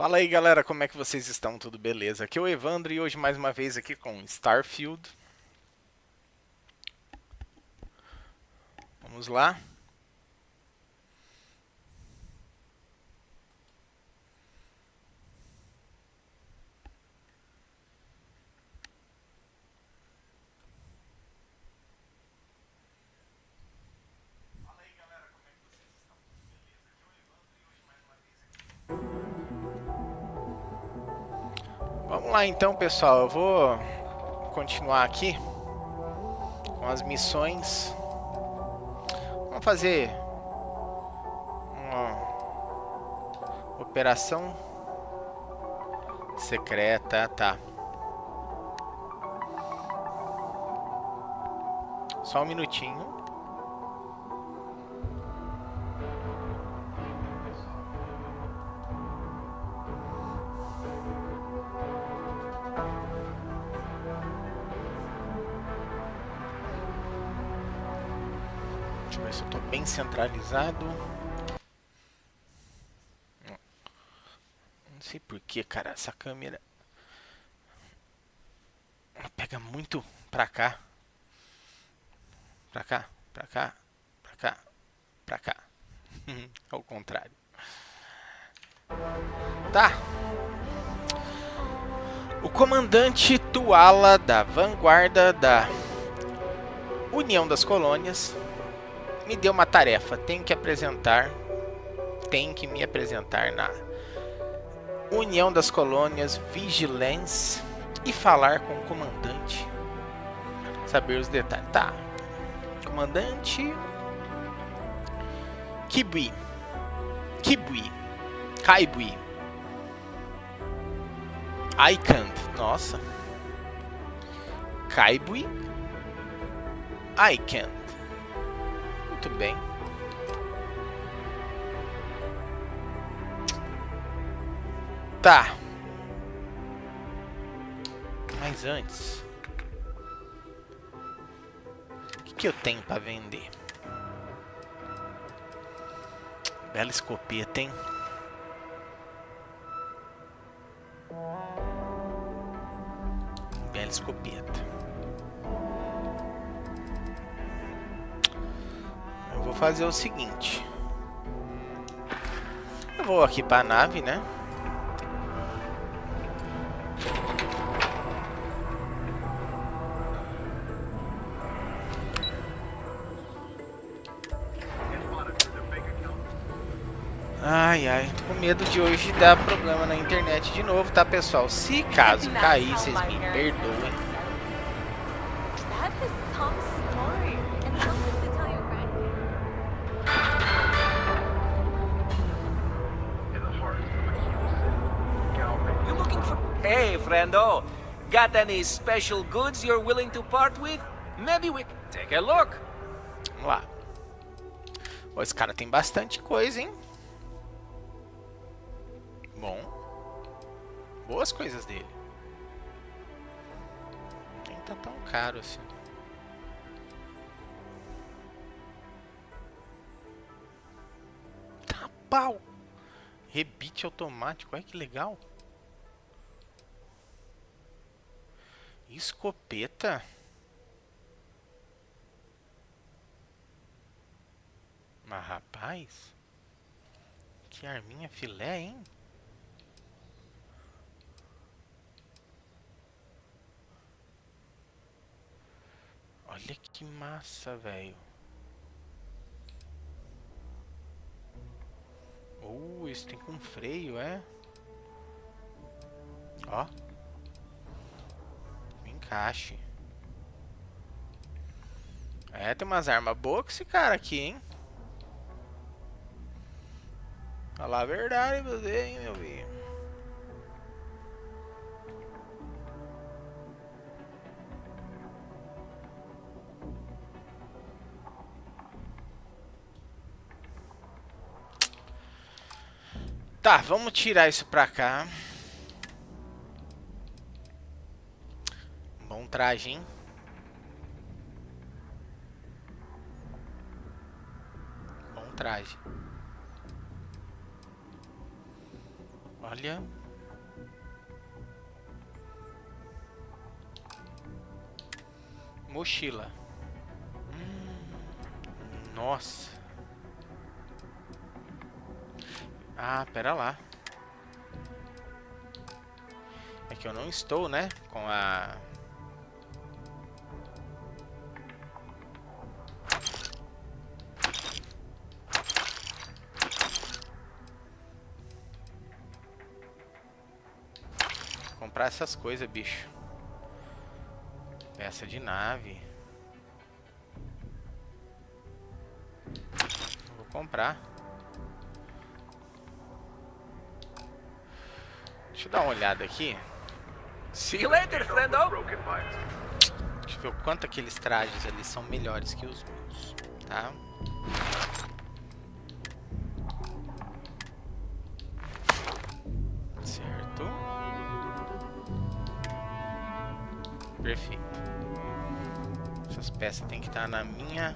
Fala aí galera, como é que vocês estão? Tudo beleza? Aqui é o Evandro e hoje mais uma vez aqui com Starfield. Vamos lá. Vamos lá então, pessoal. Eu vou continuar aqui com as missões. Vamos fazer uma operação secreta, tá? Só um minutinho. Deixa eu ver se eu tô bem centralizado. Não sei porquê, cara, essa câmera pega muito pra cá. Pra cá, pra cá, pra cá, pra cá. Ao contrário. Tá. O comandante Tuala da vanguarda da União das Colônias me deu uma tarefa. Tem que me apresentar na União das Colônias Vigilance e falar com o comandante. Saber os detalhes. Tá. Comandante Kaibui. Icand. Nossa. Kaibui. Icand. Muito bem. Tá. Mas antes, o que eu tenho pra vender? Bela escopeta, hein? Bela escopeta. Eu vou fazer o seguinte. Eu vou aqui pra nave, né? Ai, tô com medo de hoje dar problema na internet de novo, tá, pessoal? Se caso cair, vocês me perdoem. Hey, friendo. Got any special goods you're willing to part with? Maybe we can take a look. Vamos lá. Ó, esse cara tem bastante coisa, hein? Bom. Boas coisas dele. Nem tá tão caro assim. Tá pau. Rebite automático. Olha que legal. Escopeta. Mas rapaz. Que arminha filé, hein? Olha que massa, velho. Esse tem com freio, é? Ó. Encaixe. É, tem umas armas boas com esse cara aqui, hein? Falar a verdade você, hein, meu filho. Tá, vamos tirar isso pra cá. Bom traje, hein? Bom traje. Olha. Mochila. Nossa. Ah, pera lá. É que eu não estou, né? Com a... Comprar essas coisas, bicho. Peça de nave. Vou comprar. Deixa eu dar uma olhada aqui. See you later, friendo. Deixa eu ver o quanto aqueles trajes ali são melhores que os meus, tá? Certo. Perfeito. Essas peças tem que estar na minha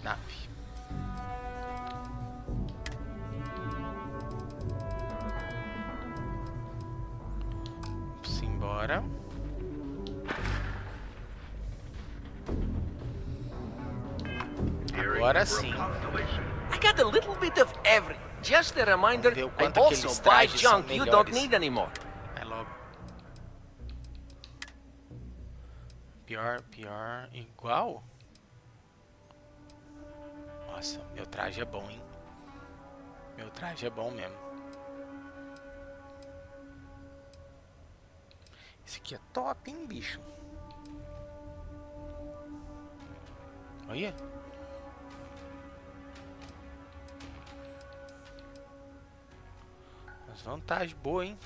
nave. Simbora. Agora sim. I got a little bit of every. Just a reminder, Ver o I quanto also aqueles buy trajes são junk you don't melhores. need anymore. É logo. Pior, igual? Nossa, meu traje é bom, hein? Meu traje é bom mesmo. Esse aqui é top, hein, bicho? Olha. As vantagens boas, hein?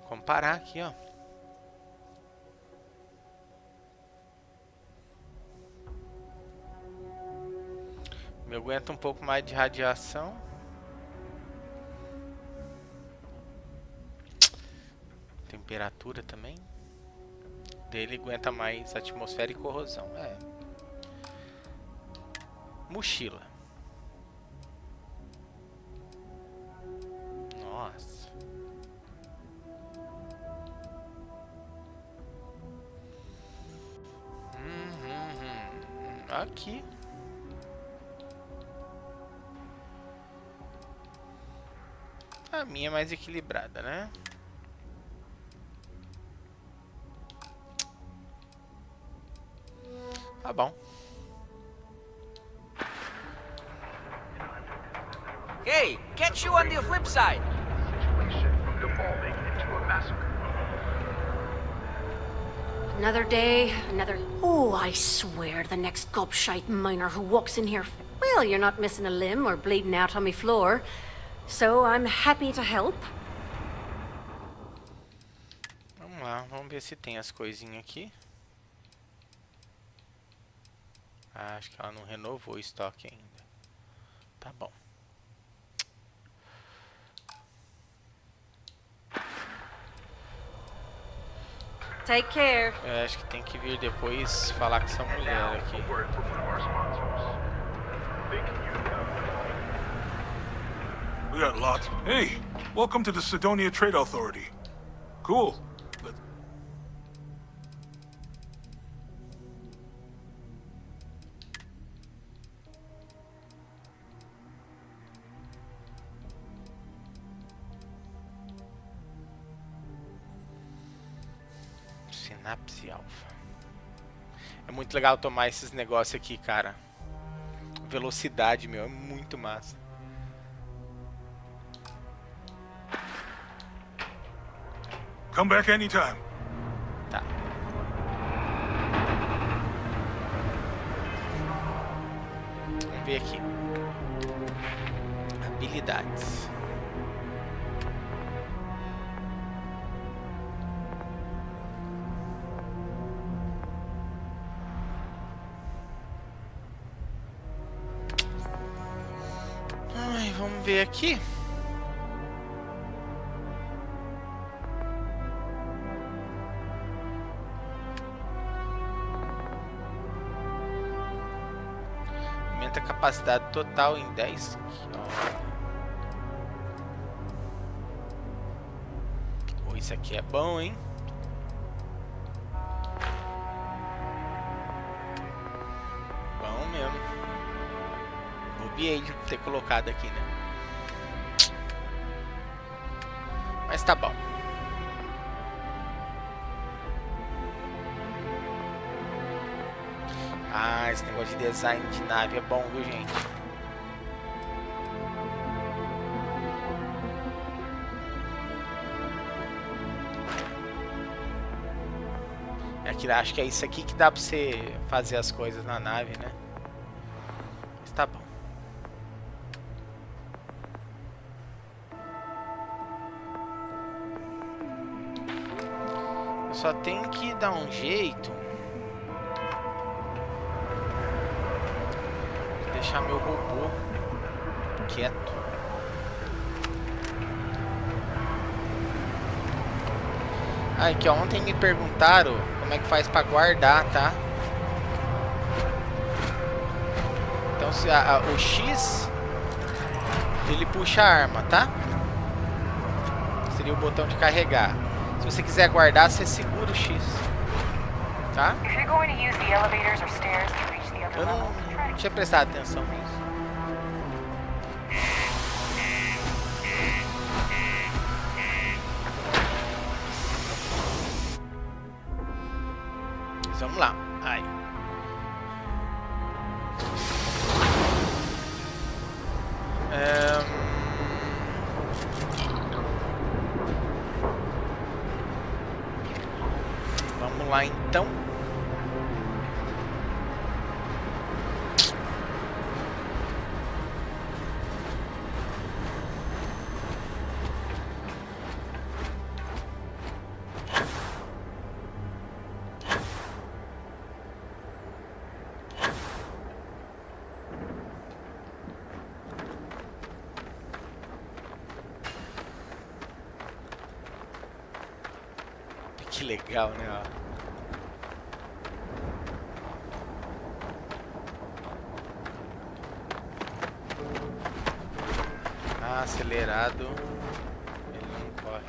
Comparar aqui, ó. Me aguenta um pouco mais de radiação. Temperatura também. Dele aguenta mais atmosfera e corrosão. É. Mochila. Nossa. Aqui. A minha é mais equilibrada, né? Tá bom. Hey, catch you on the flip side. Another day, another... Oh, I swear, the next gobshite miner who walks in here... Well, you're not missing a limb or bleeding out on me floor. So I'm happy to help. Vamos lá, vamos ver se tem as coisinhas aqui. Ah, acho que ela não renovou o estoque ainda. Tá bom. Take care. Eu acho que tem que vir depois falar com essa mulher aqui. We got lots. Hey, welcome to the Sidonia Trade Authority. Cool. Sinapse alfa. É muito legal tomar esses negócios aqui, cara. Velocidade, meu, é muito massa. Come back anytime. Tá. Vamos ver aqui. Habilidades. Ai, vamos ver aqui. aumenta a capacidade total em 10 km. Oh, isso aqui é bom, hein? Bom mesmo. Bobiei de ter colocado aqui, né? Mas tá bom. Ah, esse negócio de design de nave é bom, viu, gente? Acho que é isso aqui que dá pra você fazer as coisas na nave, né? Mas tá bom. Eu só tenho que dar um jeito. Deixar meu robô quieto. Ah, aqui ó, ontem me perguntaram como é que faz pra guardar, tá? Então se o X ele puxa a arma, tá? Seria o botão de carregar. Se você quiser guardar, você segura o X, tá? Eu não tinha prestado atenção nisso. Vamos lá. Ai. Vamos lá então. Que legal, né? Ah, acelerado. Ele não corre.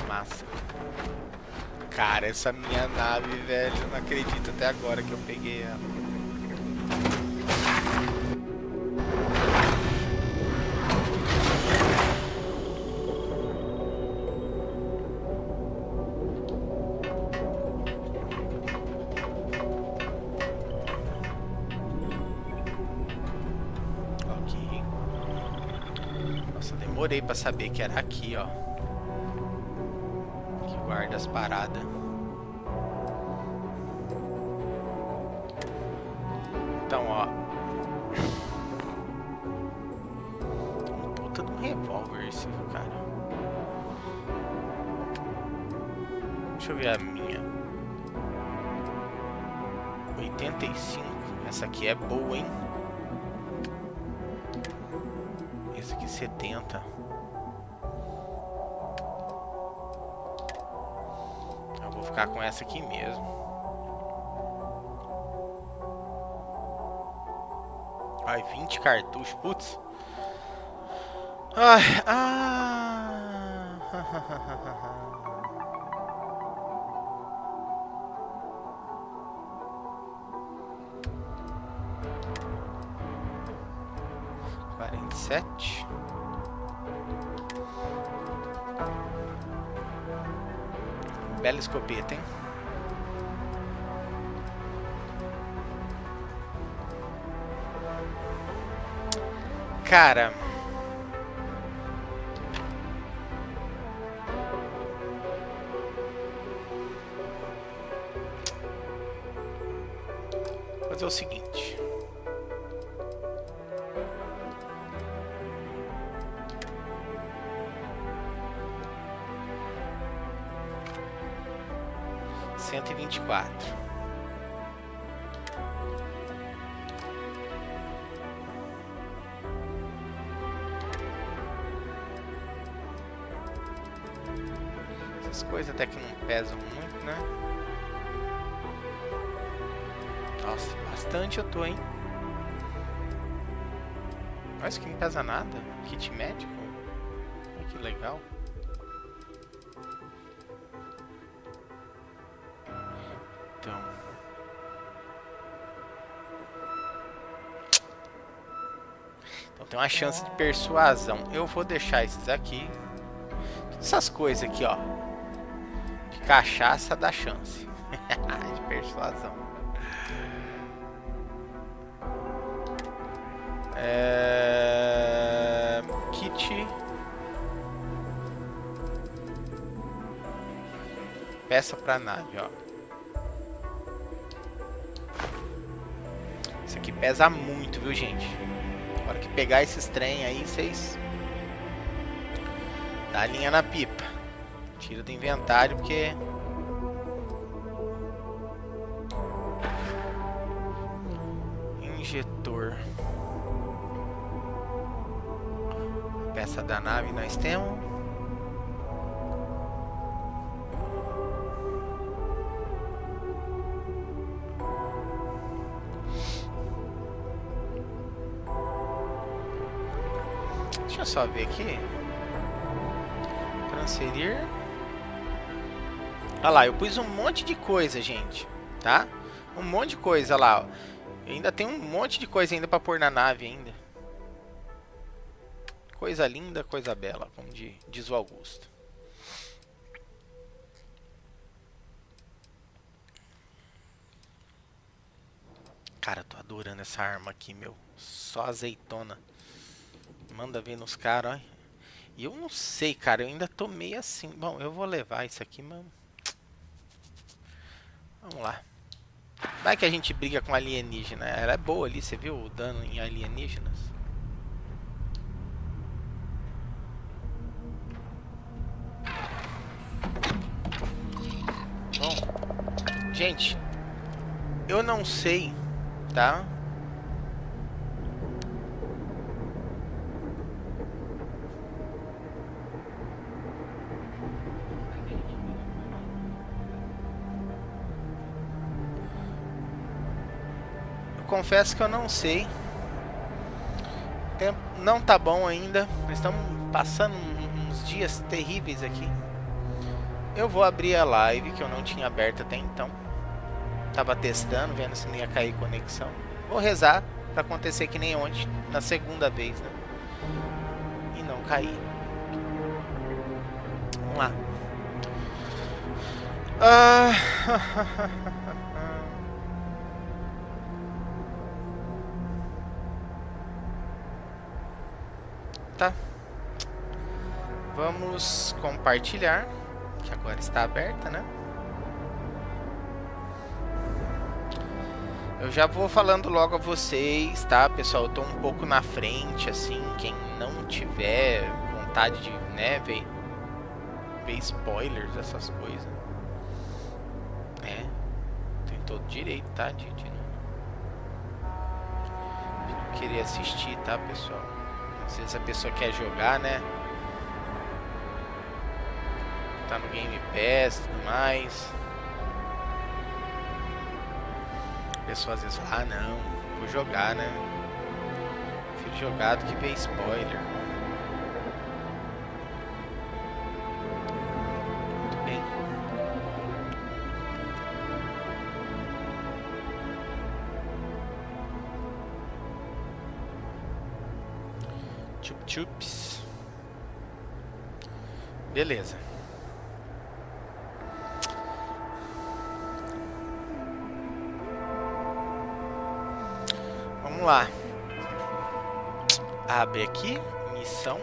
Massa. Cara, essa minha nave, velho. Eu não acredito até agora que eu peguei ela. Demorei pra saber que era aqui, ó. Que guarda as paradas. Então, ó. Um puta de um revólver esse, cara. Deixa eu ver a minha. 85. Essa aqui é boa, hein? Esse aqui 70. Eu vou ficar com essa aqui mesmo. Ai, 20 cartuchos, putz. Ai, sete. Bela escopeta, hein? Cara, vou fazer o seguinte. Cento e 24. Essas coisas até que não pesam muito, né? Nossa, bastante eu tô, hein? Mas que não pesa nada. Kit médico. Olha que legal. Então tem uma chance de persuasão. Eu vou deixar esses aqui. Essas coisas aqui, ó. De cachaça dá chance. De persuasão. Kit. Peça pra nave, ó. Isso aqui pesa muito, viu, gente? Na hora que pegar esses trem aí, vocês dá a linha na pipa. Tira do inventário, porque injetor. Peça da nave nós temos. Deixa eu só ver aqui. Transferir. Olha lá, eu pus um monte de coisa, gente. Tá? Um monte de coisa lá, ó. Ainda tem um monte de coisa ainda pra pôr na nave ainda. Coisa linda, coisa bela, como diz o Augusto. Cara, eu tô adorando essa arma aqui, meu. Só azeitona. Manda ver nos caras, ó. E eu não sei, cara. Eu ainda tô meio assim. Bom, eu vou levar isso aqui, mano. Vamos lá. Vai que a gente briga com alienígena. Ela é boa ali, você viu o dano em alienígenas? Bom, gente, eu não sei, tá? Confesso que eu não sei. O tempo não tá bom ainda. Nós estamos passando uns dias terríveis aqui. Eu vou abrir a live que eu não tinha aberta até então. Tava testando, vendo se não ia cair conexão. Vou rezar pra acontecer que nem ontem, na segunda vez, né? E não cair. Vamos lá. Tá. Vamos compartilhar, que agora está aberta, né? Eu já vou falando logo a vocês, tá, pessoal? Eu tô um pouco na frente, assim, quem não tiver vontade de, né, ver spoilers, essas coisas, né? Tem todo direito, tá, de não querer assistir, tá, pessoal? Às vezes a pessoa quer jogar, né? Tá no Game Pass e tudo mais. A pessoa às vezes fala, ah não, vou jogar, né? Prefiro jogar do que ver spoiler. Muito bem. Chups. Beleza. Vamos lá. Abre aqui, missão.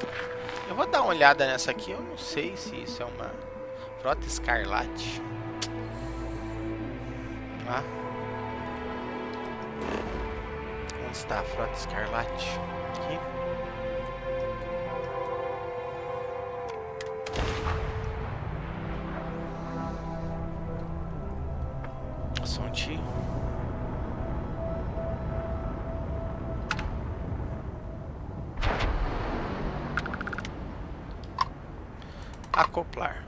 Eu vou dar uma olhada nessa aqui. Eu não sei se isso é uma frota escarlate. Vamos lá. Onde está a frota escarlate? Aqui. Sonti. Acoplar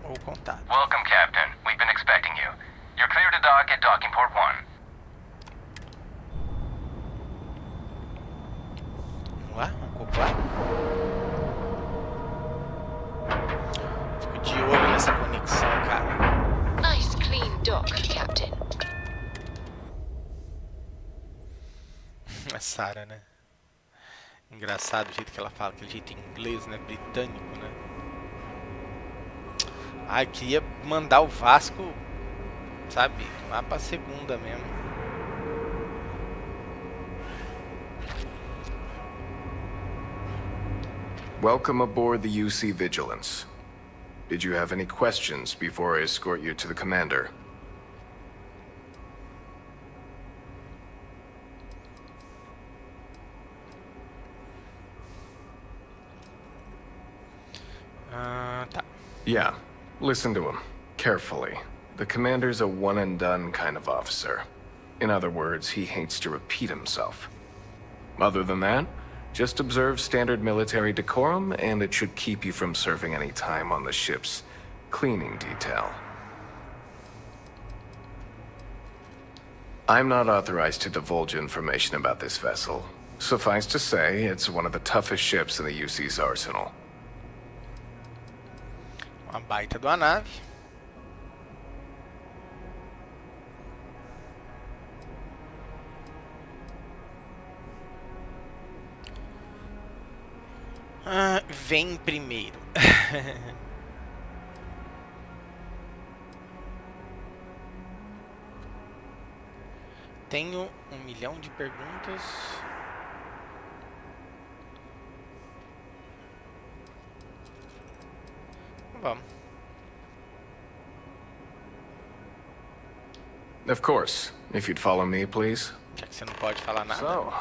ou contato. Welcome, Captain. We've been expecting you. You're clear to dock at docking port 1. Vamos dock, Captain. A Sarah, né? Engraçado o jeito que ela fala, aquele jeito em inglês, né? Britânico, né? Ah, eu queria mandar o Vasco, sabe? Lá pra segunda mesmo. Welcome aboard the UC Vigilance. Did you have any questions before I escort you to the commander? Tá. Yeah, listen to him carefully. The commander's a one-and-done kind of officer. In other words, he hates to repeat himself. Other than that, just observe standard military decorum, and it should keep you from serving any time on the ship's cleaning detail. I'm not authorized to divulge information about this vessel. Suffice to say, it's one of the toughest ships in the UC's arsenal. Uma baita de uma nave. Vem primeiro. Tenho 1 milhão de perguntas. Vamos. Of course. If you'd follow me, please. Já que você não pode falar nada. So,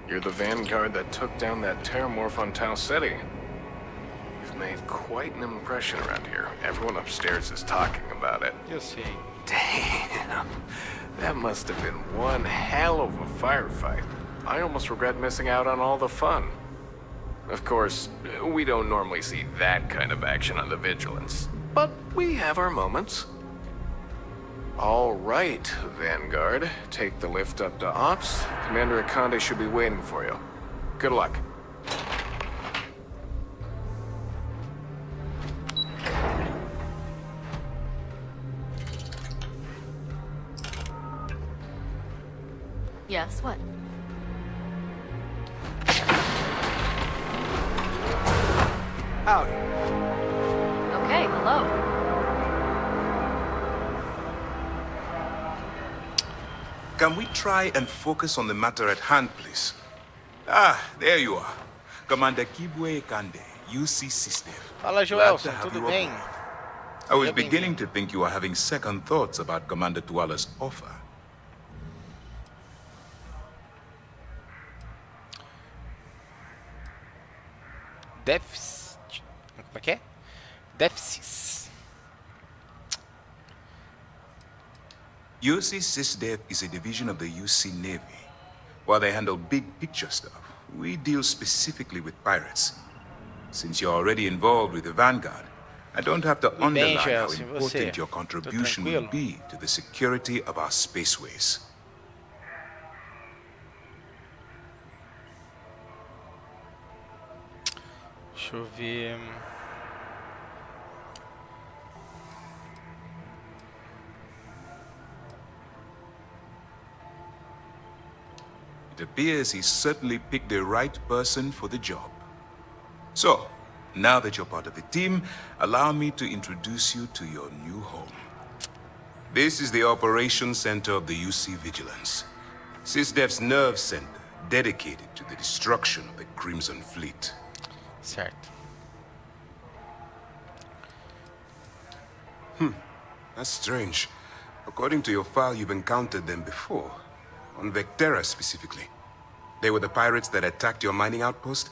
you're the vanguard that took down that terramorph on Tau City. You've made quite an impression around here. Everyone upstairs is talking about it. Eu sei. Damn. That must have been one hell of a firefight. I almost regret missing out on all the fun. Of course, we don't normally see that kind of action on the Vigilance, but we have our moments. All right, Vanguard. Take the lift up to Ops. Commander Akande should be waiting for you. Good luck. Yes, what? Howdy. Okay, hello. Can we try and focus on the matter at hand, please? Ah, there you are. Commander Kibwe Kande, UC System. Fala, Joelson, tudo bem? I was Seja beginning to bem-vindo. think you were having second thoughts about Commander Tuala's offer. Déficit. Como é que é? Déficits. UC SysDev is a division of the UC Navy. While they handle big picture stuff, we deal specifically with pirates. Since you're already involved with the Vanguard, I don't have to underline how Joelson, você? important your Tá contribution tranquilo? will be to the security of our spaceways. Deixa eu ver. It appears he's certainly picked the right person for the job. So, now that you're part of the team, allow me to introduce you to your new home. This is the Operations Center of the UC Vigilance. SysDev's nerve center, dedicated to the destruction of the Crimson Fleet. Certo. That's strange. According to your file, you've encountered them before. On Vectera specifically. They were the pirates that attacked your mining outpost?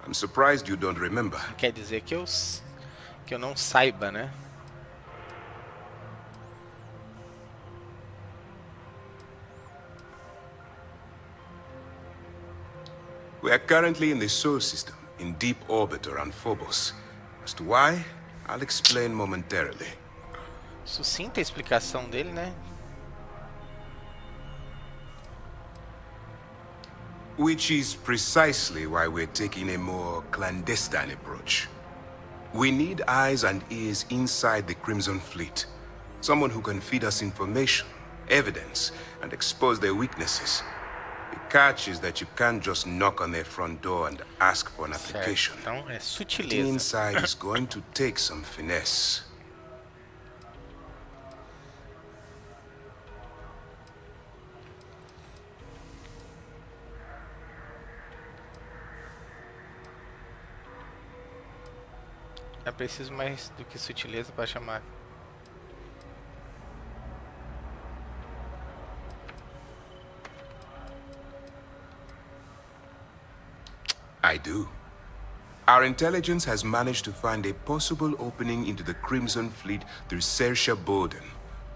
I'm surprised you don't remember. Quer dizer que eu não saiba, né? We are currently in the Sol system, in deep orbit around Phobos. As to why, I'll explain momentarily. Sucinta a explicação dele, né? Which is precisely why we're taking a more clandestine approach. We need eyes and ears inside the Crimson Fleet. Someone who can feed us information, evidence, and expose their weaknesses. The catch is that you can't just knock on their front door and ask for an application. Então é Getting sutileza. inside is going to take some finesse. É preciso mais do que sutileza para chamar. I do. Our intelligence has managed to find a possible opening into the Crimson Fleet through Saoirse Bowden,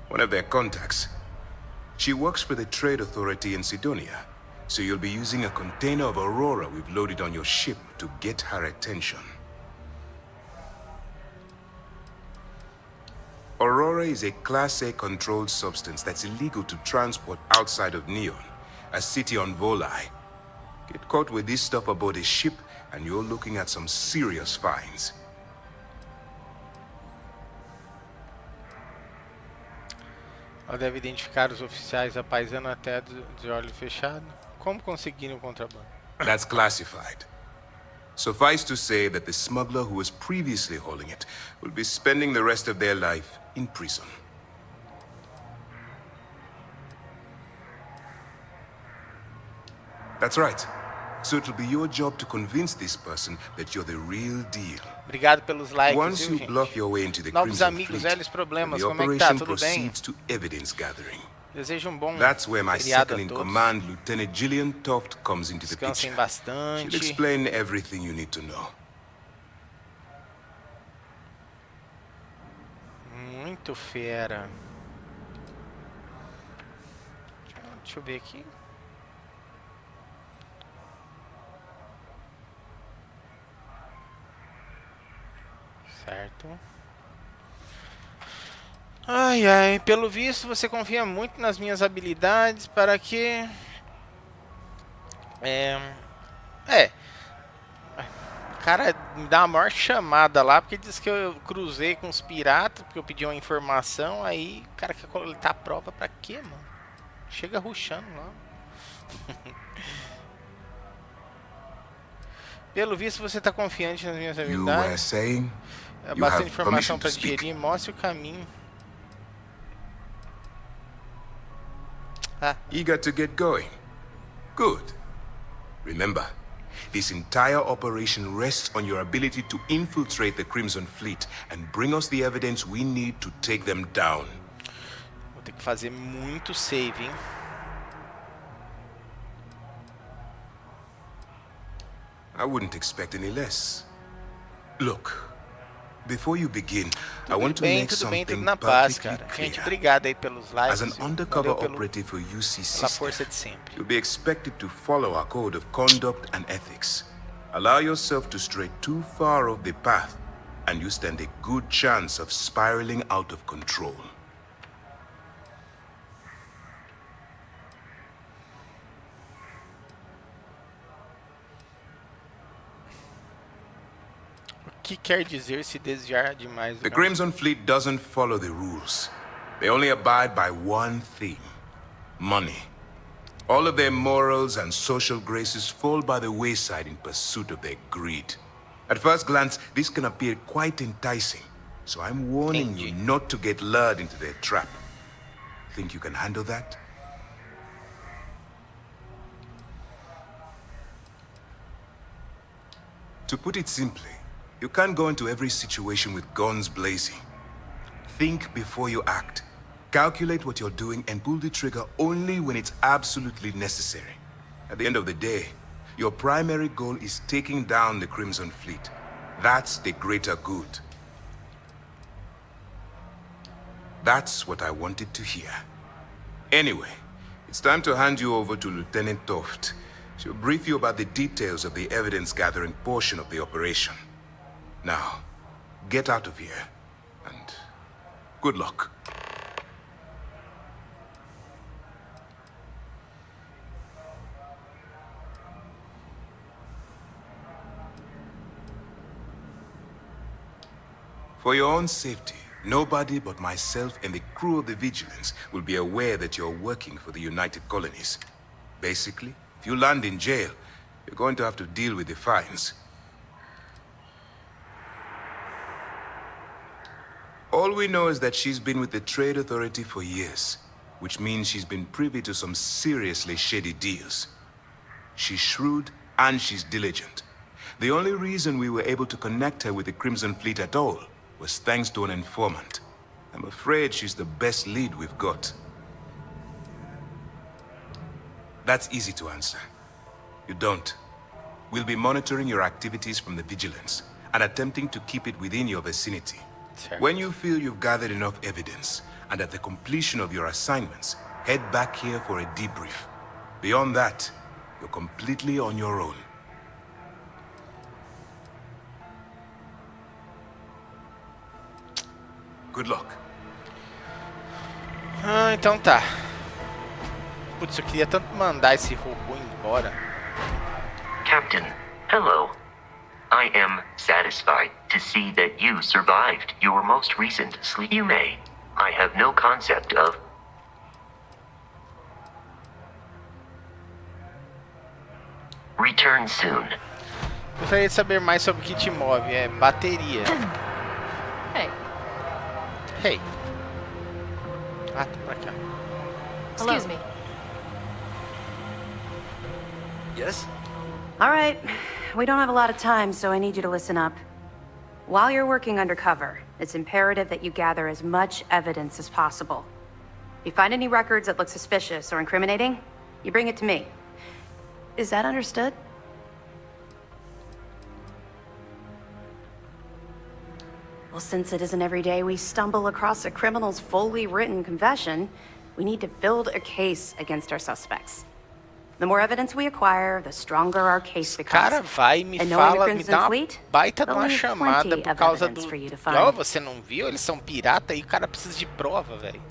one of their contacts. She works for the Trade Authority in Sidonia, so you'll be using a container of Aurora we've loaded on your ship to get her attention. Aurora is a Class A controlled substance that's illegal to transport outside of Neon, a city on Volai. Get caught with this stuff aboard a ship, and you're looking at some serious fines. Ela deve identificar os oficiais apaisando até de olho fechado. Como conseguir o contrabando? That's classified. Suffice to say that the smuggler who was previously holding it will be spending the rest of their life in prison. That's right. So it'll be your job to convince this person that you're the real deal. Obrigado pelos likes, Once viu, you gente? bluff your way into the Novos Crimson amigos, Fleet, velhos problemas. the Como é que tá? operation Tudo bem? proceeds to evidence gathering. Desejo bom That's where my feriado a second in todos. command, Lieutenant Gillian Toft, comes into the Descansem picture. bastante. She'll explain everything you need to know. Muito fera. Deixa eu ver aqui. Certo. Ai, ai, pelo visto você confia muito nas minhas habilidades para que... O cara me dá uma maior chamada lá, porque diz que eu cruzei com os piratas, porque eu pedi uma informação, aí o cara quer coletar a prova pra quê, mano? Chega rushando lá. Pelo visto você tá confiante nas minhas You were habilidades. saying É you bastante have informação permission pra to speak. digerir, mostre o caminho. Ah, Eager to get going? Good. Remember, this entire operation rests on your ability to infiltrate the Crimson Fleet and bring us the evidence we need to take them down. vou ter que fazer muito save, hein? I wouldn't expect any less. Look, before you begin, I want to make Tudo bem, tudo something na paz, perfectly cara. clear. Gente, obrigado aí pelos likes. As an viu? undercover Valeu operative for UC pela força System, de sempre. you'll be expected to follow our code of conduct and ethics. Allow yourself to stray too far off the path, and you stand a good chance of spiraling out of control. O que quer dizer se desviar demais do The caminho? Crimson Fleet doesn't follow the rules. They only abide by one thing: money. All of their morals and social graces fall by the wayside in pursuit of their greed. At first glance, this can appear quite enticing, so I'm warning you not to get lured into their trap. Think you can handle that? To put it simply, you can't go into every situation with guns blazing. Think before you act. Calculate what you're doing and pull the trigger only when it's absolutely necessary. At the end of the day, your primary goal is taking down the Crimson Fleet. That's the greater good. That's what I wanted to hear. Anyway, it's time to hand you over to Lieutenant Toft. She'll brief you about the details of the evidence-gathering portion of the operation. Now, get out of here, and good luck. For your own safety, Nobody but myself and the crew of the Vigilance will be aware that you're working for the United Colonies. Basically, if you land in jail, you're going to have to deal with the fines. All we know is that she's been with the Trade Authority for years, which means she's been privy to some seriously shady deals. She's shrewd and she's diligent. The only reason we were able to connect her with the Crimson Fleet at all was thanks to an informant. I'm afraid she's the best lead we've got. That's easy to answer. You don't. We'll be monitoring your activities from the Vigilance and attempting to keep it within your vicinity. Sure. When you feel you've gathered enough evidence, and at the completion of your assignments, head back here for a debrief. Beyond that, you're completely on your own. Good luck. Ah, então tá. Putz, eu queria tanto mandar esse robô embora. Captain, hello. I am satisfied to see that you survived your most recent sleep. You may. I have no concept of... Return soon. Gostaria de saber mais sobre o que te move. É bateria. Hey. Hey. Ah, tá pra cá. Excuse me. Yes? All right. We don't have a lot of time, so I need you to listen up. While you're working undercover, it's imperative that you gather as much evidence as possible. If you find any records that look suspicious or incriminating, you bring it to me. Is that understood? Well, since it isn't every day we stumble across a criminal's fully written confession, we need to build a case against our suspects. The more evidence we acquire, the stronger our case becomes. Cara vai e me fala, me dá uma baita de uma chamada por causa do... Ó, você não viu? Eles são pirata e o cara precisa de prova, velho.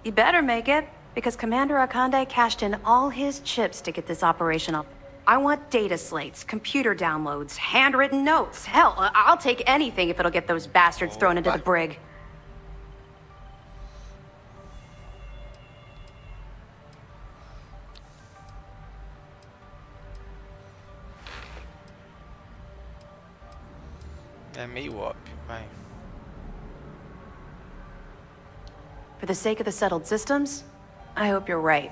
You better make it, because Commander Akande cashed in all his chips to get this operation up. I want data slates, computer downloads, handwritten notes. Hell, I'll take anything if it'll get those bastards thrown into the brig. É meio óbvio, vai. For the sake of the settled systems, I hope you're right.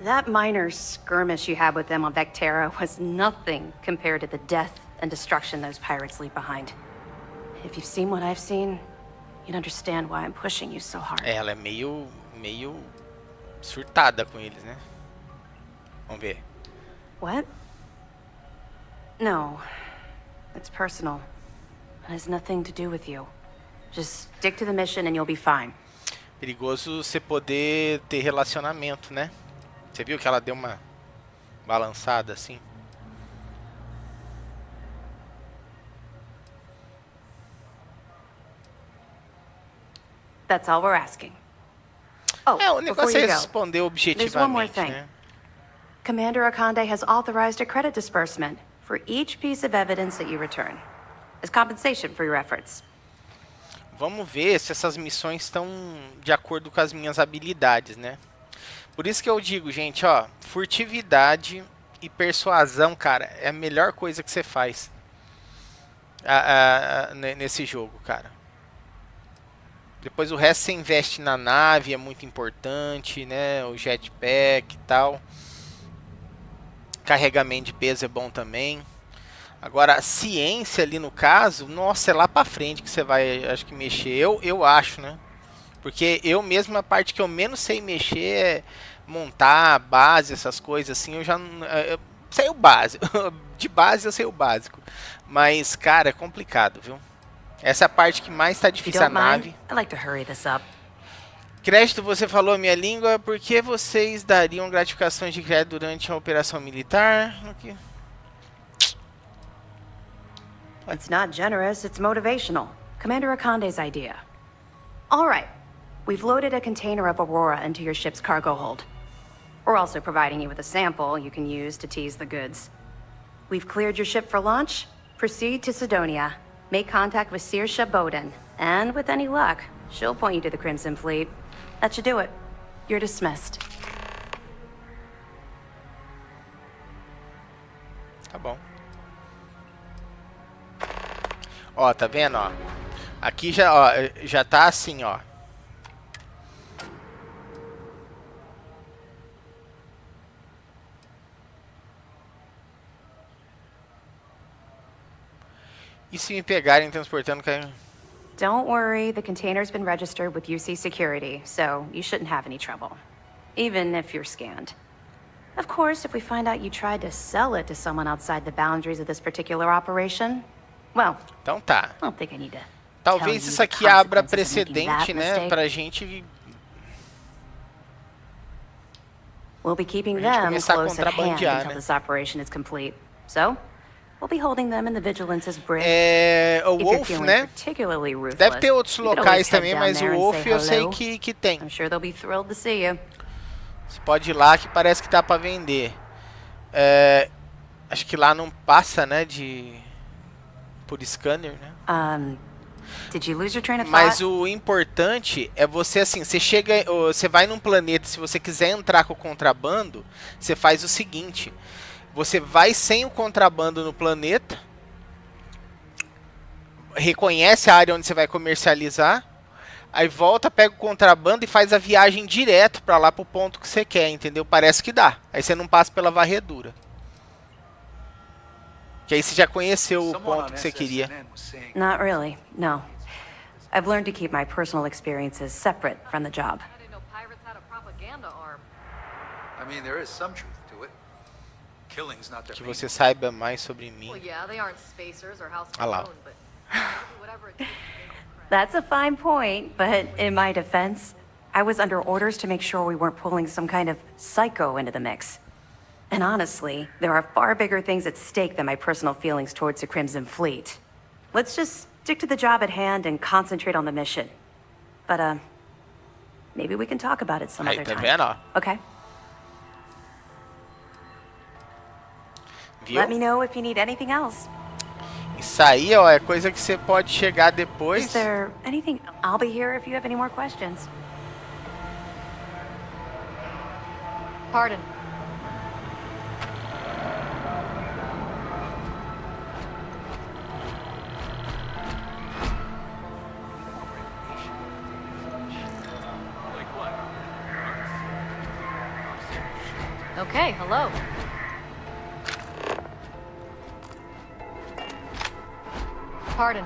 That minor skirmish you had with them on Vectera was nothing compared to the death and destruction those pirates leave behind. If you've seen what I've seen, you'd understand why I'm pushing you so hard. Ela é meio surtada com eles, né? Vamos ver. What? No. It's personal. It has nothing to do with you. Just stick to the mission and you'll be fine. Perigoso você poder ter relacionamento, né? Você viu que ela deu uma balançada assim? That's all we're asking. Oh, o negócio é go, responder there's one more objetivamente, thing. né? Commander Akande has authorized a credit disbursement for each piece of evidence that you return, as compensation for your efforts. Vamos ver se essas missões estão de acordo com as minhas habilidades, né? Por isso que eu digo, gente, ó, furtividade e persuasão, cara, é a melhor coisa que você faz nesse jogo, cara. Depois o resto você investe na nave, é muito importante, né? O jetpack e tal. Carregamento de peso é bom também. Agora, a ciência ali no caso, nossa, é lá pra frente que você vai, acho que mexer. Eu acho, né? Porque eu mesmo, a parte que eu menos sei mexer é montar base, essas coisas assim, eu já sei o básico. De base eu sei o básico. Mas, cara, é complicado, viu? Essa é a parte que mais tá difícil a nave. I'd like to hurry this up. Crédito, você falou a minha língua. Por que vocês dariam gratificações de crédito durante a operação militar? Aqui. It's not generous, it's motivational. Commander Akande's idea. All right. We've loaded a container of Aurora into your ship's cargo hold. We're also providing you with a sample you can use to tease the goods. We've cleared your ship for launch. Proceed to Sidonia. Make contact with Saoirse Bowden. And with any luck, she'll point you to the Crimson Fleet. That should do it. You're dismissed. Tá bom. Ó, tá vendo, ó? Aqui já, ó, já tá assim, ó. E se me pegarem transportando... Don't worry, the container's been registered with UC Security, so you shouldn't have any trouble. Even if you're scanned. Of course, if we find out you tried to sell it to someone outside the boundaries of this particular operation, well, então tá. I don't think I need to. Talvez isso aqui abra precedente, né, pra gente... We'll be keeping them close at hand né? until this operation is complete. So, we'll be holding them in the Vigilance's brig. O Wolf, né? Deve ter outros locais também, mas o Wolf eu sei que tem. I'm sure they'll be thrilled to see you. Você pode ir lá que parece que tá pra vender. Acho que lá não passa, né, por scanner, né? Did you lose your train of thought? Mas o importante é você, assim, você vai num planeta, se você quiser entrar com o contrabando, você faz o seguinte: você vai sem o contrabando no planeta, reconhece a área onde você vai comercializar, aí volta, pega o contrabando e faz a viagem direto pra lá pro ponto que você quer, entendeu? Parece que dá. Aí você não passa pela varredura. Que aí você já conheceu o ponto que você queria. Not really, no. I've learned to keep my personal experiences separate from the job. I didn't know pirates had a propaganda arm. I mean, there is some truth to it. Killing's not their Que main você saiba mais sobre mim. Well, yeah, they aren't spacers or house Ah lá. phone, but whatever it takes to gain credit. That's a fine point, but in my defense, I was under orders to make sure we weren't pulling some kind of psycho into the mix. And honestly, there are far bigger things at stake than my personal feelings towards the Crimson Fleet. Let's just stick to the job at hand and concentrate on the mission. But, maybe we can talk about it some other tá time. vendo, ó? Okay. Viu? Let me know if you need anything else. Isso aí, ó, é coisa que você pode chegar depois. Is there anything? I'll be here if you have any more questions. Pardon. Okay, hello. Pardon.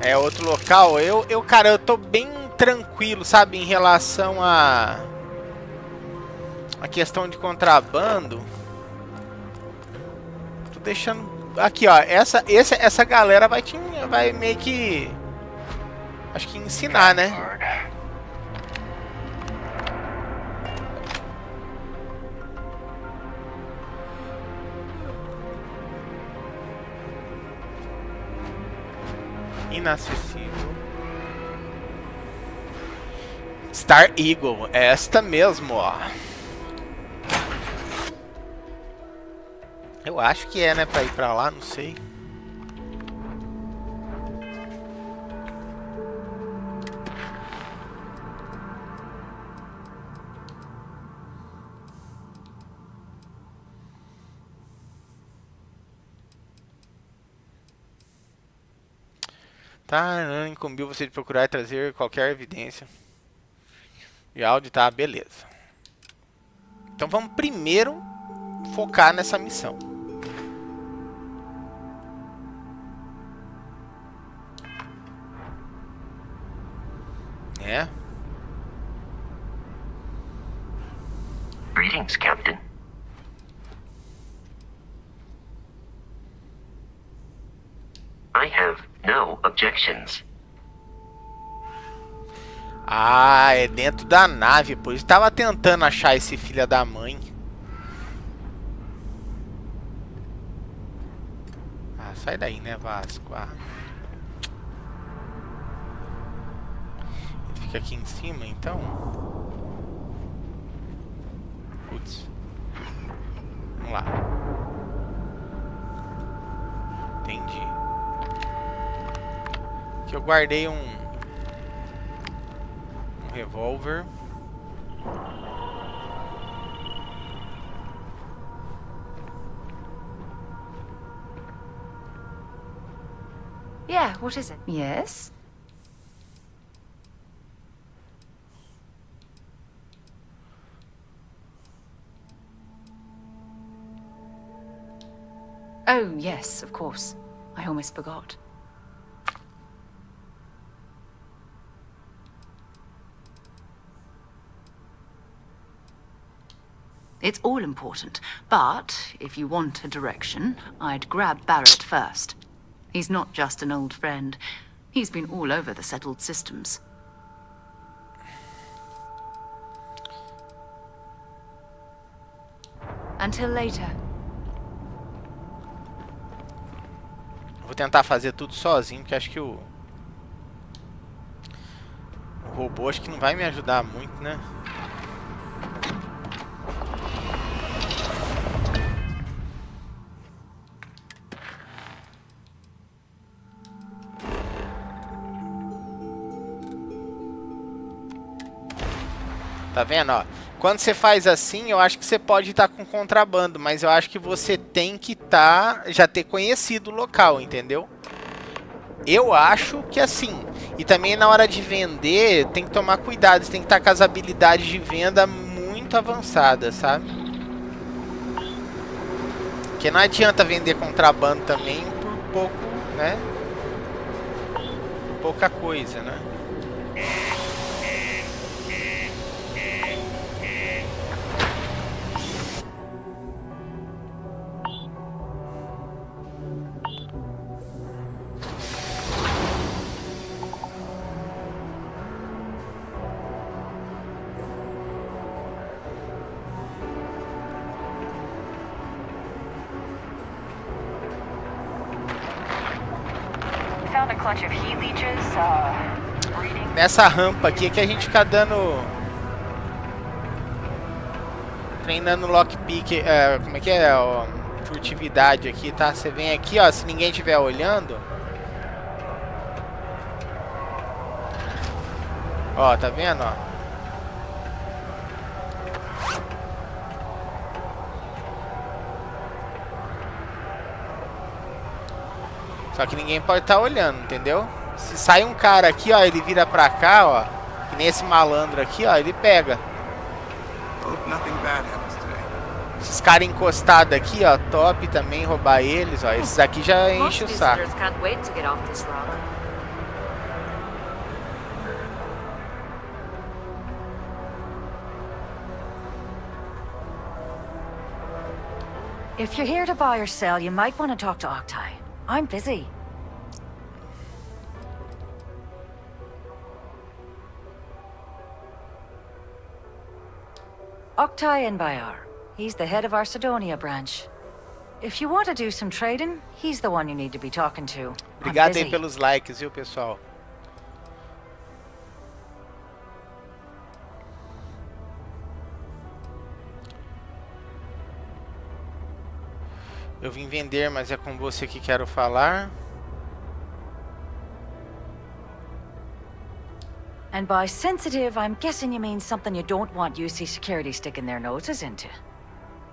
É outro local. Cara, eu tô bem tranquilo, sabe, em relação a questão de contrabando. Tô deixando aqui, ó, essa galera vai meio que, acho que ensinar, né? Inacessível. Star Eagle, esta mesmo, ó. Eu acho que é, né, pra ir pra lá, não sei. Tá, não incumbiu você de procurar e trazer qualquer evidência de áudio, tá, beleza. Então vamos primeiro focar nessa missão. É. Greetings, Captain. I have no objections. Ah, é dentro da nave. Por isso tava tentando achar esse filho da mãe. Ah, sai daí, né, Vasco? Ah. Ele fica aqui em cima, então. Putz. Vamos lá. Entendi. Aqui eu guardei um revólver. Yeah, what is it? Yes? Oh, yes, of course. I almost forgot. It's all important, but if you want a direction, I'd grab Barrett first. He's not just an old friend. He's been all over the settled systems. Until later. Vou tentar fazer tudo sozinho, porque acho que o robô acho que não vai me ajudar muito, né? Tá vendo, ó? Quando você faz assim, eu acho que você pode estar com contrabando, mas eu acho que você tem que já ter conhecido o local, entendeu? Eu acho que assim. E também na hora de vender, tem que tomar cuidado, você tem que estar com as habilidades de venda muito avançadas, sabe? Porque não adianta vender contrabando também por pouco, né? Pouca coisa, né? Nessa rampa aqui é que a gente fica dando... treinando lockpick, como é que é? Ó, furtividade aqui, tá? Você vem aqui, ó, se ninguém estiver olhando... Ó, tá vendo, ó? Só que ninguém pode estar olhando, entendeu? Se sai um cara aqui, ó, ele vira pra cá, ó. Que nem esse malandro aqui, ó, ele pega. Esses caras encostados aqui, ó, top também, roubar eles, ó. Esses aqui já enchem o saco. If you're here to buy or sell, you might want to talk to Octai. I'm busy. Octai Enbayar. He's the head of our Sidonia branch. If you want to do some trading, he's the one you need to be talking to. Obrigado aí pelos likes, viu, pessoal? Eu vim vender, mas é com você que quero falar. And by sensitive, I'm guessing you mean something you don't want UC Security sticking their noses into.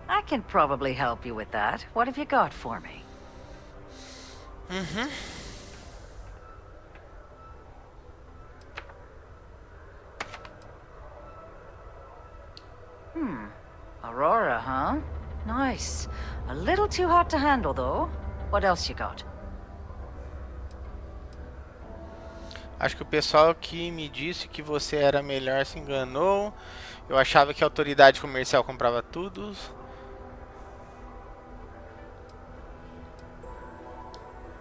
I can probably help you with that. What have you got for me? Aurora, huh? Nice. A little too hot to handle, though. What else you got? Acho que o pessoal que me disse que você era melhor se enganou. Eu achava que a autoridade comercial comprava tudo.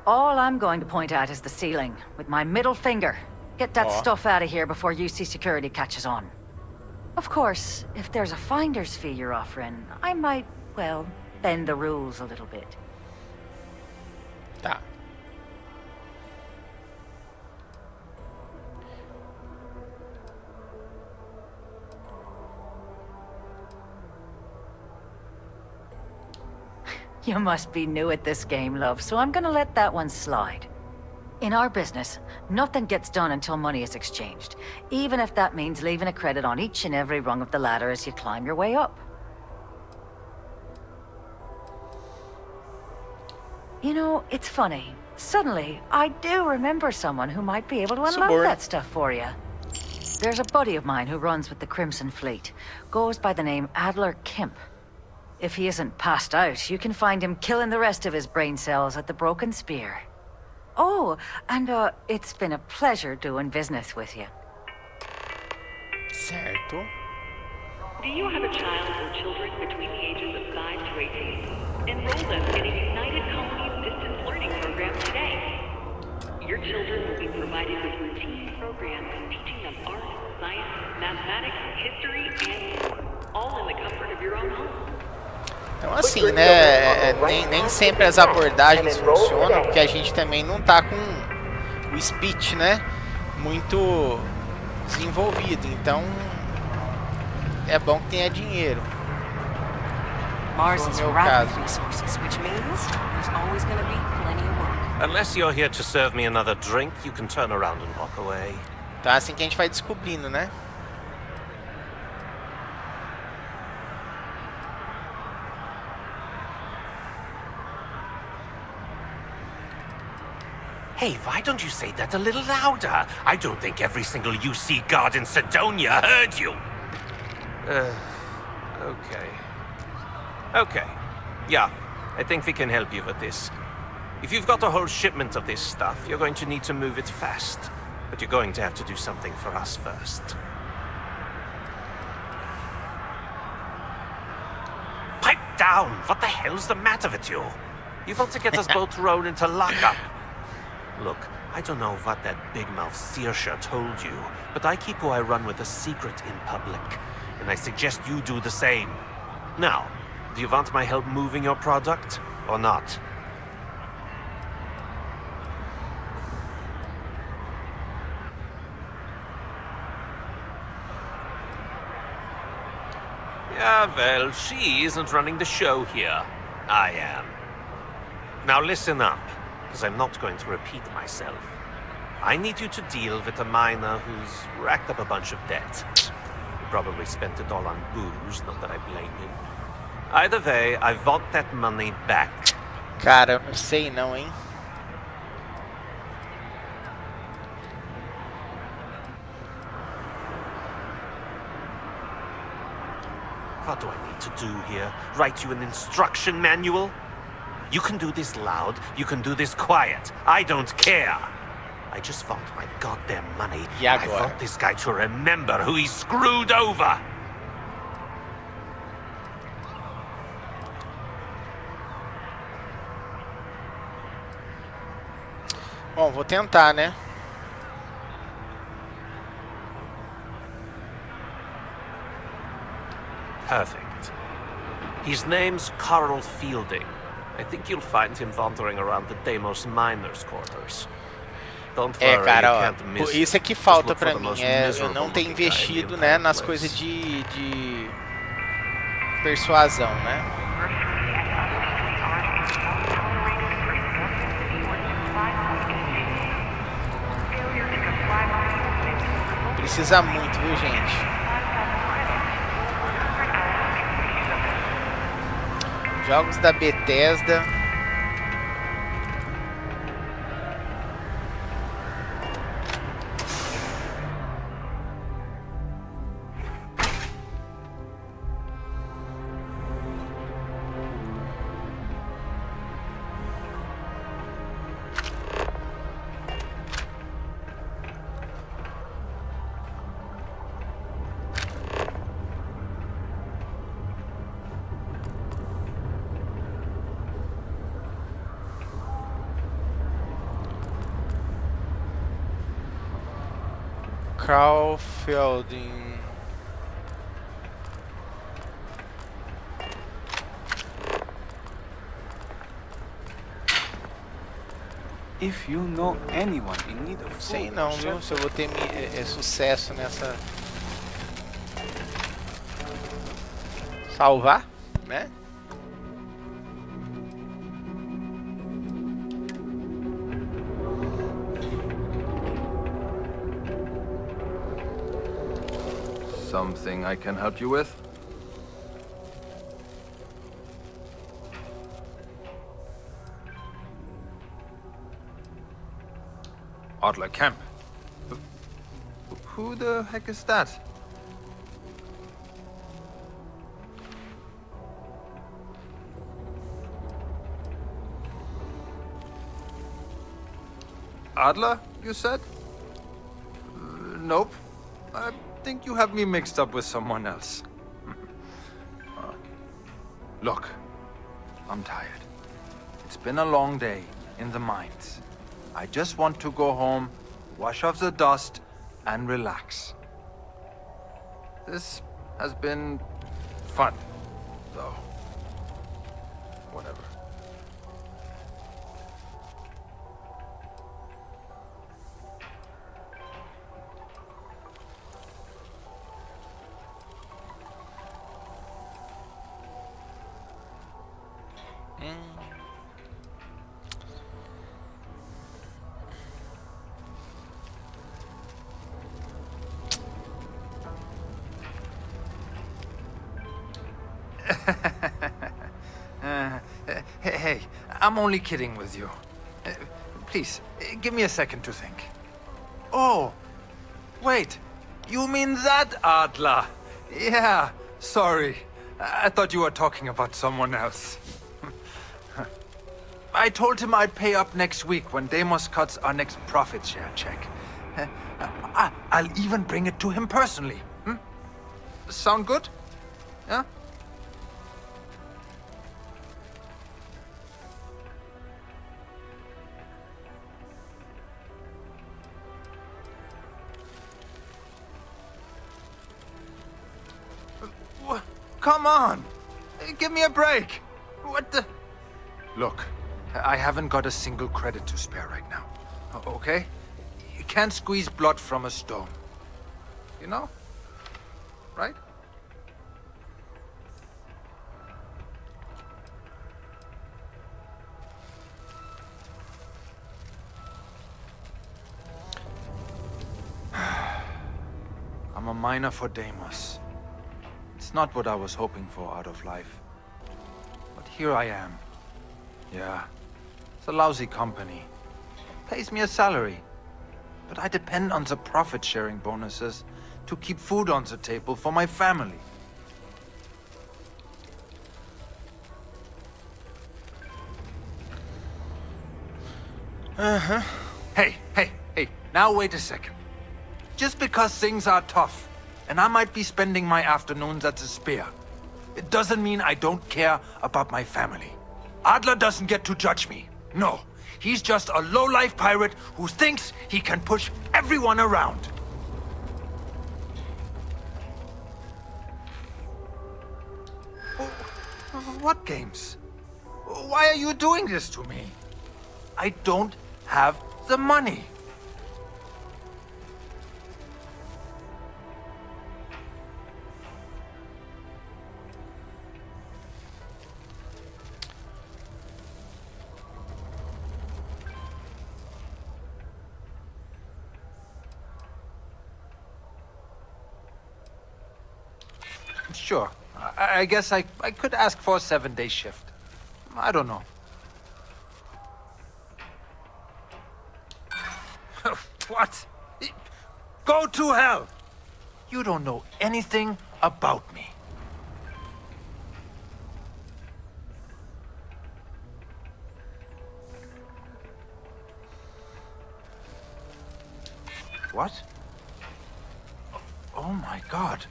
All I'm going to point at is the ceiling, with my middle finger. Get that stuff out of here before UC security catches on. Of course, if there's a finder's fee you're offering, I might, well, bend the rules a little bit. Tá. You must be new at this game, love, so I'm gonna let that one slide. In our business, nothing gets done until money is exchanged, even if that means leaving a credit on each and every rung of the ladder as you climb your way up. You know, it's funny. Suddenly, I do remember someone who might be able to unlock that stuff for you. There's a buddy of mine who runs with the Crimson Fleet. Goes by the name Adler Kemp. If he isn't passed out, you can find him killing the rest of his brain cells at the Broken Spear. Oh, and it's been a pleasure doing business with you. Certo. Do you have a child or children between the ages of 5 to 18? Enroll them in a United Colonies distance learning program today. Your children will be provided with routine programs teaching them art, science, mathematics, history, and more, all in the comfort of your own home. Então assim, né, nem sempre as abordagens funcionam, porque a gente também não tá com o speech, né, muito desenvolvido, então é bom que tenha dinheiro. Mars is ripe with resources, which means there's always going to be plenty of work. Unless you're here to serve me another drink, you can turn around and walk away. Então é assim que a gente vai descobrindo, né? Hey, why don't you say that a little louder? I don't think every single UC guard in Sidonia heard you. Okay. Okay. Yeah, I think we can help you with this. If you've got a whole shipment of this stuff, you're going to need to move it fast. But you're going to have to do something for us first. Pipe down! What the hell's the matter with you? You want to get us both thrown into lockup? Look, I don't know what that big-mouth Saoirse told you, but I keep who I run with a secret in public, and I suggest you do the same. Now, do you want my help moving your product, or not? Yeah, well, she isn't running the show here. I am. Now listen up, because I'm not going to repeat myself. I need you to deal with a miner who's racked up a bunch of debt. He probably spent it all on booze, not that I blame him. Either way, I want that money back. Cara, eu não sei não, hein? What do I need to do here? Write you an instruction manual? You can do this loud, you can do this quiet. I don't care. I just want my goddamn money. Yeah, I want this guy to remember who he screwed over. Bom, vou tentar, né? Perfect. His name's Carl Fielding. I think you'll find him wandering around the Deimos miners' quarters. Don't worry, cara, you ó, can't miss. isso é que falta pra mim, eu não ter investido, né, nas coisas de persuasão, né? Precisa muito, viu, gente? Jogos da Bethesda. Starfield. If you know anyone in need of Sei food, não, viu? Se eu vou ter sucesso nessa... Salvar, né? Something I can help you with? Adler Camp. Who the heck is that? Adler, you said? Nope. I think you have me mixed up with someone else. Look, I'm tired. It's been a long day in the mines. I just want to go home, wash off the dust, and relax. This has been fun, though. Whatever. Hey, I'm only kidding with you. Please, give me a second to think. Oh, wait. You mean that Adler? Yeah, sorry. I thought you were talking about someone else. I told him I'd pay up next week when Deimos cuts our next profit share check. I'll even bring it to him personally. Sound good? Yeah? Come on! Give me a break! What the... Look, I haven't got a single credit to spare right now. Okay? You can't squeeze blood from a stone. You know? Right? I'm a miner for Deimos. It's not what I was hoping for out of life. But here I am. Yeah, it's a lousy company. Pays me a salary. But I depend on the profit-sharing bonuses to keep food on the table for my family. Uh-huh. Hey, now wait a second. Just because things are tough, and I might be spending my afternoons at the spear, it doesn't mean I don't care about my family. Adler doesn't get to judge me. No, he's just a low-life pirate who thinks he can push everyone around. What games? Why are you doing this to me? I don't have the money. Sure. I guess I could ask for a 7-day shift. I don't know. What? Go to hell! You don't know anything about me. What? Oh my God.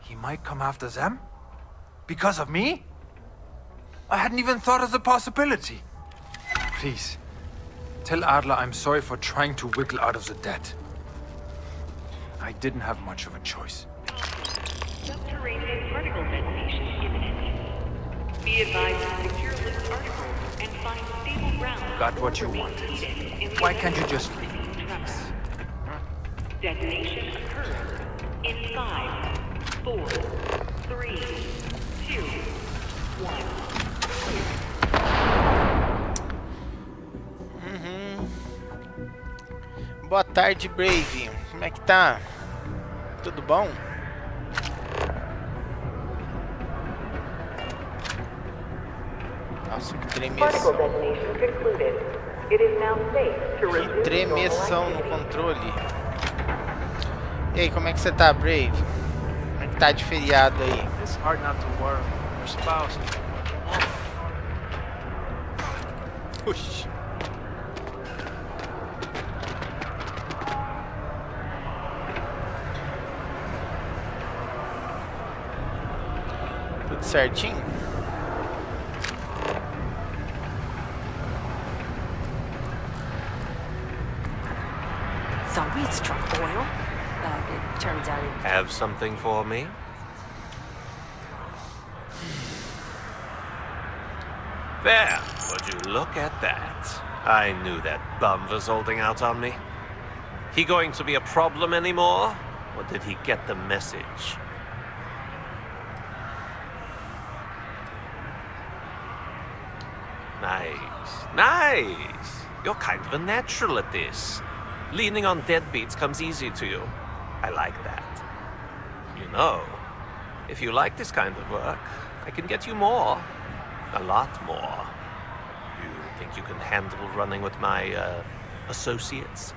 He might come after them? Because of me? I hadn't even thought of the possibility. Please, tell Adler I'm sorry for trying to wiggle out of the debt. I didn't have much of a choice. Subterranean particle detonation imminent. Be advised to secure loose articles and find stable ground. Got what you wanted. Why can't you just leave? Detonation occurs in 5, 4, 3, 2, 1. Boa tarde, Brave. Como é que tá? Tudo bom? Nossa, que tremeção. Que tremeção no controle. E aí, como é que você tá, Brave? Como é que tá de feriado aí? It's hard not to worry. Your spouse. Puxa. Tudo certinho? So we'd struck oil. It turns out it... Have something for me? There, would you look at that? I knew that bum was holding out on me. He going to be a problem anymore? Or did he get the message? Nice. Nice! You're kind of a natural at this. Leaning on deadbeats comes easy to you. I like that. You know, if you like this kind of work, I can get you more. A lot more. You think you can handle running with my, associates?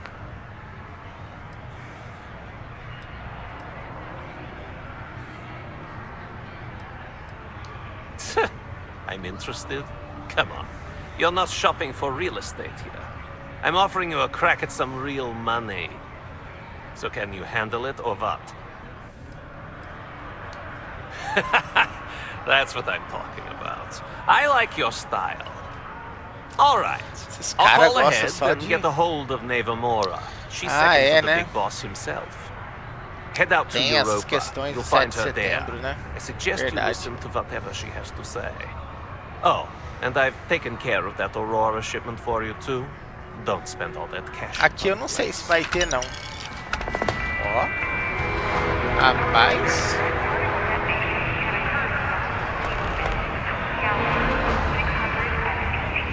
I'm interested. Come on. You're not shopping for real estate here. I'm offering you a crack at some real money. So can you handle it or what? That's what I'm talking about. I like your style. All right. I'll call ahead and get a hold of Nevamora. She's second to the big boss himself. Head out to Europa. You'll find her there. I suggest you listen to whatever she has to say. Oh, and I've taken care of that Aurora shipment for you too. Don't spend all that cash. Aqui eu não sei se vai ter não. Ó. Rapaz.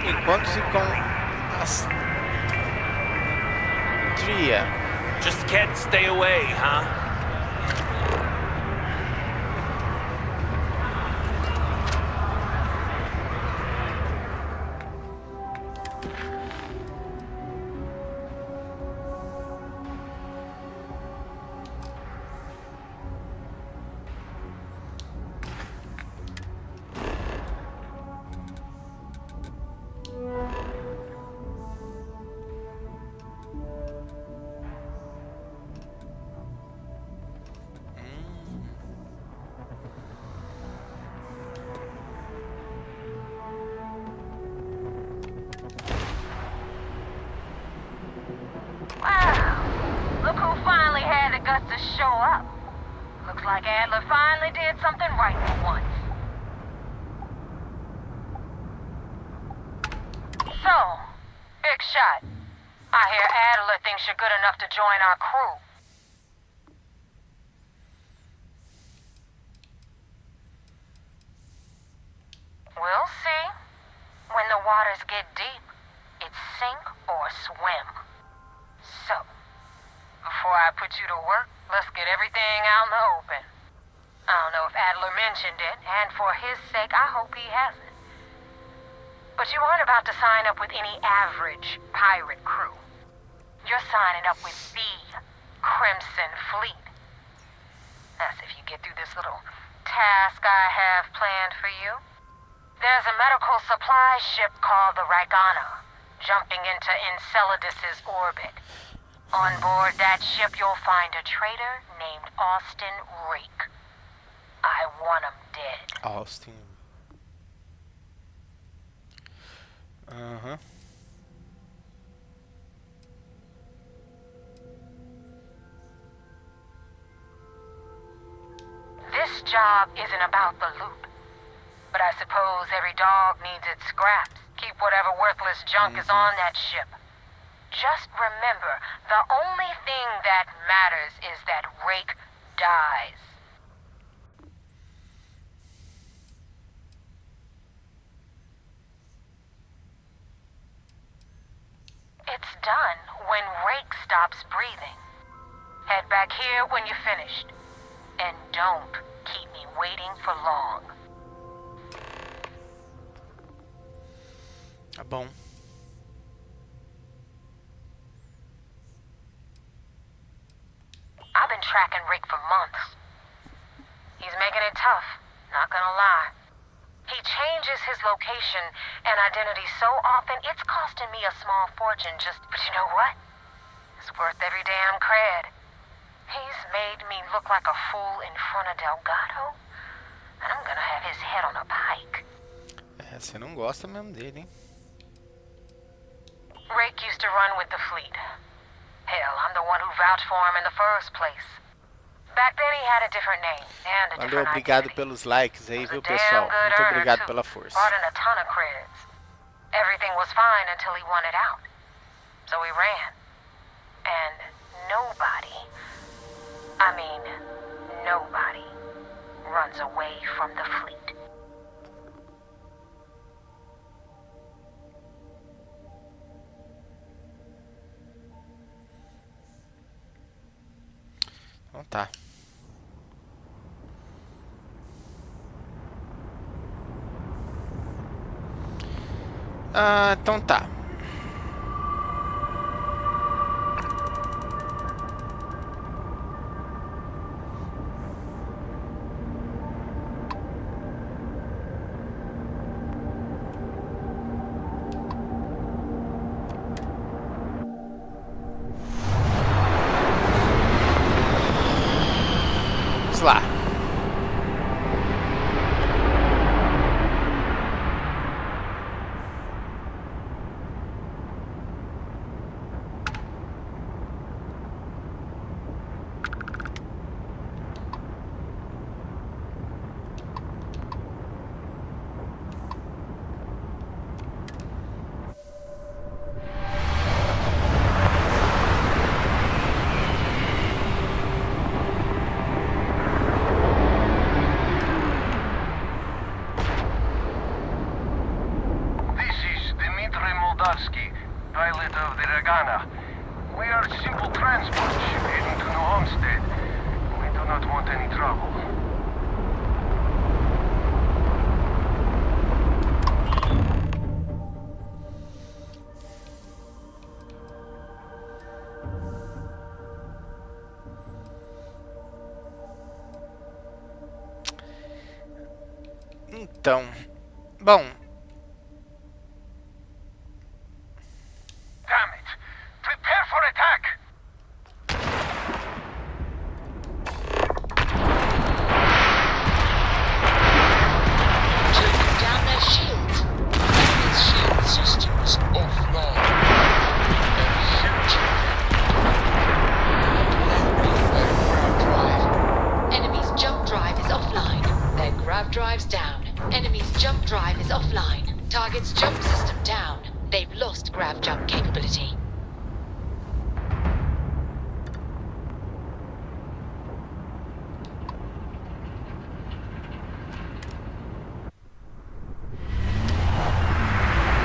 Enquanto ficam as tria. Just can't stay away, huh? Join our crew. We'll see. When the waters get deep, it's sink or swim. So, before I put you to work, let's get everything out in the open. I don't know if Adler mentioned it, and for his sake, I hope he hasn't. But you aren't about to sign up with any average pirate crew. You're signing up with the Crimson Fleet. That's if you get through this little task I have planned for you. There's a medical supply ship called the Ragana, jumping into Enceladus's orbit. On board that ship, you'll find a traitor named Austin Reek. I want him dead. Austin. Uh-huh. job isn't about the loot. But I suppose every dog needs its scraps. Keep whatever worthless junk is on that ship. Just remember, the only thing that matters is that Rake dies. It's done when Rake stops breathing. Head back here when you're finished. And don't keep me waiting for long. Tá bom. I've been tracking Rick for months. He's making it tough, not gonna lie. He changes his location and identity so often, it's costing me a small fortune just... But you know what? It's worth every damn cred. He's made me look like a fool in front of Delgado, and I'm gonna have his head on a pike. É, você não gosta mesmo dele, hein? Rick used to run with the fleet. Hell, I'm the one who vouched for him in the first place. Back then he had a different name and a Valeu, different obrigado identity. pelos likes aí, viu, He was a pessoal? damn good Muito earner, obrigado too. pela força. Brought in a ton of creds. Everything was fine until he wanted out. So he ran. And nobody, I mean, nobody runs away from the fleet. Então tá. Então tá. Vamos lá. Pilot of the Ragana. We are a simple transport ship heading to New Homestead. We do not want any trouble. Então, bom. Damn it! Prepare for attack! Taking down their shields. Enemy's shield systems offline. Enemy's jump drive is offline. Their grab drive's down. Enemy's jump drive is offline. Target's jump system down. They've lost grab jump capability.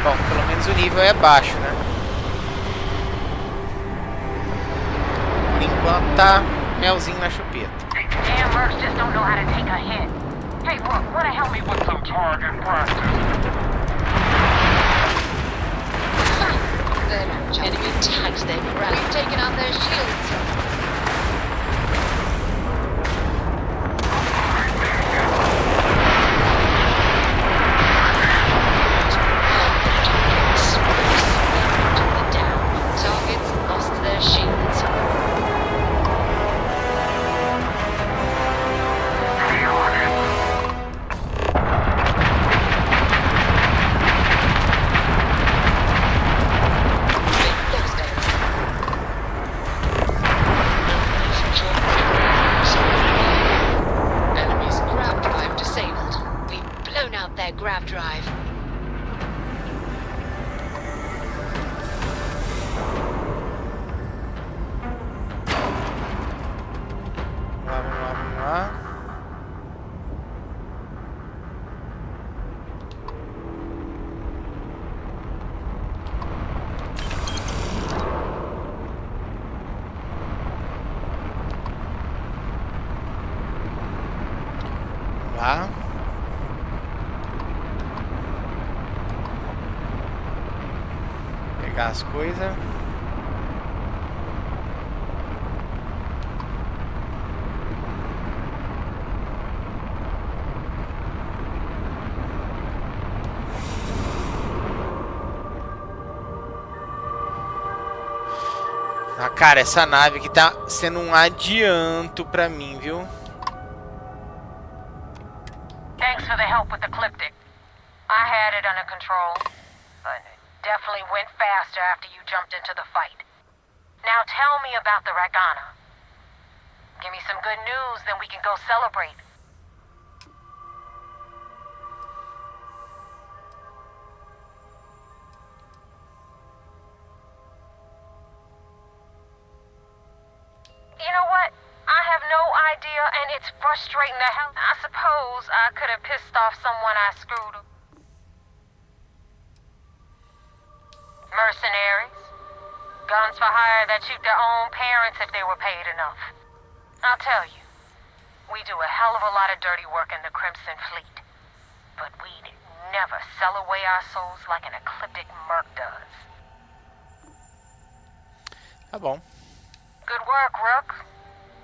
Bom, pelo menos o nível é baixo, né? Por enquanto tá melzinho na chupeta. Damn mercs just don't know how to take a hit. Hey, look, wanna help me with some target practice? Enemy tags their ground. We've taken out their shields. Targets lost their shields. drive. Vamos lá. Lá. Pegar as coisas. Ah, cara, essa nave aqui tá sendo um adianto pra mim, viu? Thanks for the help with the Ecliptic. I had it under control, but it definitely went faster after you jumped into the fight. Now tell me about the Ragana. Give me some good news, then we can go celebrate. You know what? I have no idea, and it's frustrating the hell. I suppose I could have pissed off someone I screwed. Mercenaries. Guns for hire that shoot their own parents if they were paid enough. I'll tell you, we do a hell of a lot of dirty work in the Crimson Fleet. But we'd never sell away our souls like an ecliptic merc does. Tá bom. Good work, Rook.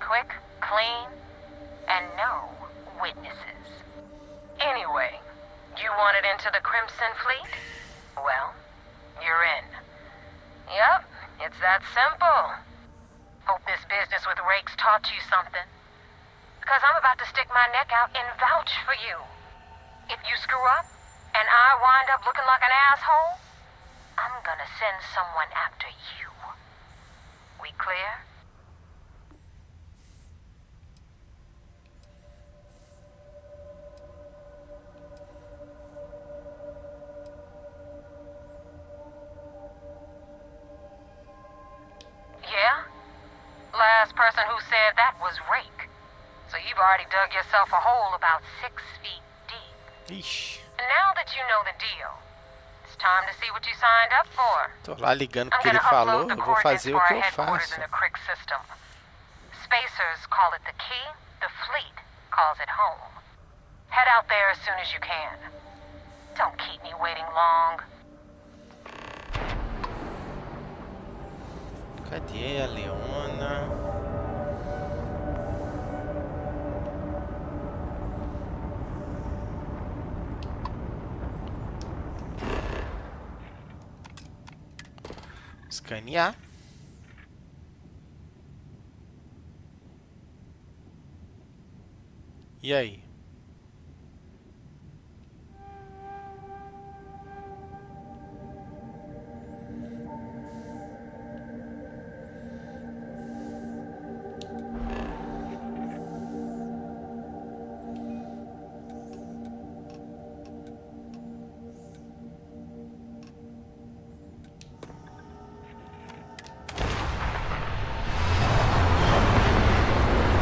Quick, clean, and no witnesses. Anyway, you wanted into the Crimson Fleet? Well, you're in. Yep, it's that simple. Hope this business with Rakes taught you something. Because I'm about to stick my neck out and vouch for you. If you screw up, and I wind up looking like an asshole, I'm gonna send someone after you. We clear? Yeah? Last person who said that was Rake. So you've already dug yourself a hole about 6 feet deep. Ixi. And now that you know the deal, it's time to see what you signed up for. Tô lá ligando porque ele falou, eu vou fazer o que eu faço. In the Crick system. Spacers call it the key, the fleet calls it home. Head out there as soon as you can. Don't keep me waiting long. Cadê a Leona? Escanear. E aí?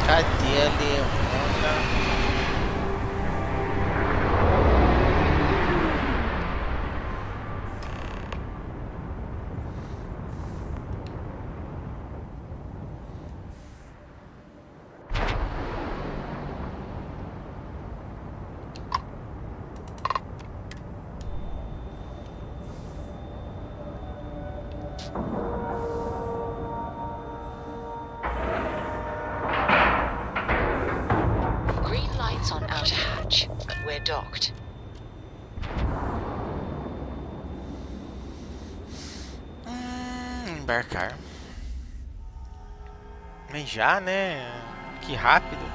Cadê a Leona? On outer hatch. We're docked. Embarcar. Mas já, né? Que rápido.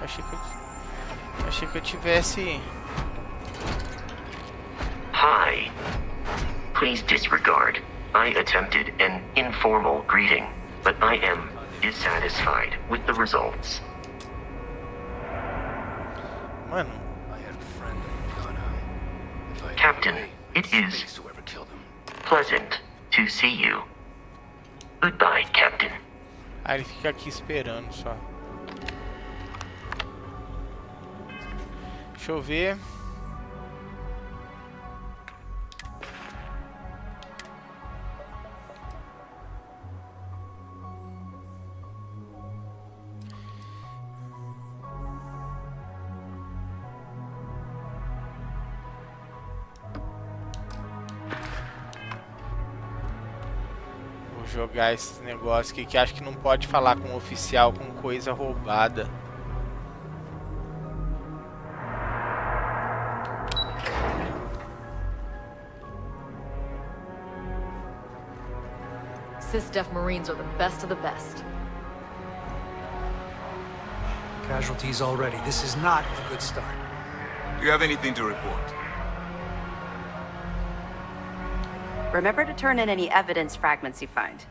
Achei que eu tivesse. Hi. Please disregard. I attempted an informal greeting, but I am dissatisfied with the results. Mano, Captain. It is pleasant to see you. Goodbye, Captain. Aí ele fica aqui esperando só. Deixa eu ver. Jogar esse negócio aqui que acho que não pode falar com o oficial com coisa roubada. Sysdef Marines are the best of the best. Casualties already. This is not a good start. Do you have anything to report? Remember to turn in any evidence fragments you find.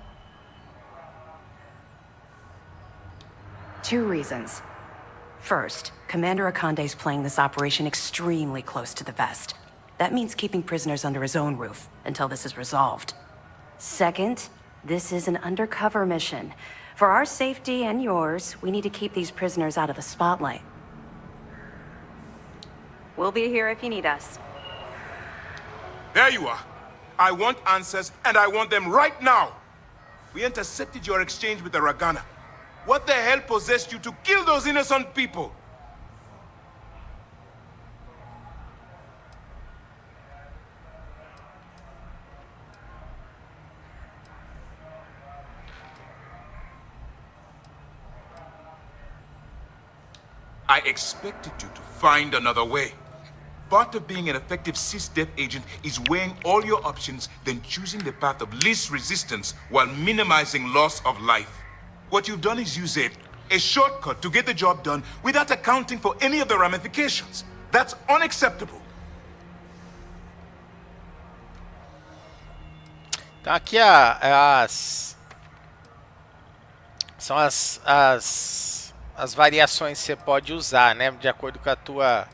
2 reasons. First, Commander Akande's playing this operation extremely close to the vest. That means keeping prisoners under his own roof until this is resolved. Second, this is an undercover mission. For our safety and yours, we need to keep these prisoners out of the spotlight. We'll be here if you need us. There you are. I want answers, and I want them right now. We intercepted your exchange with the Ragana. What the hell possessed you to kill those innocent people? I expected you to find another way. Part of being an effective Sysdef agent is weighing all your options, then choosing the path of least resistance while minimizing loss of life. What you've done is use a shortcut to get the job done without accounting for any of the ramifications. That's unacceptable. Então aqui são as variações que você pode usar, né, de acordo com a tua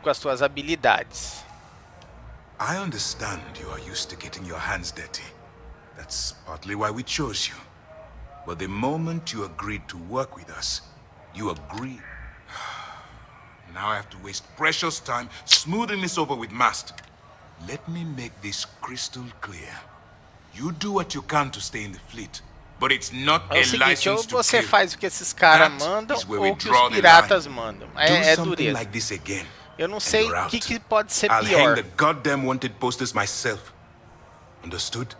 com as tuas habilidades. I understand you are used to getting your hands dirty. That's partly why we chose you. But the moment you agreed to work with us, you agreed. Now I have to waste precious time smoothing this over with Mast. Let me make this crystal clear. You do what you can to stay in the fleet, but it's not a seguinte, ou license to você kill. faz o que esses caras mandam, ou que os piratas mandam. É dureza. Like this again. Eu não sei o que pode ser I'll pior. hang the goddamn wanted posters myself. Understood?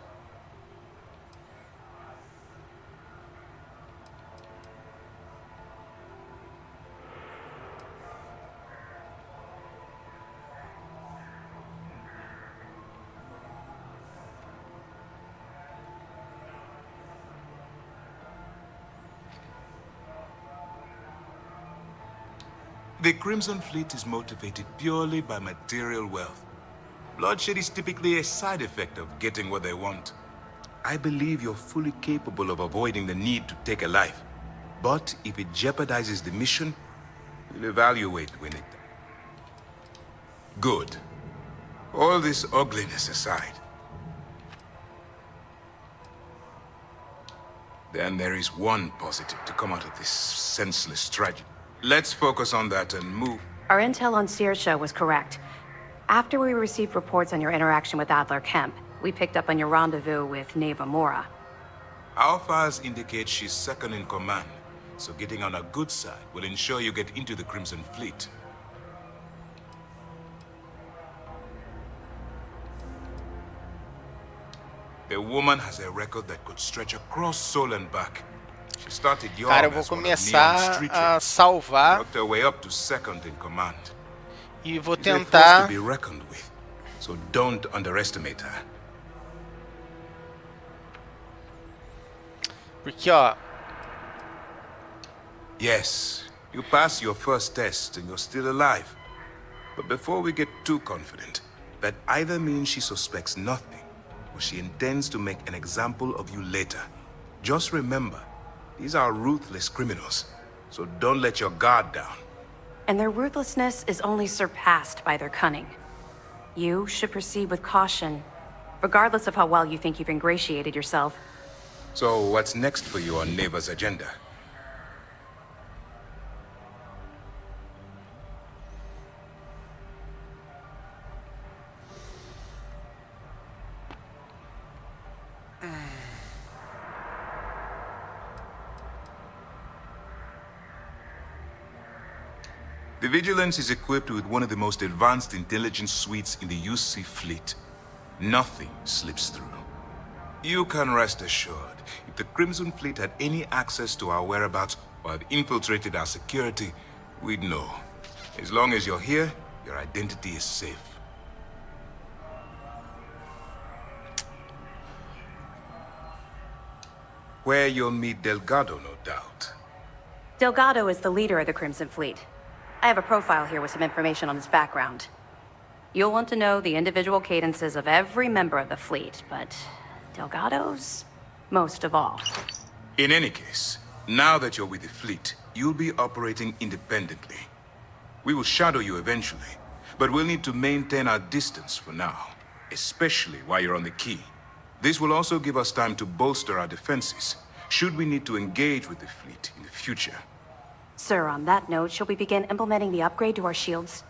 The Crimson Fleet is motivated purely by material wealth. Bloodshed is typically a side effect of getting what they want. I believe you're fully capable of avoiding the need to take a life. But if it jeopardizes the mission, we'll evaluate when it... Good. All this ugliness aside. Then there is one positive to come out of this senseless tragedy. Let's focus on that and move. Our intel on Searsha was correct. After we received reports on your interaction with Adler Kemp, we picked up on your rendezvous with Neva Mora. Our files indicate she's second in command, so getting on her good side will ensure you get into the Crimson Fleet. The woman has a record that could stretch across Sol and back. She started young. Cara, eu vou começar a salvar worked her way up to second in command. E vou She's a force tentar to be reckoned with, so don't underestimate her. Porque, ó. Yes, you passed your first test and you're still alive. But before we get too confident, that either means she suspects nothing, or she intends to make an example of you later. Just remember, these are ruthless criminals, so don't let your guard down. And their ruthlessness is only surpassed by their cunning. You should proceed with caution, regardless of how well you think you've ingratiated yourself. So what's next for you on Neva's agenda? The Vigilance is equipped with one of the most advanced intelligence suites in the UC fleet. Nothing slips through. You can rest assured, if the Crimson Fleet had any access to our whereabouts or have infiltrated our security, we'd know. As long as you're here, your identity is safe. Where you'll meet Delgado, no doubt. Delgado is the leader of the Crimson Fleet. I have a profile here with some information on his background. You'll want to know the individual cadences of every member of the fleet, but Delgado's most of all. In any case, now that you're with the fleet, you'll be operating independently. We will shadow you eventually, but we'll need to maintain our distance for now, especially while you're on the key. This will also give us time to bolster our defenses, should we need to engage with the fleet in the future. Sir, on that note, shall we begin implementing the upgrade to our shields?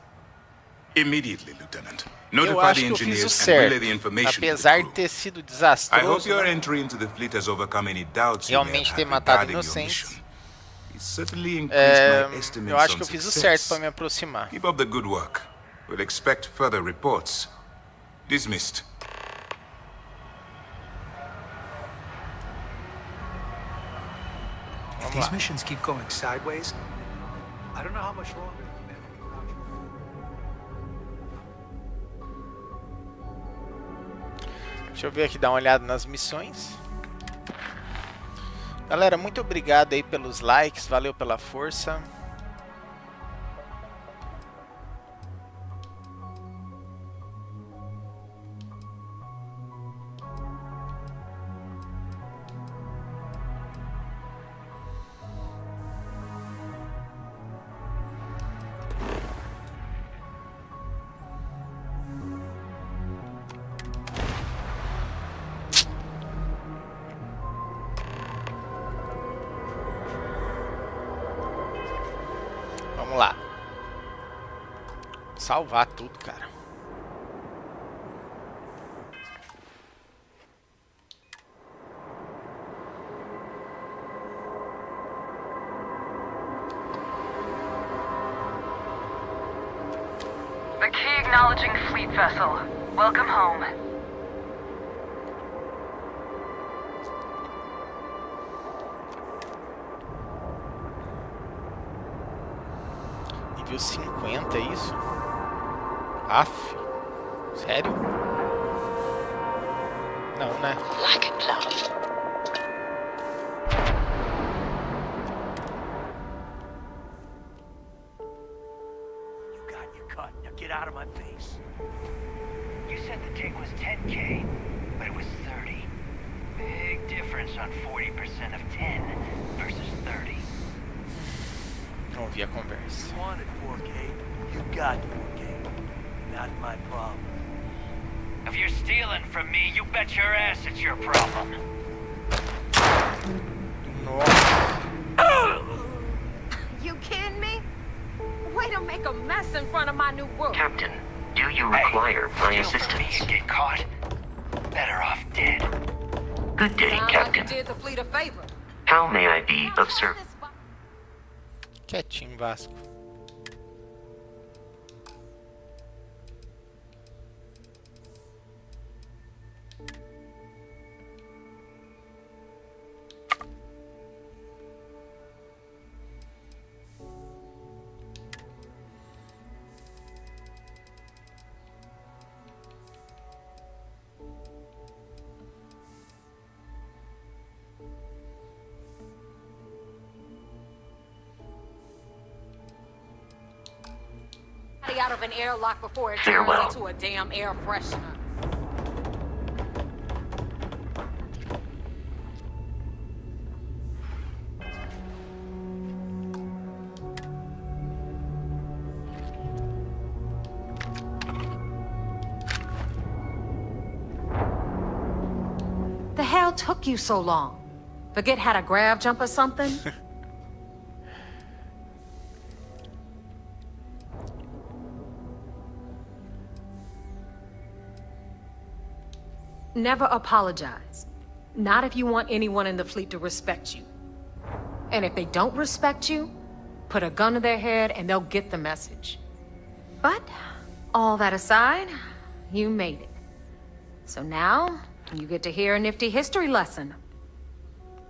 Immediately, Lieutenant. Eu Notify acho the que eu fiz o engineers and relay certo, the information to the apesar de crew. ter sido I hope desastroso, your né? entry into the fleet has overcome any doubts you may Realmente have ter had matado regarding your inocentes. mission. It certainly increased my estimates Eu acho on que eu fiz o success. certo para me aproximar. Keep up the good work. We'll expect further reports. Dismissed. If these missions keep going sideways, I don't know how much longer. Deixa eu ver aqui, dar uma olhada nas missões. Galera, muito obrigado aí pelos likes, valeu pela força. Vamos lá. Salvar tudo, cara. The key acknowledging fleet vessel. Welcome home. Nível 50, é isso? Aff. Sério? Não, né? Like a glove. You got your cut. Now get out of my face. You said the take was 10K, but it was 30. Big difference on 40% of 10 versus 30. Vamos ouvir a conversa. You wanted 4K, you got 4K. Not my problem. If you're stealing from me, you bet your ass it's your problem. You kidding me? Way to make a mess in front of my new work. Captain, do you require my Steal from me assistance? and get caught? Better off dead. Good day, Sounds Captain. like you did the fleet a favor. How may I be of service? Quietinho, Vasco. Out of an airlock before it Farewell. turns into a damn air freshener. hell took you so long? Forget how to grav jump or something? Never apologize. Not if you want anyone in the fleet to respect you. And if they don't respect you, put a gun to their head and they'll get the message. But, all that aside, you made it. So now, you get to hear a nifty history lesson.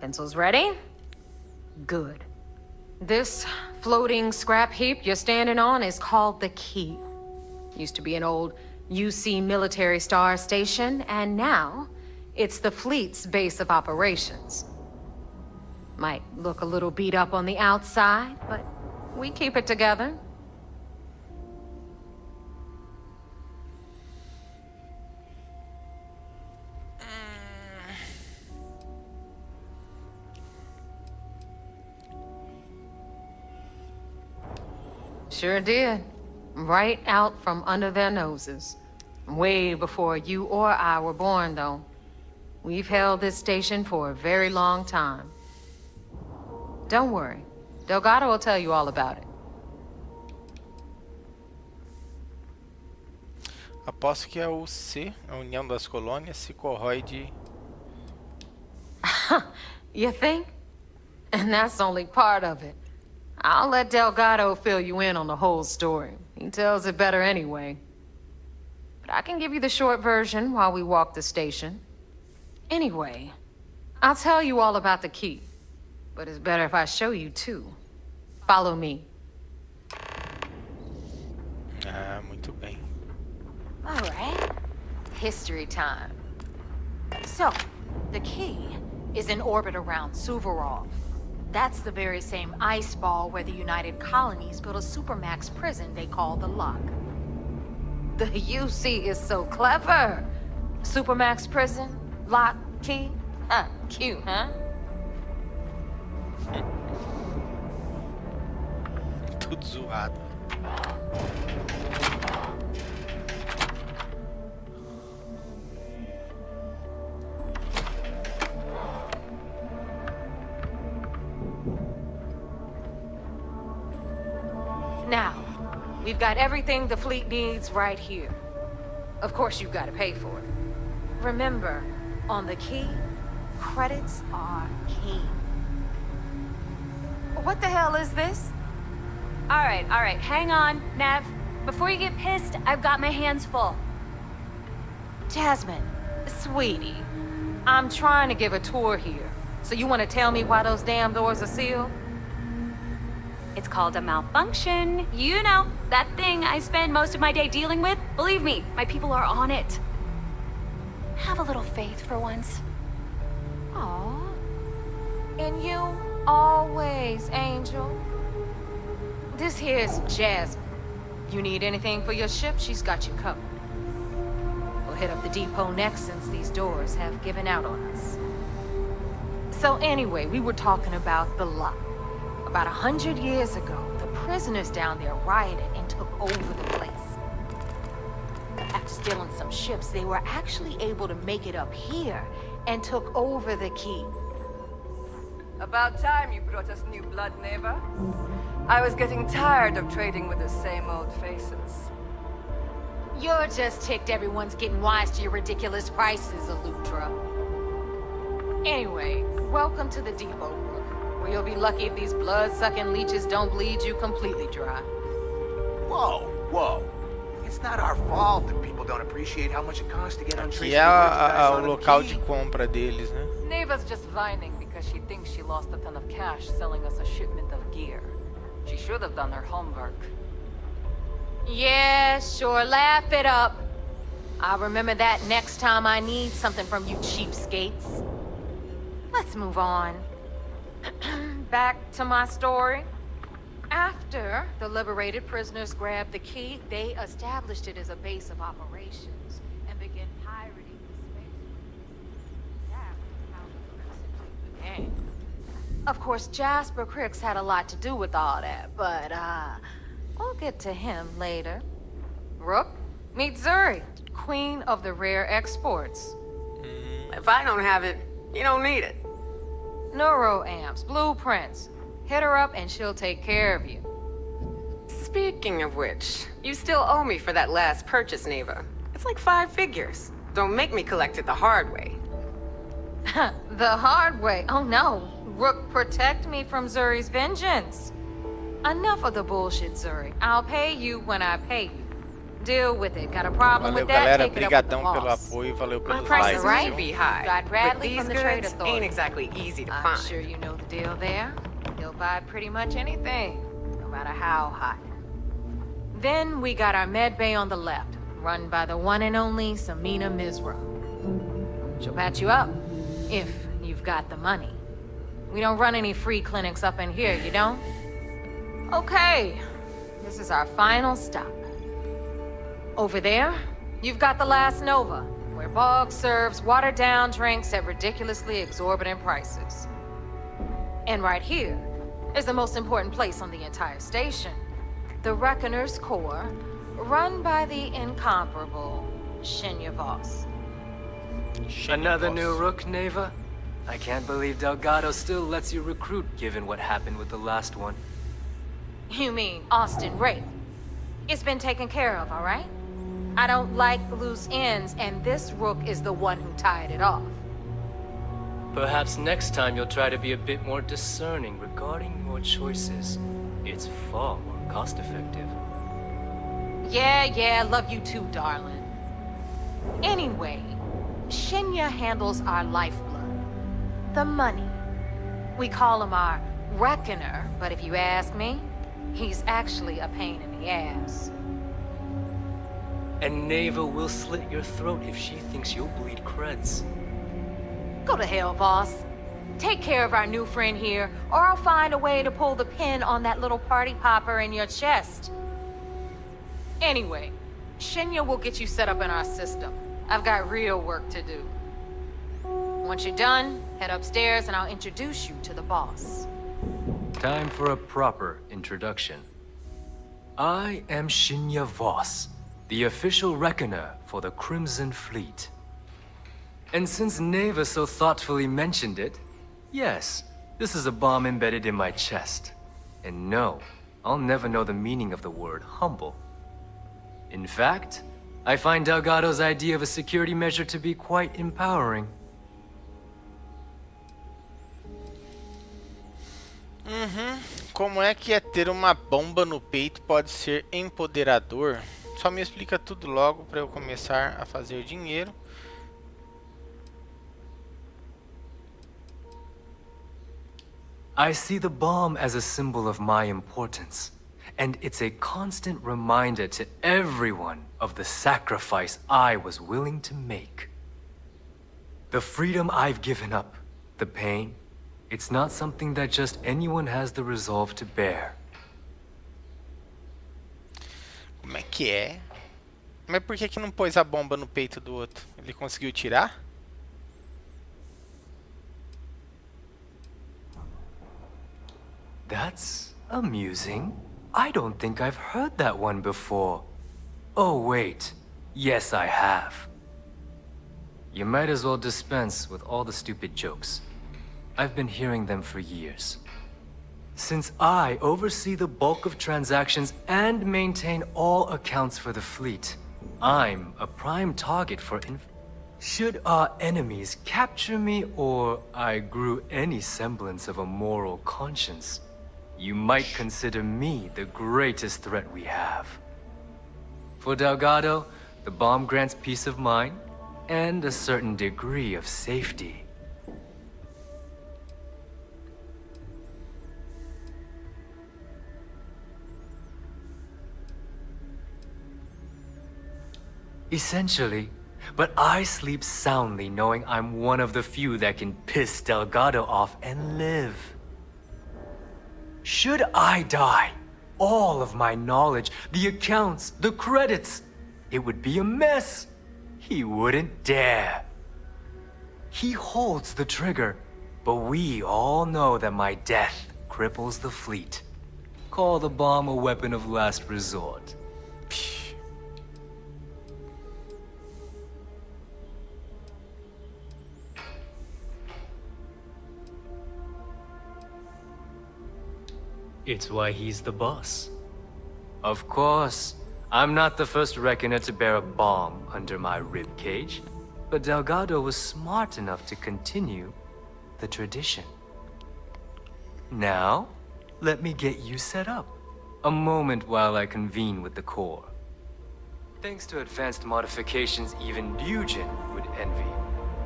Pencils ready? Good. This floating scrap heap you're standing on is called the Key. Used to be an old UC military star station, and now it's the fleet's base of operations. Might look a little beat up on the outside, but we keep it together. Sure did. Right out from under their noses. Way before you or I were born, though. We've held this station for a very long time. Don't worry. Delgado will tell you all about it. Aposto que a UC, a União das Colônias, se corrói de... You think? And that's only part of it. I'll let Delgado fill you in on the whole story. He tells it better anyway. But I can give you the short version while we walk the station. Anyway, I'll tell you all about the Key. But it's better if I show you too. Follow me. Ah, muito bem. All right. History time. So, the Key is in orbit around Suvorov. That's the very same ice ball where the United Colonies built a supermax prison they call the Lock. The UC is so clever. Supermax prison, Lock, Key. Cute, huh? Tudo zoado. Now, we've got everything the fleet needs right here. Of course, you've got to pay for it. Remember, on the Key, credits are king. What the hell is this? All right, hang on, Nev. Before you get pissed, I've got my hands full. Jasmine, sweetie, I'm trying to give a tour here. So you want to tell me why those damn doors are sealed? It's called a malfunction. You know, that thing I spend most of my day dealing with. Believe me, my people are on it. Have a little faith for once. Aw. And you always, Angel. This here's Jasmine. You need anything for your ship, she's got you covered. We'll hit up the depot next since these doors have given out on us. So anyway, we were talking about the Lock. About 100 years ago, the prisoners down there rioted and took over the place. After stealing some ships, they were actually able to make it up here and took over the Key. About time you brought us new blood, neighbor. I was getting tired of trading with the same old faces. You're just ticked everyone's getting wise to your ridiculous prices, Elutra. Anyway, welcome to the depot, where you'll be lucky if these blood-sucking leeches don't bleed you completely dry. Whoa. It's not our fault that people don't appreciate how much it costs to get Aqui untraceable é o merchandise on a local key. de compra deles, né? Neva's just whining because she thinks she lost a ton of cash selling us a shipment of gear. She should have done her homework. Yeah, sure, laugh it up. I'll remember that next time I need something from you cheapskates. Let's move on. Back to my story. After the liberated prisoners grabbed the Key, they established it as a base of operations and began pirating the space. That was how the crimson began. Of course, Jasper Cricks had a lot to do with all that, but we'll get to him later. Rook, meet Zuri, queen of the rare exports. If I don't have it, You don't need it. Neuroamps, blueprints. Hit her up and she'll take care of you. Speaking of which, you still owe me for that last purchase, Neva. It's like 5 figures. Don't make me collect it the hard way. The hard way? Oh no. Rook, protect me from Zuri's vengeance. Enough of the bullshit, Zuri. I'll pay you when I pay you. Deal with it. Got a problem Valeu, with that? galera. Take it up with the Obrigadão pelo boss. apoio, valeu My pelos prices likes. may be high, Got but Bradley these from the Trade goods Authority. ain't exactly easy to I'm find. sure you know the deal there. He'll buy pretty much anything, no matter how hot. Then we got our med bay on the left, run by the one and only Samina Mizra. She'll patch you up, if you've got the money. We don't run any free clinics up in here, you don't? Okay, this is our final stop. Over there, you've got the Last Nova, where Bog serves watered-down drinks at ridiculously exorbitant prices. And right here is the most important place on the entire station, the Reckoner's Core, run by the incomparable Shinya Voss. Another new Rook, Neva? I can't believe Delgado still lets you recruit, given what happened with the last one. You mean Austin Wraith? It's been taken care of, all right? I don't like loose ends, and this Rook is the one who tied it off. Perhaps next time you'll try to be a bit more discerning regarding your choices. It's far more cost-effective. Yeah, love you too, darling. Anyway, Shinya handles our lifeblood. The money. We call him our Reckoner, but if you ask me, he's actually a pain in the ass. And Neva will slit your throat if she thinks you'll bleed creds. Go to hell, boss. Take care of our new friend here, or I'll find a way to pull the pin on that little party popper in your chest. Anyway, Shinya will get you set up in our system. I've got real work to do. Once you're done, head upstairs and I'll introduce you to the boss. Time for a proper introduction. I am Shinya Voss, the official reckoner for the Crimson Fleet. And since Neva so thoughtfully mentioned it, yes, this is a bomb embedded in my chest. And no, I'll never know the meaning of the word humble. In fact, I find Delgado's idea of a security measure to be quite empowering. Como é que ter uma bomba no peito pode ser empoderador? Só me explica tudo logo para eu começar a fazer dinheiro. I see the bomb as a symbol of my importance, and it's a constant reminder to everyone of the sacrifice I was willing to make. The freedom I've given up, the pain, it's not something that just anyone has the resolve to bear. Como é que é? Mas por que não pôs a bomba no peito do outro? Ele conseguiu tirar? That's amusing. I don't think I've heard that one before. Oh, wait. Yes, I have. You might as well dispense with all the stupid jokes. I've been hearing them for years. Since I oversee the bulk of transactions and maintain all accounts for the fleet, I'm a prime target for Should our enemies capture me, or I grew any semblance of a moral conscience, you might consider me the greatest threat we have. For Delgado, the bomb grants peace of mind and a certain degree of safety. Essentially, but I sleep soundly knowing I'm one of the few that can piss Delgado off and live. Should I die, all of my knowledge, the accounts, the credits, it would be a mess. He wouldn't dare. He holds the trigger, but we all know that my death cripples the fleet. Call the bomb a weapon of last resort. It's why he's the boss. Of course, I'm not the first reckoner to bear a bomb under my ribcage, but Delgado was smart enough to continue the tradition. Now, let me get you set up. A moment while I convene with the core. Thanks to advanced modifications even Nugent would envy,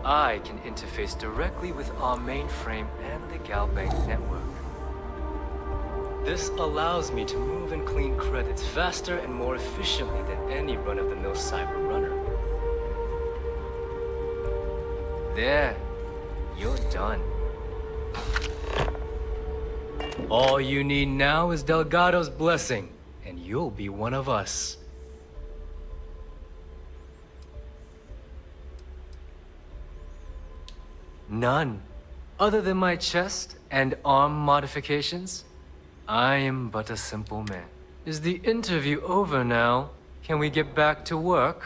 I can interface directly with our mainframe and the Galbank network. This allows me to move and clean credits faster and more efficiently than any run-of-the-mill cyber runner. There, you're done. All you need now is Delgado's blessing, and you'll be one of us. None. Other than my chest and arm modifications, I am but a simple man. Is the interview over now? Can we get back to work?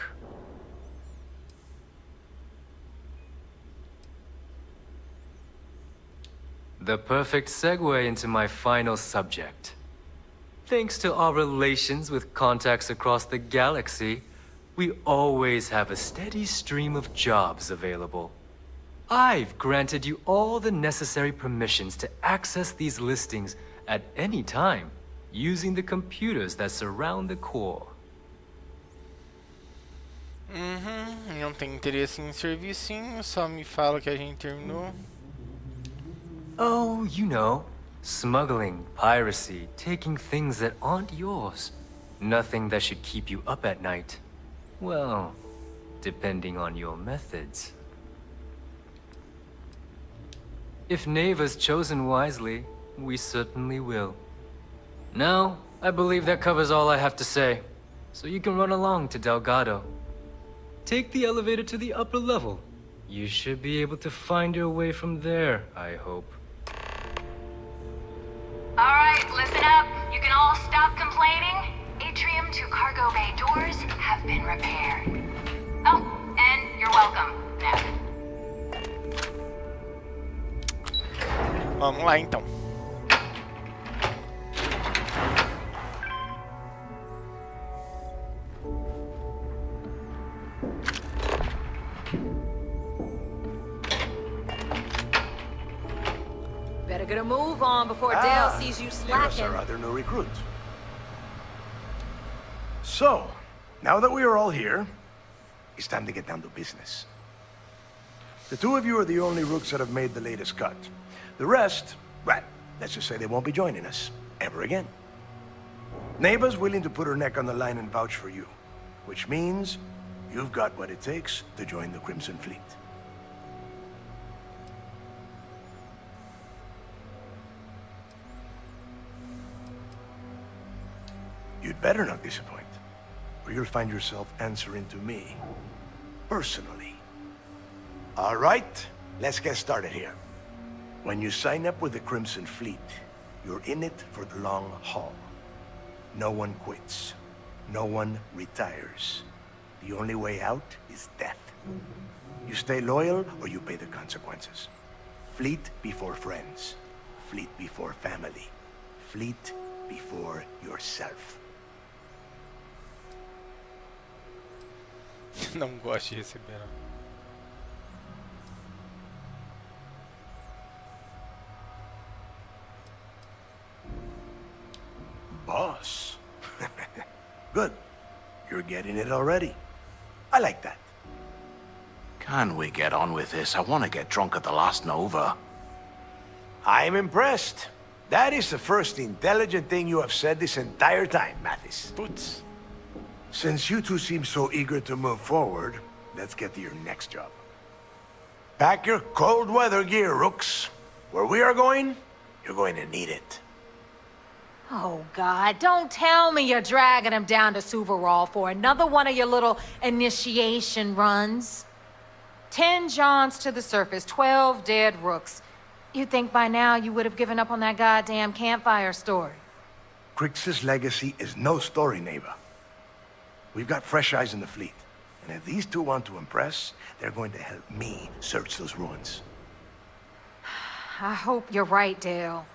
The perfect segue into my final subject. Thanks to our relations with contacts across the galaxy, we always have a steady stream of jobs available. I've granted you all the necessary permissions to access these listings at any time, using the computers that surround the core. Não tem interesse em servicinho, só me fala que a gente terminou. Oh, you know, smuggling, piracy, taking things that aren't yours. Nothing that should keep you up at night. Well, depending on your methods. If Neva's chosen wisely, we certainly will. Now, I believe that covers all I have to say, so you can run along to Delgado. Take the elevator to the upper level. You should be able to find your way from there, I hope. Alright, listen up. You can all stop complaining. Atrium to cargo bay doors have been repaired. Oh, and you're welcome, Nev. Vamos lá então. Better get a move on before Dale sees you slacking. Here's our other new recruit. So, now that we are all here, it's time to get down to business. The two of you are the only rooks that have made the latest cut. The rest, well, let's just say they won't be joining us ever again. Neva's willing to put her neck on the line and vouch for you, which means you've got what it takes to join the Crimson Fleet. You'd better not disappoint, or you'll find yourself answering to me, personally. All right, let's get started here. When you sign up with the Crimson Fleet, you're in it for the long haul. No one quits. No one retires. The only way out is death. You stay loyal or you pay the consequences. Fleet before friends. Fleet before family. Fleet before yourself. Não gosto de receber, não. Boss. Good. You're getting it already. I like that. Can we get on with this? I want to get drunk at the last Nova. I'm impressed. That is the first intelligent thing you have said this entire time, Mathis. Putz. Since you two seem so eager to move forward, let's get to your next job. Pack your cold weather gear, Rooks. Where we are going, you're going to need it. Oh, God, don't tell me you're dragging him down to Suvarall for another one of your little initiation runs. 10 Johns to the surface, 12 dead Rooks. You'd think by now you would have given up on that goddamn campfire story. Crix's legacy is no story, Neva. We've got fresh eyes in the fleet. And if these two want to impress, they're going to help me search those ruins. I hope you're right, Dale.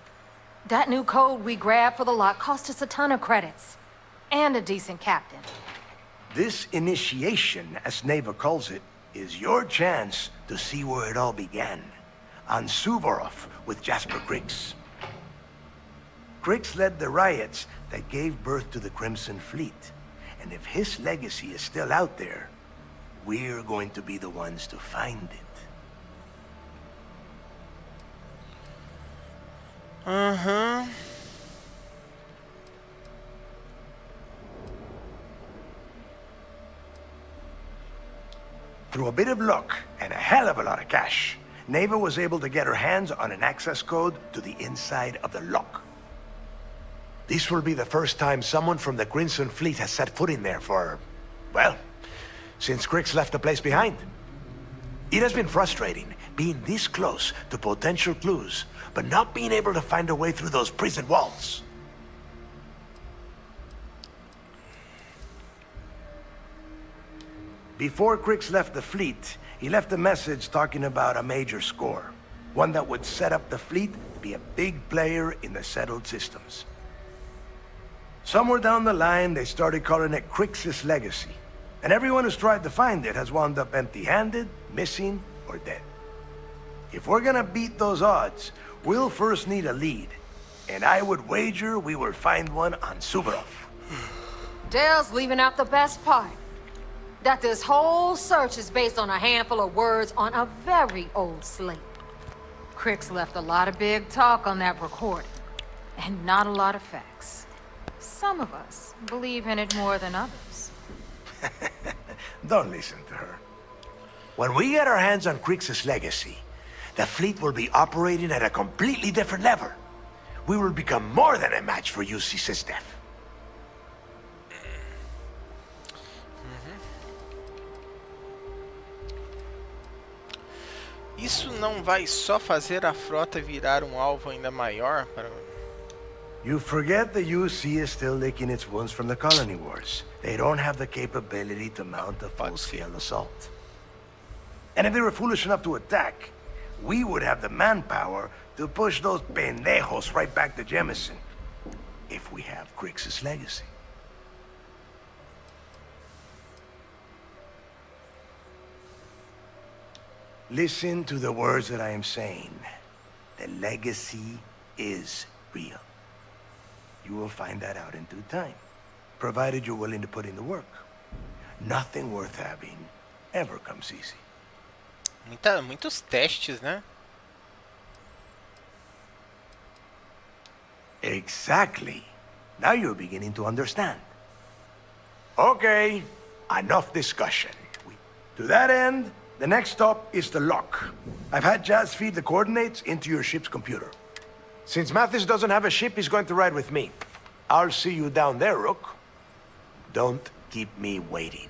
That new code we grabbed for the lock cost us a ton of credits. And a decent captain. This initiation, as Neva calls it, is your chance to see where it all began. On Suvorov with Jasper Krix. Krix led the riots that gave birth to the Crimson Fleet. And if his legacy is still out there, we're going to be the ones to find it. Uh-huh. Through a bit of luck and a hell of a lot of cash, Neva was able to get her hands on an access code to the inside of the lock. This will be the first time someone from the Crimson Fleet has set foot in there for, well, since Krix left the place behind. It has been frustrating being this close to potential clues, but not being able to find a way through those prison walls. Before Krix left the fleet, he left a message talking about a major score. One that would set up the fleet to be a big player in the settled systems. Somewhere down the line, they started calling it Krix's legacy. And everyone who's tried to find it has wound up empty-handed, missing, or dead. If we're gonna beat those odds, we'll first need a lead. And I would wager we will find one on Suvorov. Dale's leaving out the best part. That this whole search is based on a handful of words on a very old slate. Krix left a lot of big talk on that recording, and not a lot of facts. Some of us believe in it more than others. Don't listen to her. When we get our hands on Krix's legacy, the fleet will be operating at a completely different level. We will become more than a match for UC Sysdef. Isso não vai só fazer a frota virar alvo ainda maior para... You forget the UC is still licking its wounds from the colony wars. They don't have the capability to mount a full-scale assault. And if they were foolish enough to attack, we would have the manpower to push those pendejos right back to Jemison. If we have Krix's legacy. Listen to the words that I am saying. The legacy is real. You will find that out in due time, provided you're willing to put in the work. Nothing worth having ever comes easy. Muitos testes, né? Exactly. Now you're beginning to understand. Okay, enough discussion. To that end, the next stop is the lock. I've had Jazz feed the coordinates into your ship's computer. Since Mathis doesn't have a ship, he's going to ride with me. I'll see you down there, Rook. Don't keep me waiting.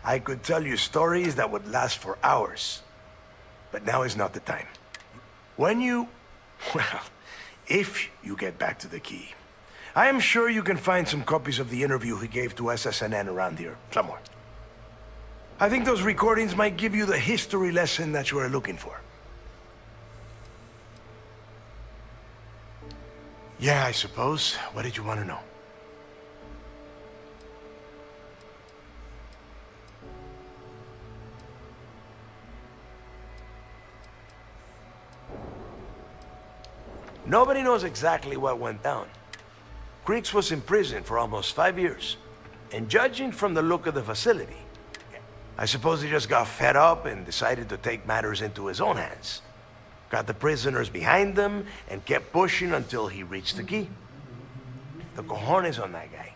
I could tell you stories that would last for hours. But now is not the time. When you... well, if you get back to the key, I am sure you can find some copies of the interview he gave to SSNN around here, somewhere. I think those recordings might give you the history lesson that you are looking for. Yeah, I suppose. What did you want to know? Nobody knows exactly what went down. Krix was in prison for almost 5 years. And judging from the look of the facility, I suppose he just got fed up and decided to take matters into his own hands. Got the prisoners behind him and kept pushing until he reached the key. The cojones on that guy.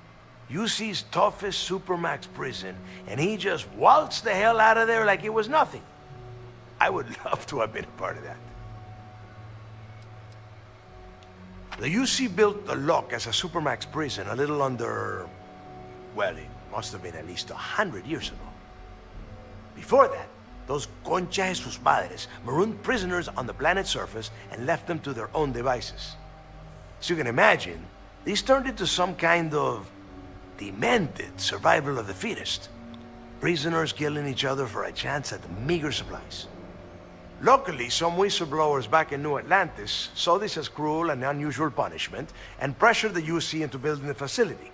UC's toughest supermax prison, and he just waltzed the hell out of there like it was nothing. I would love to have been a part of that. The UC built the lock as a supermax prison a little under... well, it must have been at least 100 years ago. Before that, those concha de sus madres marooned prisoners on the planet's surface and left them to their own devices. So you can imagine, these turned into some kind of demanded survival of the fittest. Prisoners killing each other for a chance at meager supplies. Luckily, some whistleblowers back in New Atlantis saw this as cruel and unusual punishment and pressured the UC into building the facility.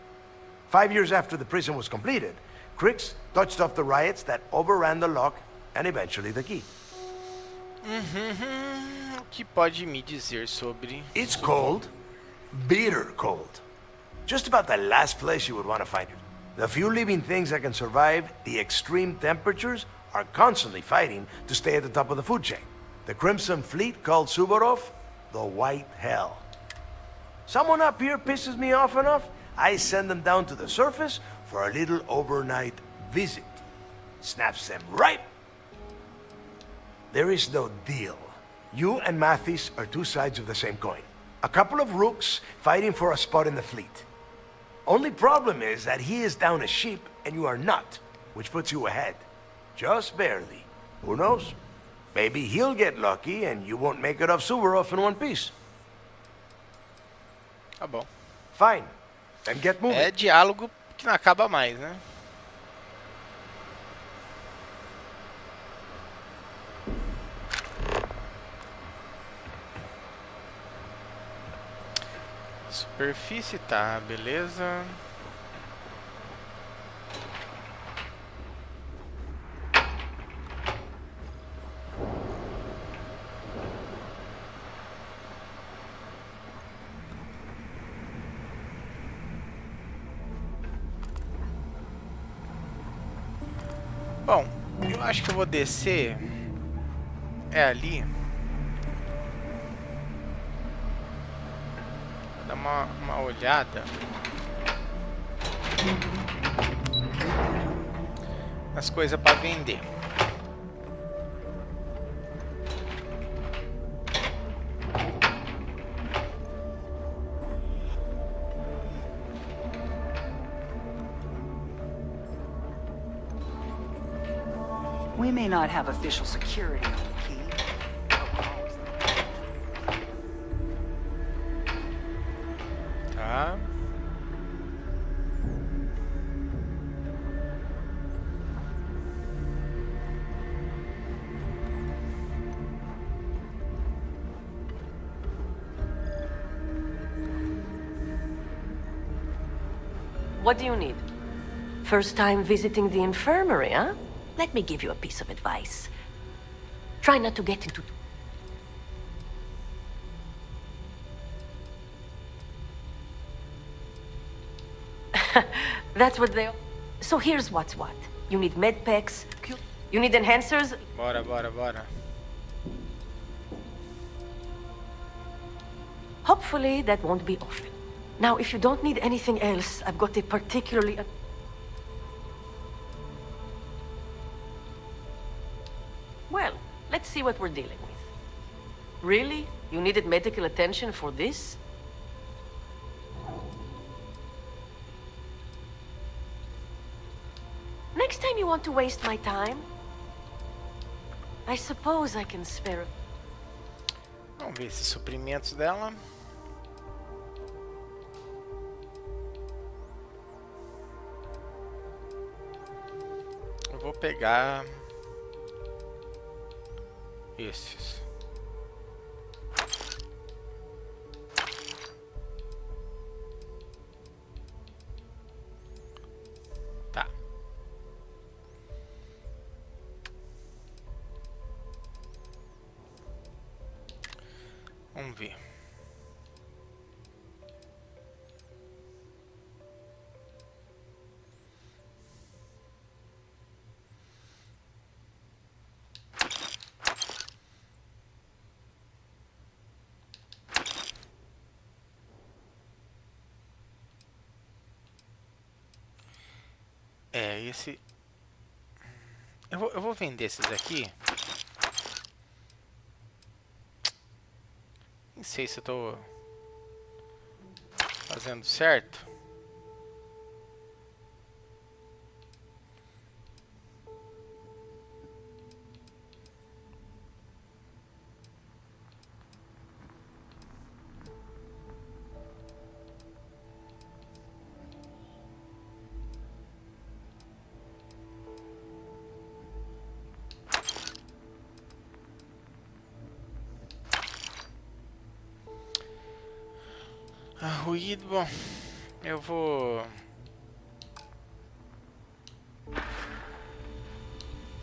5 years after the prison was completed, Crix touched off the riots that overran the lock and eventually the key. O que pode me dizer sobre... It's cold. Bitter cold. Just about the last place you would want to find it. The few living things that can survive the extreme temperatures are constantly fighting to stay at the top of the food chain. The Crimson Fleet called Suvorov the White Hell. Someone up here pisses me off enough, I send them down to the surface for a little overnight visit. Snaps them right. There is no deal. You and Mathis are two sides of the same coin. A couple of rooks fighting for a spot in the fleet. Only problem is that he is down a sheep and you are not, which puts you ahead. Just barely. Who knows? Maybe he'll get lucky and you won't make it off Suvorov in one piece. Tá bom. Fine. Then get moving. É diálogo que não acaba mais, né? Superfície, tá, beleza. Bom, eu acho que eu vou descer. É ali. Vou dar uma olhada nas coisas para vender. We may not have official security on the key. Tá. What do you need? First time visiting the infirmary, huh? Let me give you a piece of advice. Try not to get into... That's what they... So here's what's what. You need med packs. You need enhancers. Bora, bora, bora. Hopefully that won't be often. Now, if you don't need anything else, I've got a particularly... Well, let's see what we're dealing with. Really? You needed medical attention for this? Next time you want to waste my time, I suppose I can spare... Vamos ver esses suprimentos dela. Eu vou pegar estes. Tá. Vamos ver. É, esse... Eu vou vender esses aqui. Nem sei se eu tô fazendo certo. ruído. Bom, eu vou...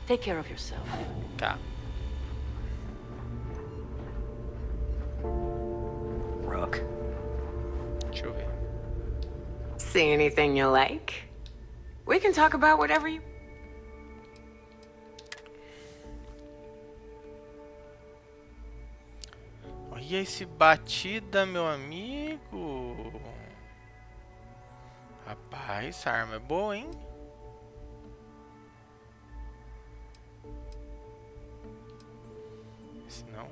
Take care of yourself. Tá. Rook. Deixa eu ver. See anything you like? We can talk about whatever you... Olha esse batida, meu amigo. Rapaz, essa arma é boa, hein? Esse não.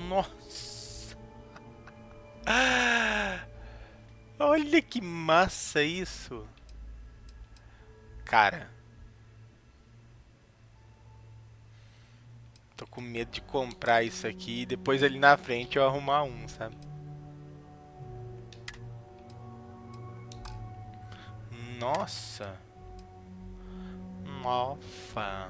Nossa. Olha que massa isso. Cara. Tô com medo de comprar isso aqui e depois ali na frente eu arrumar um, sabe? Nossa. Nossa.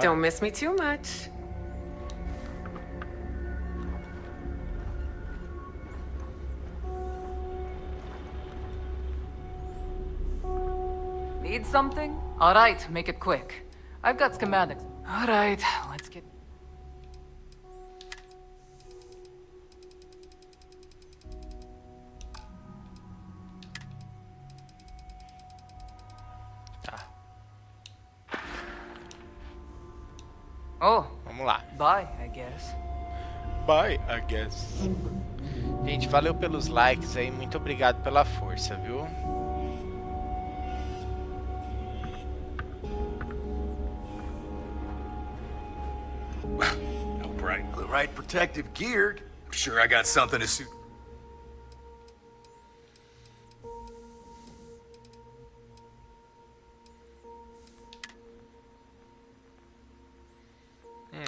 Don't miss me too much. Need something? All right, make it quick. I've got schematics. All right, let's get... Oh, vamos lá. Bye, I guess. Bye, I guess. Gente, valeu pelos likes aí, muito obrigado pela força, viu? Nope, right. The right protective gear. I'm sure I got something to suit.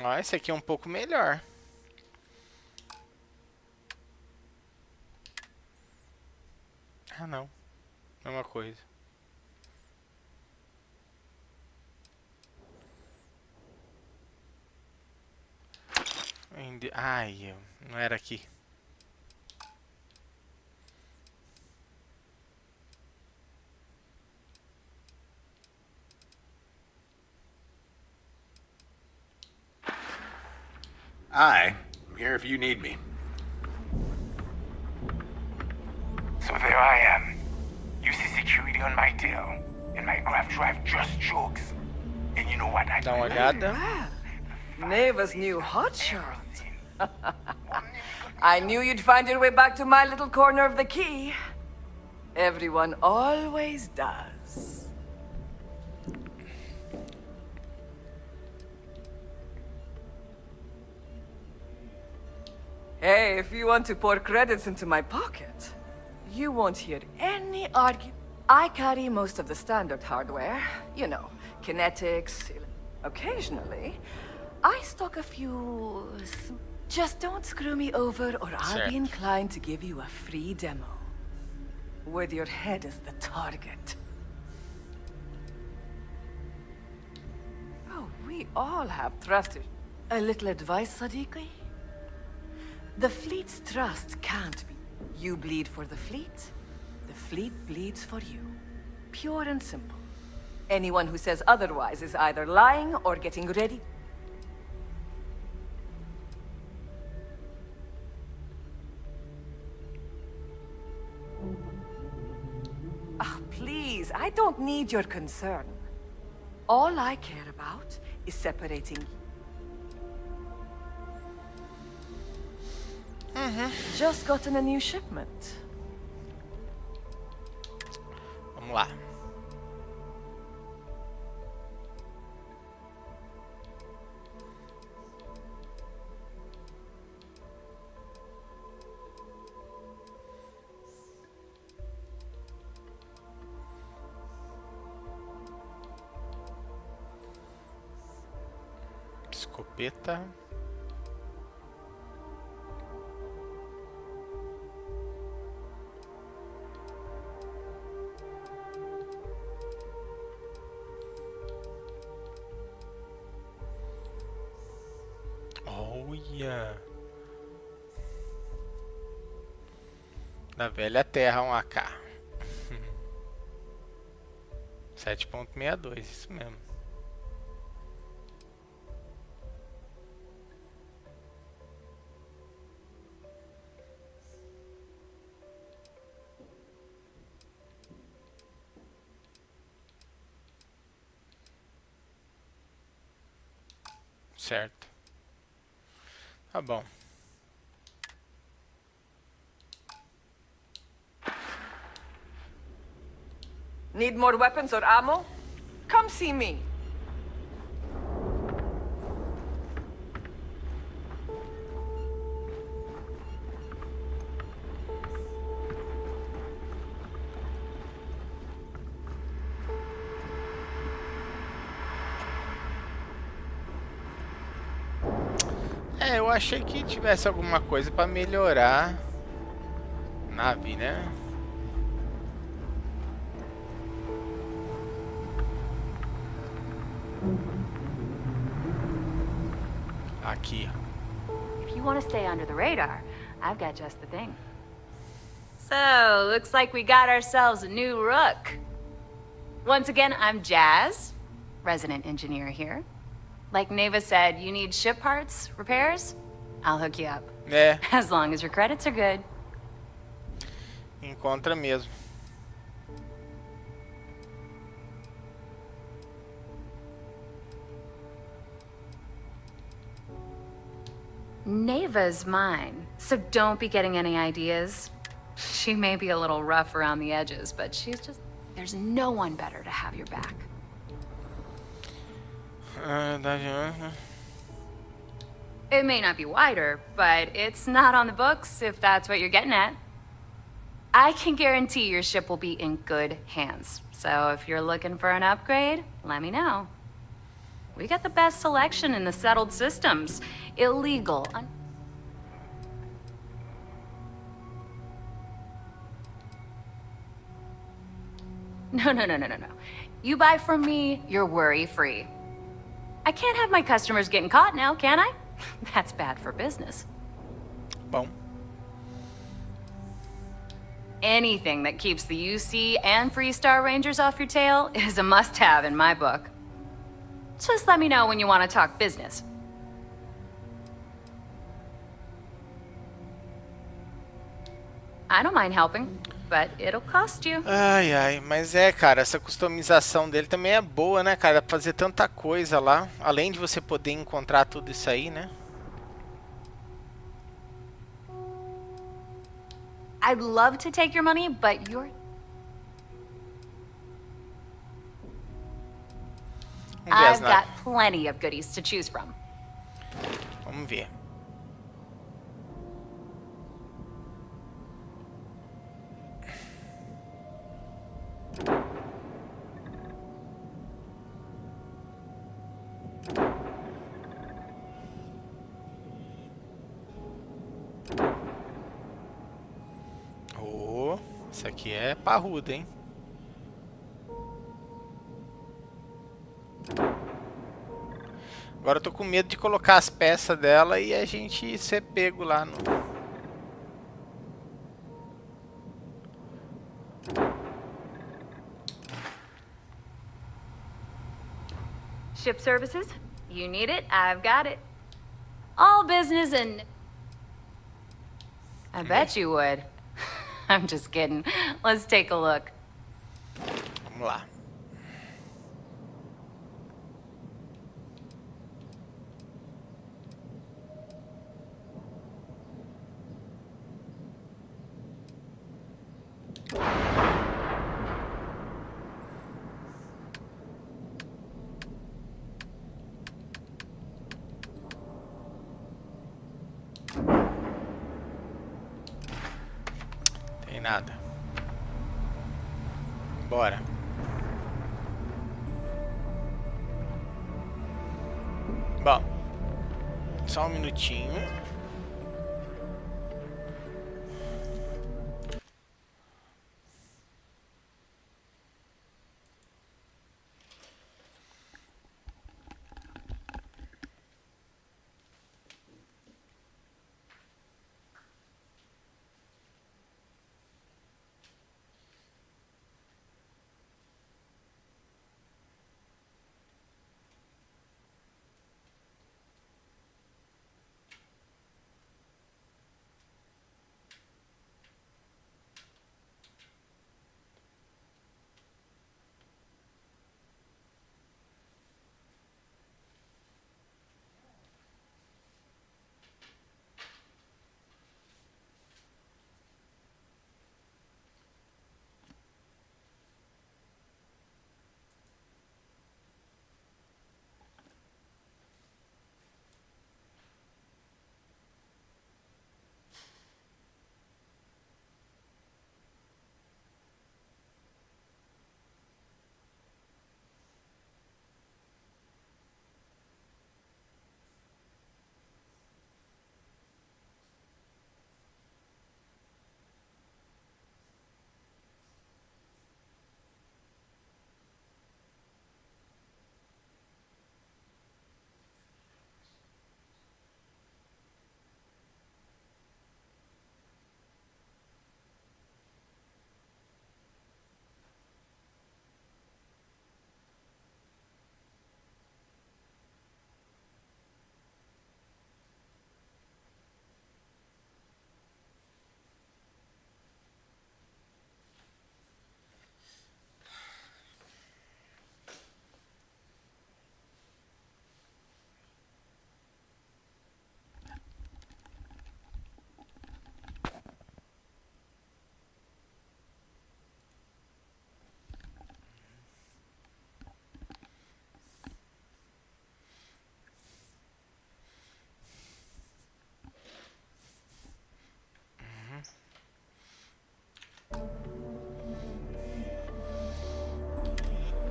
Ó, esse aqui é um pouco melhor. Ah, não. Mesma coisa. Ai, não era aqui. Hi, I'm here if you need me. So there I am. You see security on my tail, and my graph drive just chokes. And you know what I do? Dá uma olhada. Neva's new hotshot. I knew you'd find your way back to my little corner of the key. Everyone always does. Hey, if you want to pour credits into my pocket, you won't hear any argument. I carry most of the standard hardware. You know, kinetics. Occasionally, I stock a few... Just don't screw me over or I'll be inclined to give you a free demo. With your head as the target. Oh, we all have trust. A little advice, Sadiqi? The fleet's trust can't be. You bleed for the fleet bleeds for you. Pure and simple. Anyone who says otherwise is either lying or getting ready. Ah, please, I don't need your concern. All I care about is separating you. Just gotten a new shipment. Vamos lá. Escopeta. Olha. Da velha terra, um AK. 7.62, isso mesmo. Certo. Tá bom. Need more weapons or ammo? Come see me. É, eu achei que tivesse alguma coisa pra melhorar nave, né? Aqui. If you want to stay under the radar, I've got just the thing. So, looks like we got ourselves a new rook. Once again, I'm Jazz, resident engineer here. Like Neva said, you need ship parts, repairs? I'll hook you up. É. As long as your credits are good. Encontra mesmo. Neva's mine, so don't be getting any ideas. She may be a little rough around the edges, but she's just... There's no one better to have your back. It may not be wider, but it's not on the books, if that's what you're getting at. I can guarantee your ship will be in good hands. So if you're looking for an upgrade, let me know. We got the best selection in the settled systems. Illegal. No. You buy from me, you're worry-free. I can't have my customers getting caught now, can I? That's bad for business. Bom. Anything that keeps the UC and Freestar Rangers off your tail is a must-have in my book. Just let me know when you want to talk business. I don't mind helping, but it'll cost you. Ai, mas é, cara, essa customização dele também é boa, né, cara? Dá pra fazer tanta coisa lá, além de você poder encontrar tudo isso aí, né? I'd love to take your money, but you're... I've got plenty of goodies to choose from. Vamos ver. Oh, isso aqui é parrudo, hein? Agora eu tô com medo de colocar as peças dela e a gente ser pego lá no... Ship services? You need it, I've got it. All business and... I bet you would. I'm just kidding. Let's take a look. Vamos lá. Tem nada. Bora. Bom, Só um minutinho.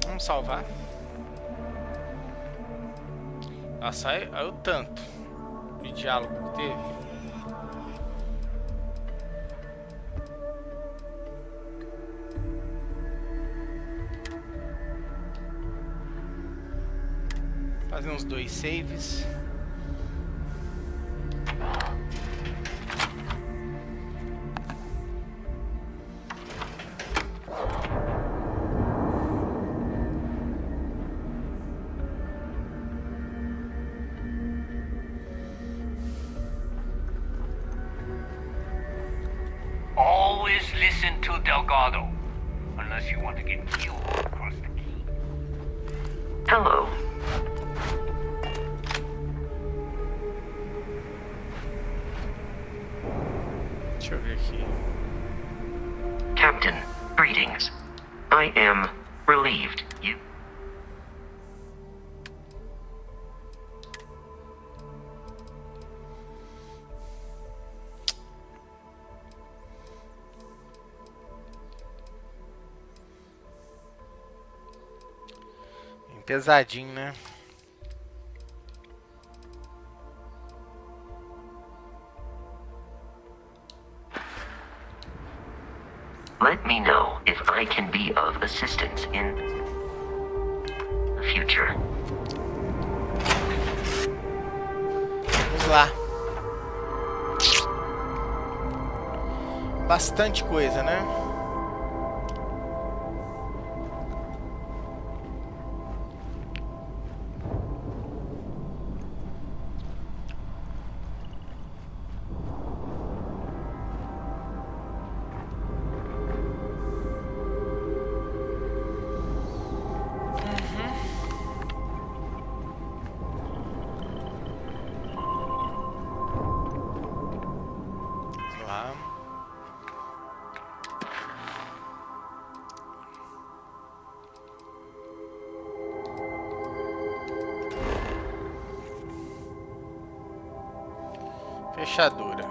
Vamos salvar. Nossa, olha o tanto de diálogo que teve. Fazer uns 2 saves. Unless you want to get killed across the key. Hello. Deixa eu ver aqui. Captain, greetings. I am relieved you... Pesadinho, né? Let me know if I can be of assistance in the future. Vamos lá. Bastante coisa, né? Fechadura.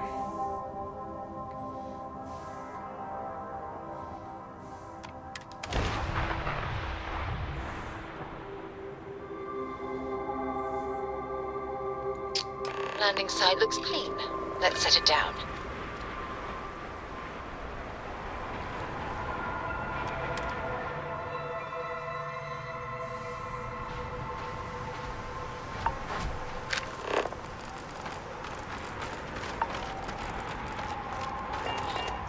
landing site looks clean. Let's set it down.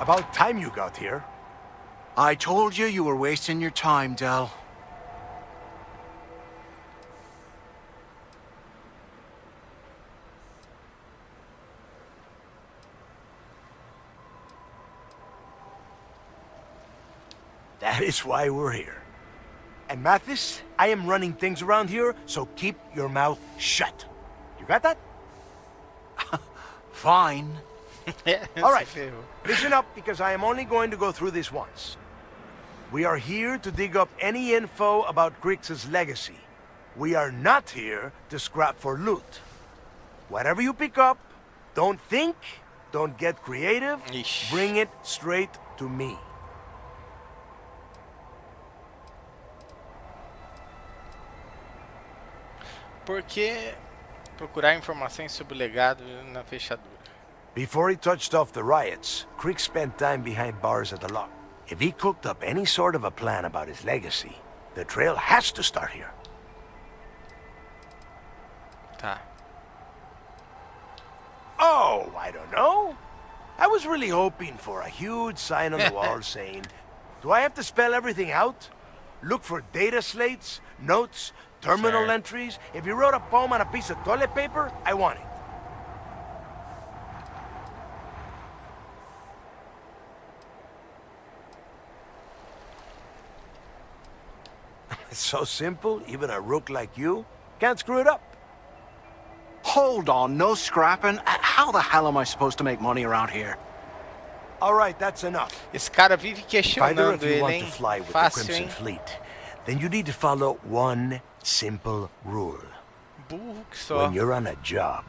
About time you got here. I told you were wasting your time, Del. That is why we're here. And Mathis, I am running things around here, so keep your mouth shut. You got that? Fine. All right, listen up, because I am only going to go through this once. We are here to dig up any info about Grix's legacy. We are not here to scrap for loot. Whatever you pick up, don't think, don't get creative, bring it straight to me. Por que procurar informações sobre o legado na fechadura? Before he touched off the riots, Crick spent time behind bars at the lock. If he cooked up any sort of a plan about his legacy, the trail has to start here. Tá. Oh, I don't know. I was really hoping for a huge sign on the wall saying, do I have to spell everything out? Look for data slates, notes, terminal entries. If you wrote a poem on a piece of toilet paper, I want it. It's so simple, even a rook like you can't screw it up. Hold on, no scrapping? How the hell am I supposed to make money around here? All right, that's enough. Esse cara vive questionando If you ele, want hein? to fly with the Fácil, Crimson hein? Fleet, then you need to follow one simple rule. Burro que só. When you're on a job,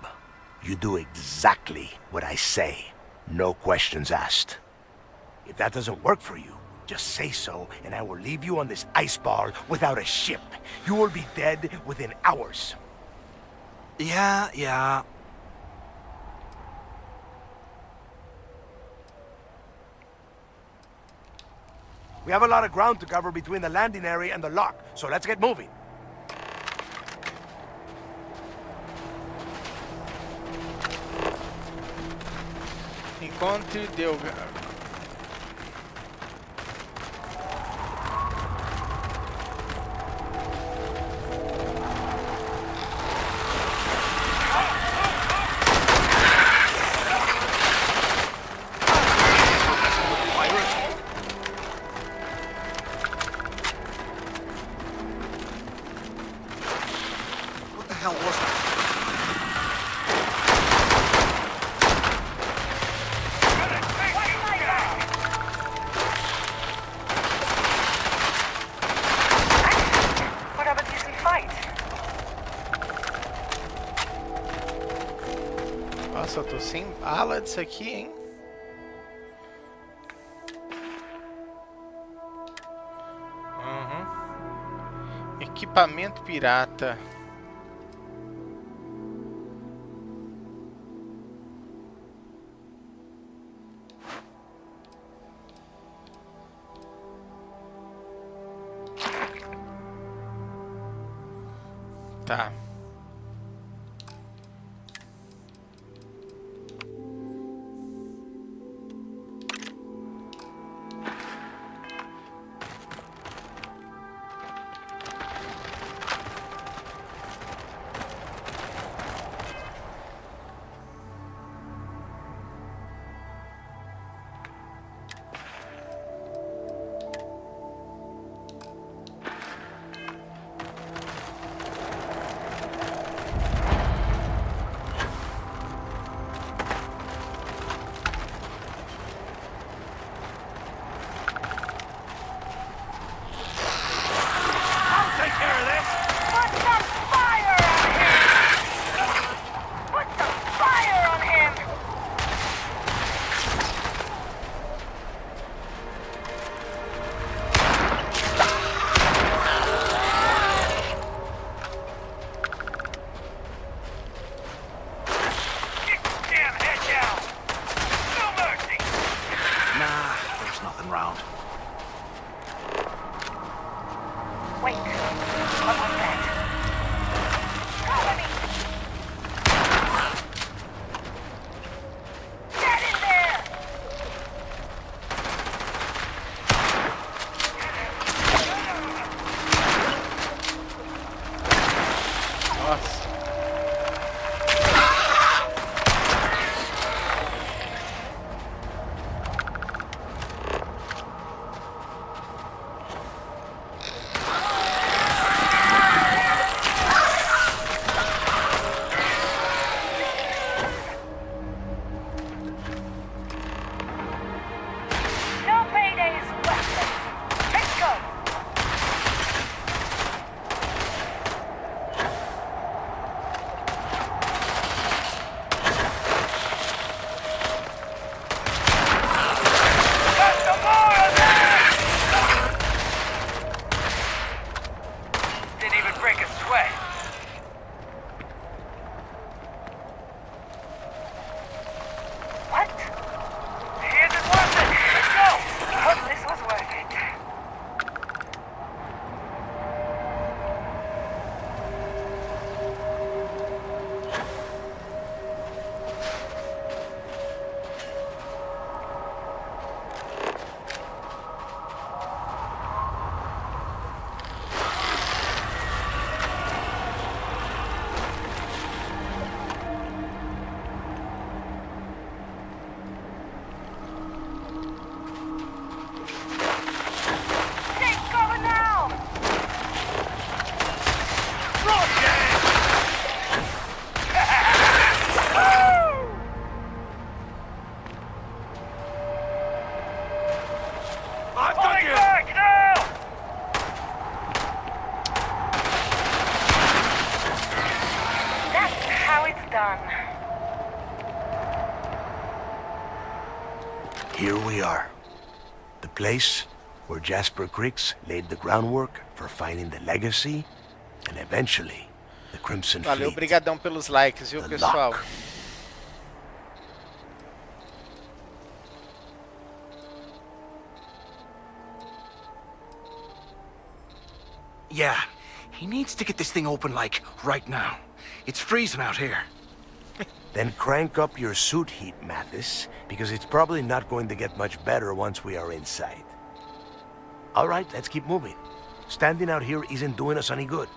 you do exactly what I say. No questions asked. If that doesn't work for you, just say so, and I will leave you on this ice ball without a ship. You will be dead within hours. Yeah. We have a lot of ground to cover between the landing area and the lock, so let's get moving. Encontre deu. What the hell was that? What about this fight? Nossa, eu tô sem bala disso aqui, hein? Equipamento pirata. Tá. Wait, what was that? Cover me! Get in there! Nossa. No paydays left. Let's go! Didn't even break a sweat. What? Here's it worth it! Let's go! Hope this was worth it. Take cover now! I've got you! Back now! That's how it's done. Here we are. The place where Jasper Griggs laid the groundwork for finding the legacy and eventually the Crimson Valeu, Fleet. brigadão pelos likes, viu, The pessoal? lock. Yeah, he needs to get this thing open, like, right now. It's freezing out here. Then crank up your suit heat, Mathis, because it's probably not going to get much better once we are inside. All right, let's keep moving. Standing out here isn't doing us any good.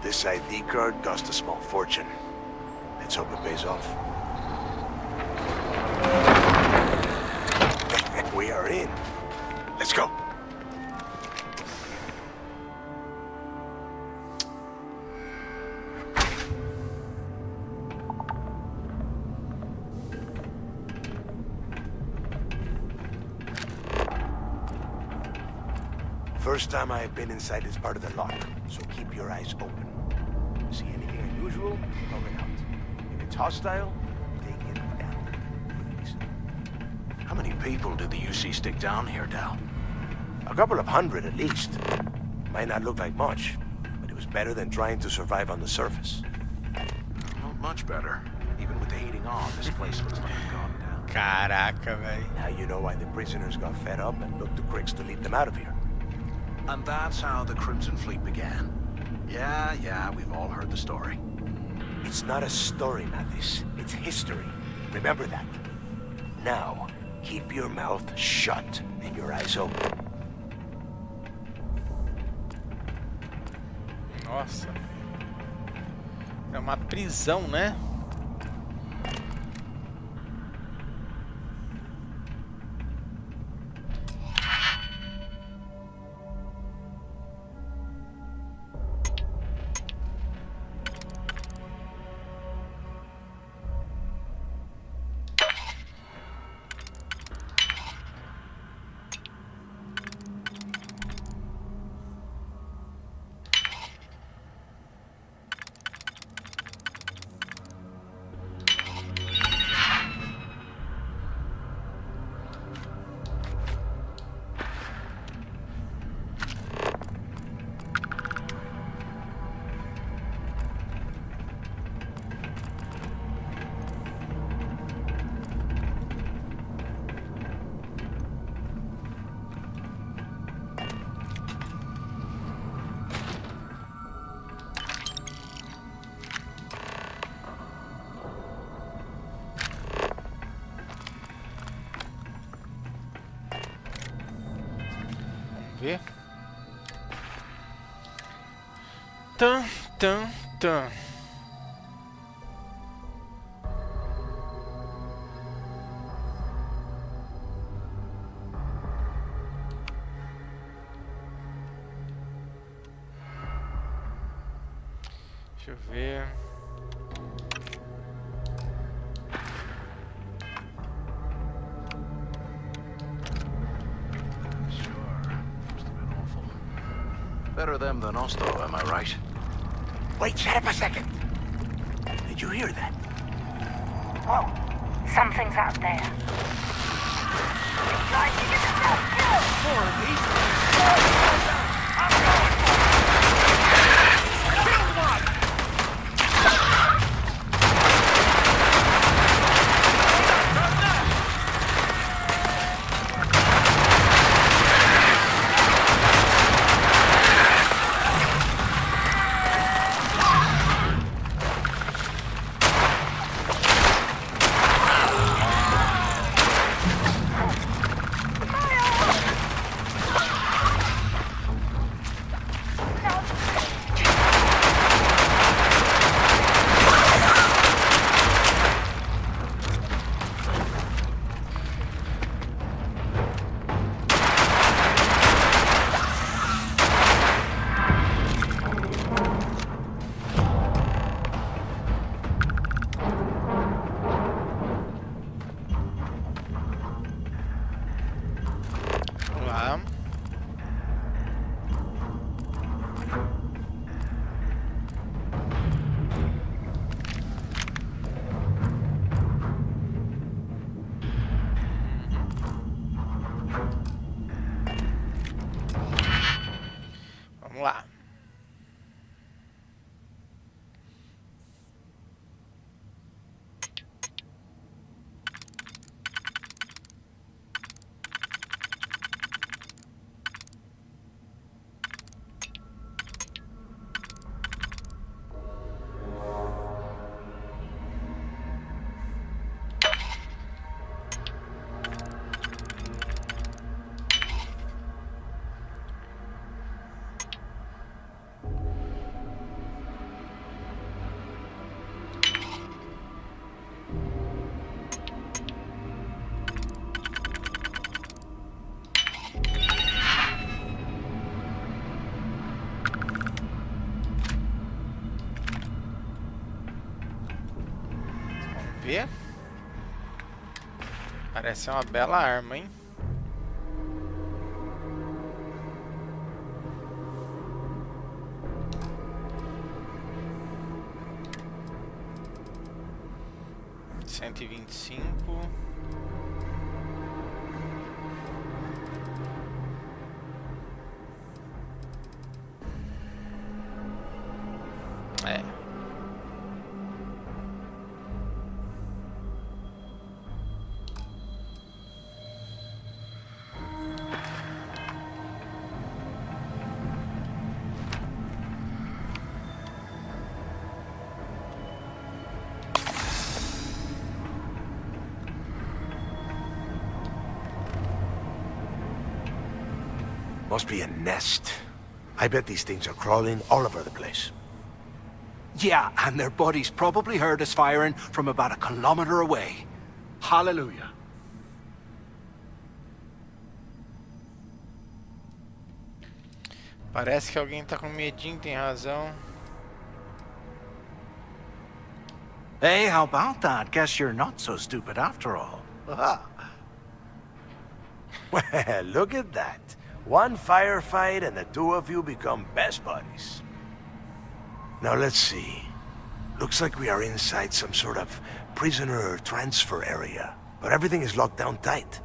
This ID card cost a small fortune. Let's hope it pays off. We are in. Let's go. First time I have been inside this part of the lock, so keep your eyes open. See anything unusual? Throw it out. If it's hostile, take it down. Please. How many people did the UC stick down here, Dal? A couple of hundred at least. Might not look like much, but it was better than trying to survive on the surface. Not much better. Even with the heating on, this place looks like it's gone down. Caraca, velho. Now you know why the prisoners got fed up and looked to Griggs to lead them out of here. And that's how the Crimson Fleet began. Yeah, we've all heard the story. It's not a story, Mathis. It's history. Remember that. Now, keep your mouth shut and your eyes open. Nossa. É uma prisão, né? ver. Tan. Deixa eu ver. Better them than us, though, am I right? Wait, shut up a second. Did you hear that? Whoa, something's out there. Trying to get yourself killed! More of these? I'm going for it! Kill one! Vamos lá. Ver. Parece uma bela arma, hein? $125. É. Must be a nest. I bet these things are crawling all over the place. Yeah, and their buddies probably heard us firing from about 1 kilometer away. Hallelujah. Parece que alguém tá com medinho, tem razão. Hey, how about that? Guess you're not so stupid after all. Well, look at that. One firefight and the two of you become best buddies. Now let's see. Looks like we are inside some sort of prisoner transfer area, but everything is locked down tight.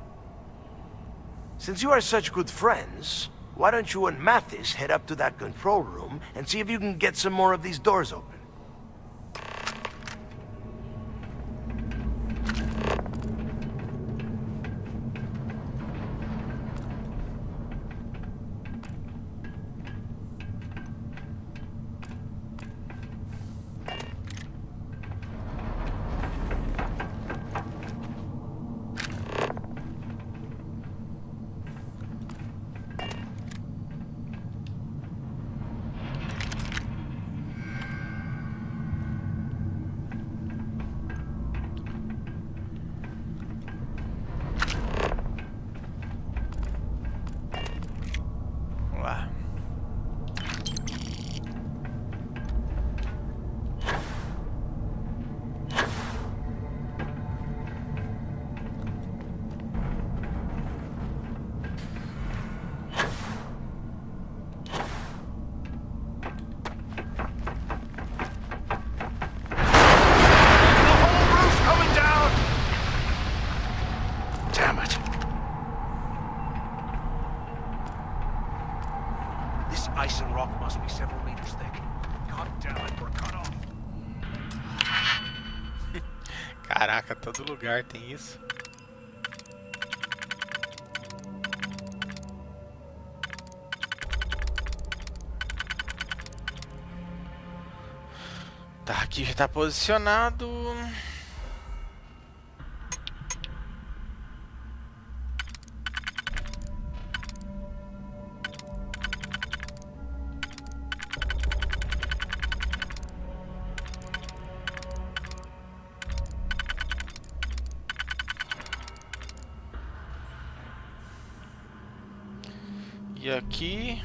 Since you are such good friends, why don't you and Mathis head up to that control room and see if you can get some more of these doors open? Todo lugar tem isso. Tá, aqui já tá posicionado. E aqui...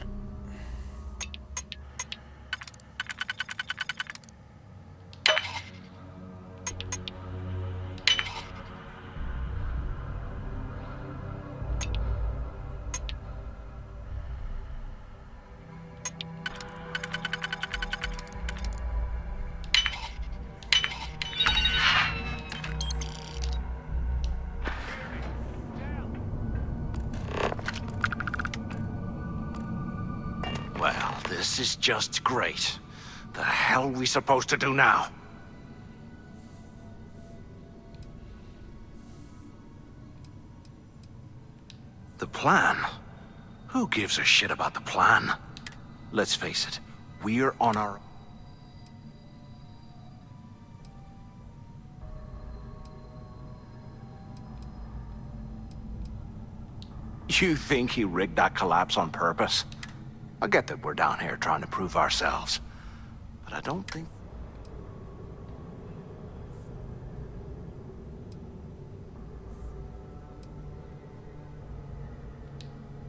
Well, this is just great. The hell are we supposed to do now? The plan? Who gives a shit about the plan? Let's face it, we're on our... You think he rigged that collapse on purpose? I get that we're down here trying to prove ourselves, but I don't think...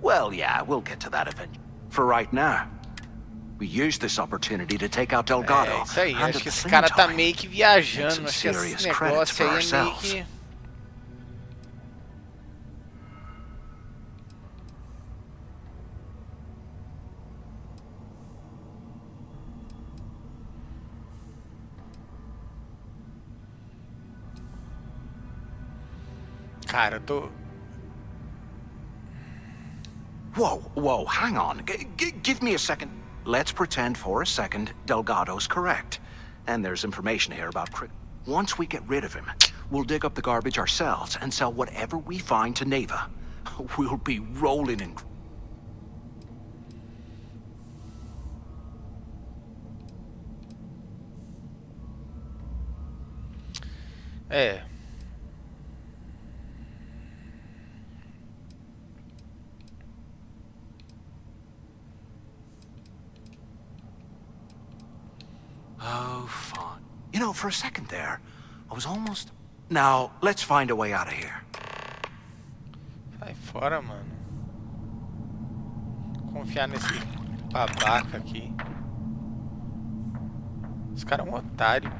Well, yeah, we'll get to that eventually. For right now, we use this opportunity to take out Delgado. É isso aí, and acho at que the esse same cara tá time, meio que make viajando, some acho que esse serious credits negócio for aí é meio ourselves. que... Cara, eu tô... Whoa, hang on. Give me a second. Let's pretend for a second Delgado's correct. And there's information here about Once we get rid of him, we'll dig up the garbage ourselves and sell whatever we find to Neva. We'll be rolling in... É... Oh, fun. You know, for a second there, I was almost... Now, let's find a way out of here. Sai fora, mano. Confiar nesse babaca aqui. Esse cara é um otário.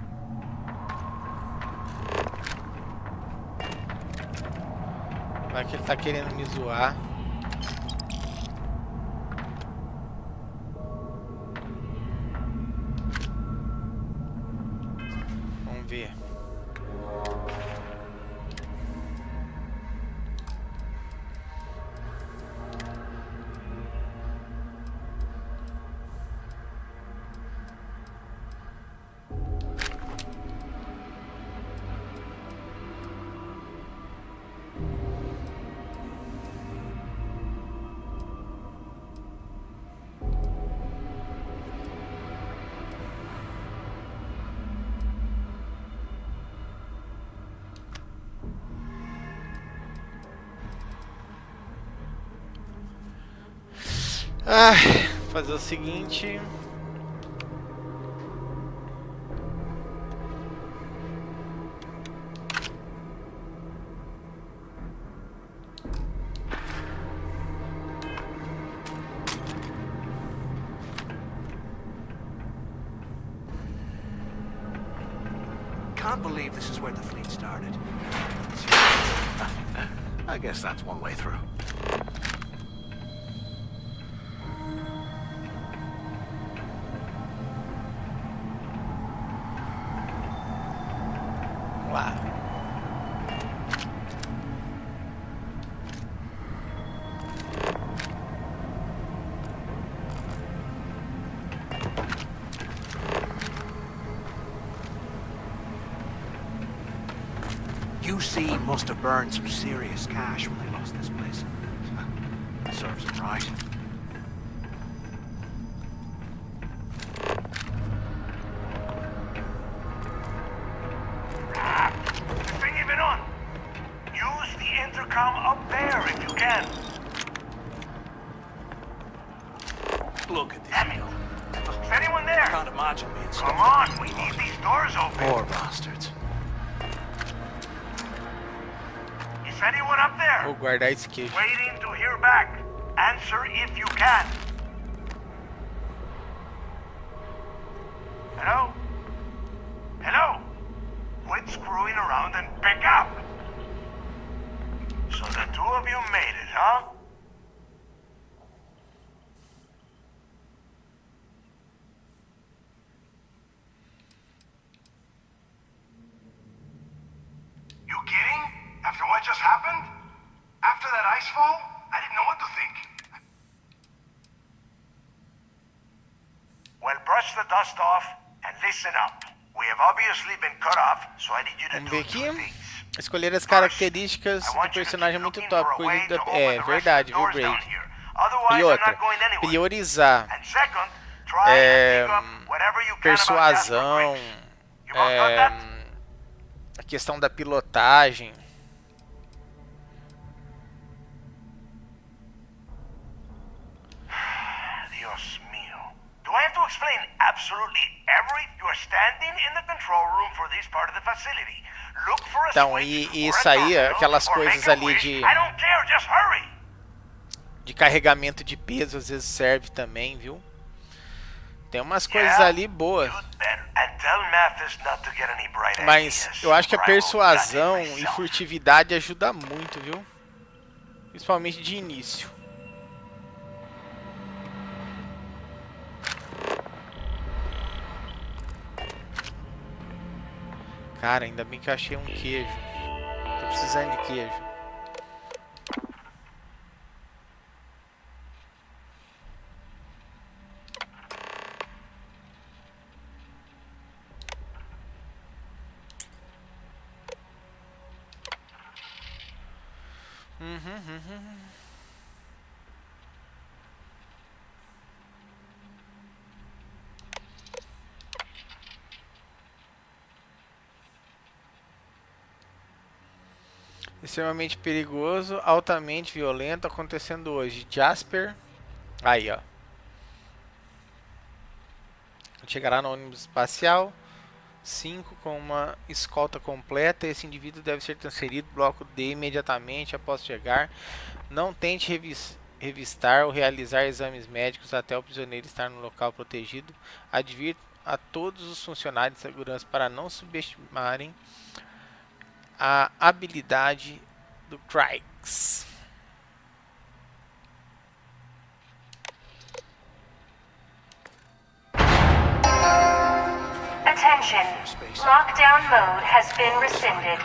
Vai que ele tá querendo me zoar. Vamos ver. Ah, fazer o seguinte. Can't believe this is where the fleet started. I guess that's one way through. Lá. You QC must have burned some serious cash when they lost this place. Serves them right. Is the thing even on? Use the intercom up there if you can. Look at this. Samuel, is anyone there? Can't imagine being stuck. Come on, we need these doors open. Poor bastards. Is anyone up there? Vou guardar esse queijo. Waiting to hear back. Answer if you can. Hello? Hello? Quit screwing around and pick up. So the two of you made it, huh? You kidding? After what just happened? After that ice fall? I didn't know what to think. Well, brush the dust off and listen up. We have obviously been cut off, so I need you to Vamos do ver two aqui. things. Escolher as características do personagem é muito top. Coisa da... É verdade, viu, Brave? E outra, priorizar persuasão, a questão da pilotagem. Dios mío. Do I have to explain absolutely everything? You are standing in the control room for this part of the facility. Look for a Então, switch e or isso a aí, doorbell aquelas or coisas make a ali wish. de... I don't care, just hurry. De carregamento de peso, às vezes serve também, viu? Tem umas coisas ali boas. Mas eu acho que a persuasão e furtividade ajuda muito, viu? Principalmente de início. Cara, ainda bem que eu achei um queijo. Tô precisando de queijo. Extremamente perigoso, altamente violento, acontecendo hoje. Jasper, aí ó. Chegará no ônibus espacial 5 com uma escolta completa. Esse indivíduo deve ser transferido bloco D imediatamente após chegar. Não tente revistar ou realizar exames médicos até o prisioneiro estar no local protegido. Advirto a todos os funcionários de segurança para não subestimarem a habilidade do Craigs. Attention, lockdown mode has been rescinded.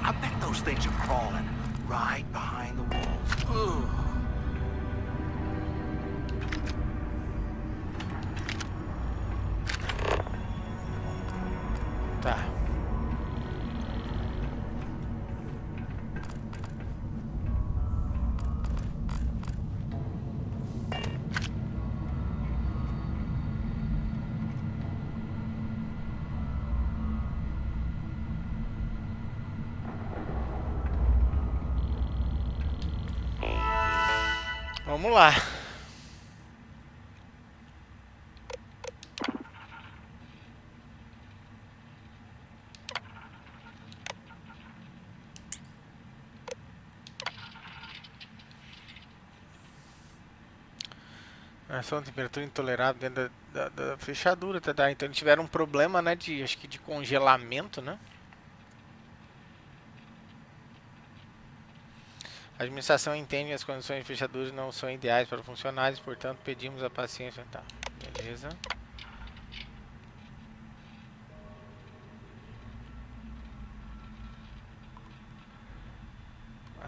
I bet those things are crawling right behind the walls. Ugh. Tá. Vamos lá. São temperatura intolerável dentro da fechadura, tá? Então eles tiveram um problema, né, acho que de congelamento, né? A administração entende que as condições de fechadura não são ideais para funcionários, portanto pedimos a paciência, tá? Beleza.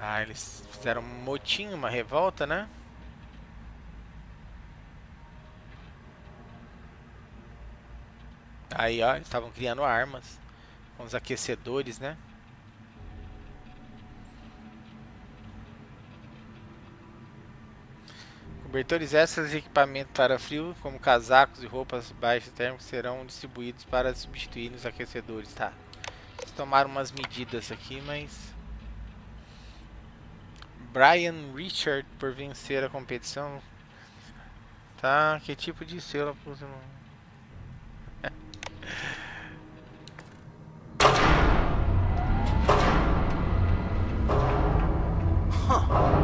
Ah, eles fizeram um motim, uma revolta, né? Aí, ó, eles estavam criando armas com os aquecedores, né? Cobertores extras e equipamento para frio, como casacos e roupas baixas térmicas, serão distribuídos para substituir os aquecedores, tá? Eles tomaram umas medidas aqui, mas... Brian Richard por vencer a competição. Tá, que tipo de selo?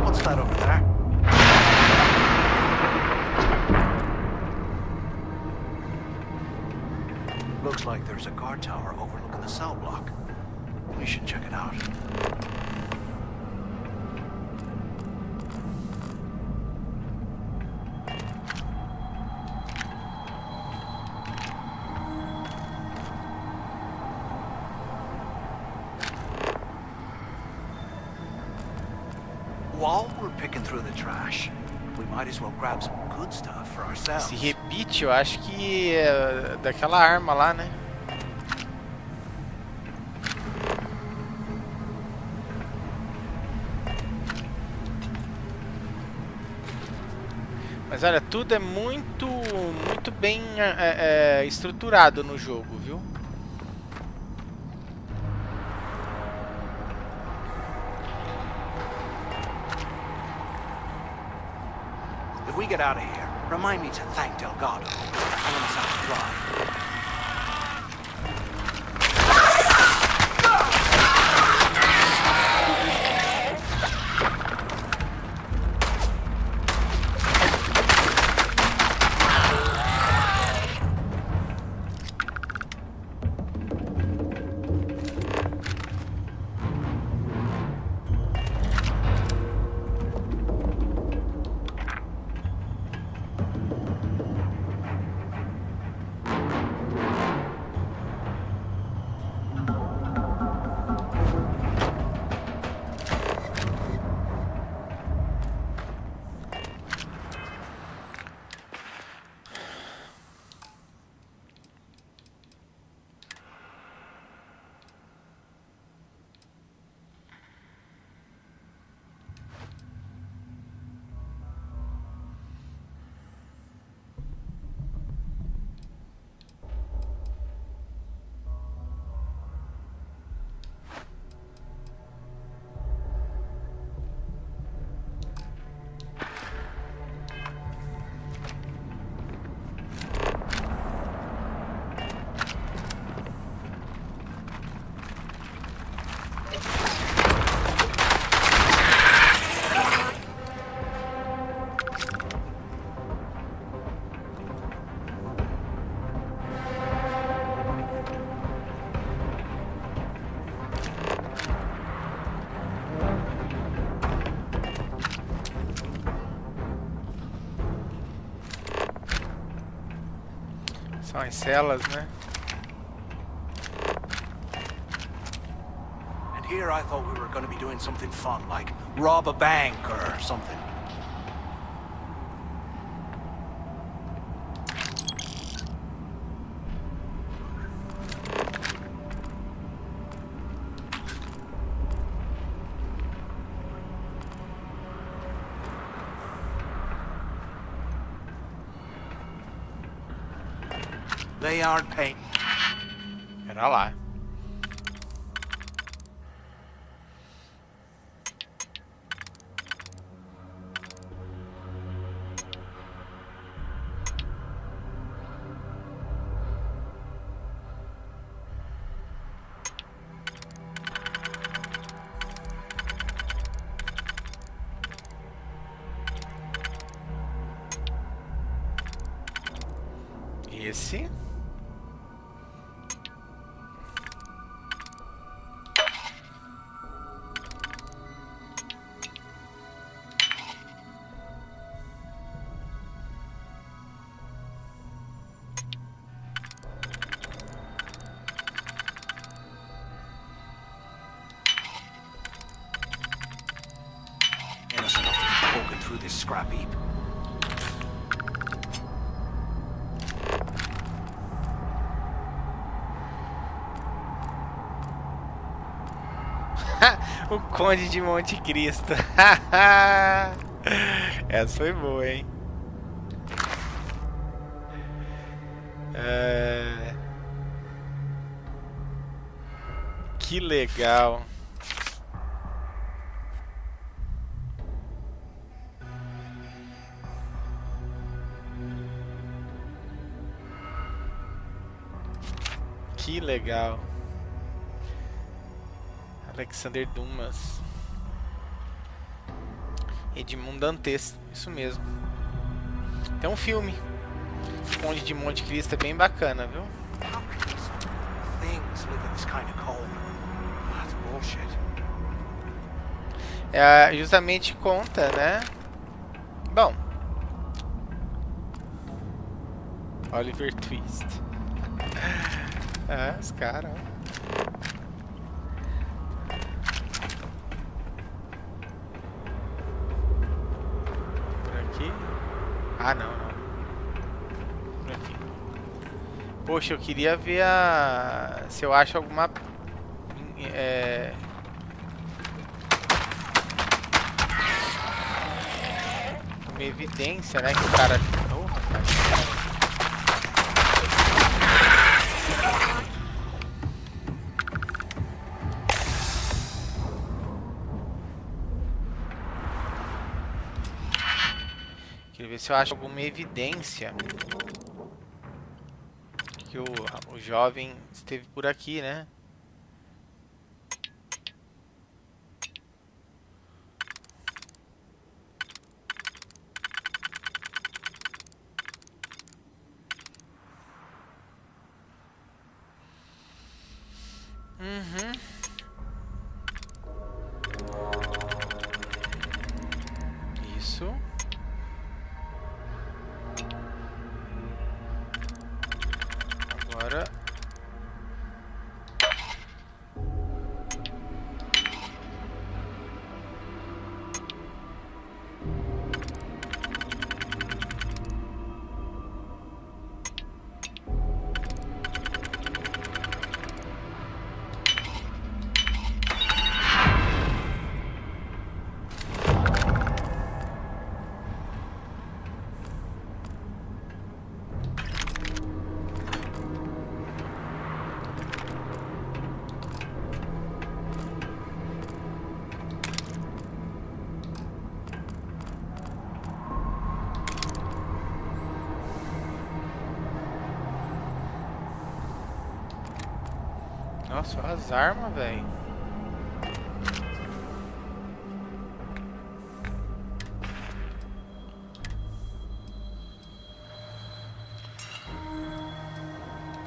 What's that over there? Looks like there's a guard tower overlooking the cell block. We should check it out. While we're picking through the trash, we might as well grab some good stuff for ourselves. Esse rebite, eu acho que é daquela arma lá, né? Mas olha, tudo é muito bem estruturado no jogo, viu? If we get out of here, remind me to thank Delgado. I want us out to dry. São as celas, né? And here I thought we were going to be doing something fun, like rob a bank or something. They aren't paying. Pera lá. Esse. Innocent enough to be poking through this scrap heap. O Conde de Monte Cristo. Essa foi boa, hein? Que legal. Que legal. Alexander Dumas. Edmundo Dantes, isso mesmo. Tem um filme. Conde de Monte Cristo é bem bacana, viu? Things live in this kind of cold. That's bullshit. É, justamente conta, né? Bom. Oliver Twist. Os caras. Por aqui. Ah, não. Por aqui. Poxa, eu queria ver se eu acho alguma... uma evidência, né? Que o cara... Oh, rapaz. Queria ver se eu acho alguma evidência que o jovem esteve por aqui, né? Isso. Agora. Nossa, olha as armas, velho.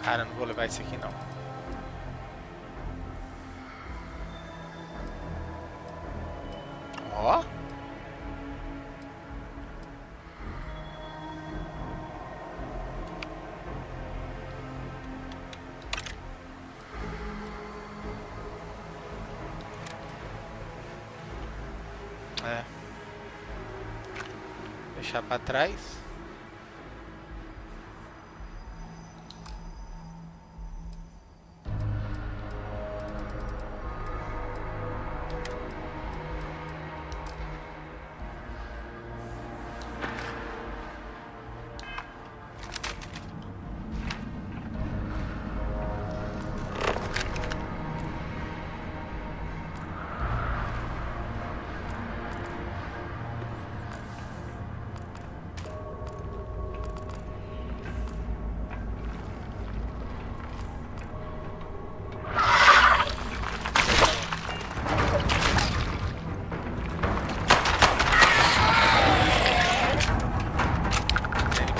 Cara, não vou levar isso aqui não. Ó. Deixar pra trás.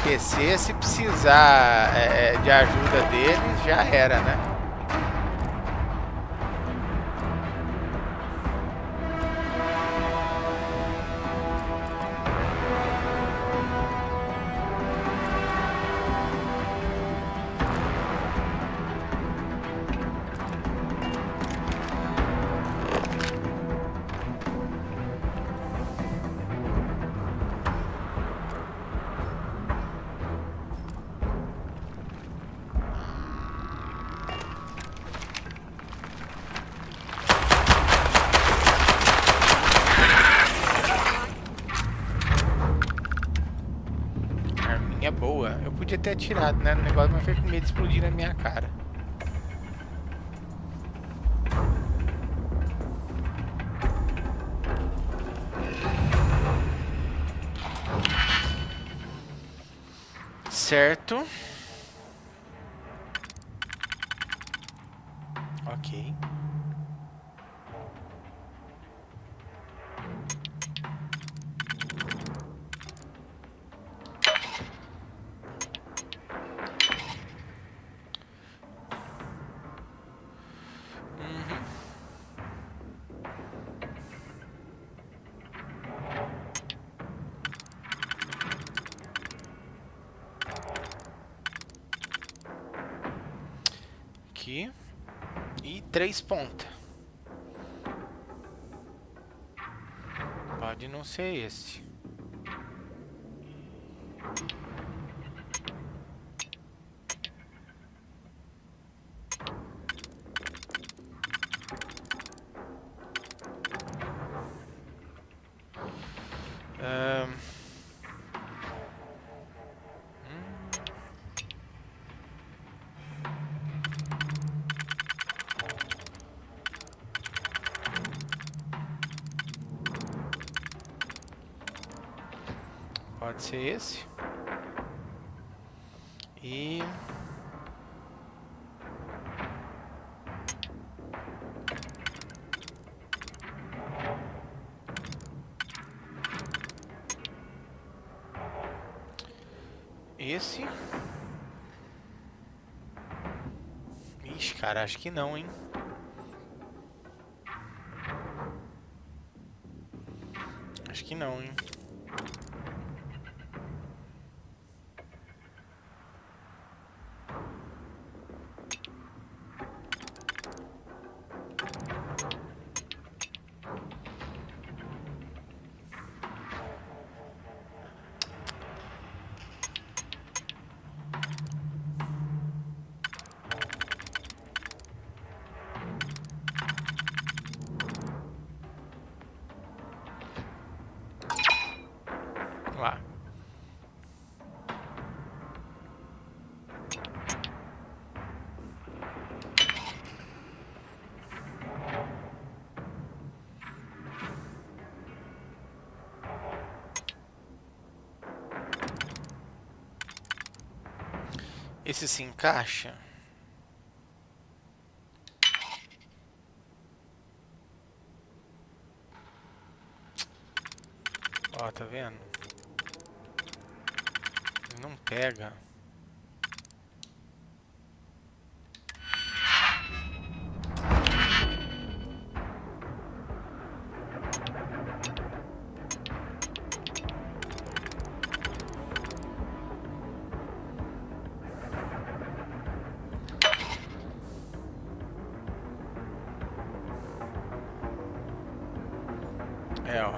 esquecer, se precisar de ajuda deles, já era, né? Boa, eu podia ter atirado, né, no negócio, mas foi com medo de explodir na minha cara. Certo. Ok. Aqui e 3 pontas. Pode não ser esse. Pode ser esse. E esse. Ixi, cara, acho que não, hein? Acho que não, hein? Lá. Esse se encaixa? Ó, tá vendo? Não pega. É, ó.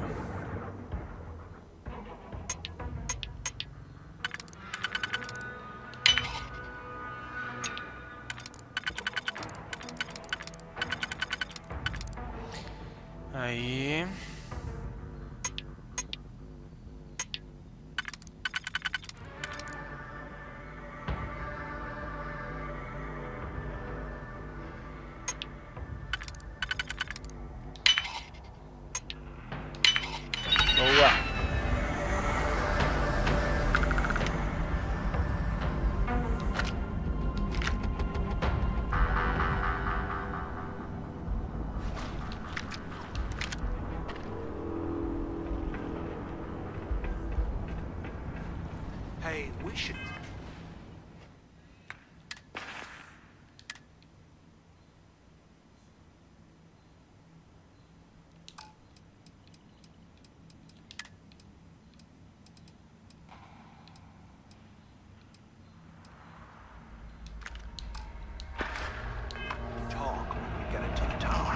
Aí. Boa. Hey, we should... talk when we get into the tower.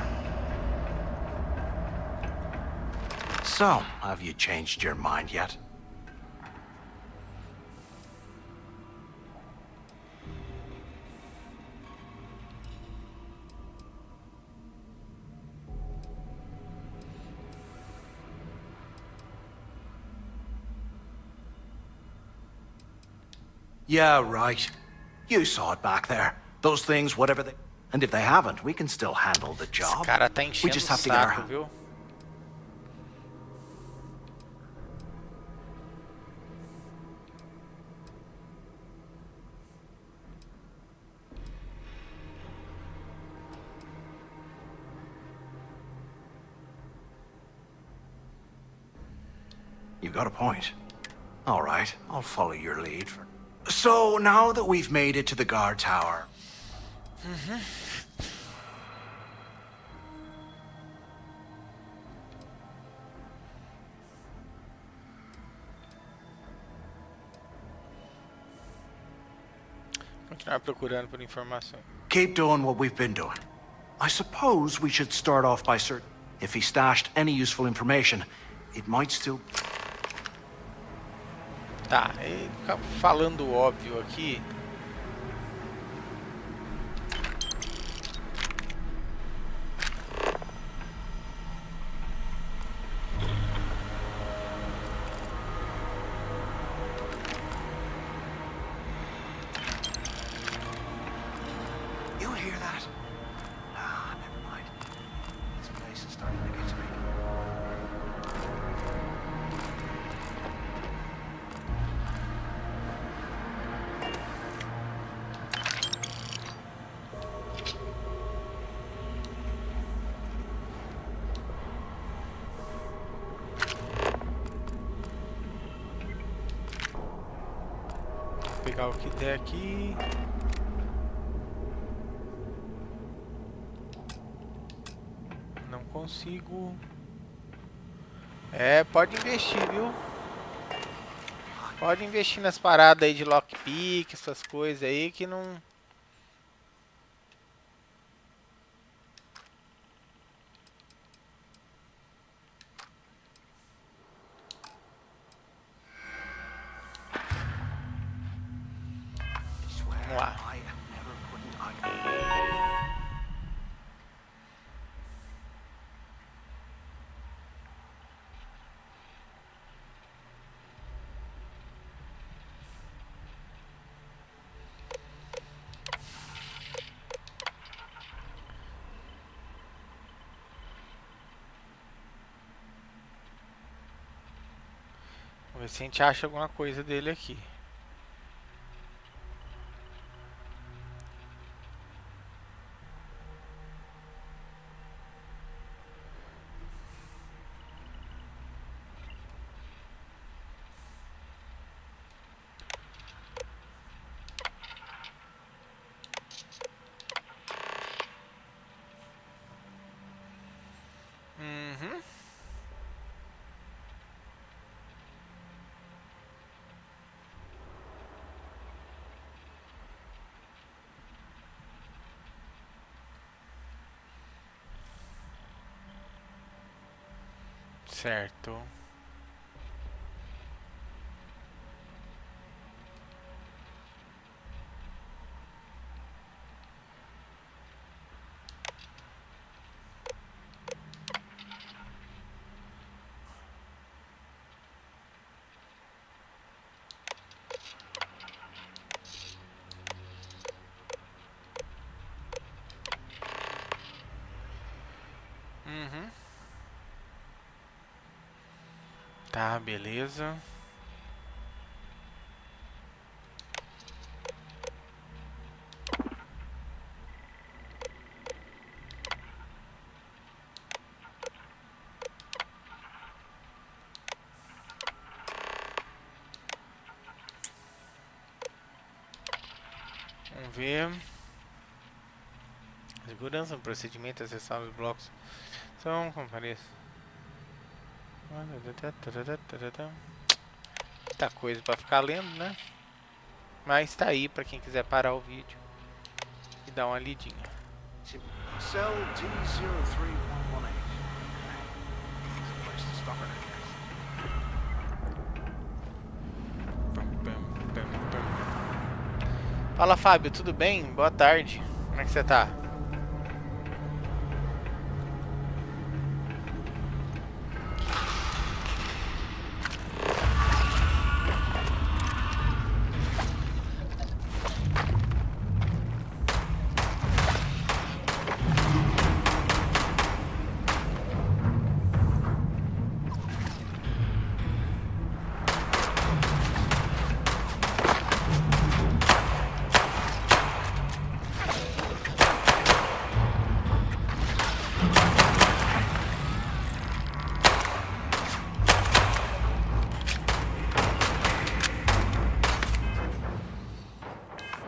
So, have you changed your mind yet? Yeah, right. You saw it back there. Those things, whatever they... And if they haven't, we can still handle the job. Esse cara tá We enchendo just o have to get our... saco, viu? You got a point. All right, I'll follow your lead. So, now that we've made it to the guard tower... Continuar procurando por informações. Keep doing what we've been doing. I suppose we should start off by certain... If he stashed any useful information, it might still... Tá, ele fica falando óbvio aqui. You hear that? Ah, never mind. This place is starting to get to me. Vou pegar o que der aqui. Não consigo. É, pode investir, viu? Pode investir nas paradas aí de lockpick, essas coisas aí que não... Vamos lá. Vamos ver se a gente acha alguma coisa dele aqui. Certo. Tá, beleza. Vamos ver. Segurança no procedimento, acessar os blocos. São, compareça. Muita coisa pra ficar lendo, né? Mas tá aí pra quem quiser parar o vídeo e dar uma lidinha. Cell D03118. Place to stop it, I guess. Fala, Fábio, tudo bem? Boa tarde. Como é que você tá?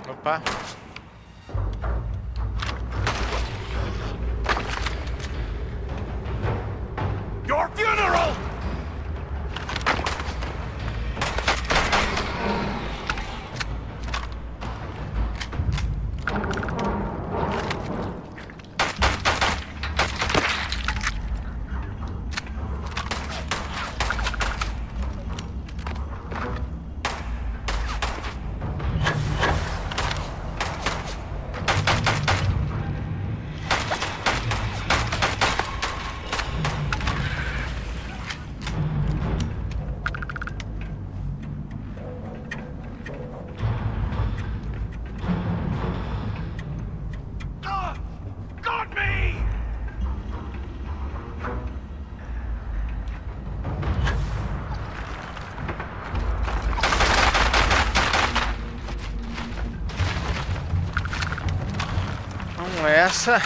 Opa. Your funeral! Essa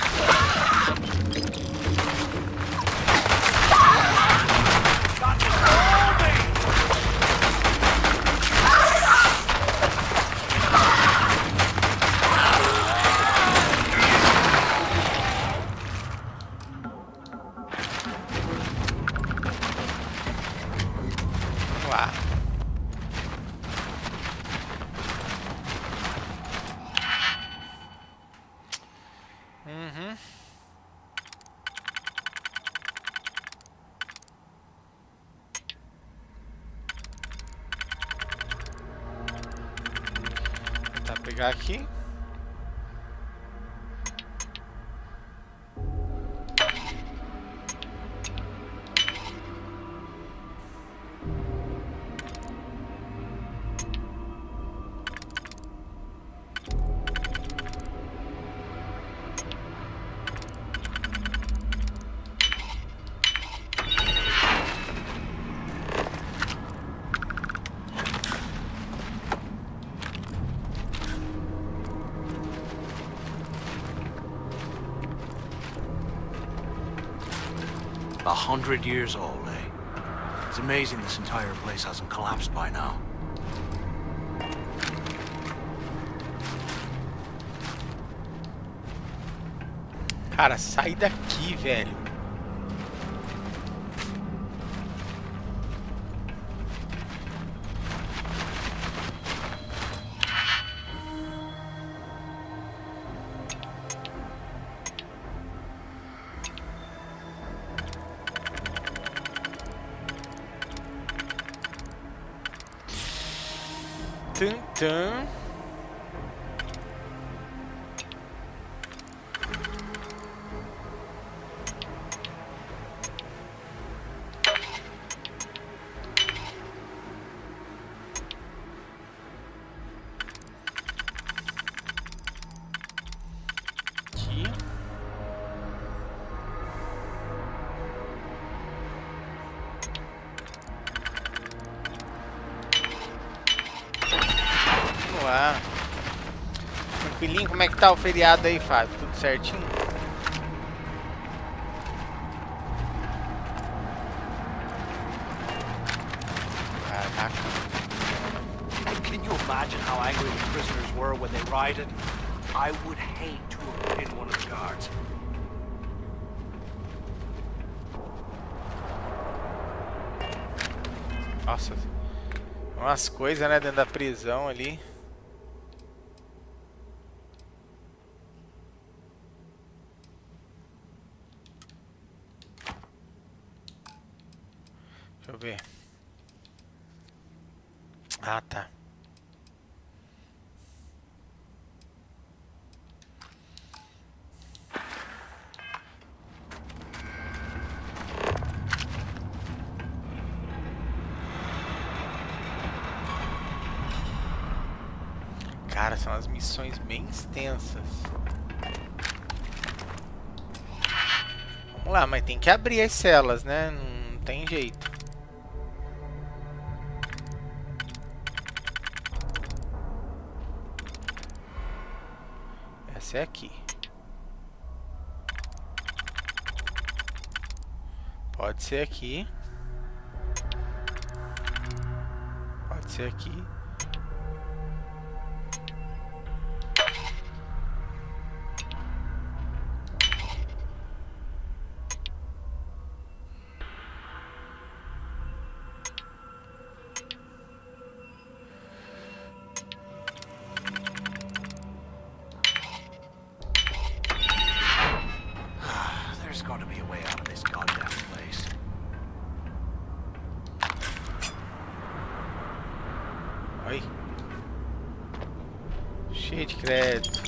lá. Pegar aqui. A 100 years old, eh? It's amazing this entire place hasn't collapsed by now. Cara, sai daqui, velho. Tantã. Aqui. Vamos lá. Tranquilinho, como é que tá o feriado aí, Fábio? Tudo certinho? Can you imagine how angry the prisoners were when they rioted? I would hate to have been one of the guards. Nossa, umas coisas, né, dentro da prisão ali. Deixa eu ver. Ah, tá. Cara, são as missões bem extensas. Vamos lá, mas tem que abrir as celas, né? Não tem jeito. Essa é aqui. Pode ser aqui. Pode ser aqui. There's got to be a way out of this goddamn place. Oi. Cheio de crédito.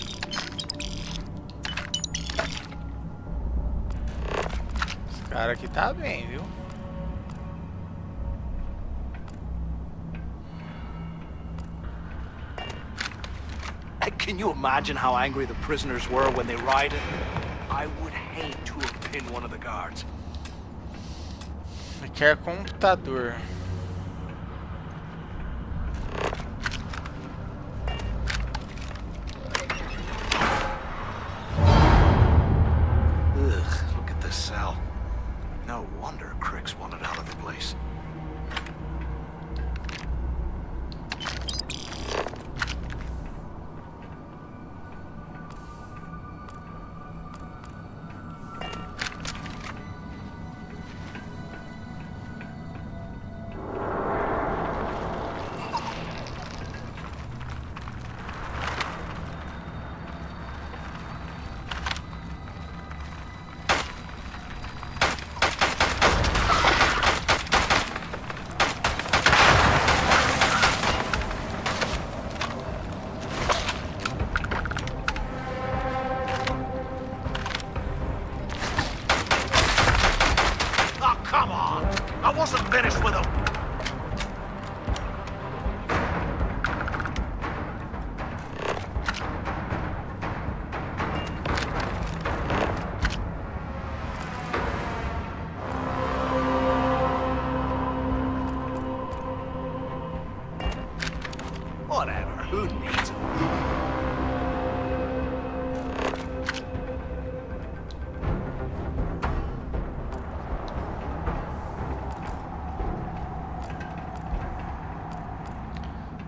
Esse cara aqui tá bem, viu? Can you imagine how angry the prisoners were when they rioted? I would hate to have been one of the guards. Quer computador. Ugh, look at this cell. No wonder Cricks wanted out of the place. Whatever, who needs them?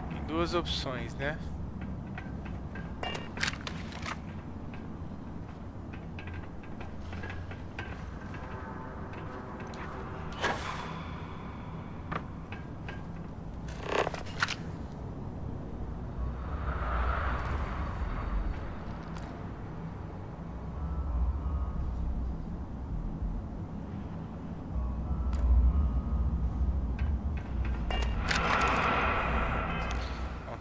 Tem duas opções, né?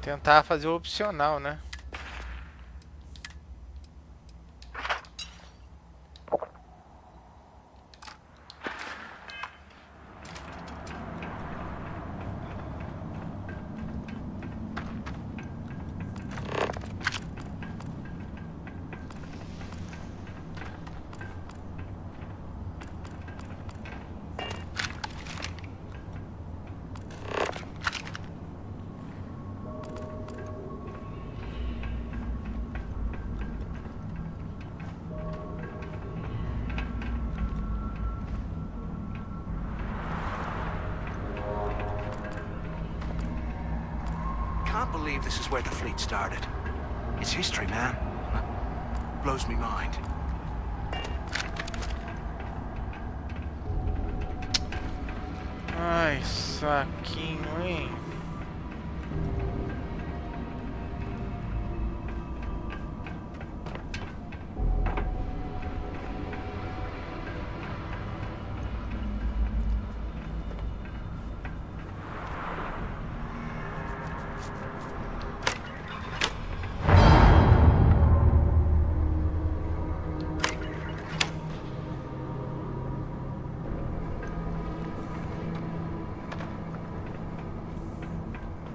Tentar fazer o opcional, né? Can't believe this is where the fleet started. It's history, man. blows me mind. Ai, saquinho, hein?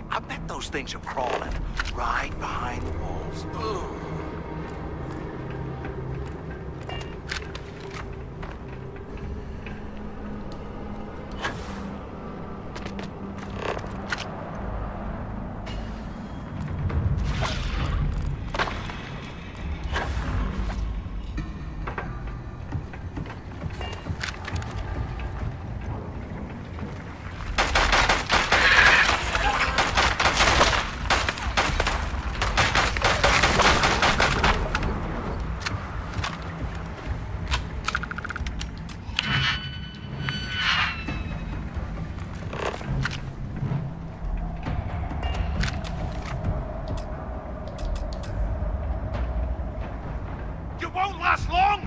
I bet those things are crawling right behind the walls. Ugh. You won't last long!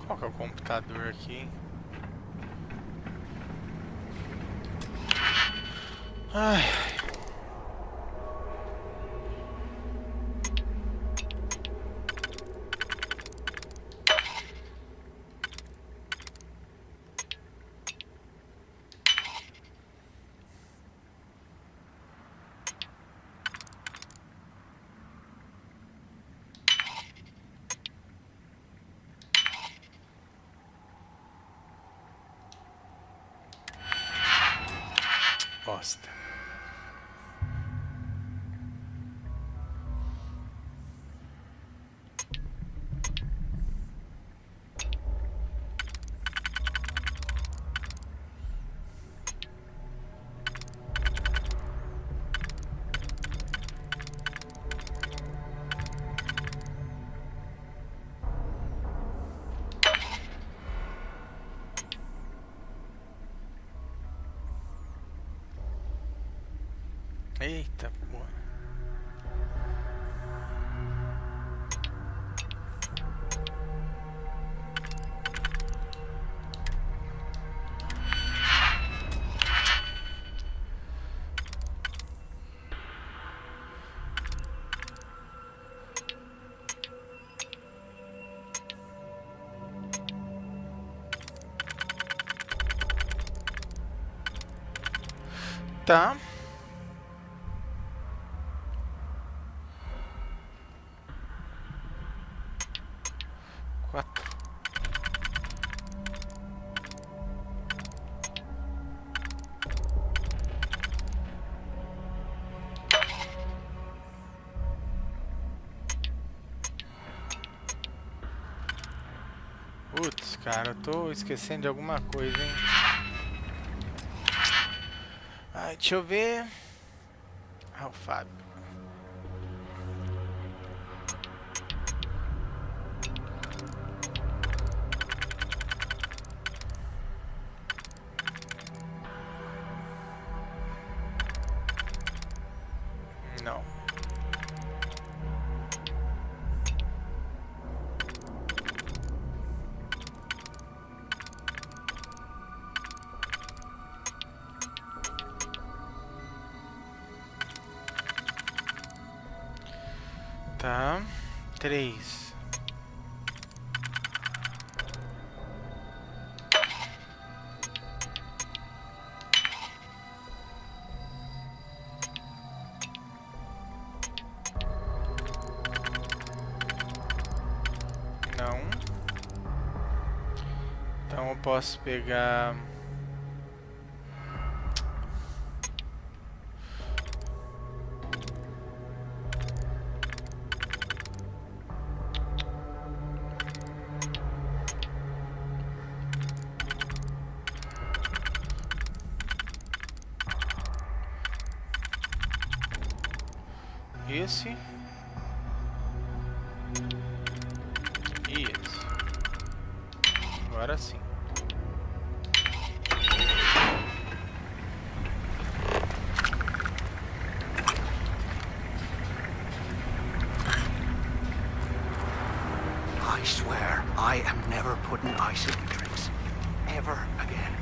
Qual que é o computador aqui? Ai. Bosta. Eita, porra. Tá. Quatro. Putz, cara, eu tô esquecendo de alguma coisa, hein? Ai, deixa eu ver. Ah, o Fábio. Não. Tá. 3. Não. Então eu posso pegar... esse e esse. Agora sim. I swear, I am never putting ice in my drinks. Ever again.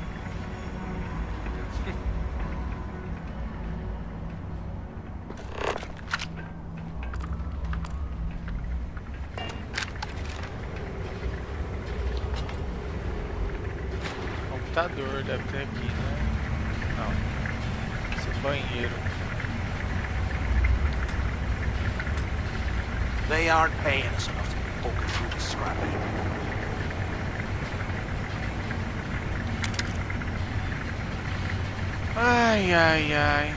Computador deve ter aqui, né? Não. Esse é banheiro. They aren't paying us enough to be poking through the scrap heap. Ai, ai, ai.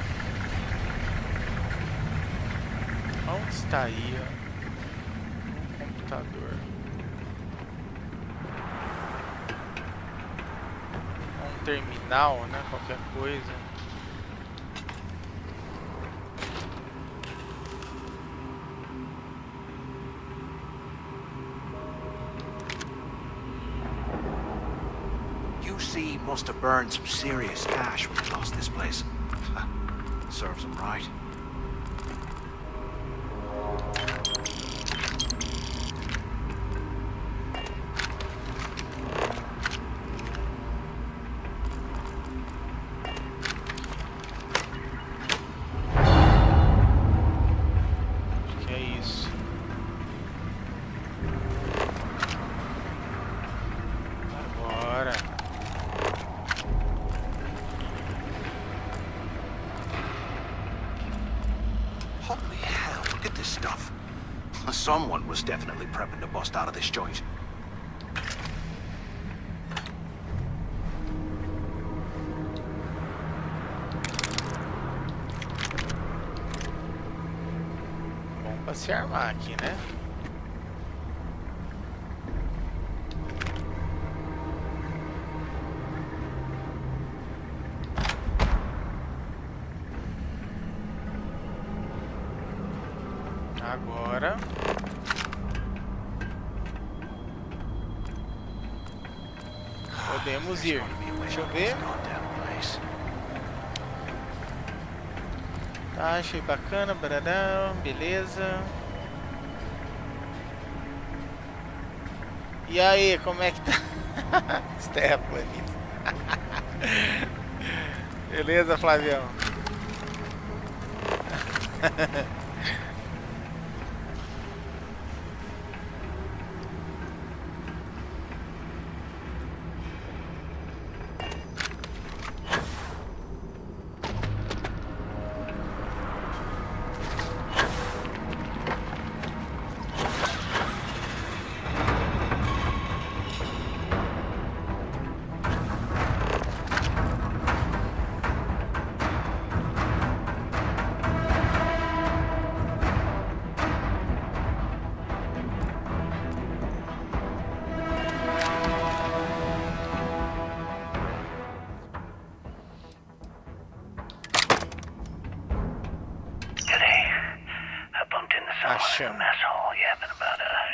Onde estaria um computador? Um terminal, né? Qualquer coisa. UC must have burned some serious cash when he lost this place. Serves him right. Someone was definitely prepping to bust out of this joint. Bom pra se armar aqui, né? Agora... podemos ir. Deixa eu ver. Tá, achei bacana. Bararão, beleza. E aí, como é que tá? Stephanie. Beleza, Flavião?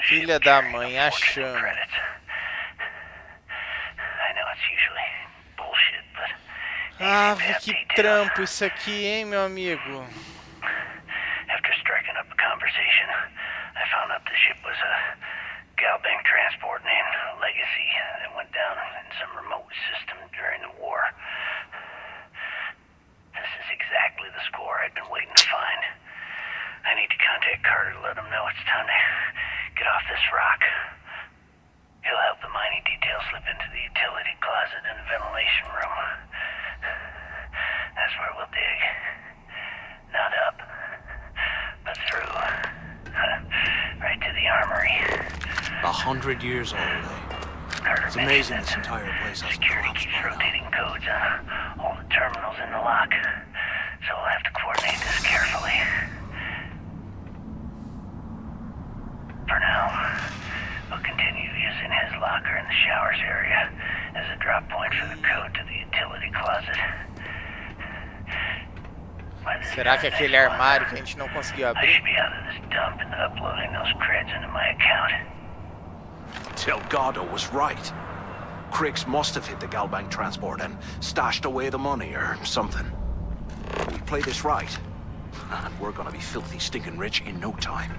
Filha da mãe, achando. Ah, que trampo isso aqui, hein, meu amigo? After striking up a conversation, I found out the ship was a Galbank transport named Legacy that went down in some remote system during the war. This is exactly the score I'd been waiting to find. I need to contact Carter to let him know it's time to get off this rock. He'll help the mining details slip into the utility closet in the ventilation room. That's where we'll dig. Not up, but through. Right to the armory. 100 years old, eh? Carter It's amazing this entire place hasn't collapsed by now. Rotating codes on all the terminals in the lock, so we'll have to coordinate this carefully. For now, we'll continue using his locker in the showers area as a drop point for the code to the utility closet. Será que aquele armário que a gente não conseguiu I abrir? should be out of this dump and uploading those creds into my account. Delgado was right. Cricks must have hit the Galbank transport and stashed away the money or something. We play this right, and we're gonna be filthy stinking rich in no time.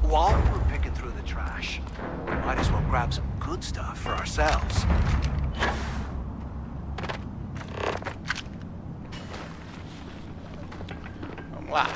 While we're picking through the trash, we might as well grab some good stuff for ourselves. Vamos lá.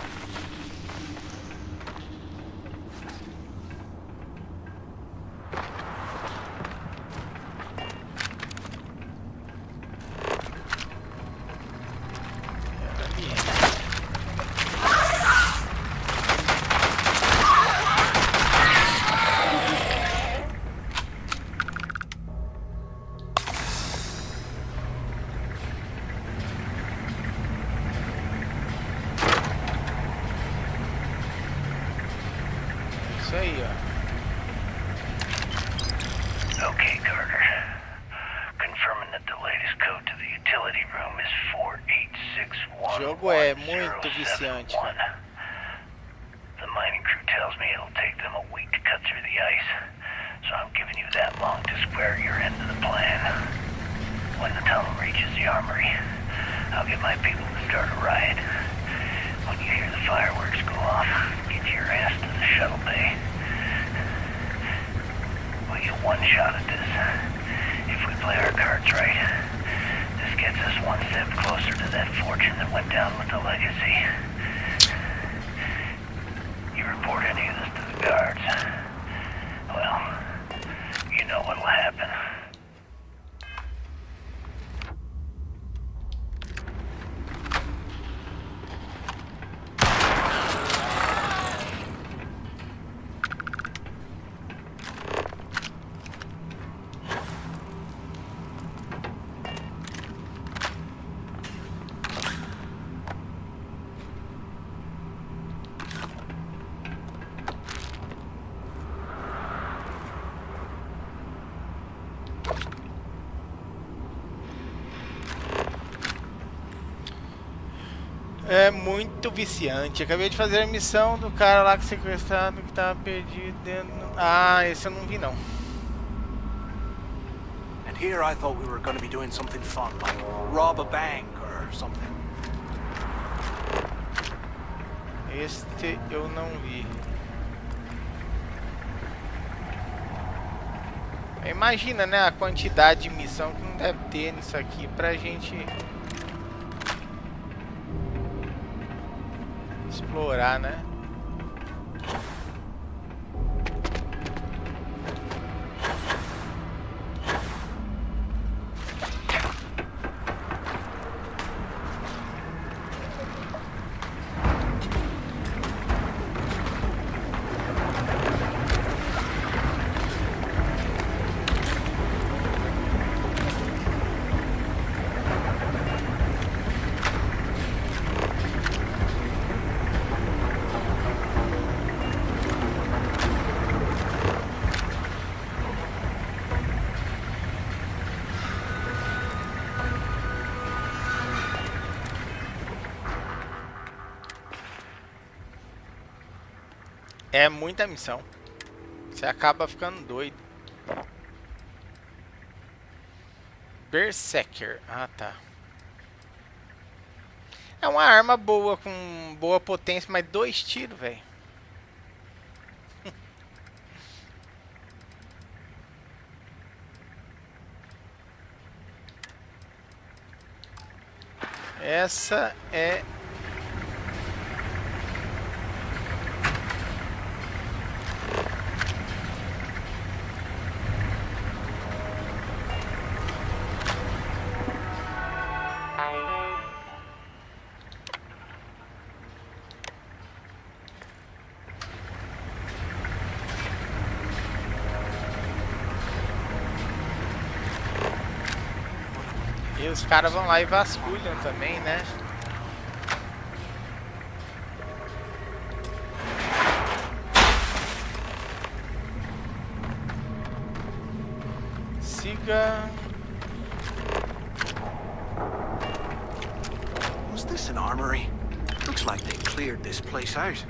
Isso aí, ó. Okay, Carter. Confirming that the latest code to the utility room is 4861. O jogo é muito viciante, cara. The mining crew tells me it'll take them a week to cut through the ice, so I'm giving you that long to square your end of the plan. When the tunnel reaches the armory, I'll get my people to start a riot. When you hear the fireworks go off, get your ass to the shuttle bay. We'll get one shot at this. If we play our cards right, this gets us one step closer to that fortune that went down with the legacy. You report any of this to the guards, well, you know what'll happen. É muito viciante. Acabei de fazer a missão do cara lá que sequestrado que tava perdido dentro. Ah, esse eu não vi não. And here I thought we were going to be doing something fun, like rob a bank or something. Este eu não vi. Imagina, né, a quantidade de missão que não deve ter nisso aqui pra gente explorar, né? É muita missão. Você acaba ficando doido. Berserker. Ah, tá. É uma arma boa, com boa potência, mas 2 tiros, velho. Essa é... E os caras vão lá e vasculham também, né? Siga. Was this an armory? Looks like they cleared this place out.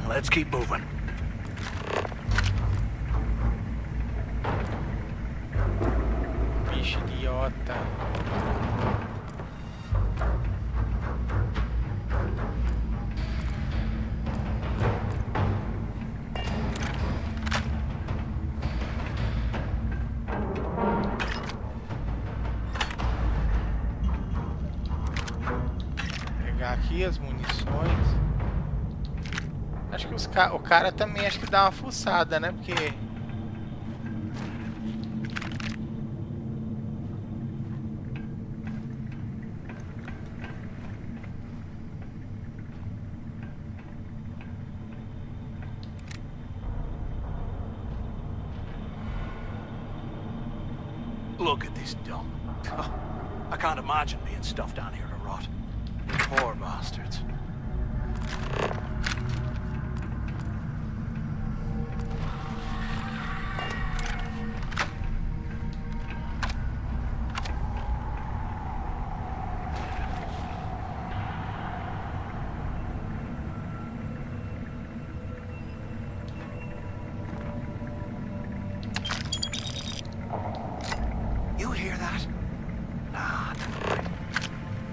Let's keep moving. Bicho idiota. Pegar aqui as munições. Acho que o cara também acho que dá uma fuçada, né? Porque... Look at this dump. Oh, I can't imagine being stuffed down here to rot. Poor bastards. You hear that? Nah, never mind.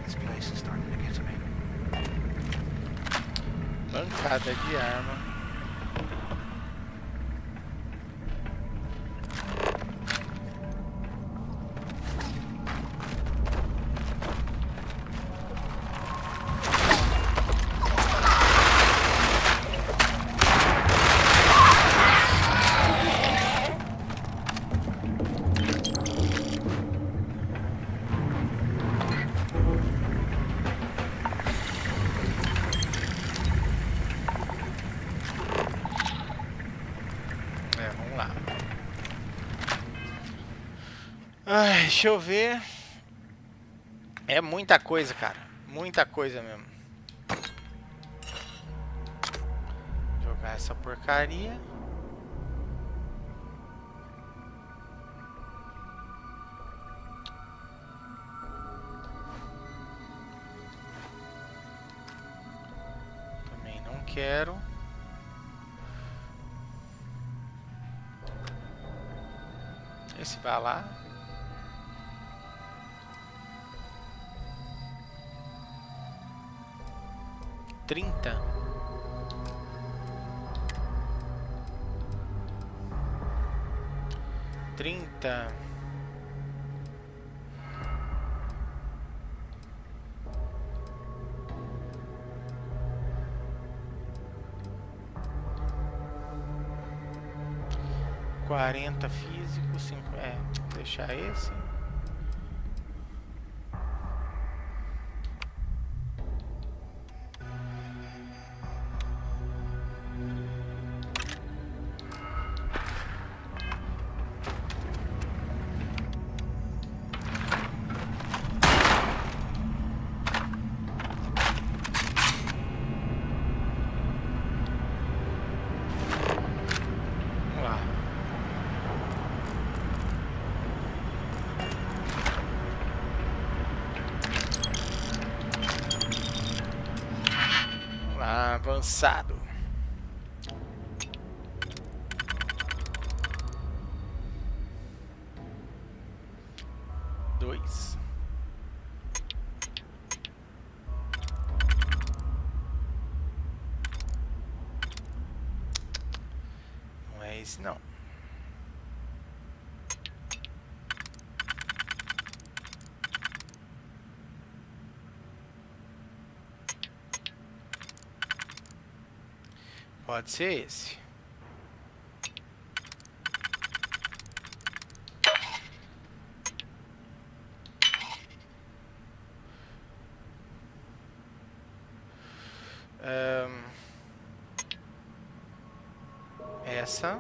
This place is starting to get to me. Pancada de arma. Ai, deixa eu ver. É muita coisa, cara. Muita coisa mesmo. Jogar essa porcaria. Também não quero. Esse vai lá. Trinta. 40 físico, 5, deixar esse. Avançado. Dois. Não é esse não. Pode ser esse. Essa.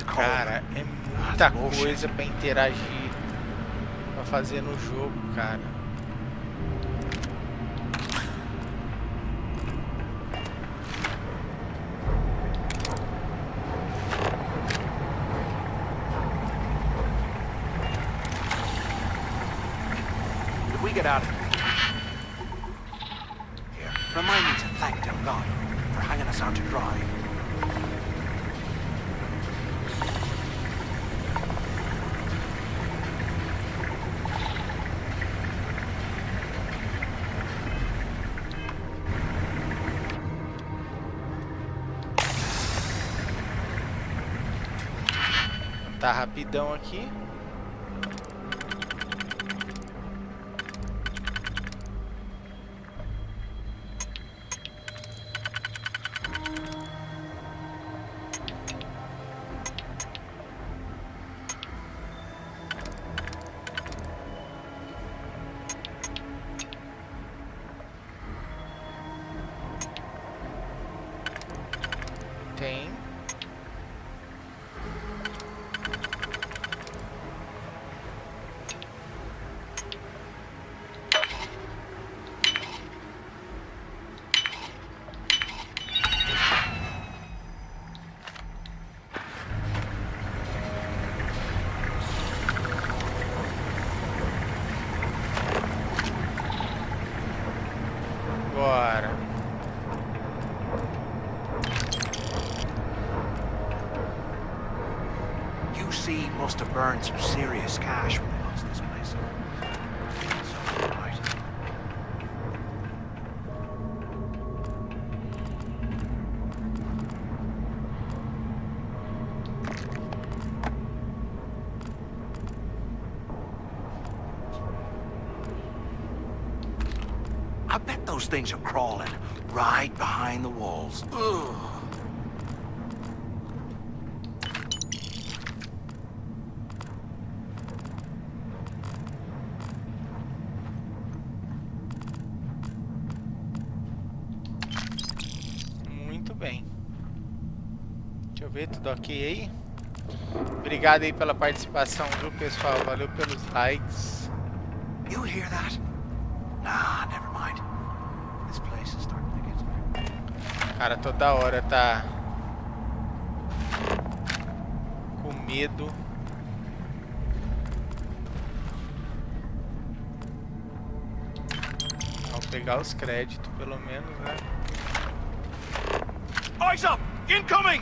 Cara, é muita coisa pra interagir, pra fazer no jogo, cara. If we get out of here, remind me to thank Delgado for hanging us out to dry. Tá rapidão aqui. Tem. Bora. UC must have burned some serious cash when they lost this place. So, right. I bet those things are crawling right behind the walls. Ugh. Muito bem. Deixa eu ver, tudo ok aí? Obrigado aí pela participação, viu, pessoal? Valeu pelos likes. You hear that? Nah, never mind. This place is starting to get... Cara, toda hora tá com medo. Vou pegar os créditos, pelo menos, né? Eyes up! Incoming!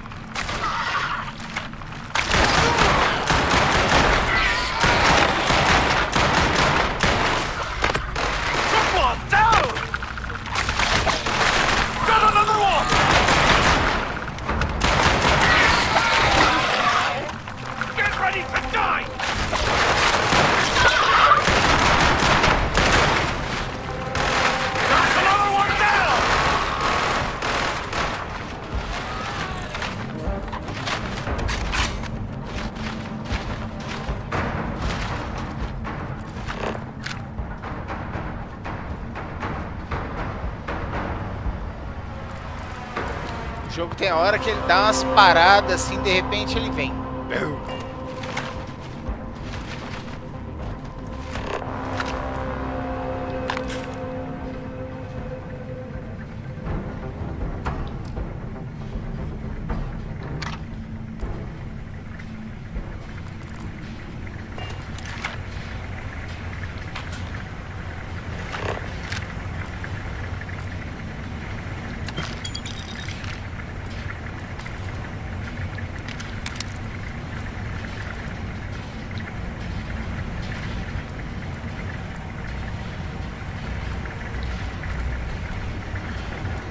jogo tem hora que ele dá umas paradas assim, de repente ele vem.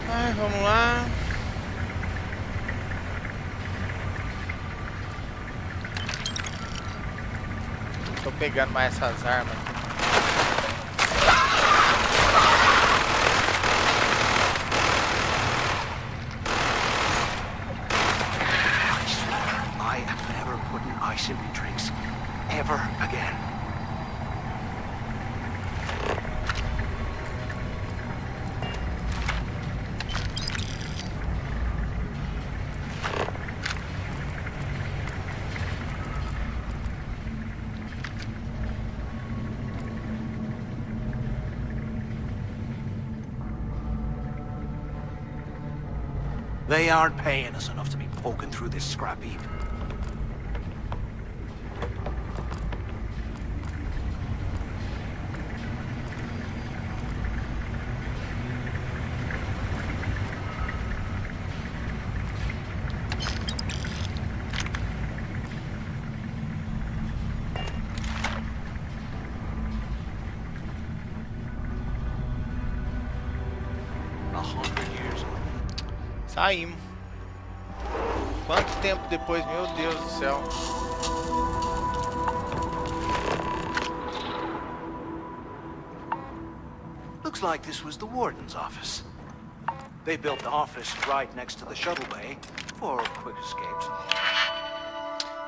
Ai, vamos lá. Tô pegando mais essas armas. I am never putting ice in my drinks. Ever again. They aren't paying us enough to be poking through this scrap heap. Saímos. Quanto tempo depois, meu Deus do céu. Looks like this was the warden's office. They built the office right next to the shuttle bay for quick escapes.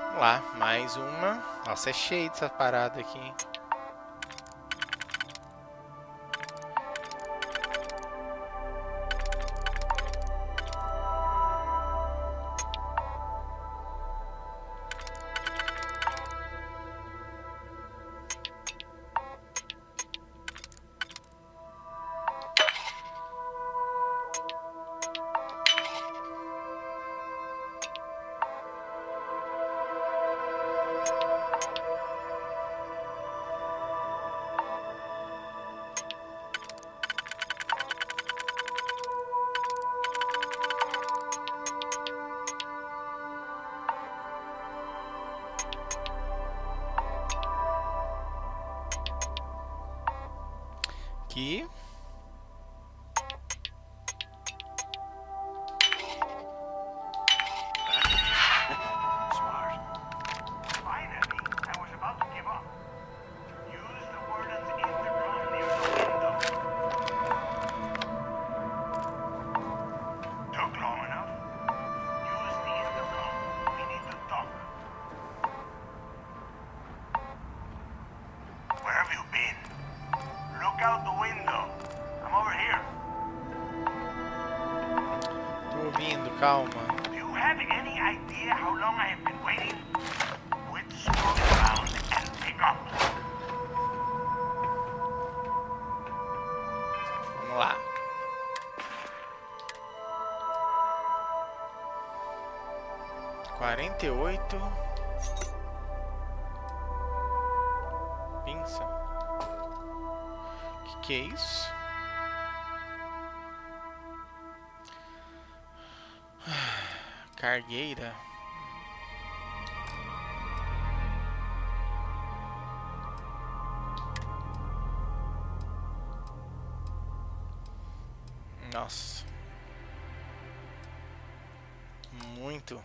Vamos lá, mais uma. Nossa, é cheio dessa parada aqui. Aqui. Smart. Finally, I was about to give up. Use the warden's intercom near the window. Took long enough. Use the intercom. We need to talk. Where have you been? Look out the window. I'm over here. Tô ouvindo, calma. Do you have any idea how long I have been waiting? Quit screwing around and pick up. Vamos lá. Quarenta e oito. Pinça. Que é isso? Cargueira. Nossa. Muito.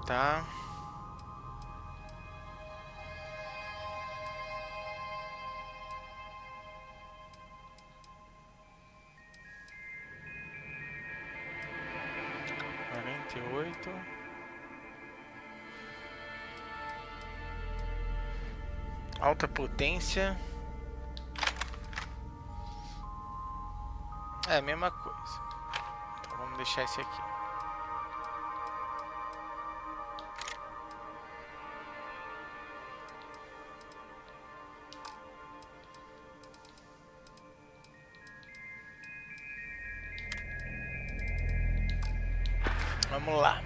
Tá. 18. Alta potência. É a mesma coisa. Então vamos deixar esse aqui. Vamos lá.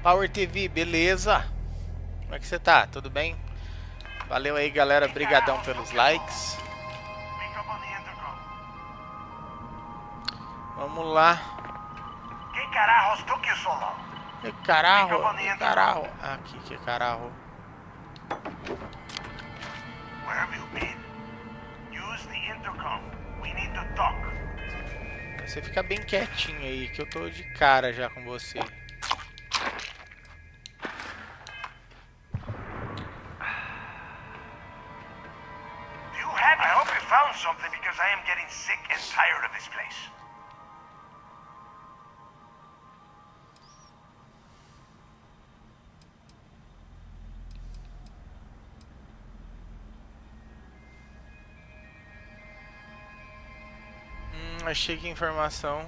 Power TV, beleza? Como é que você tá? Tudo bem? Valeu aí, galera. Obrigadão pelos likes. Vamos lá. Que carajos took you so long? Que carajo? Que carajo? Aqui, que carajo? Where have you been? Use the intercom. We need to talk. Você fica bem quietinho aí, que eu tô de cara já com você. I hope you found something because I am getting sick and tired of this place. Achei que informação.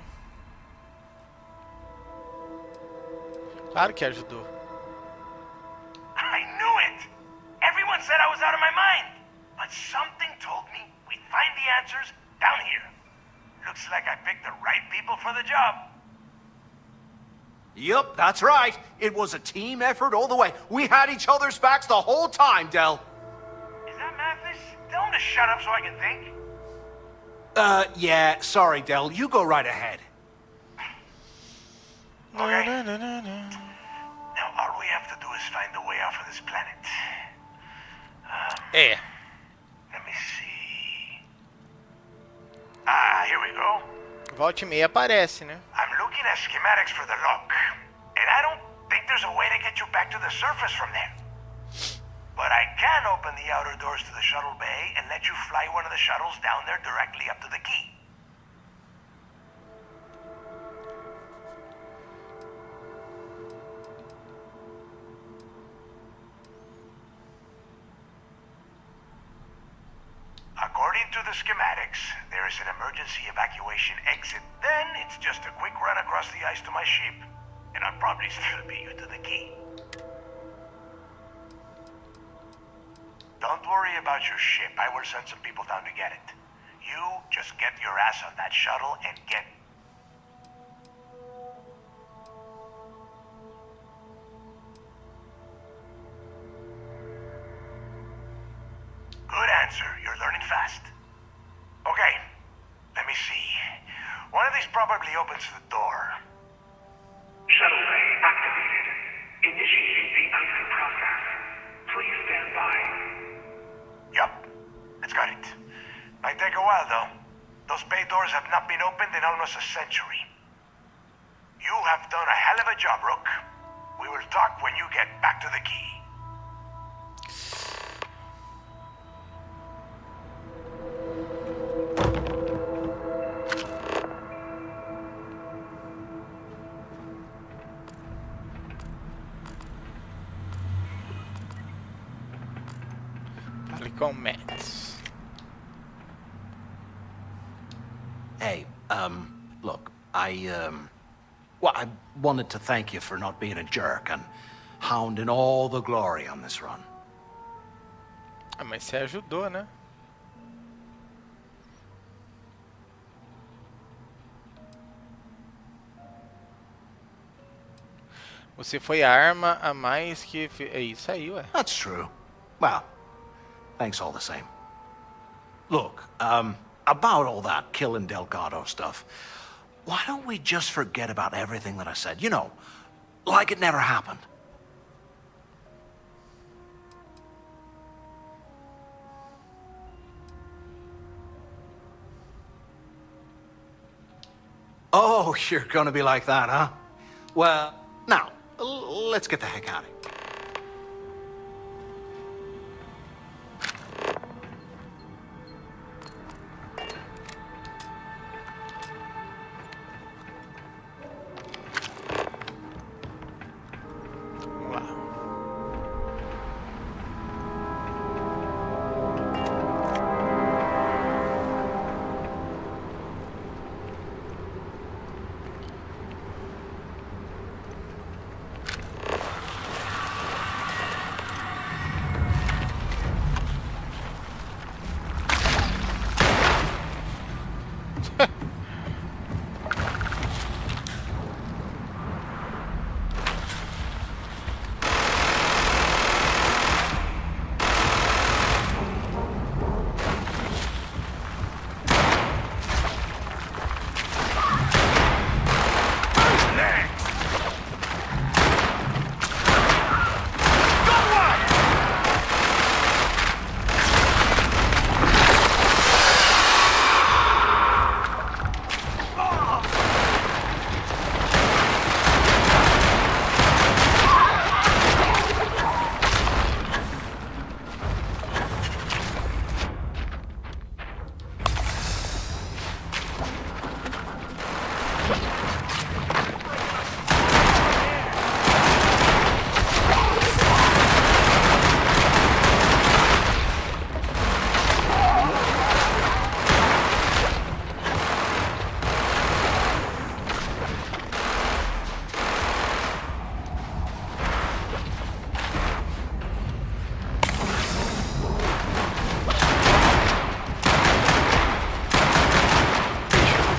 Claro que ajudou. I knew it! Everyone said I was out of my mind. But something told me we'd find the answers down here. Looks like I picked the right people for the job. Yup, that's right. It was a team effort all the way. We had each other's backs the whole time, Del. Is that Mathis? Tell him to shut up so I can think. Yeah, sorry, Del. You go right ahead. Okay. Now all we have to do is find the way off of this planet. Let me see. Here we go. Volta e meia aparece, né? I'm looking at schematics for the lock, and I don't think there's a way to get you back to the surface from there. But I can open the outer doors to the shuttle bay and let you fly one of the shuttles down there directly up to the key. According to the schematics, there is an emergency evacuation exit. Then it's just a quick run across the ice to my ship, and I'll probably still beat you to the key. Don't worry about your ship. I will send some people down to get it. You just get your ass on that shuttle and get... Good answer. You're learning fast. Okay, let me see. One of these probably opens the door. Shuttle bay activated. Initiating the icing process. Please stand by. Yup, it's got it. Might take a while though. Those bay doors have not been opened in almost a century. You have done a hell of a job, Rook. We will talk when you get back to the key. Com Max. Hey, look, well, I wanted to thank you for not being a jerk and hounding all the glory on this run. Ah, mas você ajudou, né? Você foi a arma a mais que... É isso aí, ué. That's true. Well, thanks all the same. Look, about all that killing Delgado stuff, why don't we just forget about everything that I said? You know, like it never happened. Oh, you're gonna be like that, huh? Well, now, let's get the heck out of here.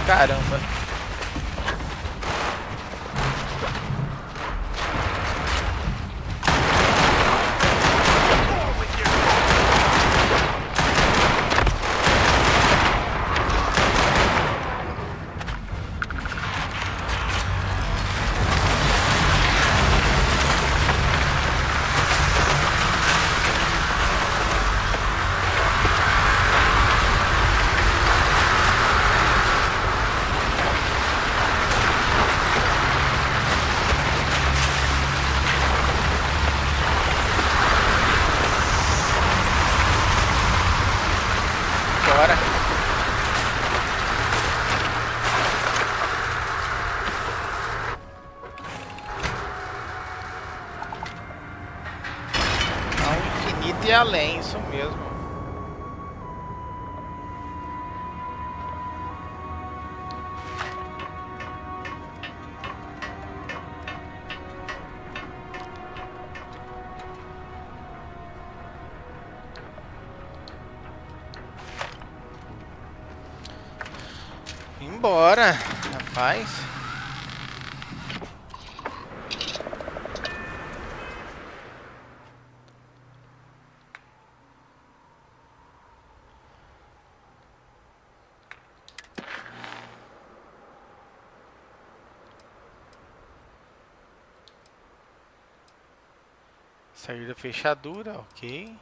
Caramba. Bora. Ao infinito e além, isso mesmo. Embora, rapaz. Sair da fechadura, ok.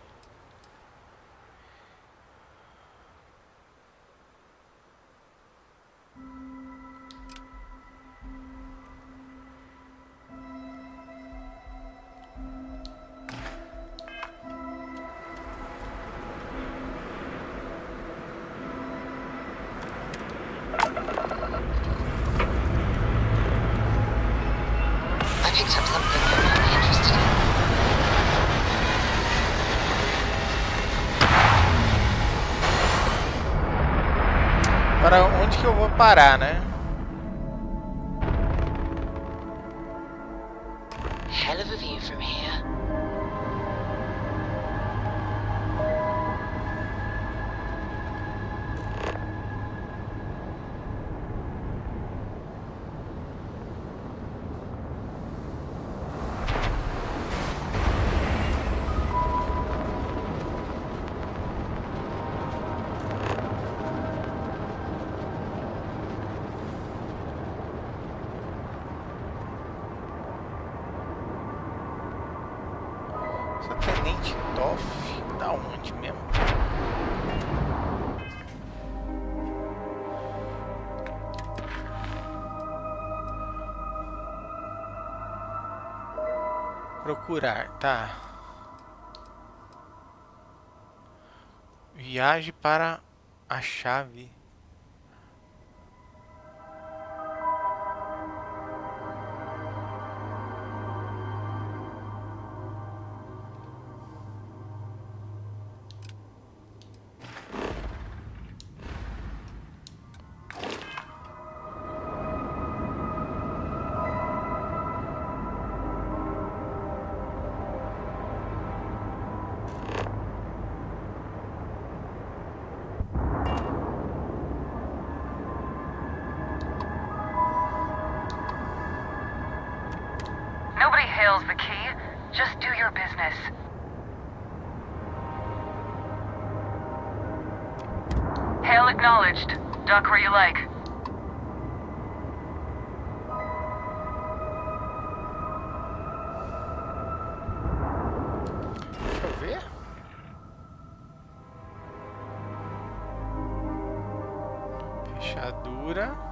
Agora onde que eu vou parar, né? Hell of a view from here. Sou Tenente Toff, da onde mesmo? Procurar, tá. Viaje para a chave. details the key. Just do your business. Hail acknowledged. Dock where you like. Deixa eu ver. Fechadura.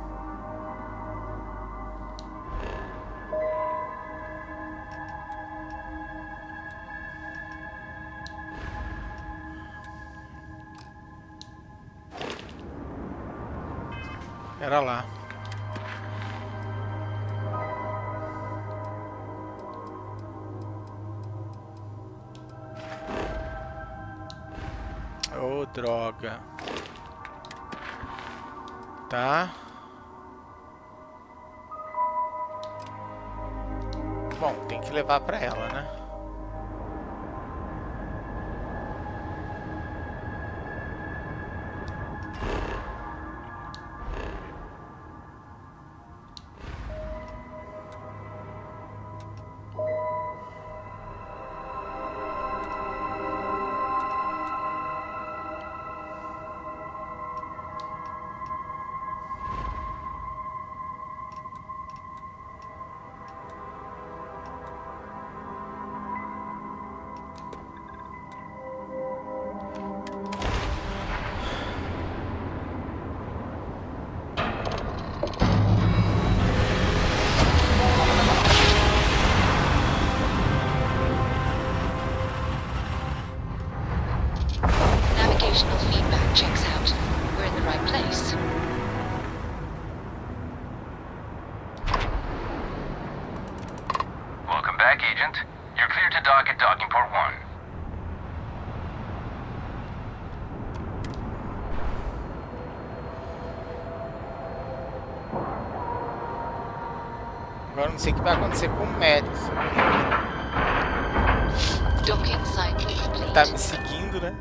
Era lá. Oh, droga. Tá. Bom, tem que levar pra ela, né? Navigational feedback checks out. We're in the right place. Welcome back, Agent. You're clear to dock at docking port 1. Agora não sei o que vai acontecer com o médico. Docking site complete. Tá me seguindo, né?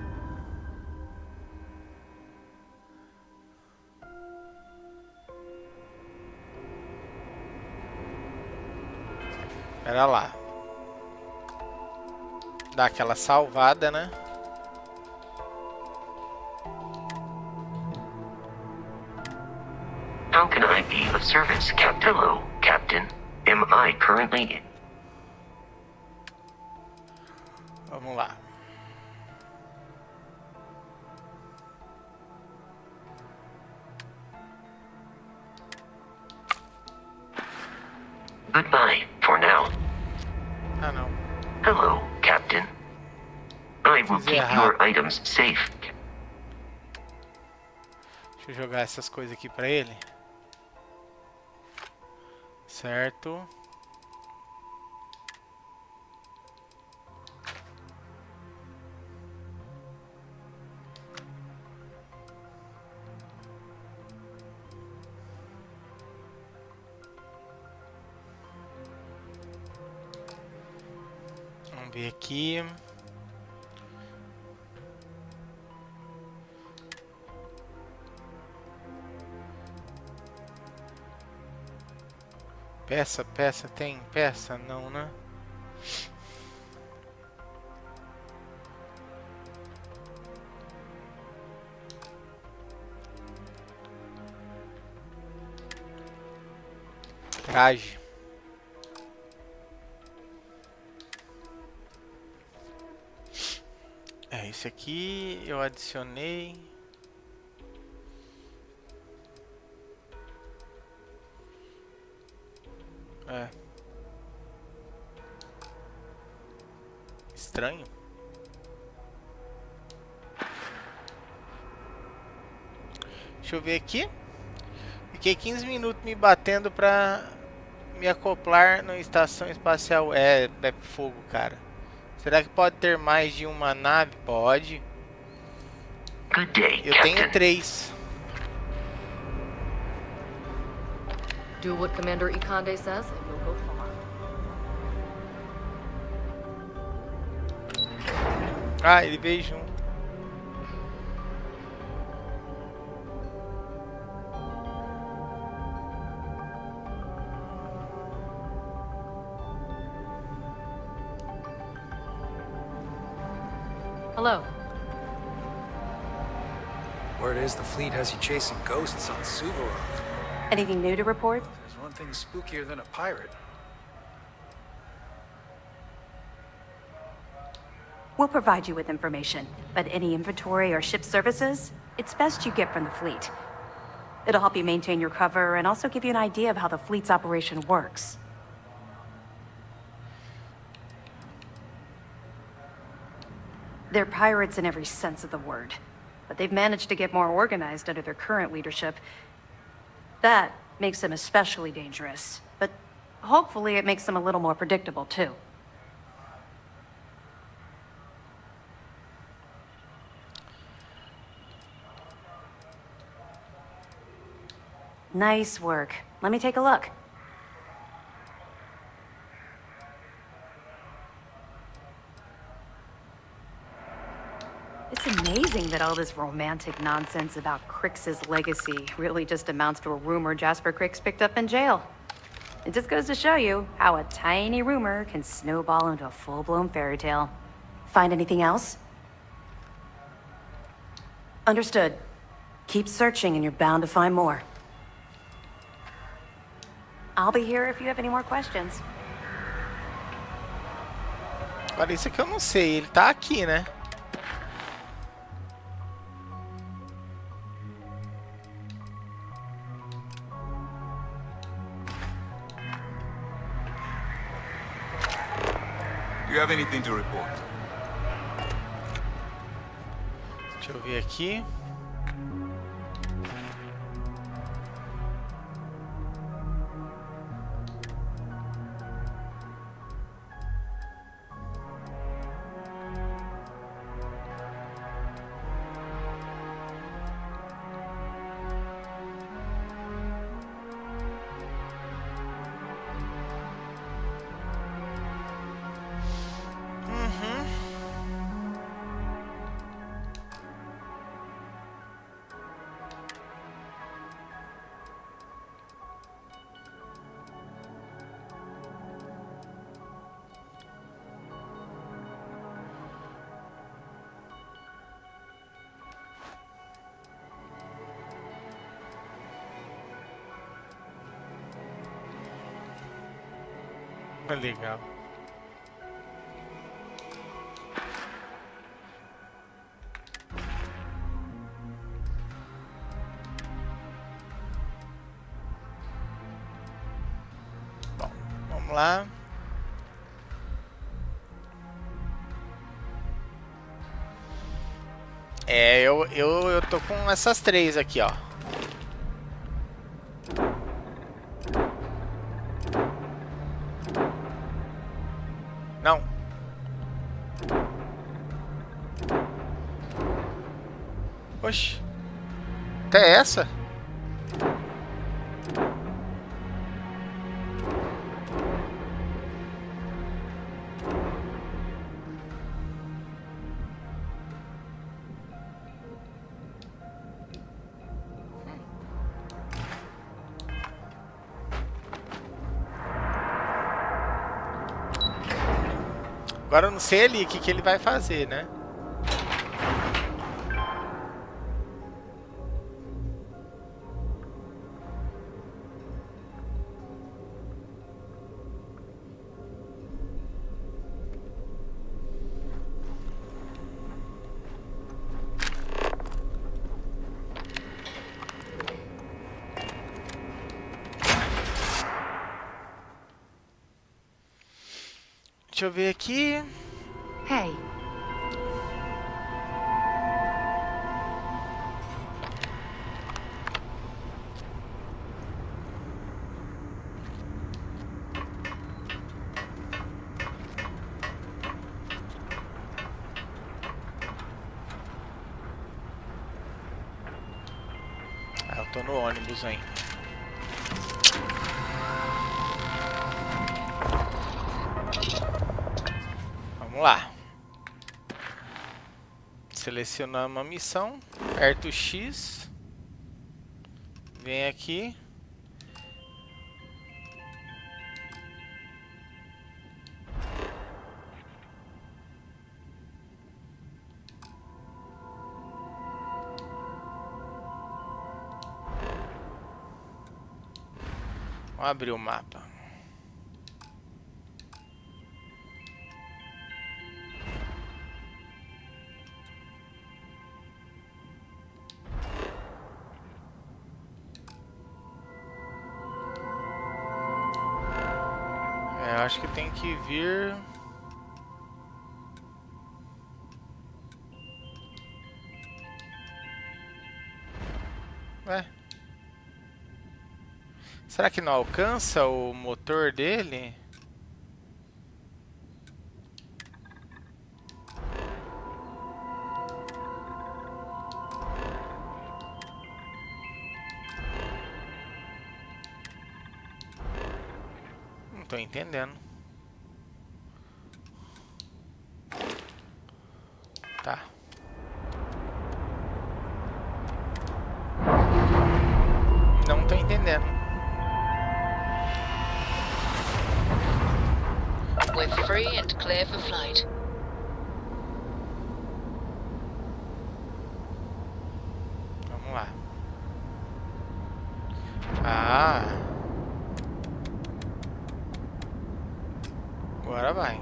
Pera lá. Dá aquela salvada, né? How can I be of service, Captain? Hello, Captain. Am I currently... Vamos lá. Goodbye, for now. Ah, não. Hello, Captain. I will keep your items safe. Deixa eu jogar essas coisas aqui pra ele. Certo. Vamos ver aqui. Peça, tem peça? Não, né? Traje. É, esse aqui eu adicionei. É. Estranho. Deixa eu ver aqui. Fiquei 15 minutos me batendo pra me acoplar na estação espacial. É fogo, cara. Será que pode ter mais de uma nave? Pode. Good day, eu tenho 3. Do what Commander Ikande says and you'll go far. Ah, ele veio junto. Hello. Word is the fleet has you chasing ghosts on Suvorov. Anything new to report? There's one thing spookier than a pirate. We'll provide you with information, but any inventory or ship services, it's best you get from the fleet. It'll help you maintain your cover and also give you an idea of how the fleet's operation works. They're pirates in every sense of the word, but they've managed to get more organized under their current leadership. That makes them especially dangerous, but hopefully it makes them a little more predictable too. Nice work. Let me take a look. It's amazing that all this romantic nonsense about Crix's legacy really just amounts to a rumor Jasper Crix picked up in jail. It just goes to show you how a tiny rumor can snowball into a full-blown fairy tale. Find anything else? Understood. Keep searching and you're bound to find more. I'll be here if you have any more questions. Agora isso aqui eu não sei, ele tá aqui, né? Do you have anything to report? Deixa eu ver aqui. Legal. Bom, vamos lá. Eu tô com essas três aqui, ó. Não. Oxi. Até essa? Agora eu não sei ali o que ele vai fazer, né? Deixa eu ver aqui. Hey. Eu tô no ônibus ainda. Vamos lá. Selecionar uma missão, aperto o X, vem aqui, Vamos abrir o mapa. Acho que tem que vir... Ué? Será que não alcança o motor dele? Não tô entendendo. Tá. Não tô entendendo. We're free and clear for flight. Vamos lá. Ah. Agora vai.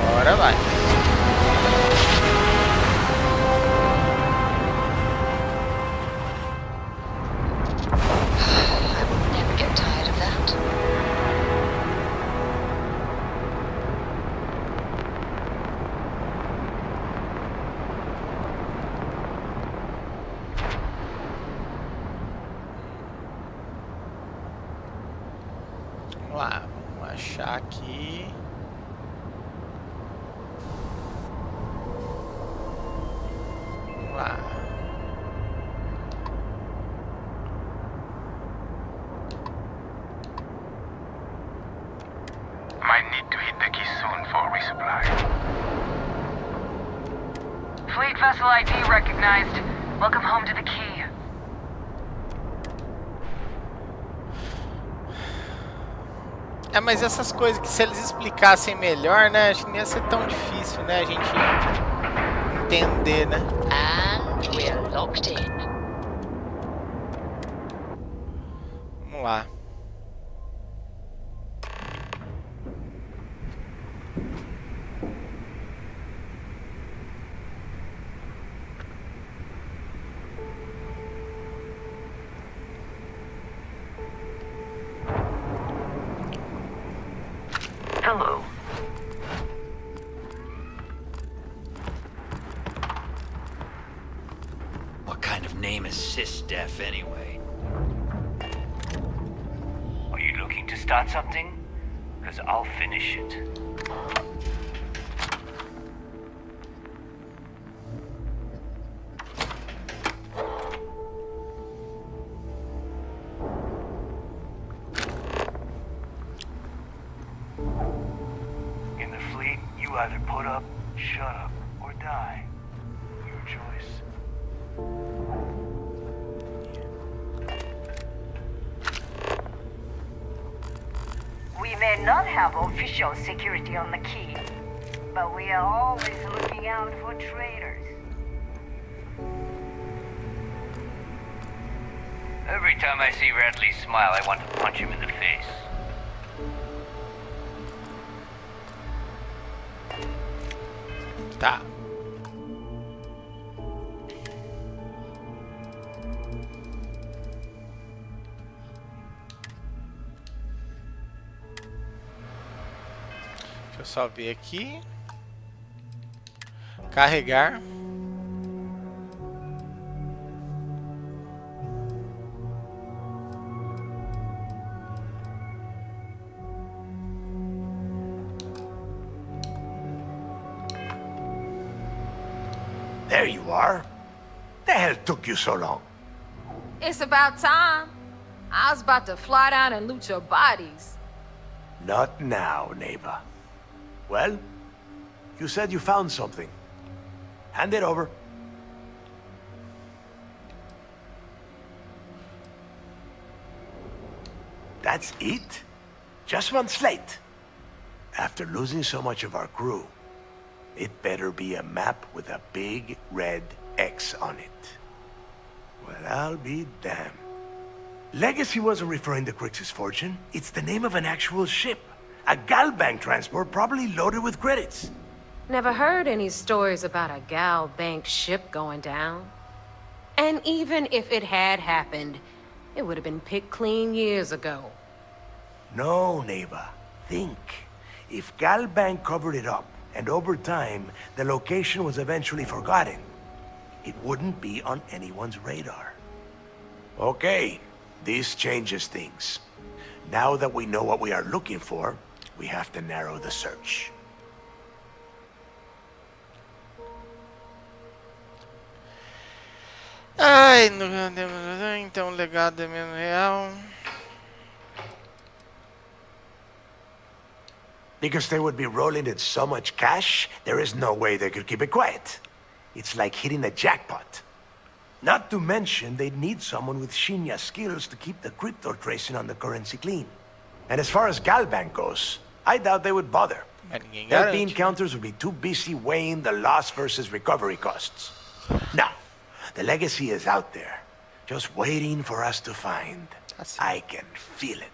Agora vai. Vamos lá, vamos achar aqui. Vamos lá. Might need to hit the key soon for resupply. Fleet vessel ID recognized. Welcome home to the key. É, mas essas coisas que se eles explicassem melhor, né? Acho que não ia ser tão difícil, né? A gente entender, né? And we're locked in. Vamos lá. Hello. What kind of name is sys-def anyway? Are you looking to start something? Because I'll finish it. In the fleet, you either put up, shut up, or die. Your choice. We may not have official security on the key, but we are always looking out for traitors. Every time I see Radley smile, I want to punch him in the face. Tá. Deixa eu só ver aqui. Carregar. There you are. The hell took you so long? It's about time. I was about to fly down and loot your bodies. Not now, neighbor. Well, you said you found something. Hand it over. That's it? Just one slate? After losing so much of our crew, it better be a map with a big red X on it. Well, I'll be damned. Legacy wasn't referring to Crix's fortune. It's the name of an actual ship. A galbank transport probably loaded with credits. Never heard any stories about a gal bank ship going down. And even if it had happened, it would have been picked clean years ago. No, Neva. Think. If Galbank covered it up, and over time, the location was eventually forgotten, it wouldn't be on anyone's radar. Okay, this changes things. Now that we know what we are looking for, we have to narrow the search. Ai, então o legado é mesmo real. Because they would be rolling in so much cash, there is no way they could keep it quiet. It's like hitting a jackpot. Not to mention, they'd need someone with Shinya skills to keep the crypto tracing on the currency clean. And as far as Galbank goes, I doubt they would bother. Their bean counters would be too busy weighing the loss versus recovery costs. Now, the legacy is out there, just waiting for us to find. I can feel it.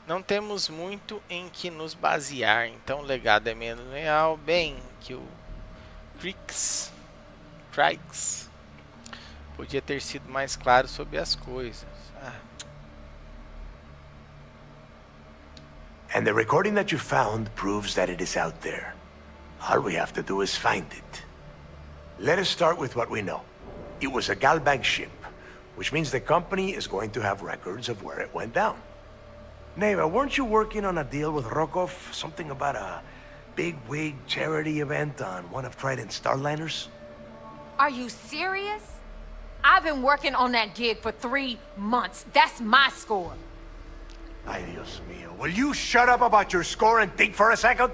Não temos muito em que nos basear, então o legado é menos real. Bem, que o Crix podia ter sido mais claro sobre as coisas. And the recording that you found proves that it is out there. All we have to do is find it. Let us start with what we know. It was a galbank ship, which means the company is going to have records of where it went down. Neva, weren't you working on a deal with Rokov? Something about a big-wig charity event on one of Trident's Starliners? Are you serious? I've been working on that gig for 3 months. That's my score. Ay, Dios mío. Will you shut up about your score and think for a second?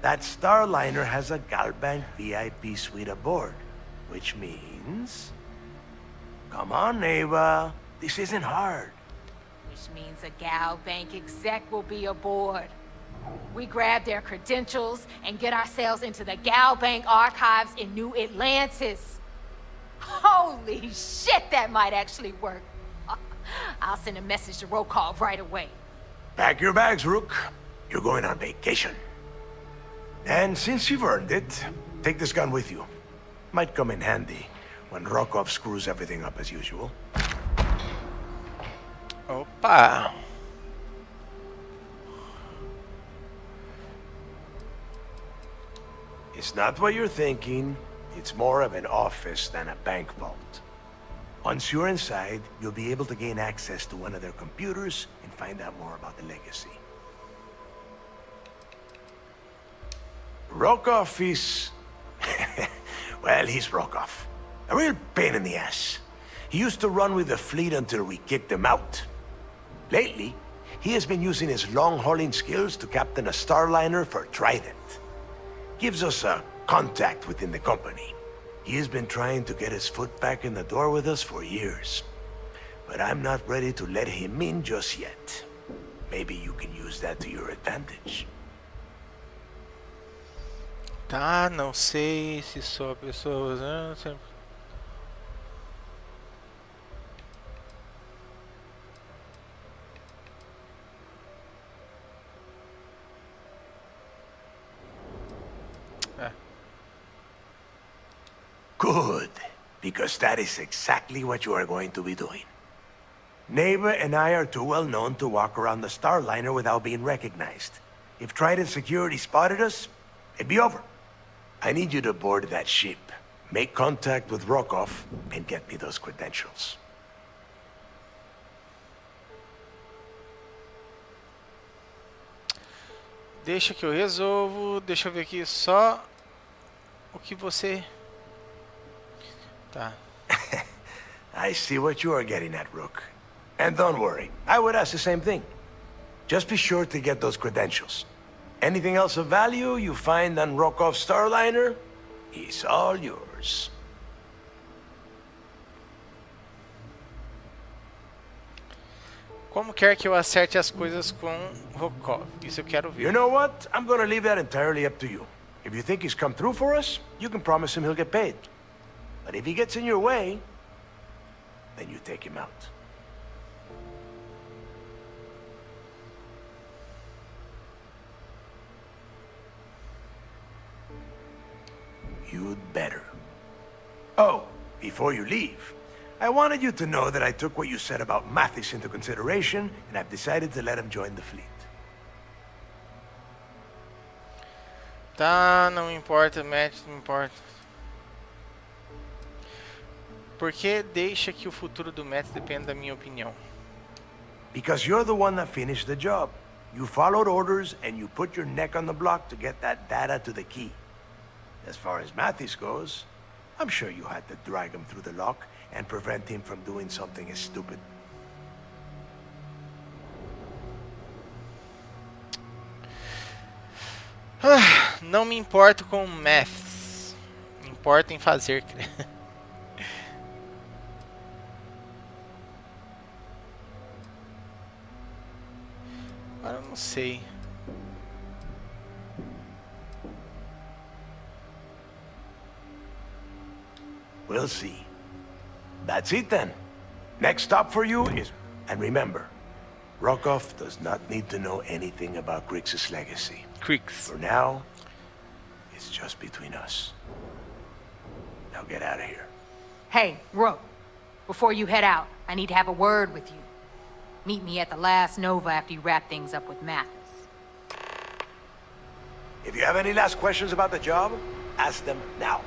That Starliner has a Galbank VIP suite aboard, which means... Come on, Neva. This isn't hard. Which means a gal bank exec will be aboard. We grab their credentials and get ourselves into the gal bank archives in New Atlantis. Holy shit, that might actually work. I'll send a message to Rokov right away. Pack your bags, Rook. You're going on vacation. And since you've earned it, take this gun with you. Might come in handy when Rokov screws everything up as usual. Opa! It's not what you're thinking. It's more of an office than a bank vault. Once you're inside, you'll be able to gain access to one of their computers and find out more about the legacy. Rokov is... well, he's Rokov. A real pain in the ass. He used to run with the fleet until we kicked him out. Lately, he has been using his long-hauling skills to captain a Starliner for Trident. Gives us a contact within the company. He has been trying to get his foot back in the door with us for years. But I'm not ready to let him in just yet. Maybe you can use that to your advantage. Tá, não sei se só pessoas... Good, because that is exactly what you are going to be doing. Neva and I are too well known to walk around the Starliner without being recognized. If Trident security spotted us, it'd be over. I need you to board that ship, make contact with Rokov, and get me those credentials. Deixa que eu resolvo. Deixa eu ver aqui só o que você... Tá. I see what you are getting at, Rook. And don't worry, I would ask the same thing. Just be sure to get those credentials. Anything else of value you find on Rokoff's Starliner is all yours. Como quer que eu acerte as coisas com Rokoff? Isso eu quero ver. You know what? I'm gonna leave that entirely up to you. If you think he's come through for us, you can promise him he'll get paid. But if he gets in your way, then you take him out. You'd better. Oh, before you leave, I wanted you to know that I took what you said about Mathis into consideration, and I've decided to let him join the fleet. Tá, não importa, Matt, não importa. Porque deixa que o futuro do Matt dependa da minha opinião. Because you're the one that finished the job. You followed orders and you put your neck on the block to get that data to the key. As far as Mathis goes, I'm sure you had to drag him through the lock and prevent him from doing something as stupid. Não me importo com o Maths. Me importo em fazer. Agora eu não sei. We'll see. That's it then. Next stop for you is... And remember, Rokoff does not need to know anything about Grix's legacy. Grix. For now, it's just between us. Now get out of here. Hey, Rook. Before you head out, I need to have a word with you. Meet me at the last Nova after you wrap things up with Mathis. If you have any last questions about the job, ask them now.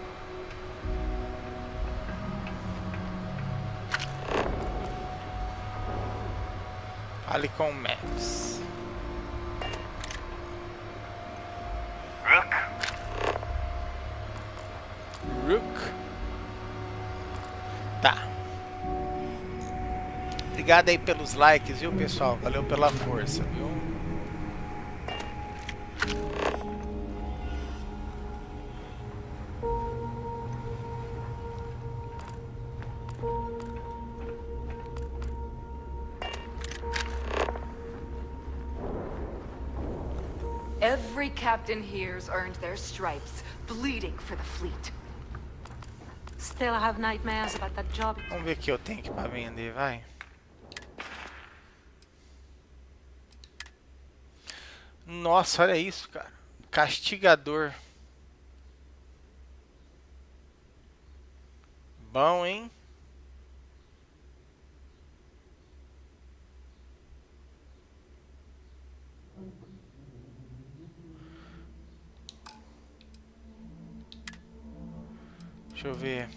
Fale com o Maths. Rook. Rook. Tá. Obrigado aí pelos likes, viu, pessoal? Valeu pela força, viu? Every captain here's earned their stripes, bleeding for the fleet. Still have nightmares about that job. Vamos ver o que eu tenho aqui pra vender, vai. Nossa, olha isso, cara. Castigador. Bom, hein? Deixa eu ver.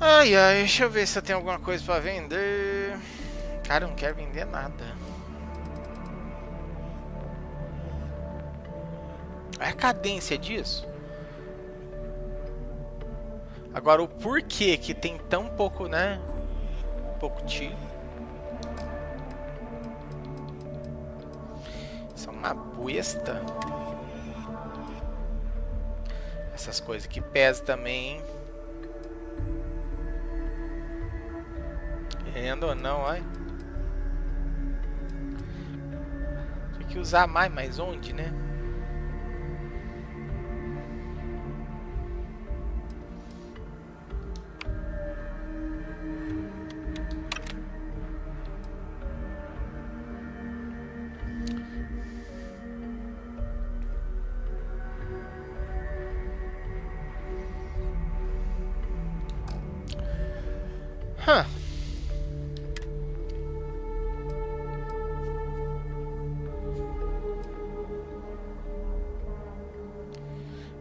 Ai, ai, deixa eu ver se eu tenho alguma coisa pra vender. Cara, eu não quero vender nada. É a cadência disso. Agora, o porquê que tem tão pouco, né? Pouco tiro. Isso é uma besta. Essas coisas que pesam também, hein? Querendo ou não, olha. Tinha que usar mais, mas onde, né?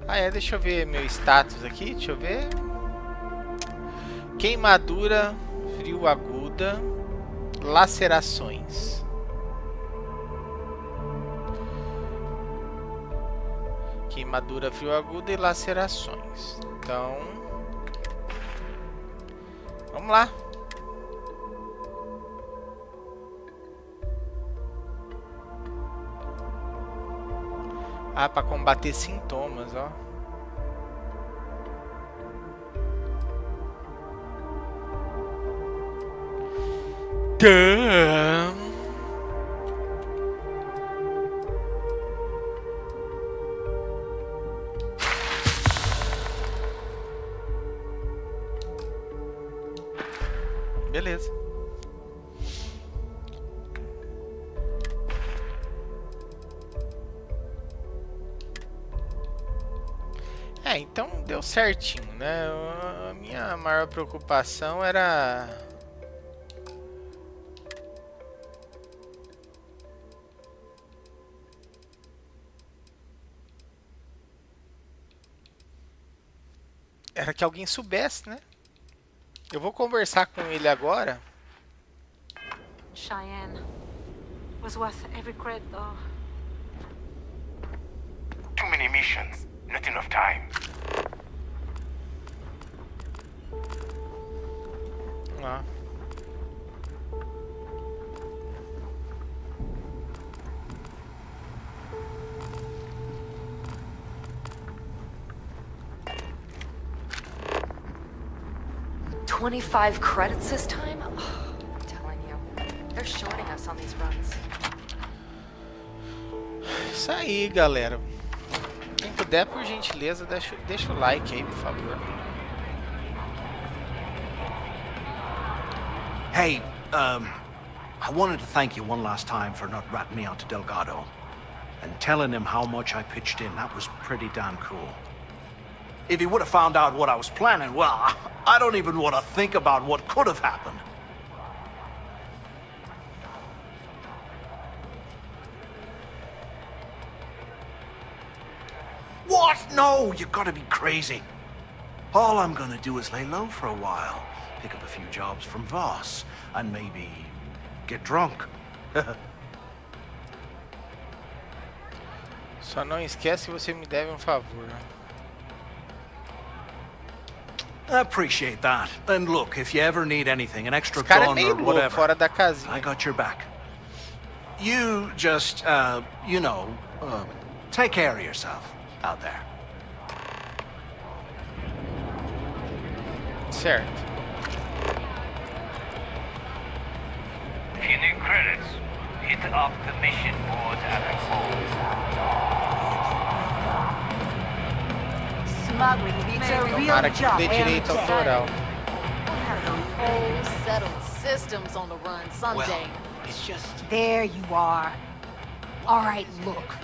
Ah, é, deixa eu ver meu status aqui, deixa eu ver. Queimadura, frio aguda, lacerações. Queimadura, frio aguda e lacerações. Então, Vamos lá. Ah, para combater sintomas, ó. Beleza. Então deu certinho, né? A minha maior preocupação era que alguém soubesse, né? Eu vou conversar com ele agora. Cheyenne was worth every credit, though. Too many missions, not enough time. Ah. $25 credits this time? Oh, I'm telling you, they're shorting us on these runs. Isso aí, galera. Quem puder, por gentileza, deixa o like aí, por favor. Hey, I wanted to thank you one last time for not ratting me out to Delgado and telling him how much I pitched in. That was pretty damn cool. If he would have found out what I was planning, well, I don't even want to think about what could have happened. What? No, you gotta be crazy. All I'm gonna do is lay low for a while, pick up a few jobs from Voss, and maybe get drunk. Só não esquece que você me deve um favor. I appreciate that. And look, if you ever need anything, an extra Esse cara é gun meio or louco, whatever, fora da casinha. I got your back. You just, you know, take care of yourself out there. Certo. If you need credits, hit up the mission board at the Smuggling beats a real Tomara que job. dê direito autoral. Whole settled systems on the run someday. It's just... There you are. All right, look.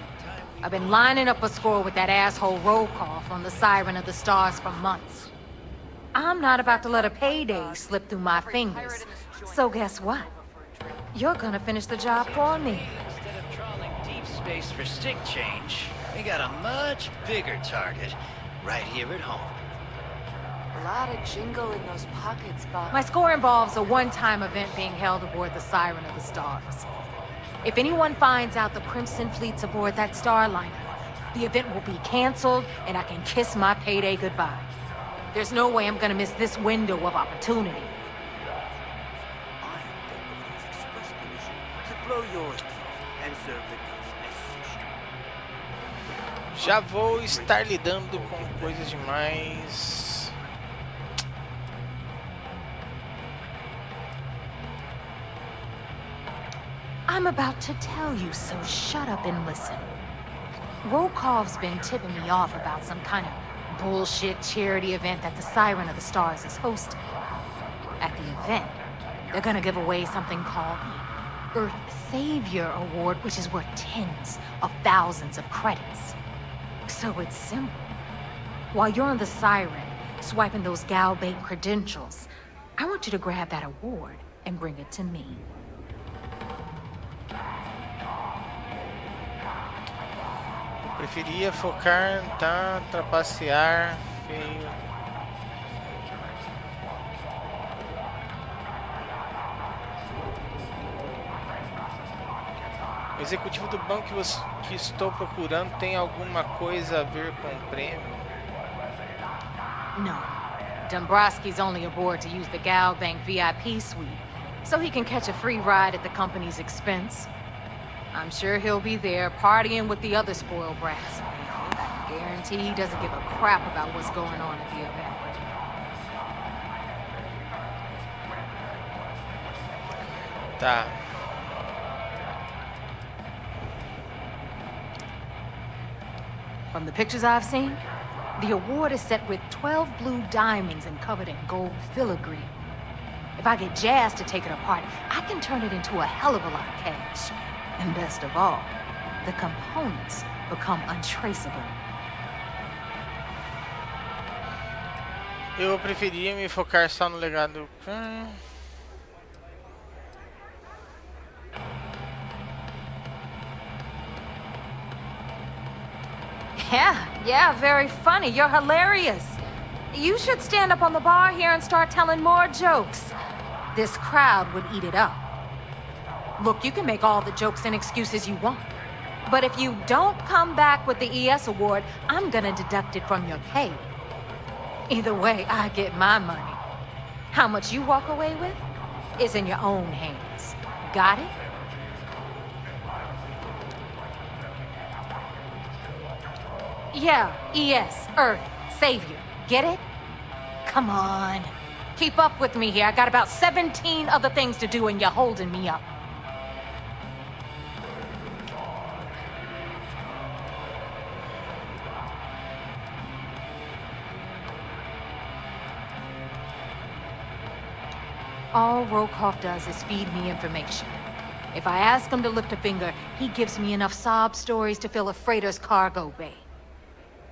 I've been lining up a score with that asshole roll call from the Siren of the Stars for months. I'm not about to let a payday slip through my fingers. So guess what? You're gonna finish the job for me. Instead of trawling deep space for stick change, we got a much bigger target right here at home. A lot of jingle in those pockets, Bob. My score involves a one-time event being held aboard the Siren of the Stars. If anyone finds out the Crimson Fleet's aboard that Starliner, the event will be canceled and I can kiss my payday goodbye. There's no way I'm gonna miss this window of opportunity. Já vou estar lidando com coisas demais. I'm about to tell you, so shut up and listen. Rokov's been tipping me off about some kind of bullshit charity event that the Siren of the Stars is hosting. At the event, they're gonna give away something called the Earth Savior Award, which is worth tens of thousands of credits. So it's simple. While you're on the Siren, swiping those gal-bait credentials, I want you to grab that award and bring it to me. Preferia focar, tá, trapacear, feio. O executivo do banco que estou procurando tem alguma coisa a ver com o prêmio? No. Dombrowski's only aboard to use the Gal Bank VIP suite, so he can catch a free ride at the company's expense. I'm sure he'll be there partying with the other spoiled brats. I guarantee he doesn't give a crap about what's going on at the event. Tá. From the pictures I've seen, the award is set with 12 blue diamonds and covered in gold filigree. If I get Jazz to take it apart, I can turn it into a hell of a lot of cash. And best of all, the components become untraceable. Eu preferia me focar só no legado. Yeah, very funny. You're hilarious. You should stand up on the bar here and start telling more jokes. This crowd would eat it up. Look, you can make all the jokes and excuses you want. But if you don't come back with the ES award, I'm gonna deduct it from your pay. Either way, I get my money. How much you walk away with is in your own hands. Got it? Yeah, ES, Earth, Savior. Get it? Come on. Keep up with me here. I got about 17 other things to do and you're holding me up. All Rokoff does is feed me information. If I ask him to lift a finger, he gives me enough sob stories to fill a freighter's cargo bay.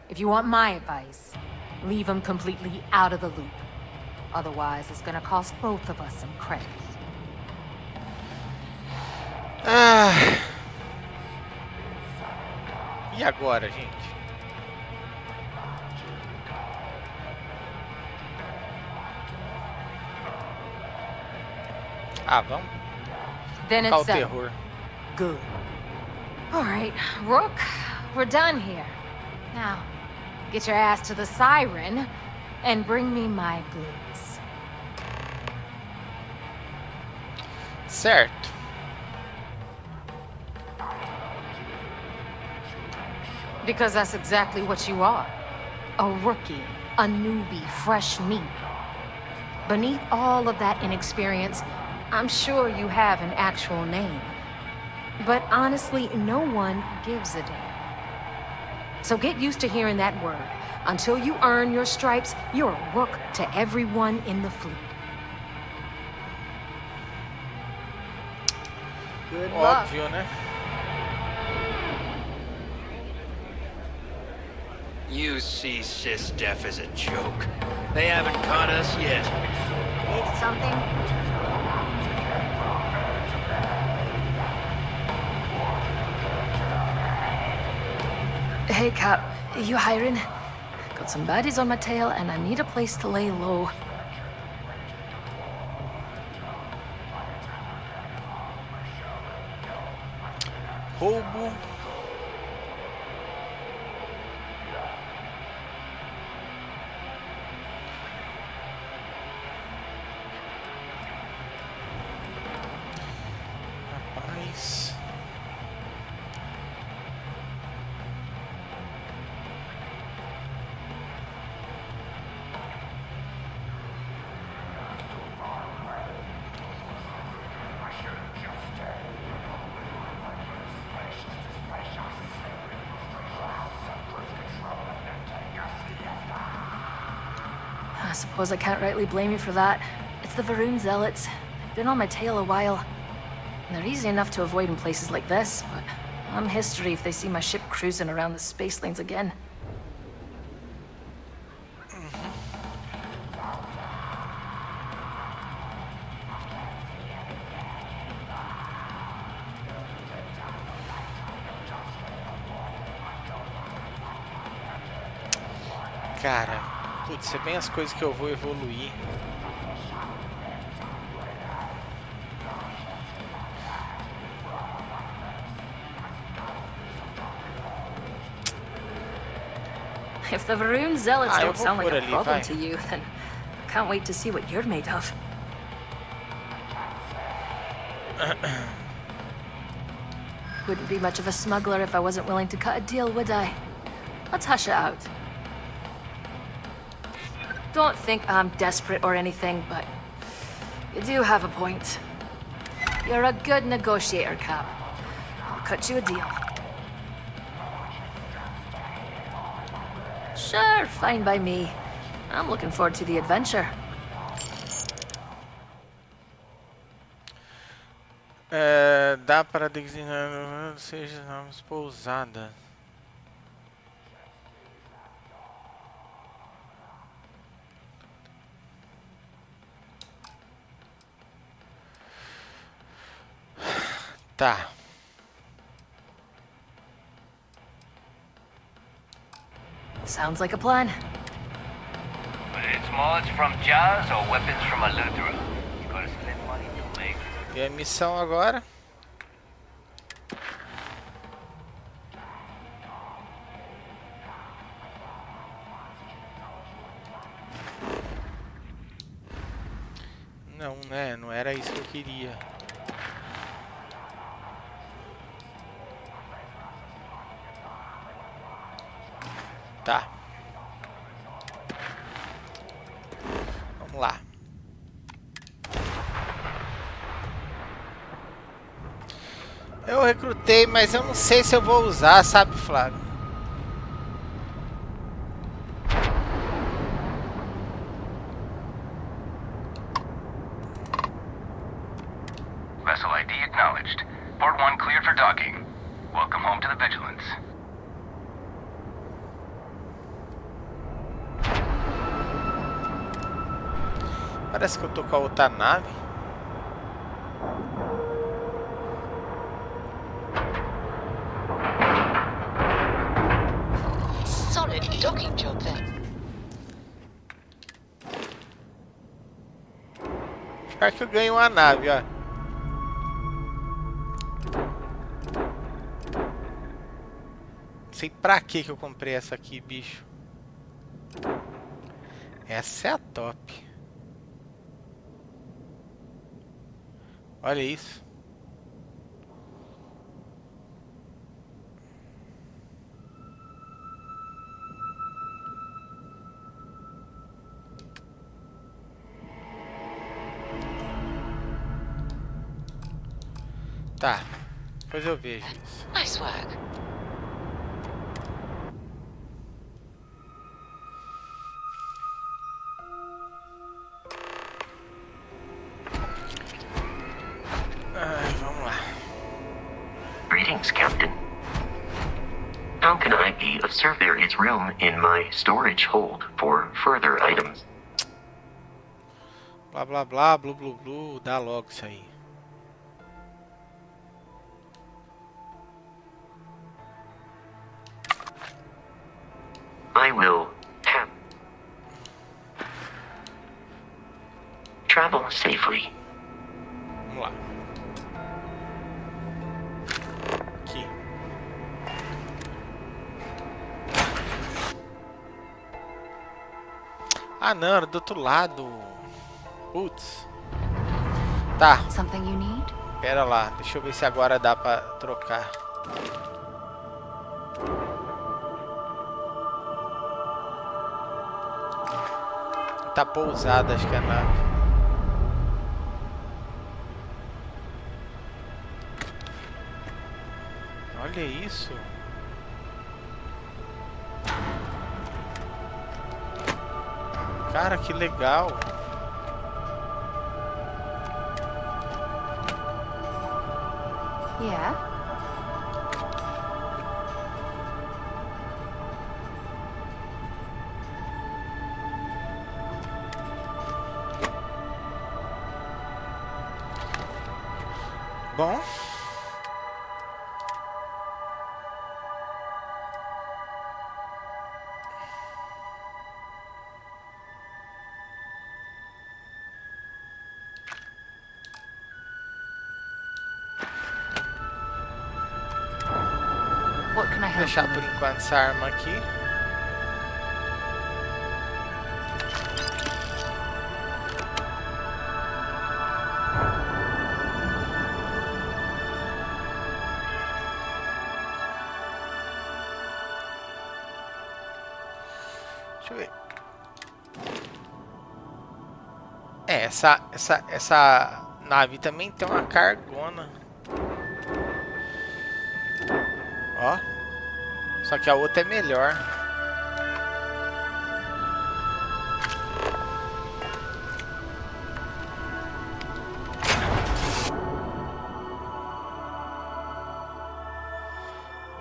If you want my advice, leave him completely out of the loop. Otherwise, it's gonna cost both of us some credits. E agora, gente? Vamos. Then Tocar it's o settled. terror. Good. All right, Rook, we're done here. Now, get your ass to the siren and bring me my goods. Certo. Because that's exactly what you are. A rookie, a newbie, fresh meat. Beneath all of that inexperience, I'm sure you have an actual name. But honestly, no one gives a damn. So get used to hearing that word. Until you earn your stripes, you're a rook to everyone in the fleet. Good luck. Óbvio, né? You see SysDef as a joke. They haven't caught us yet. Need something? Hey, Cap. You hiring? Got some baddies on my tail, and I need a place to lay low. Roubo. Rapaz. I suppose I can't rightly blame you for that. It's the Varun Zealots. They've been on my tail a while. And they're easy enough to avoid in places like this, but I'm history if they see my ship cruising around the space lanes again. Cara, putz, é bem as coisas que eu vou evoluir. If the Varun Zealots eu don't vou sound like por a ali, problem vai. to you, then Can't wait to see what you're made of. Wouldn't be much of a smuggler if I wasn't willing to cut a deal, would I? Let's hush it out. Don't think I'm desperate or anything, but you do have a point. You're a good negotiator, Cap. I'll cut you a deal. Sure, fine by me. I'm looking forward to the adventure. Dá para designar seja nomes pousada. Tá. Sounds like a plan. But it's mods from Jazz or weapons from Aluthra. You gotta spend money to make. E a missão agora? Não, né? Não era isso que eu queria. Tá. Vamos lá. Eu recrutei, mas eu não sei se eu vou usar, sabe, Flávio? Vessel ID acknowledged. Port 1 cleared for docking. Welcome home to the Vigilance. Parece que eu tô com a outra nave. Solid docking job then. Pior que eu ganhei uma nave, ó. Não sei pra que eu comprei essa aqui, bicho. Essa é a top. Olha isso. Tá. Depois eu vejo isso. Nice work. Vamos lá. Greetings, Captain. How can I be of service? There is room in my storage hold for further items. Blá blá blá, blu blu blu, dá logo isso aí. I will have travel safely. Vamos lá. Aqui. Ah, não, era do outro lado. Putz. Tá. Something you need? Pera lá, deixa eu ver se agora dá pra trocar. Tá pousada, acho que é a nave. Olha isso. Cara, que legal. Yeah. Bom. Vou deixar por enquanto essa arma aqui. Deixa eu ver. É, essa nave também tem uma cargona. Ó. Só que a outra é melhor.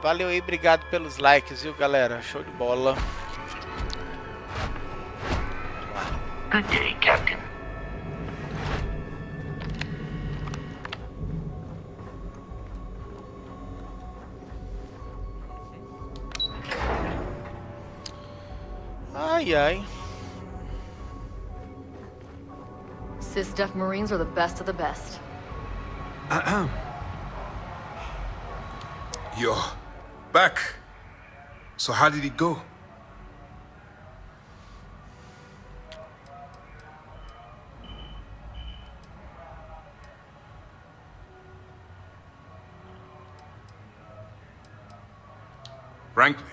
Valeu aí, obrigado pelos likes, viu, galera? Show de bola. Good day, Captain. Ai, ai. Sys-Def Marines are the best of the best. You're back. So how did it go? Frankly,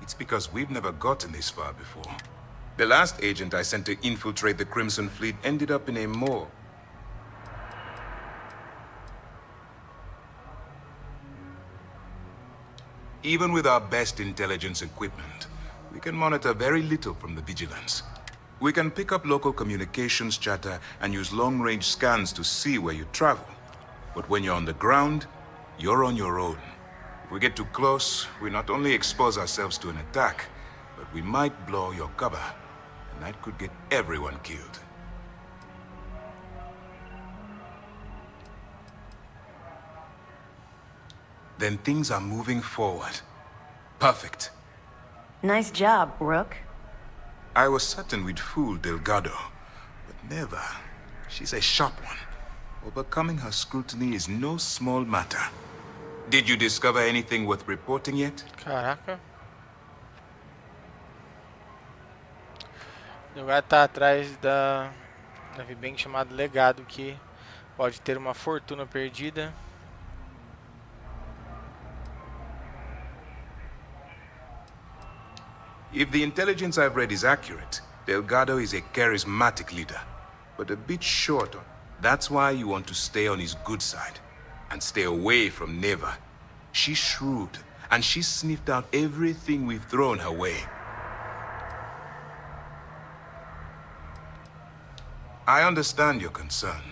it's because we've never gotten this far before. The last agent I sent to infiltrate the Crimson Fleet ended up in a morgue. Even with our best intelligence equipment, we can monitor very little from the vigilance. We can pick up local communications chatter and use long-range scans to see where you travel. But when you're on the ground, you're on your own. If we get too close, we not only expose ourselves to an attack, but we might blow your cover, and that could get everyone killed. Then things are moving forward. Perfect. Nice job, Rook. I was certain we'd fool Delgado, but never. She's a sharp one. Overcoming her scrutiny is no small matter. Did you discover anything worth reporting yet? Caraca. O lugar tá atrás da nave bem chamada Legado, que pode ter uma fortuna perdida. If the intelligence I've read is accurate, Delgado is a charismatic leader, but a bit short on. That's why you want to stay on his good side, and stay away from Neva. She's shrewd, and she's sniffed out everything we've thrown her way. I understand your concern,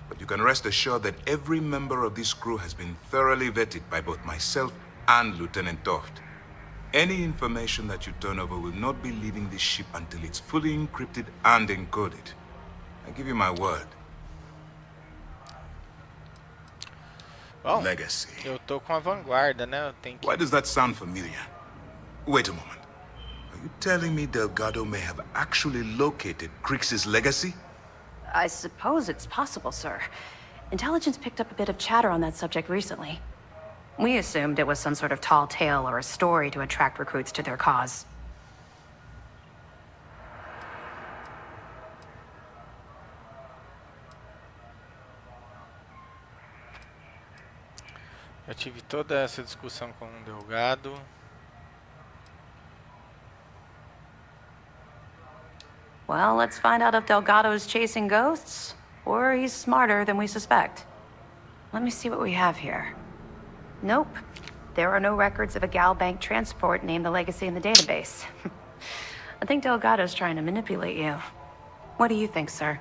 but you can rest assured that every member of this crew has been thoroughly vetted by both myself and Lieutenant Toft. Any information that you turn over will not be leaving this ship until it's fully encrypted and encoded. I give you my word. Bom, Legacy. eu tô com a vanguarda, né? Eu tenho que... Why does that sound familiar? Wait a moment. Are you telling me Delgado may have actually located Crix's legacy? I suppose it's possible, sir. Intelligence picked up a bit of chatter on that subject recently. We assumed it was some sort of tall tale or a story to attract recruits to their cause. Eu tive toda essa discussão com o Delgado. Well, let's find out if Delgado's chasing ghosts, or he's smarter than we suspect. Let me see what we have here. Nope. There are no records of a Gal Bank transport named the Legacy in the database. I think Delgado's trying to manipulate you. What do you think, sir?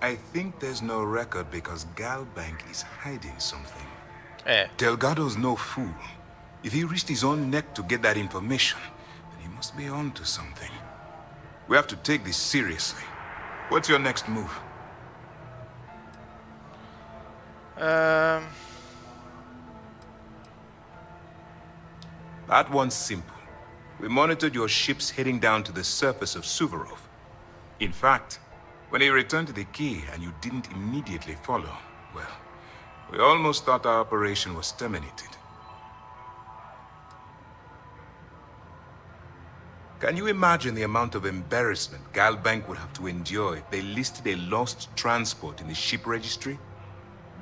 I think there's no record because Gal Bank is hiding something. Eh. Delgado's no fool. If he risked his own neck to get that information, then he must be on to something. We have to take this seriously. What's your next move? That one's simple. We monitored your ships heading down to the surface of Suvorov. In fact, when he returned to the key and you didn't immediately follow, well, we almost thought our operation was terminated. Can you imagine the amount of embarrassment Gal Bank would have to endure if they listed a lost transport in the ship registry?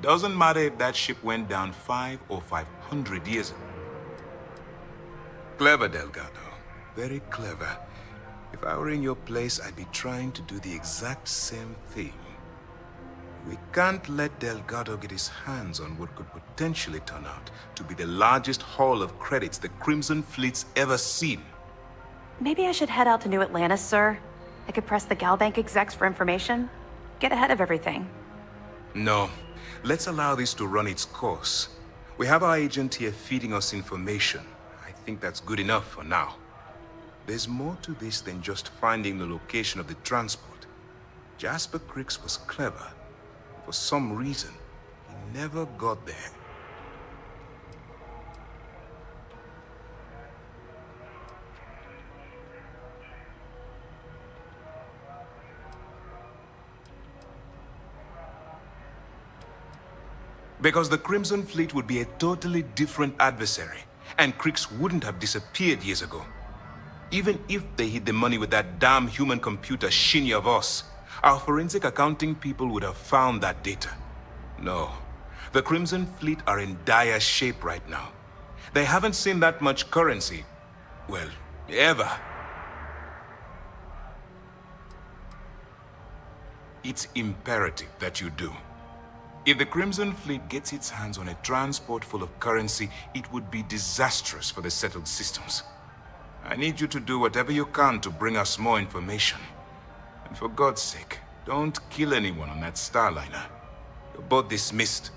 Doesn't matter if that ship went down 5 or 500 years ago. Clever, Delgado. Very clever. If I were in your place, I'd be trying to do the exact same thing. We can't let Delgado get his hands on what could potentially turn out to be the largest haul of credits the Crimson Fleet's ever seen. Maybe I should head out to New Atlantis, sir. I could press the Galbank execs for information. Get ahead of everything. No. Let's allow this to run its course. We have our agent here feeding us information. I think that's good enough for now. There's more to this than just finding the location of the transport. Jasper Cricks was clever. For some reason, he never got there. Because the Crimson Fleet would be a totally different adversary, and Cricks wouldn't have disappeared years ago. Even if they hid the money with that damn human computer Shinny of us, our forensic accounting people would have found that data. No, the Crimson Fleet are in dire shape right now. They haven't seen that much currency, well, ever. It's imperative that you do. If the Crimson Fleet gets its hands on a transport full of currency, it would be disastrous for the settled systems. I need you to do whatever you can to bring us more information. And for God's sake, don't kill anyone on that Starliner. You're both dismissed.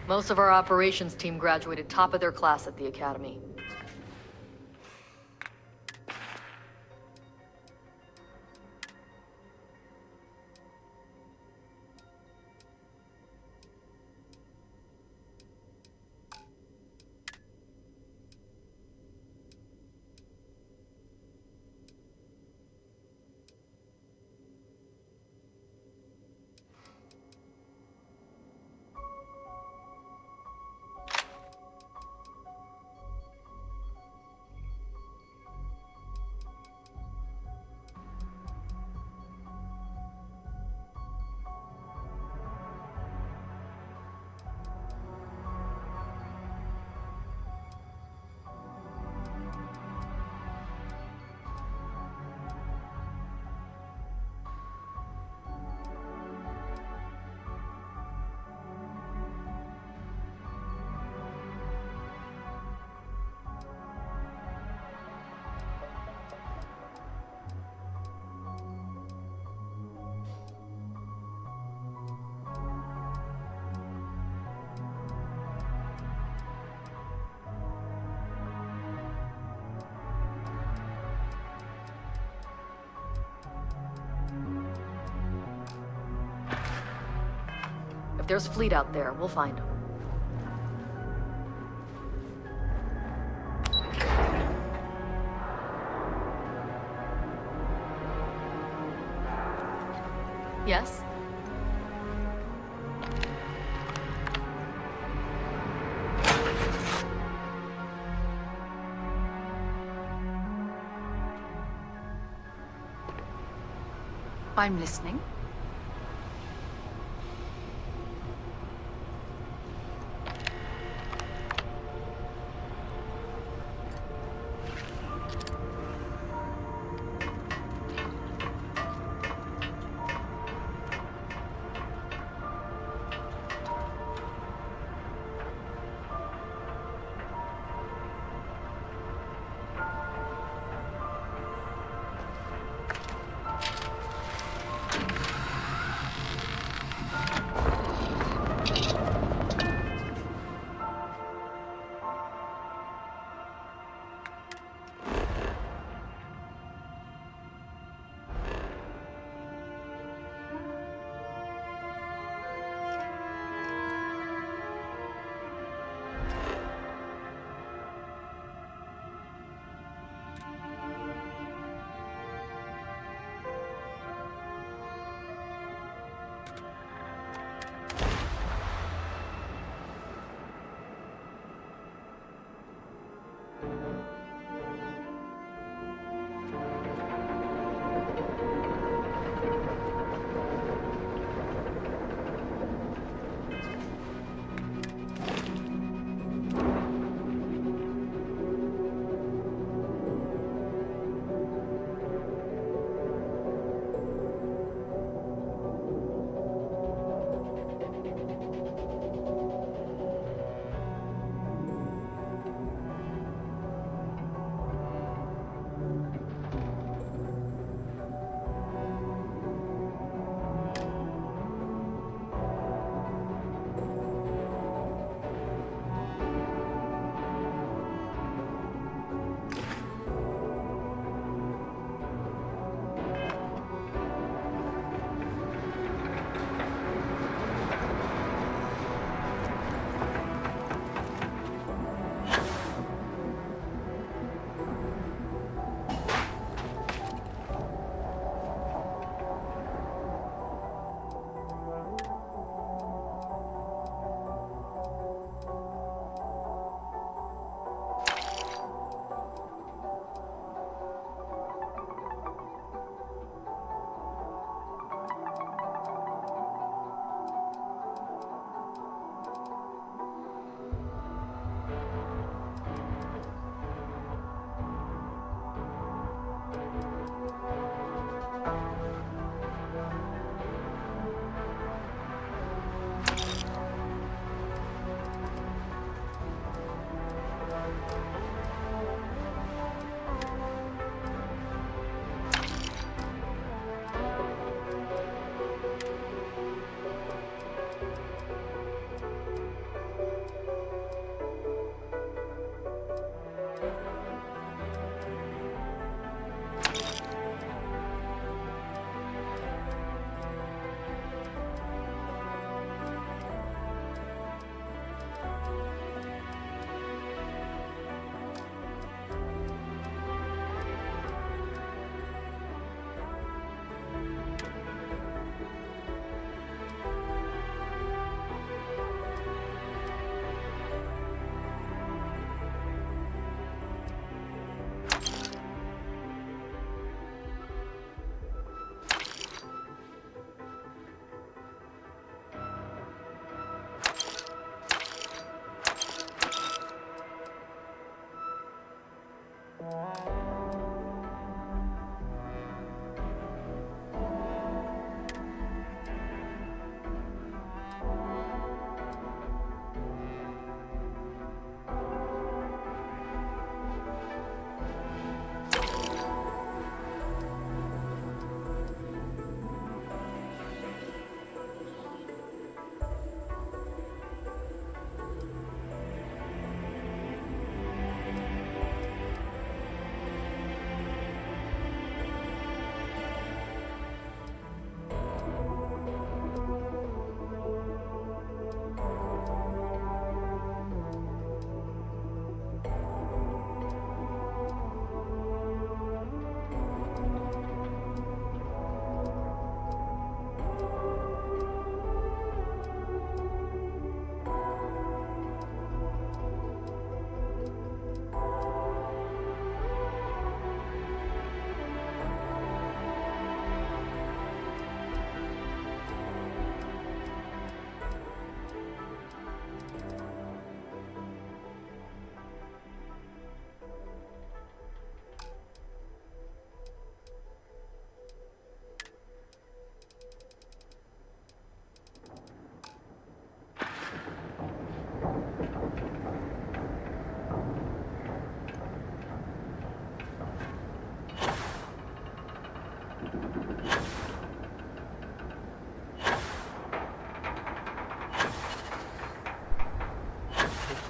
Most of our operations team graduated top of their class at the academy. If there's a fleet out there, we'll find them. Yes? I'm listening.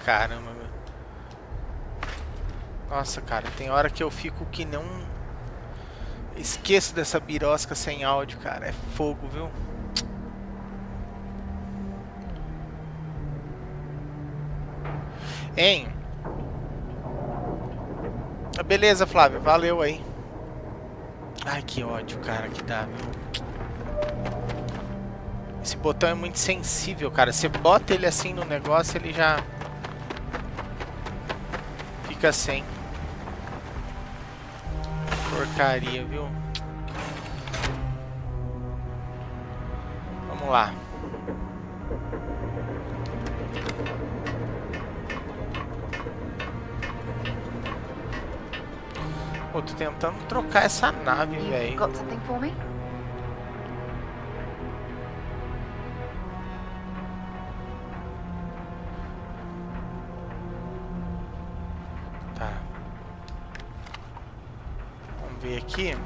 caramba, meu. Nossa, cara, tem hora que eu fico que não... Esqueço dessa birosca sem áudio, cara. É fogo, viu? Hein? Beleza, Flávio. Valeu aí. Ai, que ódio, cara, que dá, viu? Esse botão é muito sensível, cara. Você bota ele assim no negócio, ele já... Fica sem. Porcaria, viu? Vamos lá. Pô, tô tentando trocar essa nave, velho. Got something for me? Tá. Vamos ver aqui.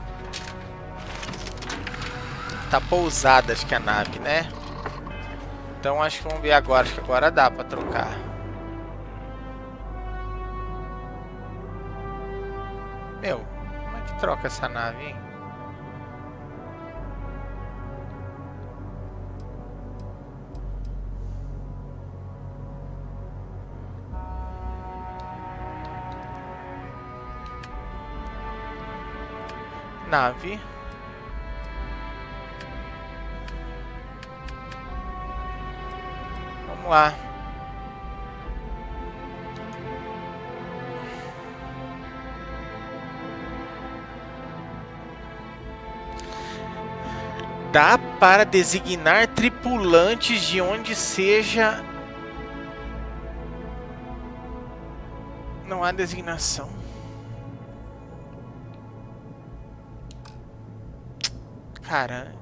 Tá pousada, acho que a nave, né? Então acho que vamos ver agora. Acho que agora dá pra trocar. Meu, como é que troca essa nave, hein? Nave. Vamos lá. Dá para designar tripulantes de onde seja. Não há designação. Cara.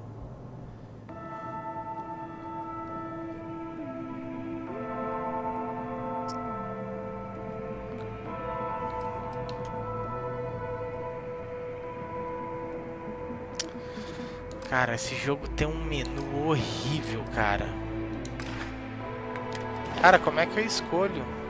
Cara, esse jogo tem um menu horrível, cara. Cara, como é que eu escolho?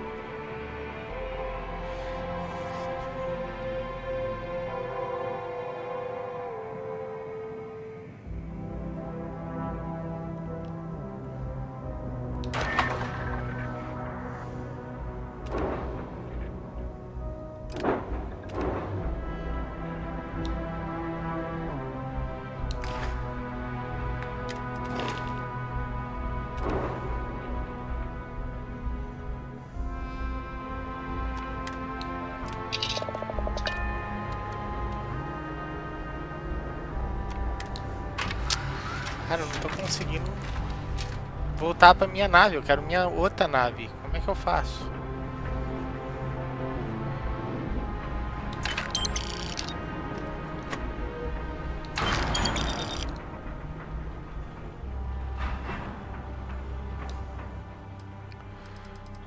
Cara, eu não tô conseguindo voltar pra minha nave. Eu quero minha outra nave. Como é que eu faço?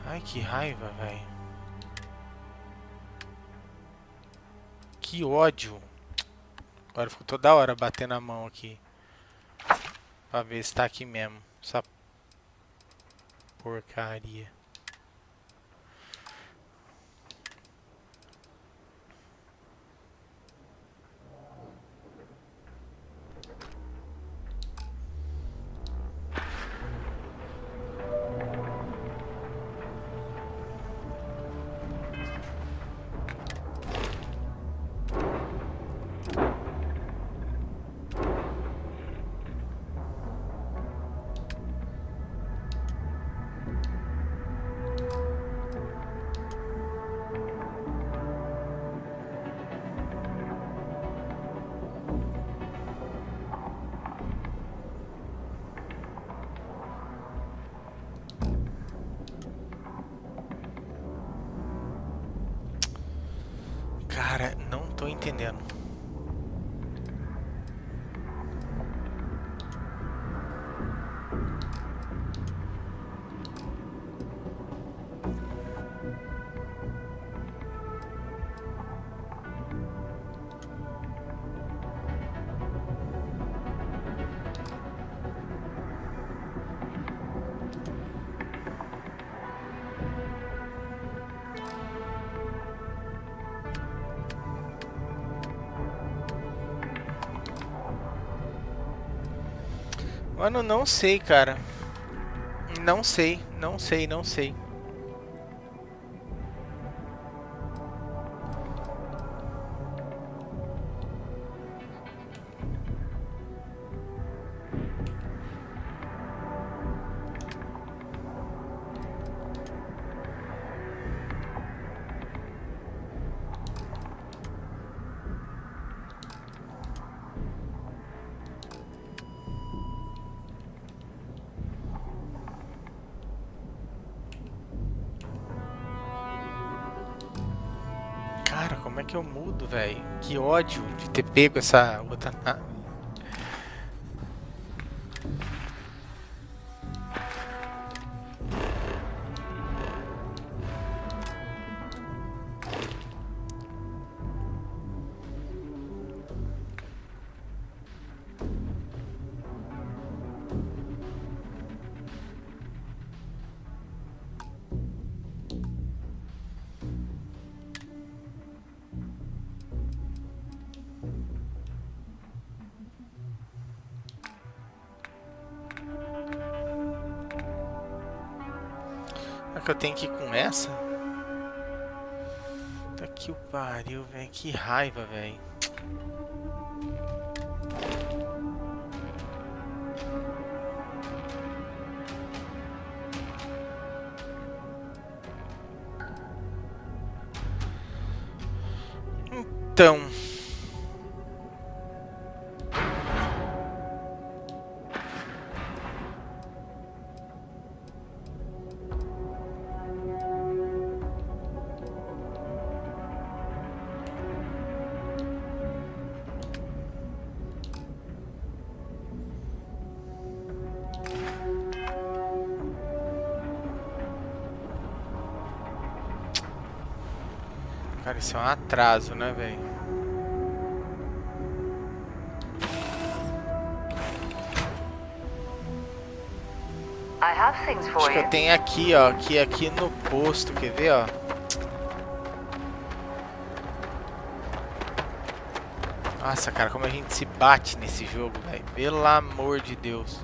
Ai, que raiva, velho. Que ódio. Agora ficou toda hora batendo a mão aqui. Pra ver se tá aqui mesmo. Essa porcaria. Cara, não tô entendendo. Mano, não sei, cara. Não sei. Cara, como é que eu mudo, velho? Que ódio de ter pego essa outra nave. Que eu tenho que ir com essa? Tá que o pariu, velho. Que raiva, velho. Então. Cara, isso é um atraso, né, velho? Acho que eu tenho aqui, ó. Aqui no posto, quer ver, ó? Nossa, cara, como a gente se bate nesse jogo, velho. Pelo amor de Deus.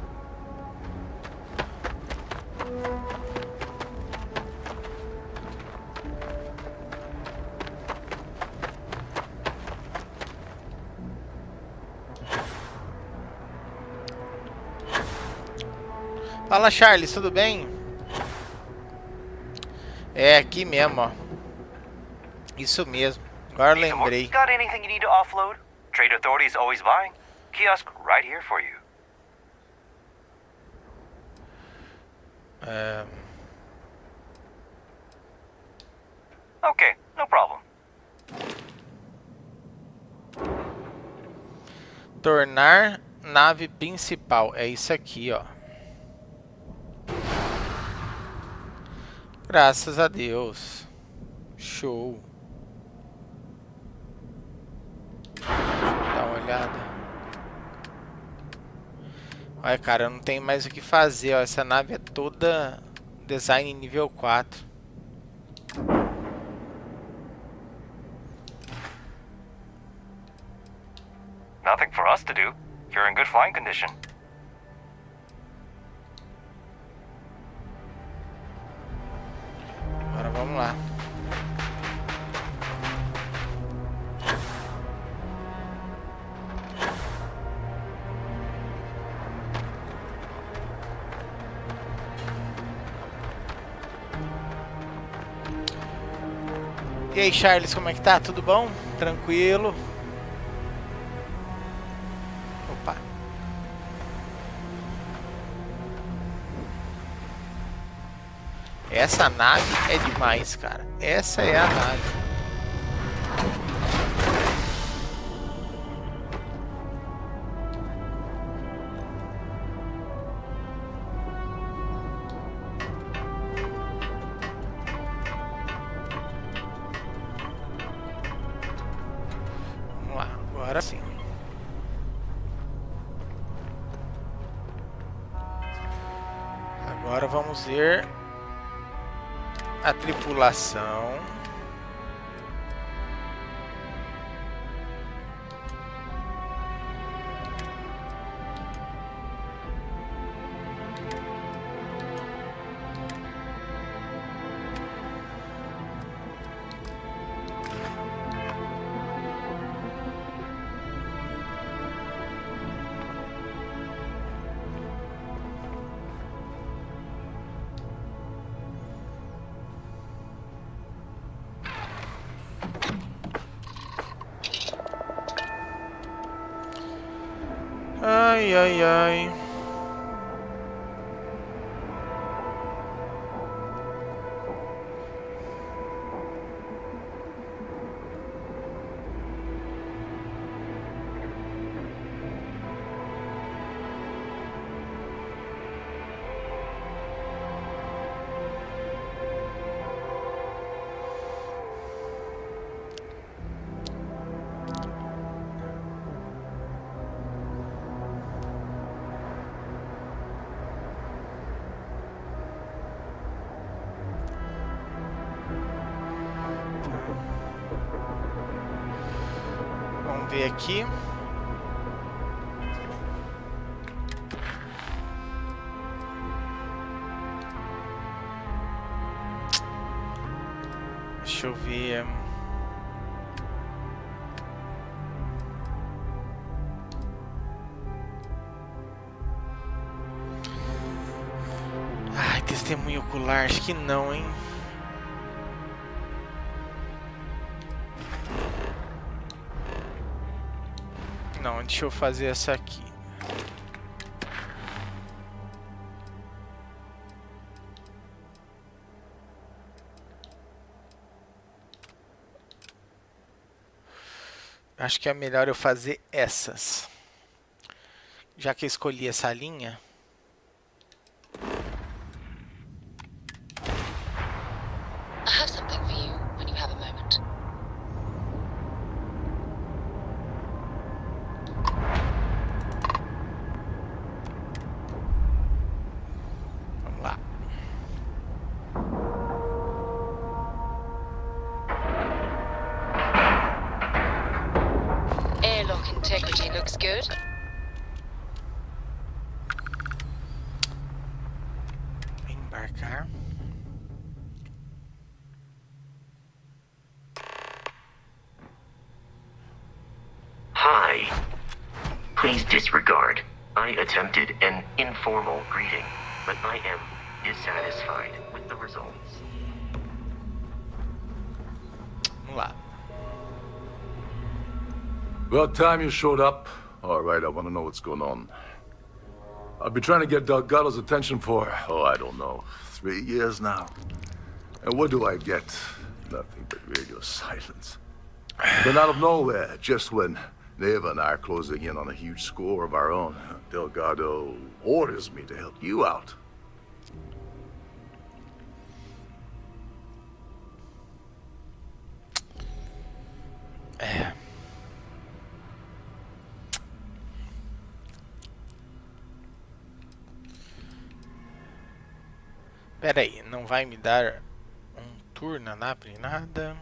Fala, Charles, tudo bem? É aqui mesmo, ó. Isso mesmo. Agora lembrei. Got anything you need to offload? Trade authorities always buying. Kiosk right here for you. Okay, no problem. Tornar nave principal. É isso aqui, ó. Graças a Deus. Show. Deixa eu dar uma olhada. Olha, cara, eu não tenho mais o que fazer, ó. Essa nave é toda design nível 4. Nothing for us to do. You're in good flying condition. Agora vamos lá. E aí, Charles, como é que tá? Tudo bom? Tranquilo? Opa. Essa nave é demais, cara. Essa é a nave. Vamos lá, agora sim. Agora vamos ver a tripulação. Ai, ai, ai. Vamos ver aqui. Deixa eu ver. Ai, testemunho ocular, acho que não, hein? Não, deixa eu fazer essa aqui. Acho que é melhor eu fazer essas. Já que eu escolhi essa linha. I have something for you when you have a moment. Vamos lá. Airlock integrity looks good. Embarcar. Hi. Please disregard. I attempted an informal greeting, but I am dissatisfied with the results. Vamos lá. About time you showed up. All right, I want to know what's going on. I've been trying to get Delgado's attention for, I don't know, 3 years now. And what do I get? Nothing but radio silence. Then out of nowhere, just when Neva and I are closing in on a huge score of our own, Delgado orders me to help you out. Pera aí, não vai me dar um turno, não abre nada.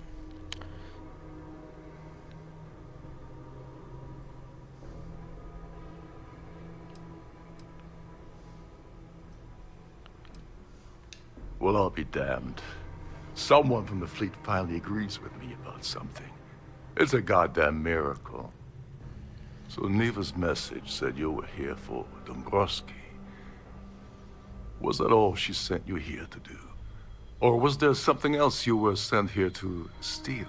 Well, I'll be damned. Someone from the fleet finally agrees with me about something. It's a goddamn miracle. So Neva's message said you were here for Dombrowski. Was that all she sent you here to do? Or was there something else you were sent here to steal?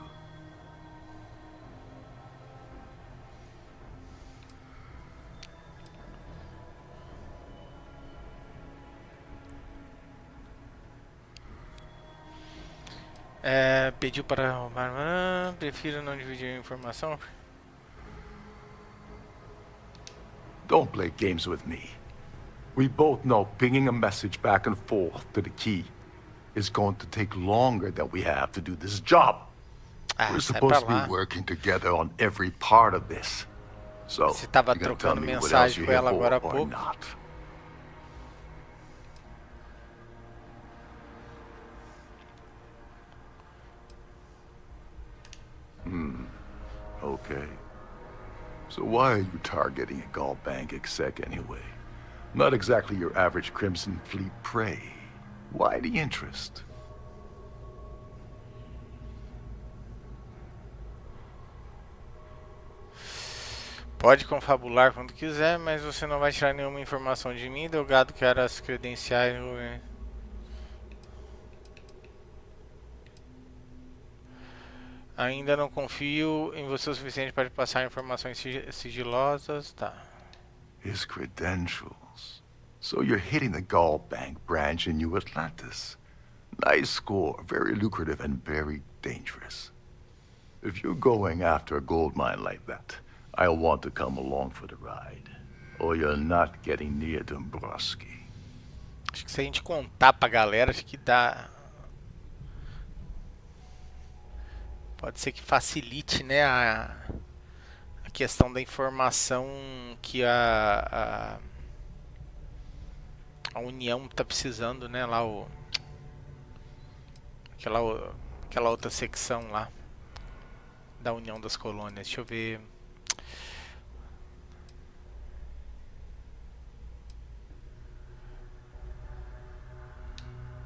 Pediu para roubar. Prefiro não dividir a informação. Don't play games with me. We both know pinging a message back and forth to the key is going to take longer than we have to do this job. We're supposed to be working together on every part of this. So, você estava you're gonna tell trocando me what else mensagem you're com here ela for agora há or pouco. not. Okay. So why are you targeting a Gallbank exec anyway? Not exactly your average Crimson Fleet prey. Why the interest? Pode confabular quando quiser, mas você não vai tirar nenhuma informação de mim. Delgado quer as credenciais. Ainda não confio em você o suficiente para passar informações sigilosas. Tá. his credentials. So you're hitting the Gall Bank branch in New Atlantis. Nice score, very lucrative and very dangerous. If you're going after a gold mine like that, I'll want to come along for the ride. Or you're not getting near Dombrowski. Acho que se a gente contar pra galera, acho que dá... Pode ser que facilite, né, a questão da informação que a União tá precisando, né, lá aquela outra secção lá da União das Colônias. Deixa eu ver.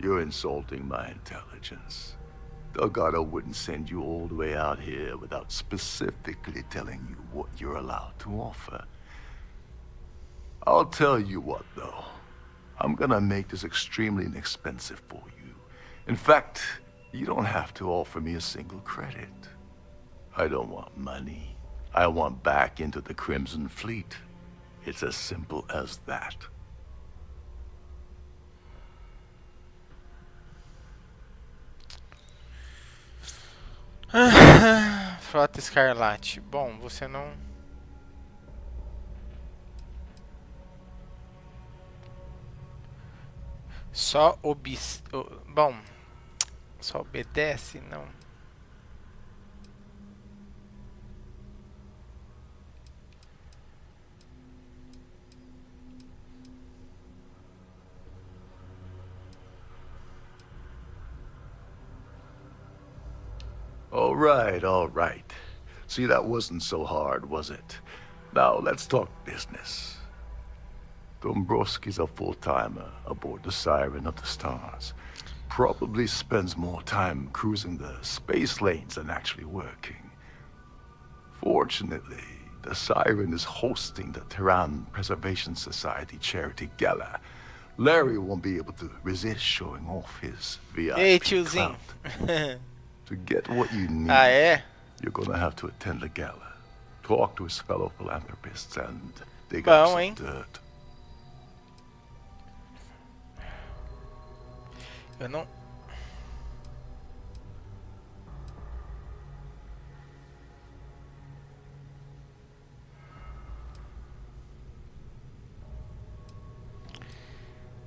You're insulting my intelligence. Delgado wouldn't send you all the way out here without specifically telling you what you're allowed to offer. I'll tell you what, though. I'm gonna make this extremely inexpensive for you. In fact, you don't have to offer me a single credit. I don't want money. I want back into the Crimson Fleet. It's as simple as that. Frota Escarlate. Bom, você não... Só Bom, só obedece, não. All right. See, that wasn't so hard, was it? Now, let's talk business. Dombrowski's a full-timer aboard the Siren of the Stars. Probably spends more time cruising the space lanes than actually working. Fortunately, the Siren is hosting the Terran Preservation Society charity gala. Larry won't be able to resist showing off his VIP Ei, tiozinho. To get what you need, you're gonna have to attend the gala, talk to his fellow philanthropists, and dig up some dirt. Eu não...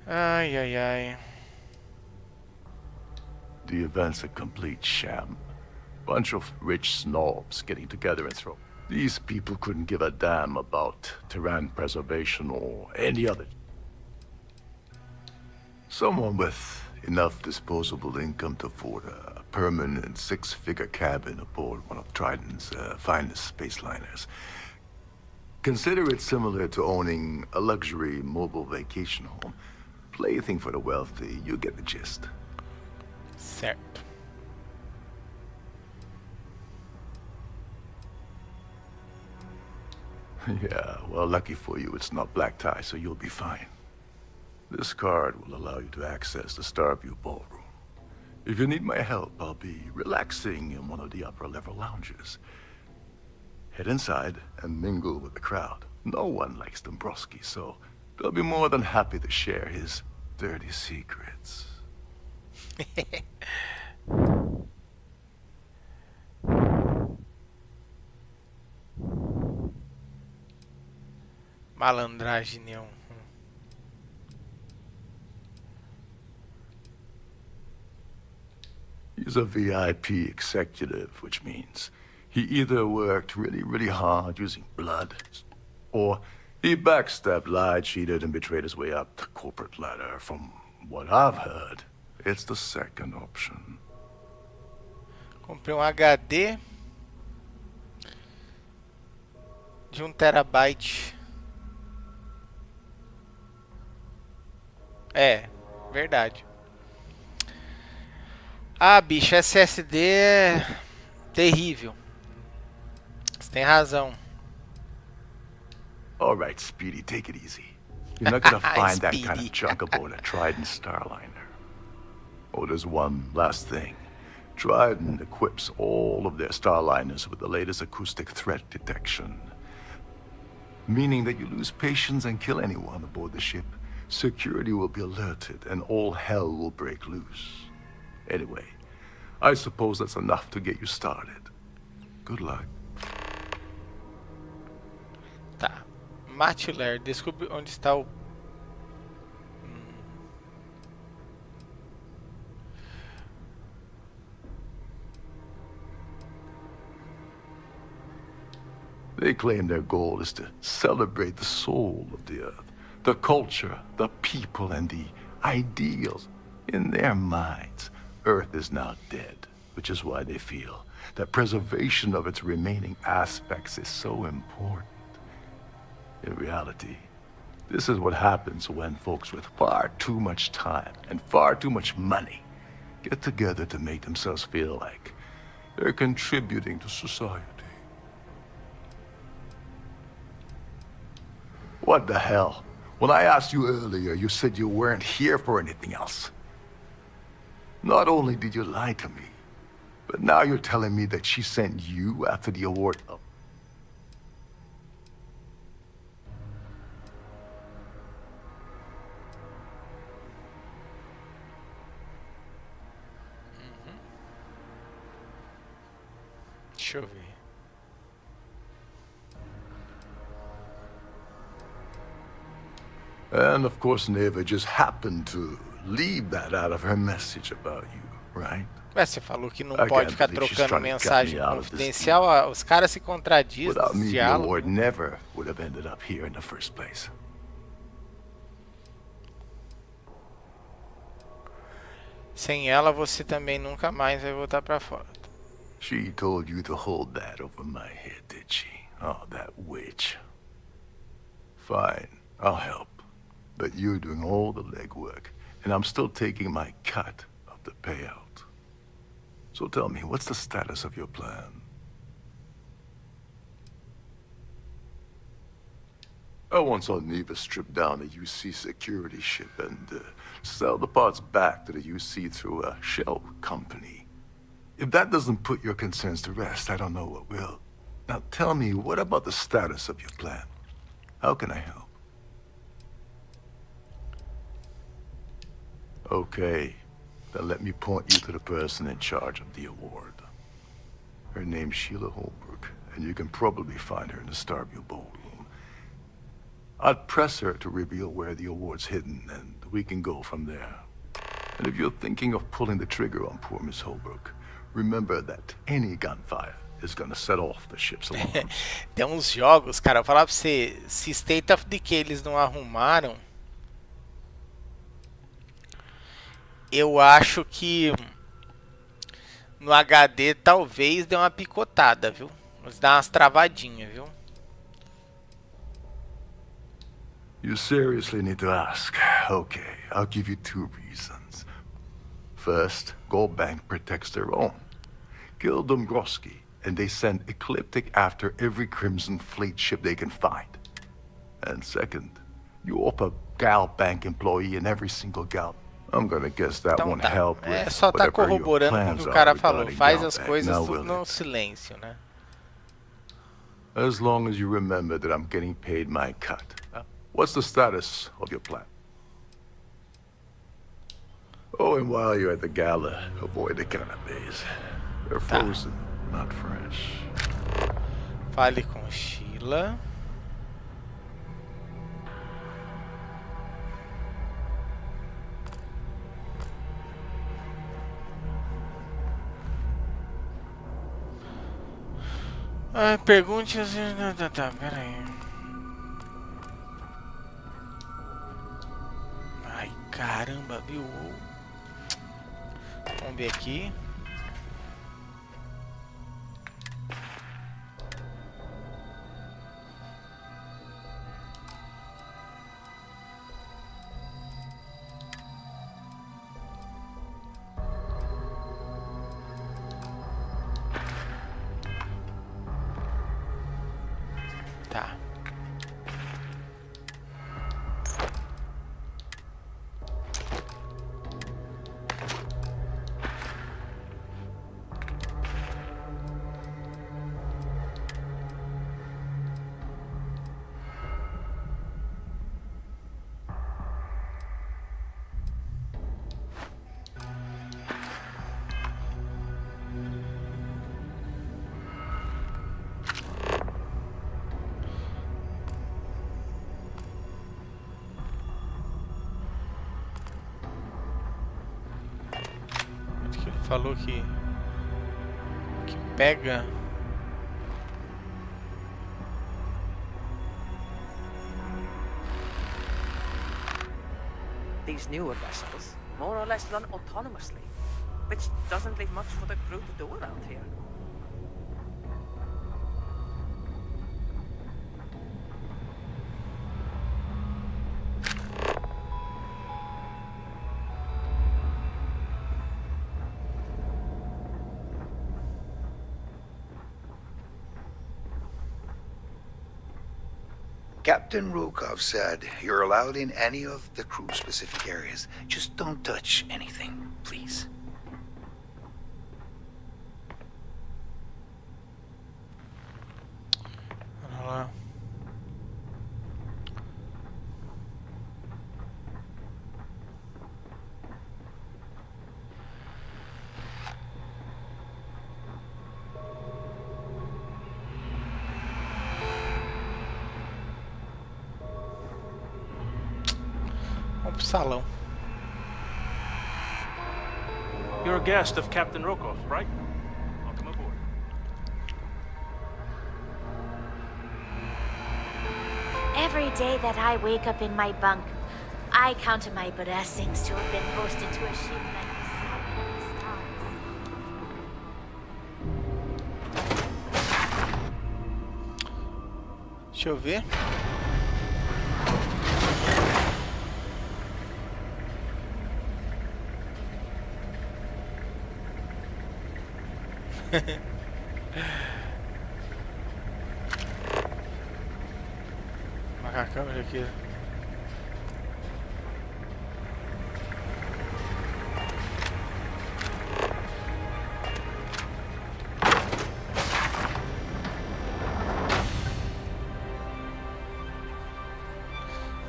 Ai. The event's a complete sham. Bunch of rich snobs getting together and throw. These people couldn't give a damn about Terran preservation or any other. Someone with enough disposable income to afford a permanent six-figure cabin aboard one of Trident's finest space liners. Consider it similar to owning a luxury mobile vacation home. Plaything for the wealthy, you get the gist. Certo. Yeah, well, lucky for you, it's not black tie, so you'll be fine. This card will allow you to access the Starfield ballroom. If you need my help, I'll be relaxing in one of the upper-level lounges. Head inside and mingle with the crowd. No one likes Dombrowski, so they'll be more than happy to share his dirty secrets. Malandragem nenhum. He's a VIP executive, which means he either worked really hard using blood, or he backstabbed, lied, cheated, and betrayed his way up the corporate ladder. From what I've heard, it's the second option. Comprei HD de 1 terabyte. É, verdade. Ah, bicho, SSD é terrível. Você tem razão. All right, Speedy, take it easy. You're not gonna find that kind of junk aboard a Trident Starliner. Oh, there's one last thing. Trident equips all of their Starliners with the latest acoustic threat detection. meaning that you lose patience and kill anyone aboard the ship, security will be alerted and all hell will break loose. Anyway, I suppose that's enough to get you started. Good luck. Tá. Mate o Larry. Descubra onde está o... They claim their goal is to celebrate the soul of the Earth, the culture, the people, and the ideals. In their minds, Earth is now dead, which is why they feel that preservation of its remaining aspects is so important. In reality, this is what happens when folks with far too much time and far too much money get together to make themselves feel like they're contributing to society. What the hell? When I asked you earlier, you said you weren't here for anything else. Not only did you lie to me, but now you're telling me that she sent you after the award. Oh. Deixa eu ver. And of course, Neva just happened to leave that out of her message about you, right? Você falou que não pode ficar trocando mensagem confidencial. Os caras se contradizem. Without me, the award never would have ended up here in the first place. Sem ela, você também nunca mais vai voltar pra fora. She told you to hold that over my head, did she? Oh, that witch. Fine, I'll help. But you're doing all the legwork, and I'm still taking my cut of the payout. So tell me, what's the status of your plan? I once saw Neva strip down a UC security ship and sell the parts back to the UC through a shell company. If that doesn't put your concerns to rest, I don't know what will. Now tell me, what about the status of your plan? How can I help? Okay, then let me point you to the person in charge of the award. Her name's Sheila Holbrook, and you can probably find her in the Starfield ballroom. I'd press her to reveal where the award's hidden, and we can go from there. And if you're thinking of pulling the trigger on poor Miss Holbrook, remember that any gunfire is gonna set off the ship's alarms. Tem uns jogos, cara, eu vou falar pra você, se State of Decay eles não arrumaram, eu acho que no HD talvez dê uma picotada, viu? Mas dá umas travadinhas, viu? You seriously need to ask. Okay, I'll give you 2 reasons. First, Gold Bank protects their own. Kill Dombrowski, and they send Ecliptic after every Crimson Fleet ship they can find. And second, you offer Gal Bank employee in every single Gal. I'm gonna guess that Então won't tá, help with só tá whatever your corroborando com o plans que o are cara falou. regarding Faz Gal as Bank. coisas Now, tudo will no it? silêncio, né? As long as you remember that I'm getting paid my cut. What's the status of your plan? Oh, and while you're at the gala, avoid the canapes. They're frozen, not fresh. Fale com Sheila. Ah, pergunte assim. Tá, pera aí. Ai, caramba, viu? Vamos ver aqui. Tá. falou que pega. These newer vessels more or less run autonomously, which doesn't leave much for the crew to do around here. Captain Rokov said you're allowed in any of the crew-specific areas. Just don't touch anything, please. Olha lá. Vamos pro salão. You're a guest of Captain Rokov, right? Welcome aboard. Every day that I wake up in my bunk, I count my blessings to have been posted to a ship that Deixa eu ver. Marcar a câmera aqui.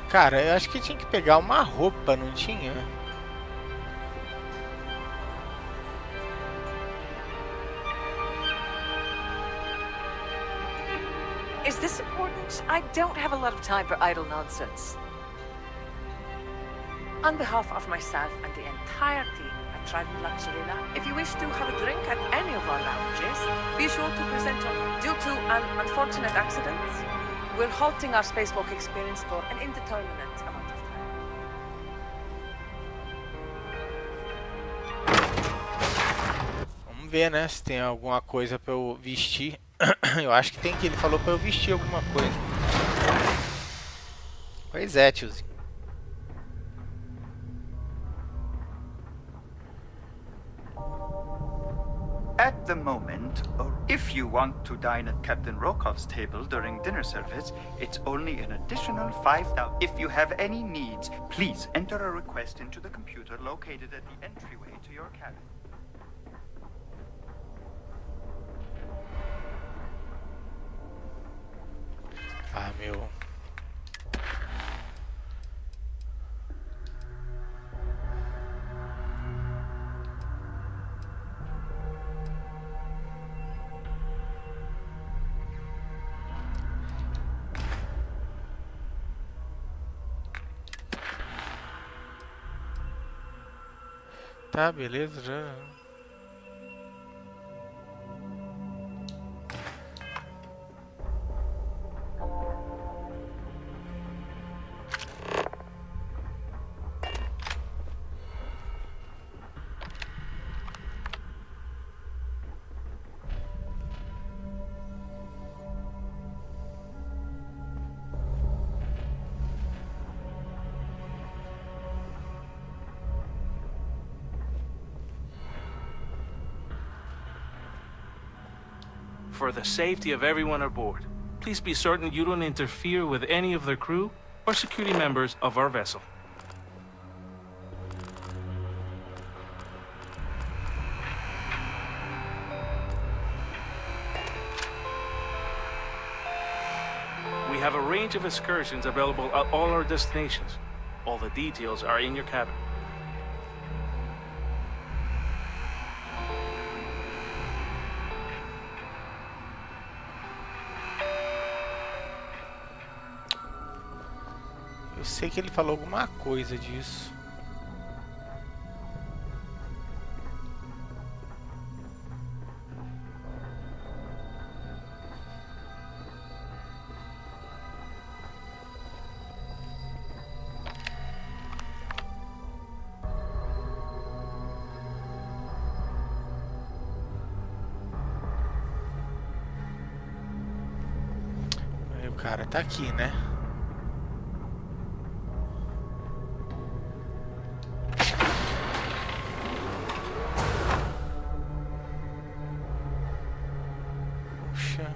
Cara, eu acho que tinha que pegar uma roupa, não tinha? Is this important? I don't have a lot of time for idle nonsense. On behalf of myself and the entire team at Trident Luxury Lab, if you wish to have a drink at any of our lounges, be sure to present your... Due to an unfortunate accident, we're halting our spacewalk experience for an indeterminate amount of time. Vamos ver, né, se tem alguma coisa pra eu vestir. Eu acho que tem que ele falou pra eu vestir alguma coisa. Pois é, tiozinho. At the moment, or if you want to dine at Captain Rokov's table during dinner service, it's only an additional 5,000. If you have any needs, please enter a request into the computer located at the entryway to your cabin. Ah, meu. Tá, beleza, já. For the safety of everyone aboard, please be certain you don't interfere with any of the crew or security members of our vessel. We have a range of excursions available at all our destinations. All the details are in your cabin. Eu sei que ele falou alguma coisa disso. cara tá aqui, né? Puxa.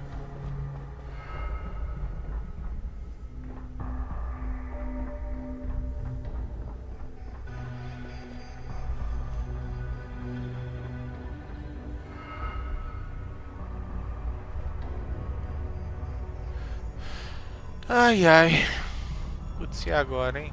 Ai, ai. Putz, e agora, hein?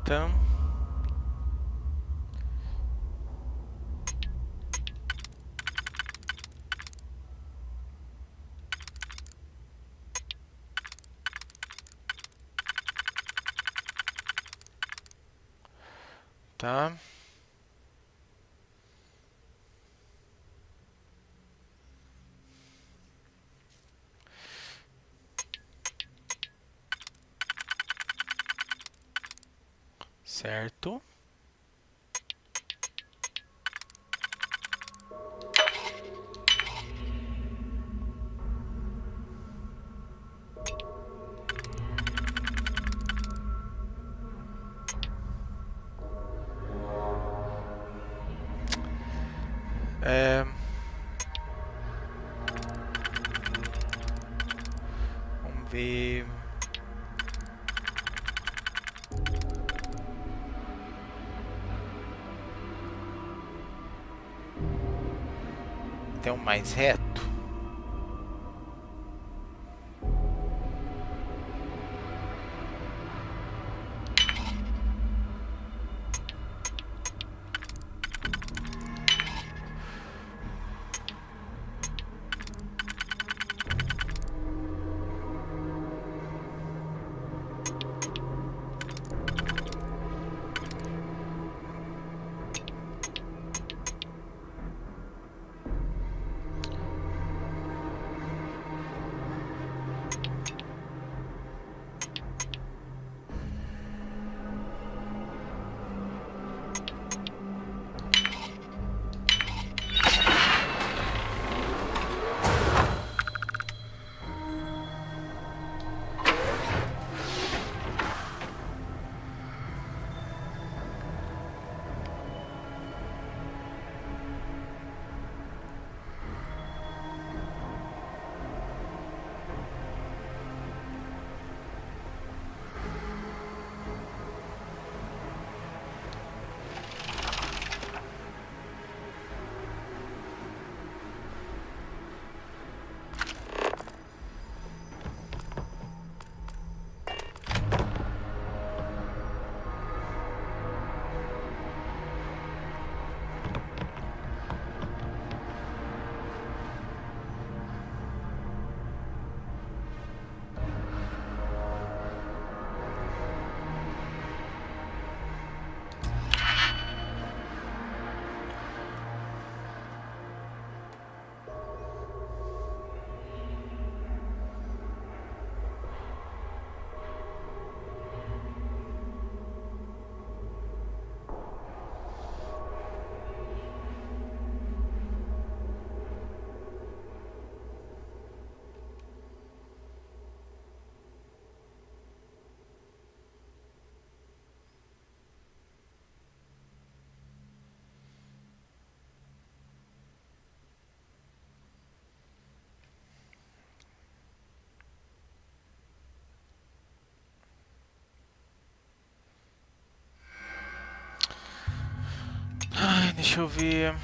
Então, tá. Certo. Vamos ver. Tem um mais reto. Ai, deixa eu ver.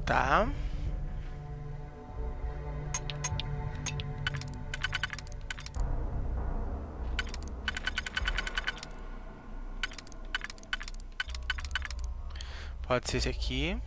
Tá. Pode ser esse aqui.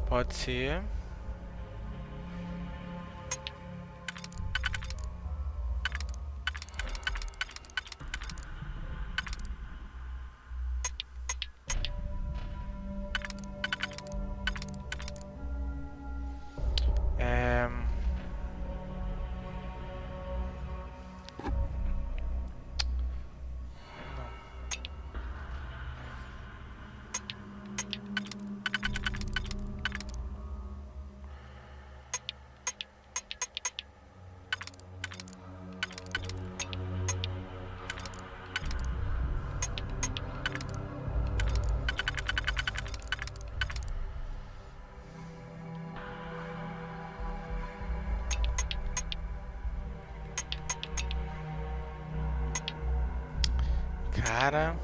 Pode ser. Cara,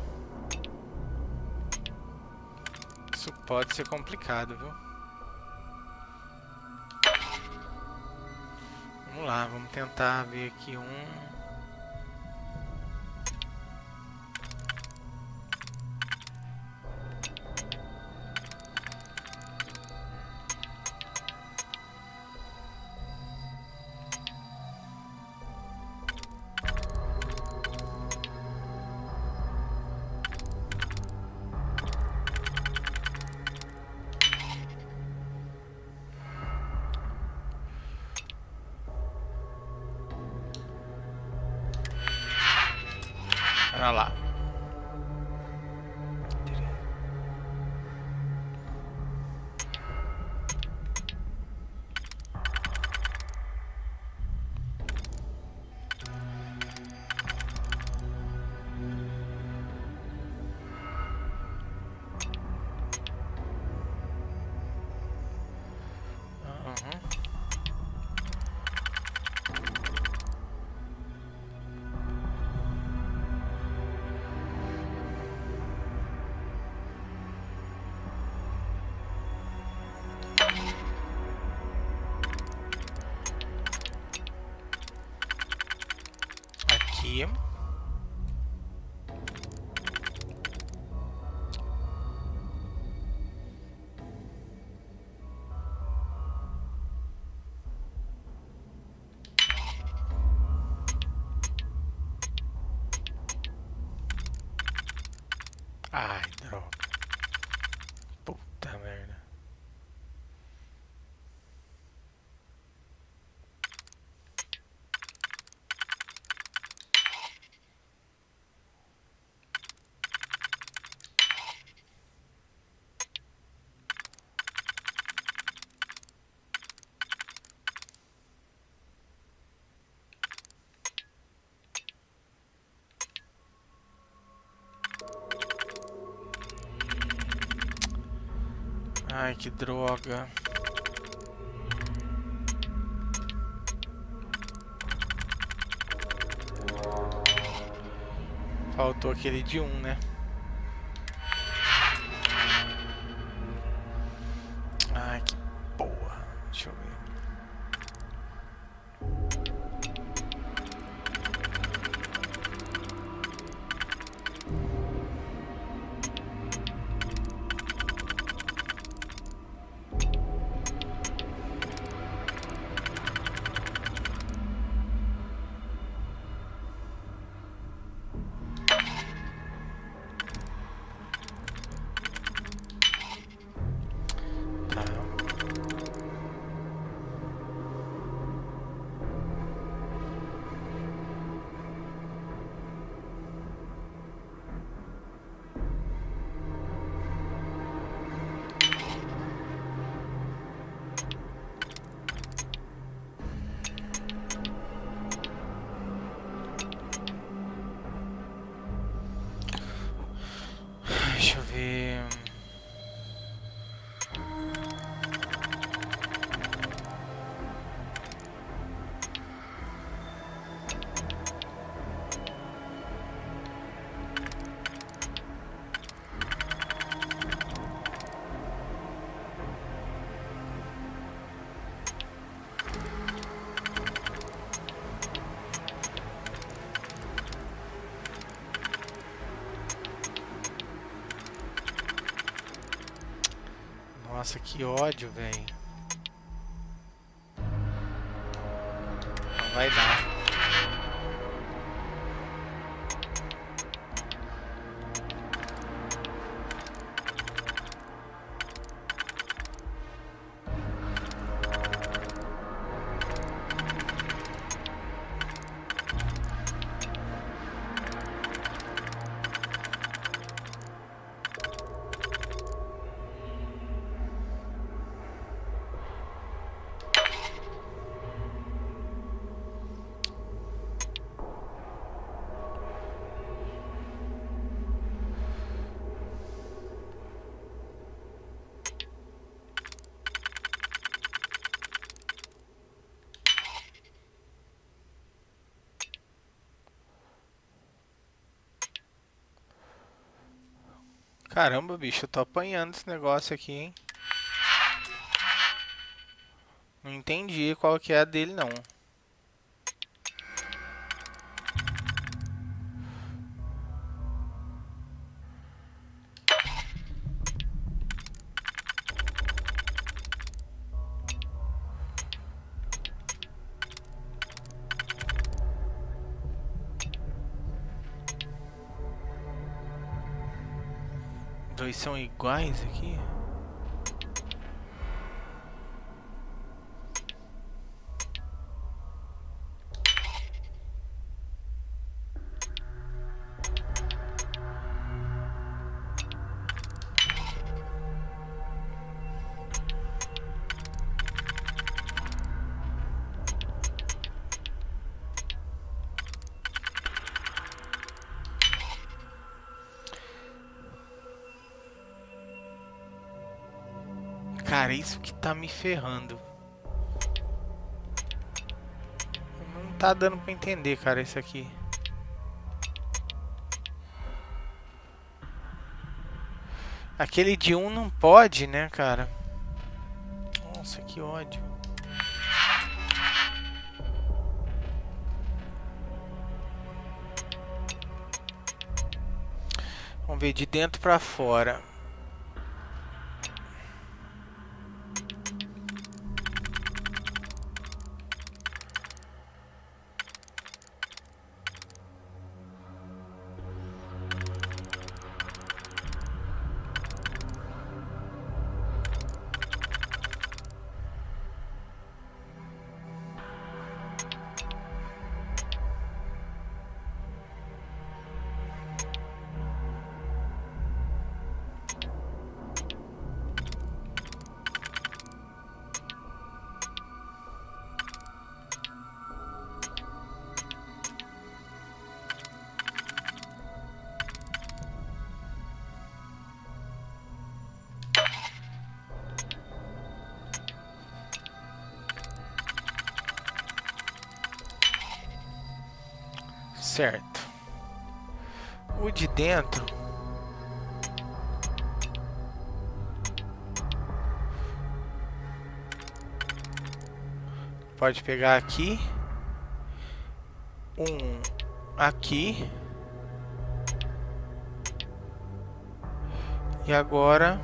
isso pode ser complicado, viu? Vamos lá, vamos tentar ver aqui um. Olha lá. Aqui. Ai, droga. Puta merda. Ai, que droga. Faltou aquele de 1, né? Ai, que porra. Deixa eu ver. Nossa, que ódio, velho. Não vai dar. Caramba, bicho, eu tô apanhando esse negócio aqui, hein? Não entendi qual que é a dele, não. Dois são iguais aqui? Cara, isso que tá me ferrando. Não tá dando pra entender, cara, isso aqui. Aquele de 1 não pode, né, cara? Nossa, que ódio. Vamos ver de dentro pra fora. Certo. O de dentro pode pegar aqui, um aqui, e agora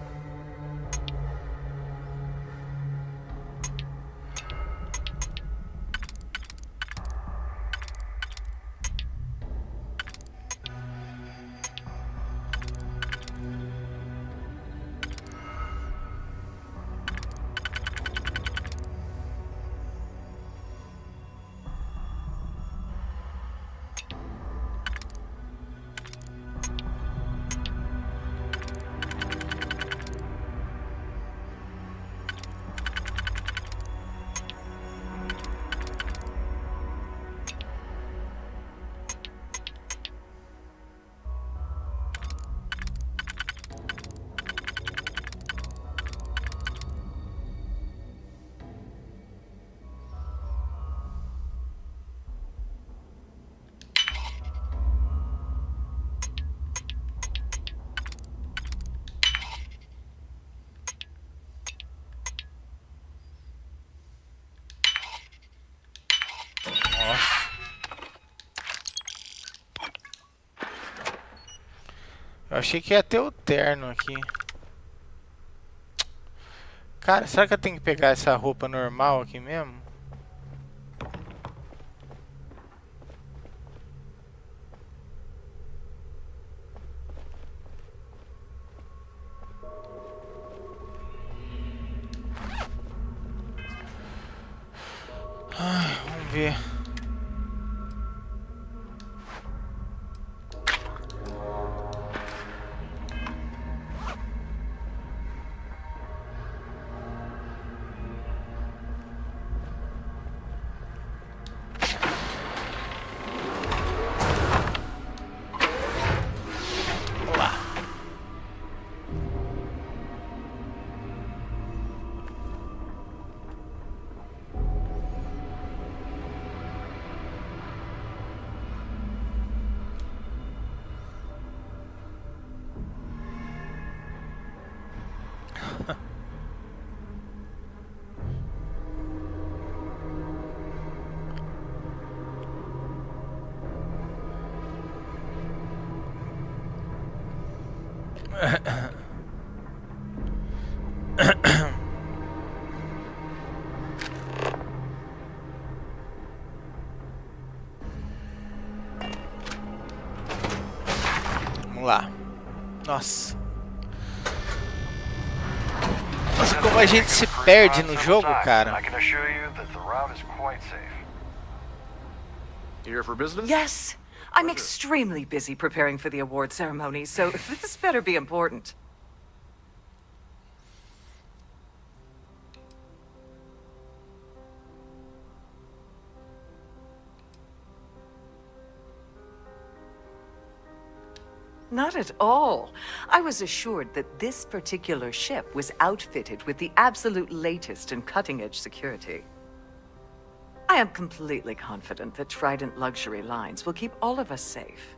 eu achei que ia ter o terno aqui. Cara, será que eu tenho que pegar essa roupa normal aqui mesmo? Ai, vamos ver. Vamos lá. Nossa. Nossa, como a gente se perde no jogo, cara. I can assure you that the route is quite safe. Here for business? Yes. I'm extremely busy preparing for the award ceremony, so this better be important. Not at all. I was assured that this particular ship was outfitted with the absolute latest in cutting-edge security. I am completely confident that Trident Luxury Lines will keep all of us safe.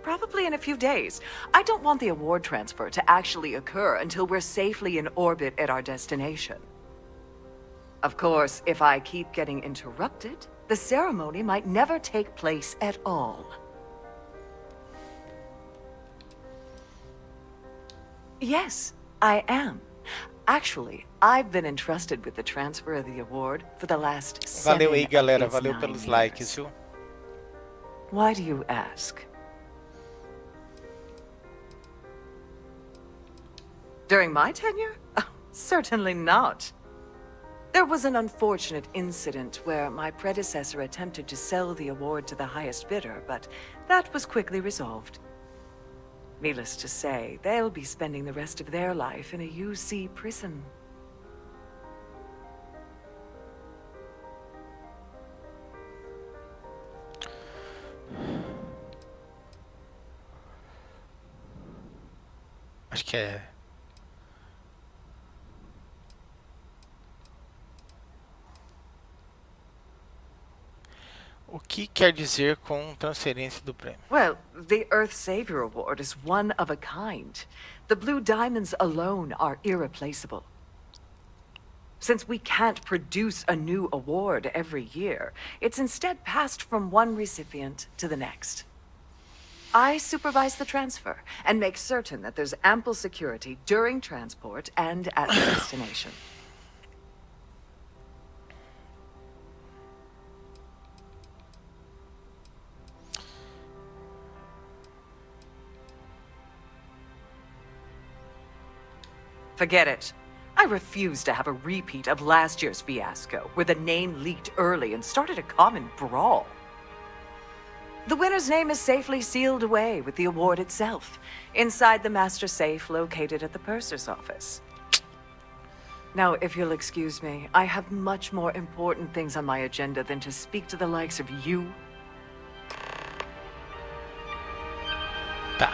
Probably in a few days. I don't want the award transfer to actually occur until we're safely in orbit at our destination. Of course, if I keep getting interrupted, the ceremony might never take place at all. Yes, I am. Actually, I've been entrusted with the transfer of the award for the last 7 Valeu aí, galera. of its Valeu 9 pelos years. likes, viu? Why do you ask? During my tenure? Oh, certainly not. There was an unfortunate incident where my predecessor attempted to sell the award to the highest bidder, but that was quickly resolved. Needless to say, they'll be spending the rest of their life in a UC prison. Acho que é. O que quer dizer com transferência do prêmio? Well, the Earth Savior Award is one of a kind. The blue diamonds alone are irreplaceable. Since we can't produce a new award every year, it's instead passed from one recipient to the next. I supervise the transfer and make certain that there's ample security during transport and at the destination. Forget it. I refuse to have a repeat of last year's fiasco, where the name leaked early and started a common brawl. The winner's name is safely sealed away with the award itself, inside the master safe located at the purser's office. Now, if you'll excuse me, I have much more important things on my agenda than to speak to the likes of you. Tá.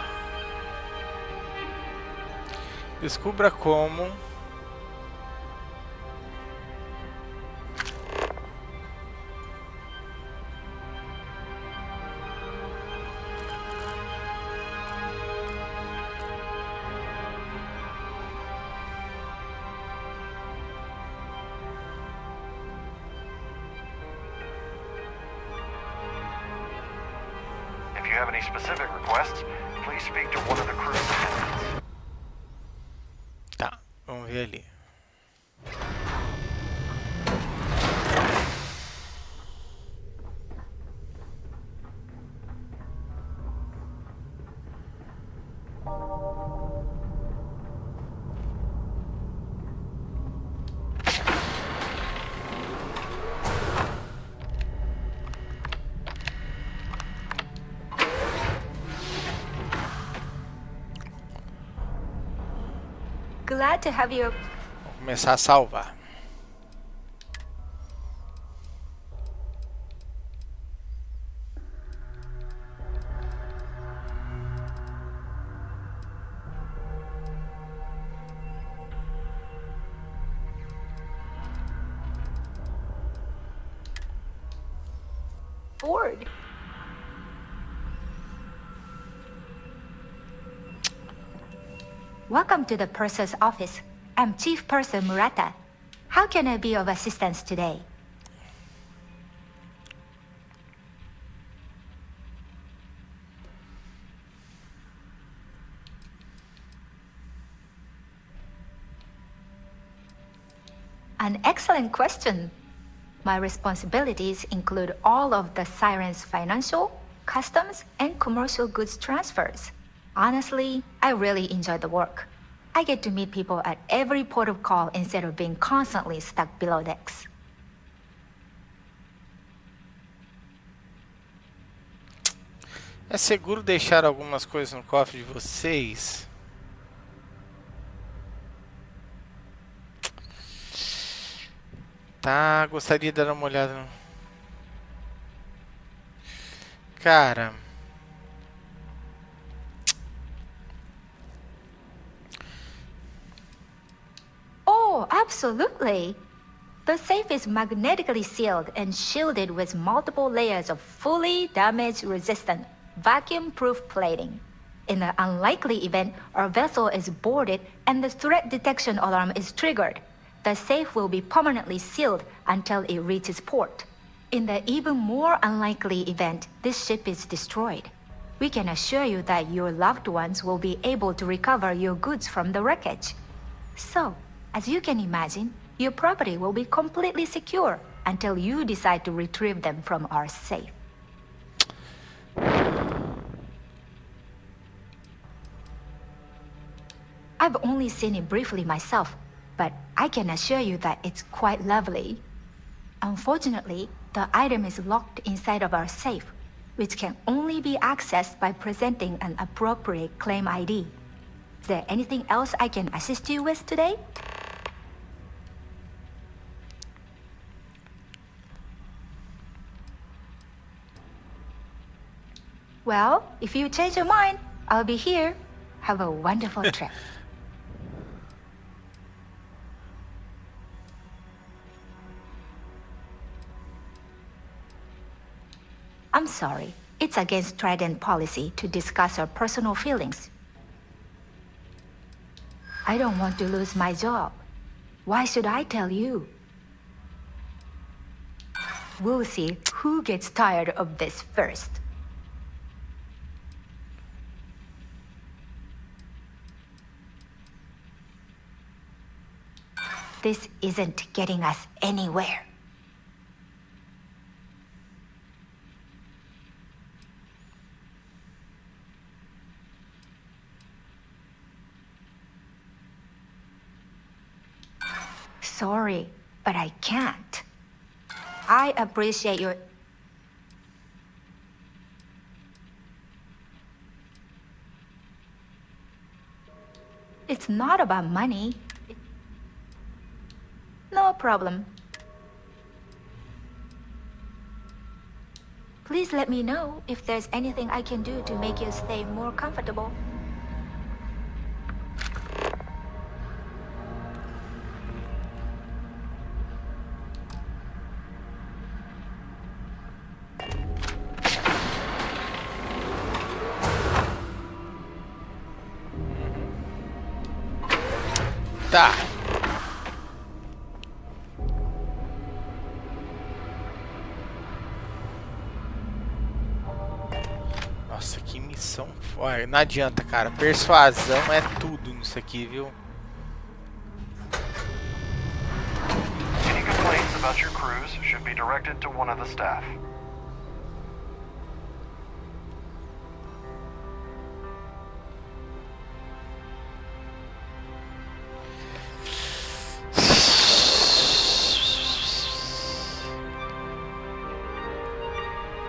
Descubra como If you have any specific requests, Please speak to one of the crew's attendants. Tá, vamos ver ali. Glad to have you. Vou começar a salvar. Bored. Welcome to the purser's office. I'm Chief Purser Murata. How can I be of assistance today? An excellent question. My responsibilities include all of the Siren's financial, customs, and commercial goods transfers. Honestly, I really enjoy the work. I get to meet people at every port of call instead of being constantly stuck below decks. É seguro deixar algumas coisas no cofre de vocês? Tá, gostaria de dar uma olhada no... Cara... Oh, absolutely. The safe is magnetically sealed and shielded with multiple layers of fully damage-resistant, vacuum-proof plating. In the unlikely event our vessel is boarded and the threat detection alarm is triggered, the safe will be permanently sealed until it reaches port. In the even more unlikely event this ship is destroyed, we can assure you that your loved ones will be able to recover your goods from the wreckage. So, as you can imagine, your property will be completely secure until you decide to retrieve them from our safe. I've only seen it briefly myself, but I can assure you that it's quite lovely. Unfortunately, the item is locked inside of our safe, which can only be accessed by presenting an appropriate claim ID. Is there anything else I can assist you with today? Well, if you change your mind, I'll be here. Have a wonderful trip. I'm sorry. It's against Trident policy to discuss our personal feelings. I don't want to lose my job. Why should I tell you? We'll see who gets tired of this first. This isn't getting us anywhere. Sorry, but I can't. I appreciate your... It's not about money. No problem. Please let me know if there's anything I can do to make your stay more comfortable. Tá. Nossa, que missão. Persuasão. Ué, não adianta, cara. Persuasão é tudo nisso aqui, viu? Any complaints about your crews should be directed to one of the staff.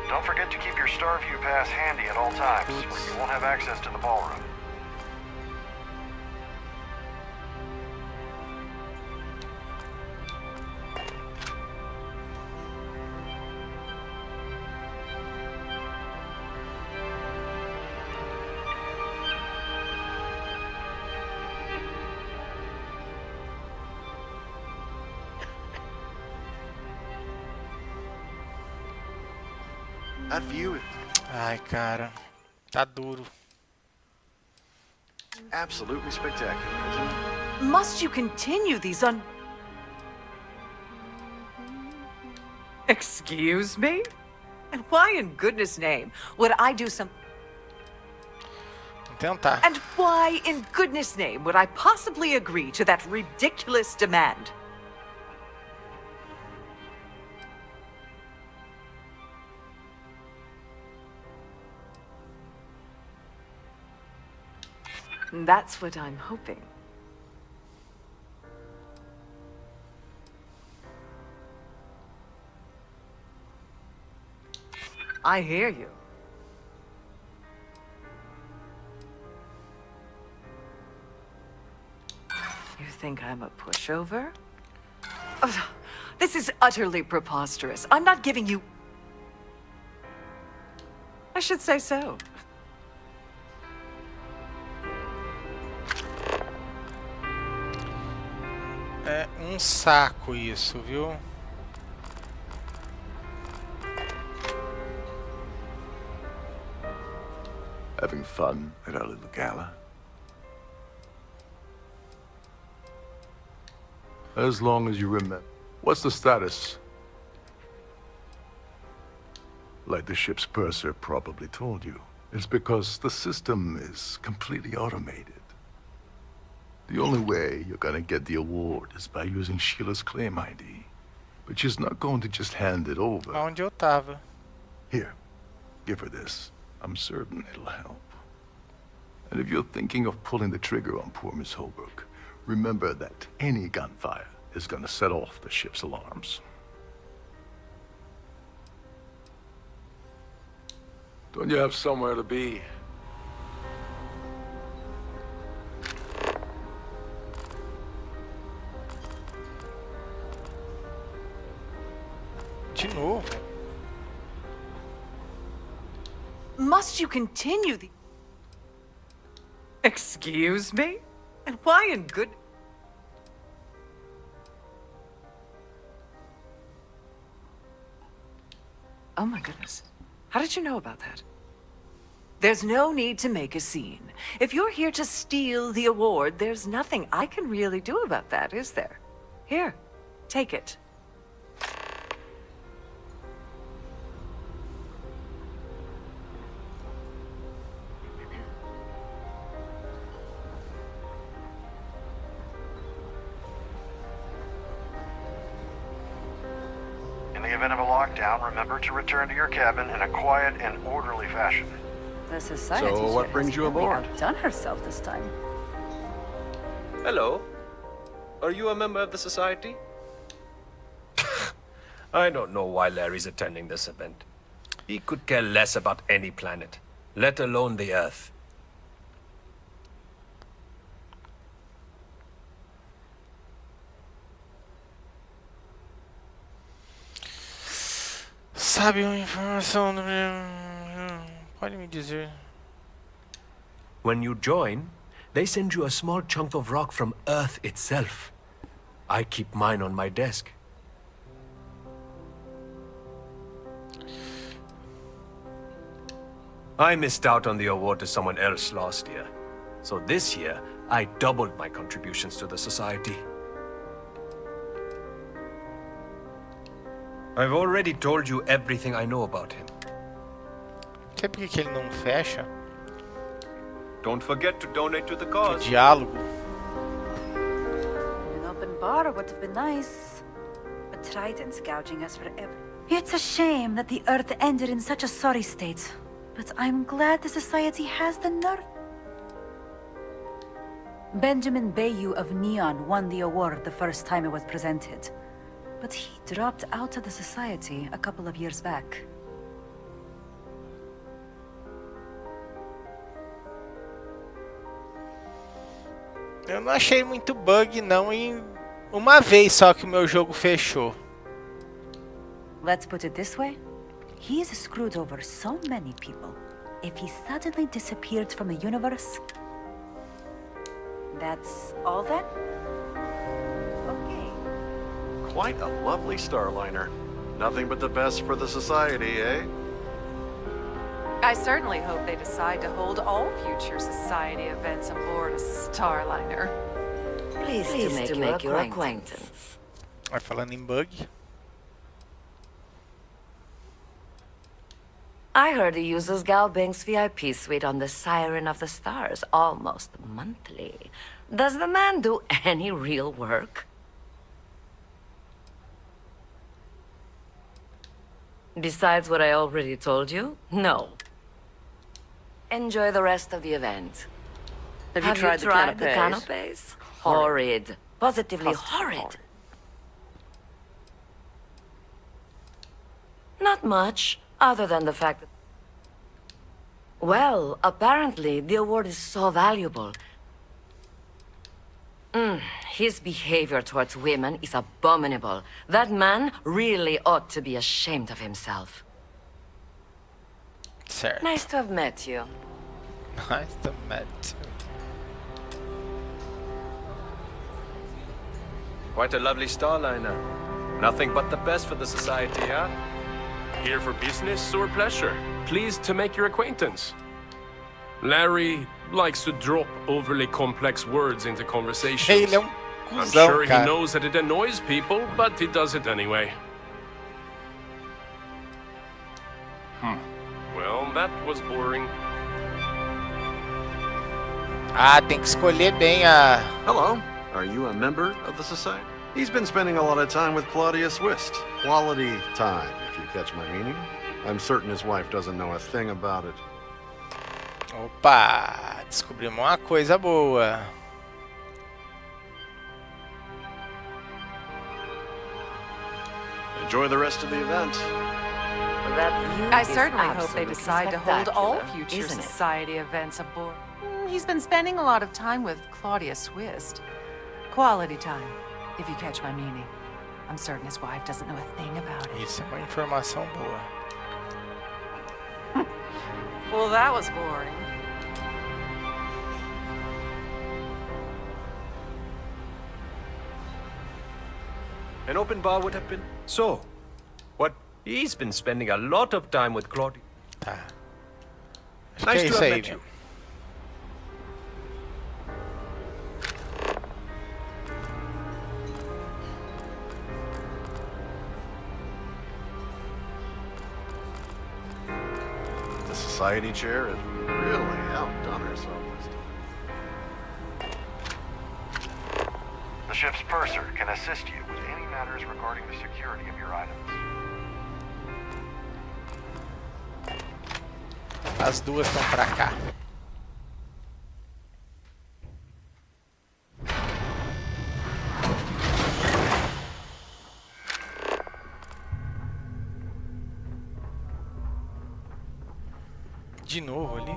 Don't forget to keep your Starview pass handy at all times, or you won't have access to the ballroom. That view is Ai, cara. Tá duro. absolutely spectacular, isn't it? Must you continue these Excuse me? And why in goodness name would I do some... Vou tentar. And why in goodness name would I possibly agree to that ridiculous demand? That's what I'm hoping. I hear you. You think I'm a pushover? Oh, this is utterly preposterous. I'm not giving you... I should say so. É um saco isso, viu? Having fun at our little gala? As long as you remember. What's the status? Like the ship's purser probably told you, it's because the system is completely automated. The only way you're gonna get the award is by using Sheila's claim ID. But she's not going to just hand it over. Onde eu tava. Here, give her this. I'm certain it'll help. And if you're thinking of pulling the trigger on poor Miss Holbrook, remember that any gunfire is gonna set off the ship's alarms. Don't you have somewhere to be? De novo. Must you continue the... Excuse me? And why in good... Oh my goodness. How did you know about that? There's no need to make a scene. If you're here to steal the award, there's nothing I can really do about that, is there? Here, take it. In the event of a lockdown, remember to return to your cabin in a quiet and orderly fashion. The society So, what brings you aboard? Outdone herself this time. Hello. Are you a member of the society? I don't know why Larry's attending this event. He could care less about any planet, let alone the Earth. Sabe uma informação do meu... Pode me dizer. When you join, they send you a small chunk of rock from Earth itself. I keep mine on my desk. I missed out on the award to someone else last year. So this year, I doubled my contributions to the society. I've already told you everything I know about him. Sabe por que ele não fecha? Don't forget to donate to the cause. Diálogo. An open bar would have been nice. But Trident's gouging us forever. It's a shame that the Earth ended in such a sorry state. But I'm glad the Society has the nerve. Benjamin Bayou of Neon won the award the first time it was presented. But he dropped out of the Society a couple of years back. Eu não achei muito bug não, e uma vez só que o meu jogo fechou. Let's put it this way. He's screwed over so many people. If he suddenly disappeared from the universe... That's all then? Okay. Quite a lovely Starliner. Nothing but the best for the Society, eh? I certainly hope they decide to hold all future Society events aboard a Starliner. Pleased to make your acquaintance. Vai falando em bug. I heard he uses Galbank's VIP suite on the Siren of the Stars almost monthly. Does the man do any real work? Besides what I already told you? No. Enjoy the rest of the event. Have you tried the canapes? Horrid. Positively horrid. Not much, other than the fact that... Well, apparently the award is so valuable. His behavior towards women is abominable. That man really ought to be ashamed of himself. Certo. Nice to have met you. Nice to meet. Quite a lovely Starliner. Nothing but the best for the Society, huh? Here for business or pleasure? Pleased to make your acquaintance. Larry likes to drop overly complex words into conversations. Ele é um I'm cuzão, sure he cara. knows that it annoys people, but he does it anyway. Well, that was boring. Ah, tem que escolher bem a... Hello. Are you a member of the Society? He's been spending a lot of time with Claudius Wist. Quality time, if you catch my meaning. I'm certain his wife doesn't know a thing about it. Opa, descobrimos uma coisa boa. Enjoy the rest of the event. I certainly hope they decide to hold all future Society events aboard. He's been spending a lot of time with Claudius Wist. Quality time, if you catch my meaning. I'm certain his wife doesn't know a thing about it. Isso é uma informação boa. Well, that was boring. An open bar would have been... So, what? He's been spending a lot of time with Claudia. Tá. Acho Nice que é to isso have aí, met you. meu. The Society chair has really outdone herself. The ship's purser can assist you with any matters regarding the security of your items. As duas estão pra cá. De novo ali.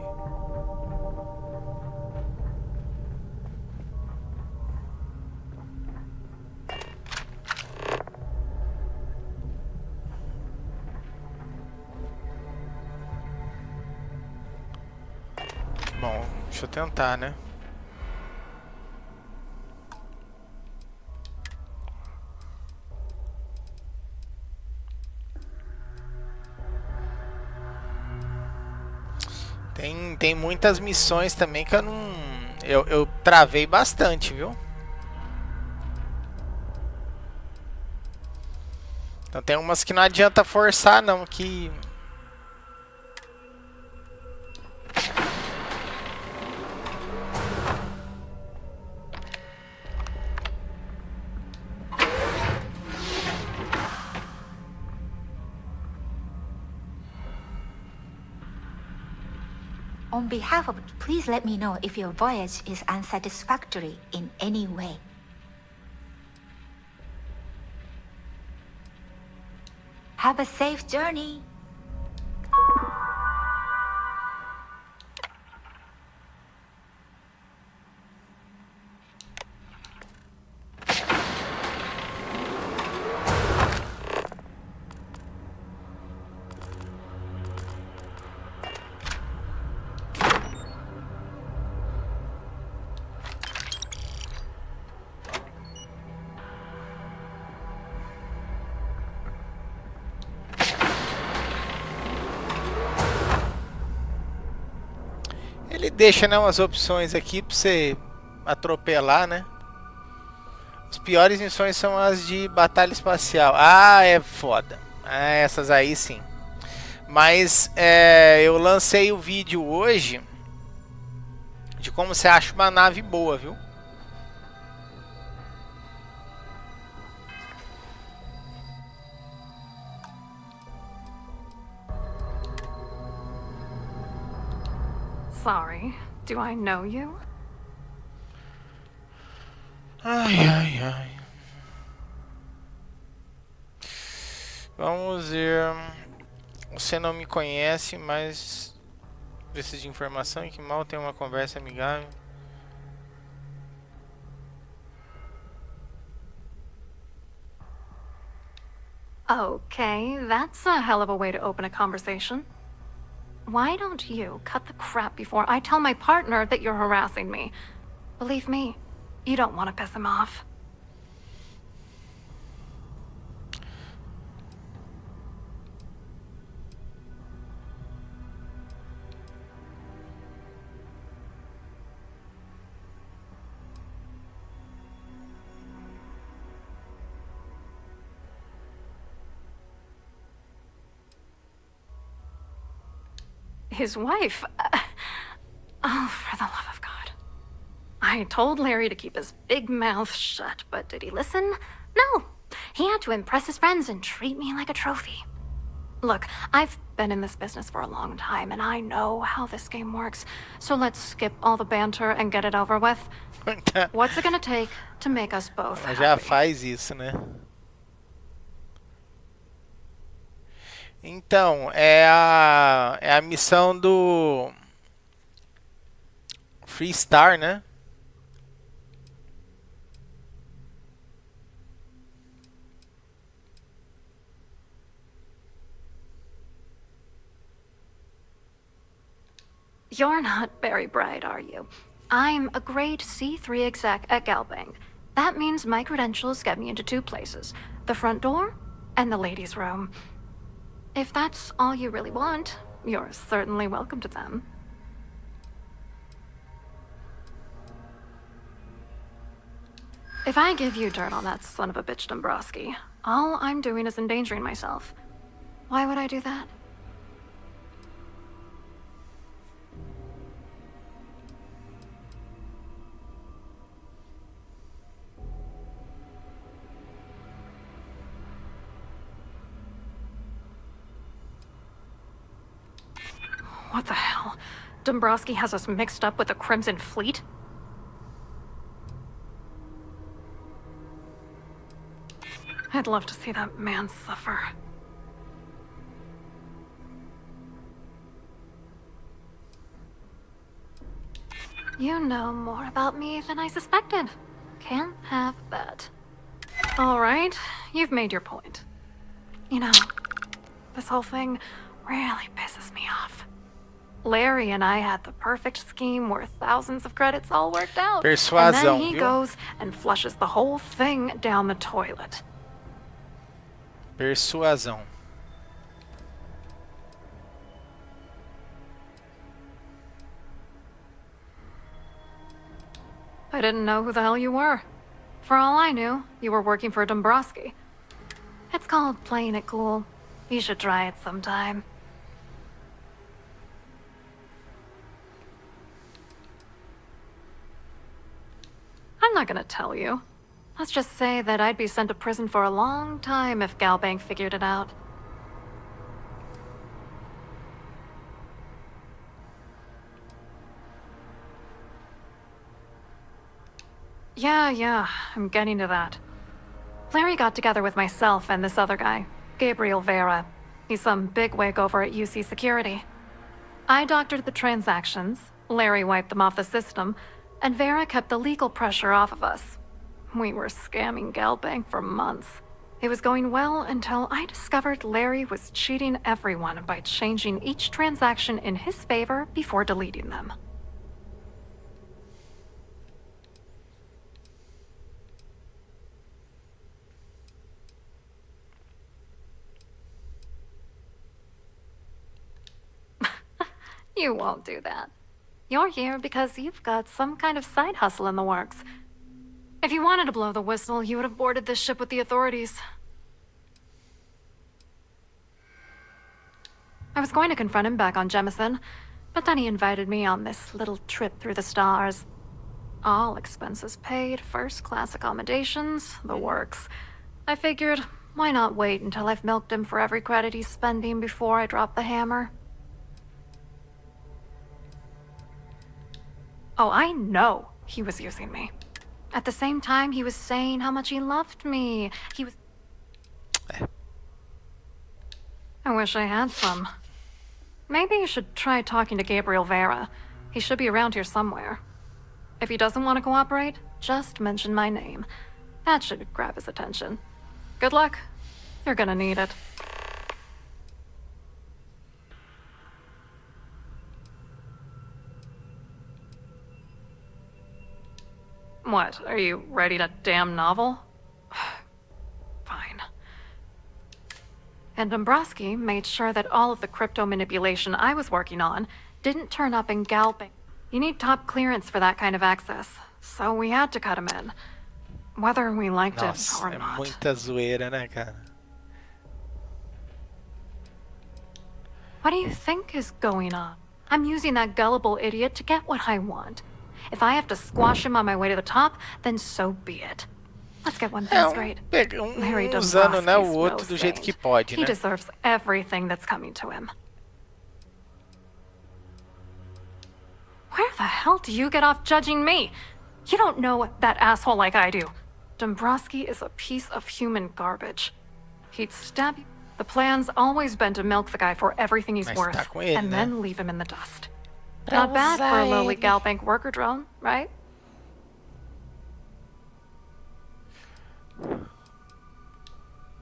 Bom, deixa eu tentar, né? Tem muitas missões também que eu não... Eu travei bastante, viu? Então tem umas que não adianta forçar não, que... On behalf of, please let me know if your voyage is unsatisfactory in any way. Have a safe journey. Ele deixa, né, umas opções aqui pra você atropelar, né? As piores missões são as de batalha espacial. Ah, é foda. Ah, essas aí sim. Mas eu lancei o vídeo hoje de como você acha uma nave boa, viu? Sorry, do I know you? Ai, ai, ai. Vamos ver. Você não me conhece, mas precisa de informação e que mal tem uma conversa amigável. Okay, that's a hell of a way to open a conversation. Why don't you cut the crap before I tell my partner that you're harassing me? Believe me, you don't want to piss him off. His wife? Oh, for the love of God. I told Larry to keep his big mouth shut, but did he listen? No. He had to impress his friends and treat me like a trophy. Look, I've been in this business for a long time, and I know how this game works. So let's skip all the banter and get it over with. What's it gonna take to make us both happy? Já faz isso, né? Então, é a missão do Freestar, né? You're not very bright, are you? I'm a grade C3 exec at Galbank. That means my credentials get me into two places, the front door and the ladies' room. If that's all you really want, you're certainly welcome to them. If I give you dirt on that son of a bitch Dombrowski, all I'm doing is endangering myself. Why would I do that? What the hell? Dombrowski has us mixed up with the Crimson Fleet? I'd love to see that man suffer. You know more about me than I suspected. Can't have that. All right, you've made your point. You know, this whole thing really pisses me off. Larry and I had the perfect scheme worth thousands of credits all worked out. Persuasão, and then he viu? goes and flushes the whole thing down the toilet. Persuasão. I didn't know who the hell you were. For all I knew, you were working for Dombrowski. It's called playing it cool. You should try it sometime. I'm not gonna tell you. Let's just say that I'd be sent to prison for a long time if Galbank figured it out. Yeah, I'm getting to that. Larry got together with myself and this other guy, Gabriel Vera. He's some bigwig over at UC Security. I doctored the transactions, Larry wiped them off the system, and Vera kept the legal pressure off of us. We were scamming Galbank for months. It was going well until I discovered Larry was cheating everyone by changing each transaction in his favor before deleting them. You won't do that. You're here because you've got some kind of side hustle in the works. If you wanted to blow the whistle, you would have boarded this ship with the authorities. I was going to confront him back on Jemison, but then he invited me on this little trip through the stars. All expenses paid, first-class accommodations, the works. I figured, why not wait until I've milked him for every credit he's spending before I drop the hammer? Oh, I know he was using me. At the same time, he was saying how much he loved me. He was... I wish I had some. Maybe you should try talking to Gabriel Vera. He should be around here somewhere. If he doesn't want to cooperate, just mention my name. That should grab his attention. Good luck. You're gonna need it. What, are you writing a damn novel? Fine. And Dombrowski made sure that all of the crypto manipulation I was working on didn't turn up in Galbank. You need top clearance for that kind of access, so we had to cut him in. Whether we liked it or not. Muita zoeira, né, cara? What do you think is going on? I'm using that gullible idiot to get what I want. If I have to squash him on my way to the top, then so be it. Let's get one thing straight. Larry Usando, né, o outro do jeito que pode, He né? deserves everything that's coming to him. Where the hell do you get off judging me? You don't know that asshole like I do. Dombrowski is a piece of human garbage. He'd stab you. The plan's always been to milk the guy for everything he's worth, tá com ele, and né? then leave him in the dust. Not bad for a lowly Galbank worker drone, right?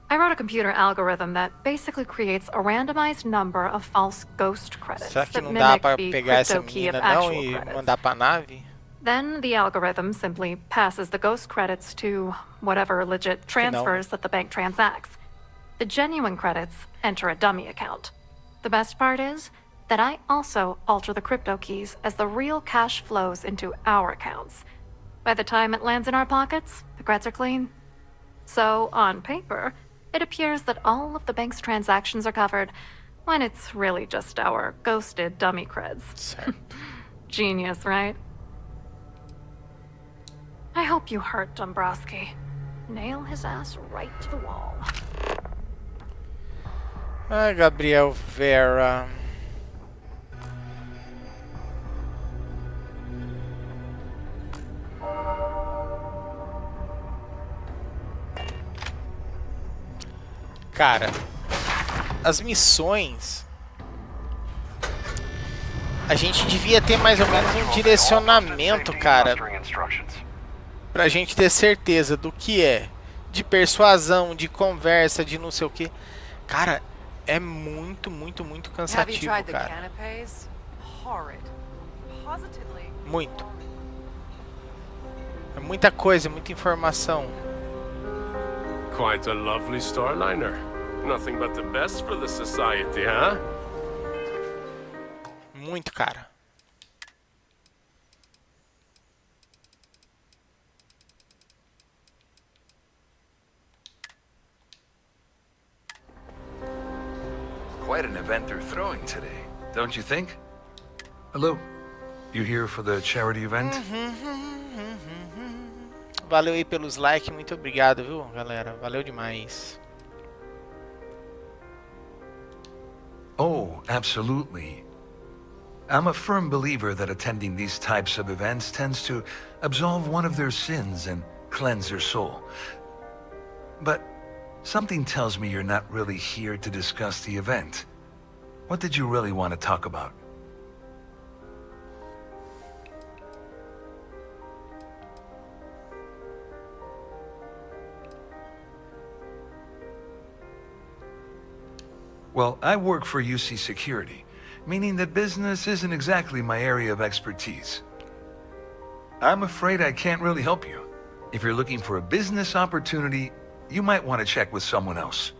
I wrote a computer algorithm that basically creates a randomized number of false ghost credits Será que that não dá mimic pra the pegar essa crypto key of menina não actual e credits. mandar pra nave? Then the algorithm simply passes the ghost credits to whatever legit transfers that the bank transacts. The genuine credits enter a dummy account. The best part is that I also alter the crypto keys as the real cash flows into our accounts. By the time it lands in our pockets, the creds are clean. So, on paper, it appears that all of the bank's transactions are covered, when it's really just our ghosted dummy creds. Genius, right? I hope you hurt Dombrowski. Nail his ass right to the wall. Ai, Gabriel Vera. Cara, as missões... A gente devia ter mais ou menos um direcionamento, cara, pra gente ter certeza do que é. De persuasão, de conversa, de não sei o que. Cara, é muito cansativo, cara. Muito. É muita coisa, muita informação. Quite a lovely starliner. Nothing but the best for the society, huh? Muito, cara. Quite an event they're throwing today, don't you think? Hello. You here for the charity event? Valeu aí pelos likes, muito obrigado, viu, galera? Valeu demais. Oh, absolutely. I'm a firm believer that attending these types of events tends to absolve one of their sins and cleanse their soul. But something tells me you're not really here to discuss the event. What did you really want to talk about? Well, I work for UC Security, meaning that business isn't exactly my area of expertise. I'm afraid I can't really help you. If you're looking for a business opportunity, you might want to check with someone else.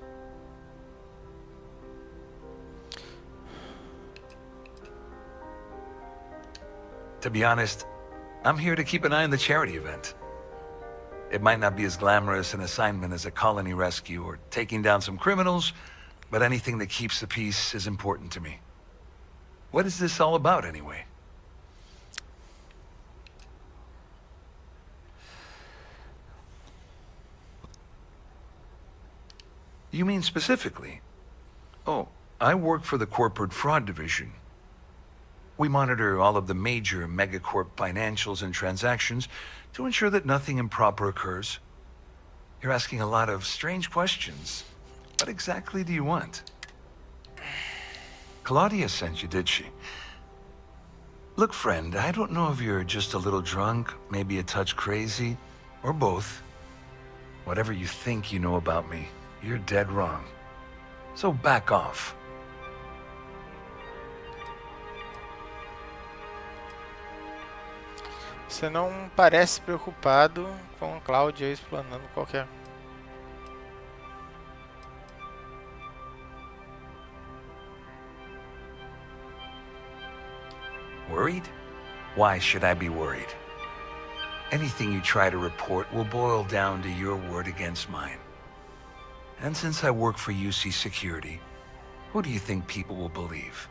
To be honest, I'm here to keep an eye on the charity event. It might not be as glamorous an assignment as a colony rescue or taking down some criminals, but anything that keeps the peace is important to me. What is this all about, anyway? You mean specifically? Oh, I work for the Corporate Fraud Division. We monitor all of the major megacorp financials and transactions to ensure that nothing improper occurs. You're asking a lot of strange questions. What exactly do you want? Claudia sent you, did she? Look, friend, I don't know if you're just a little drunk, maybe a touch crazy, or both. Whatever you think you know about me, you're dead wrong. So back off. Você não parece preocupado com Cláudia explanando qualquer... Worried? Why should I be worried? Anything you try to report will boil down to your word against mine. And since I work for UC Security, who do you think people will believe?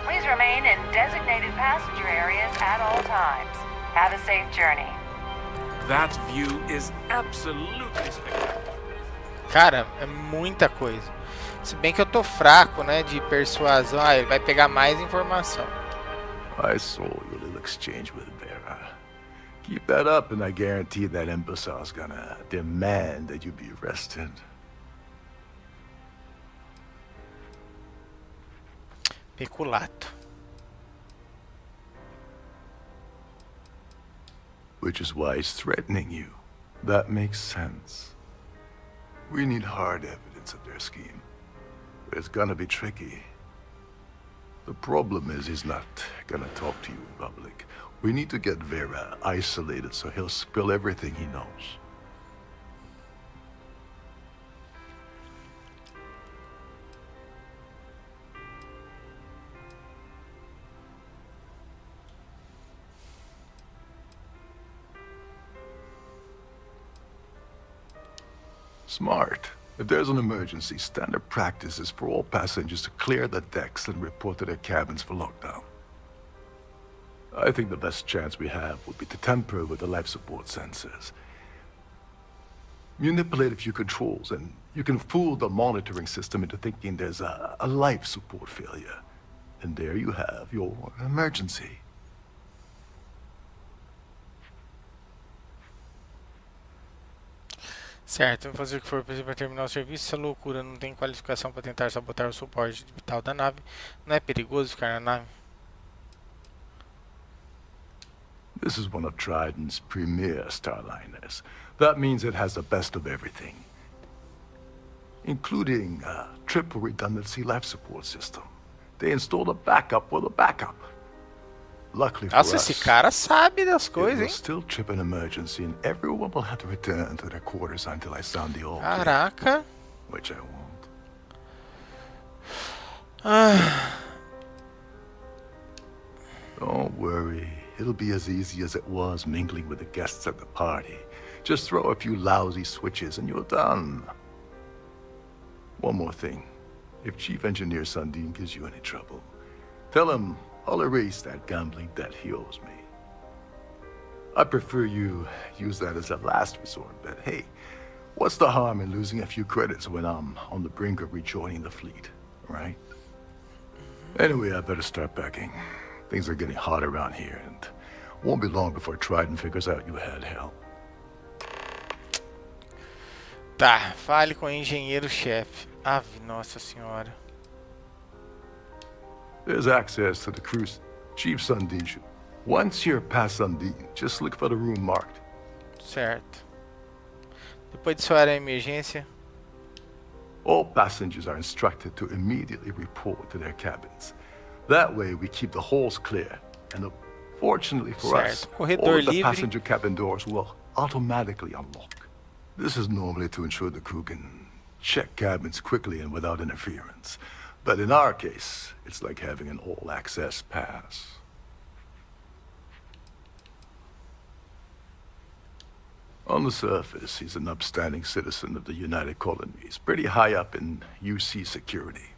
Please remain in designated passenger areas at all times. Have a safe journey. That view is absolutely spectacular. Cara, é muita coisa. Se bem que eu tô fraco, né, de persuasão. Ah, ele vai pegar mais informação. I saw your little exchange with Vera. Keep that up and I guarantee that imbecile's gonna demand that you be arrested. Peculato. Which is why he's threatening you. That makes sense. We need hard evidence of their scheme. But it's gonna be tricky. The problem is he's not gonna talk to you in public. We need to get Vera isolated so he'll spill everything he knows. Smart. If there's an emergency, standard practice is for all passengers to clear the decks and report to their cabins for lockdown. I think the best chance we have would be to tamper with the life support sensors. Manipulate a few controls, and you can fool the monitoring system into thinking there's a life support failure. And there you have your emergency. Certo, vamos fazer o que for preciso para terminar o serviço. Essa loucura não tem qualificação para tentar sabotar o suporte vital da nave. Não é perigoso ficar na nave? This is one of Trident's premier starliners. That means it has the best of everything, including a triple redundancy life support system. They installed a backup for the backup. Luckily for Nossa, us, esse cara sabe das it coisas, will hein? still trip an emergency, and everyone will have to return to their quarters until I sound the all clear, Caraca. which I won't. Ah. Don't worry. It'll be as easy as it was mingling with the guests at the party. Just throw a few lousy switches and you're done. One more thing. If Chief Engineer Sundin gives you any trouble, tell him I'll erase that gambling debt he owes me. I prefer you use that as a last resort, but hey, What's the harm in losing a few credits when I'm on the brink of rejoining the fleet, right? Anyway, I better start packing. Things are getting hot around here, and won't be long before Trident figures out you had help. Tá, fale com o engenheiro-chefe. Ave Nossa Senhora. There's access to the crew's chief Sundin. Once you're past Sundin, just look for the room marked. Certo. Depois de soar a emergência. All passengers are instructed to immediately report to their cabins. That way we keep the halls clear. And fortunately for us, all of the passenger cabin doors will automatically unlock. This is normally to ensure the crew can check cabins quickly and without interference. But in our case, it's like having an all-access pass. On the surface, he's an upstanding citizen of the United Colonies, pretty high up in UC security.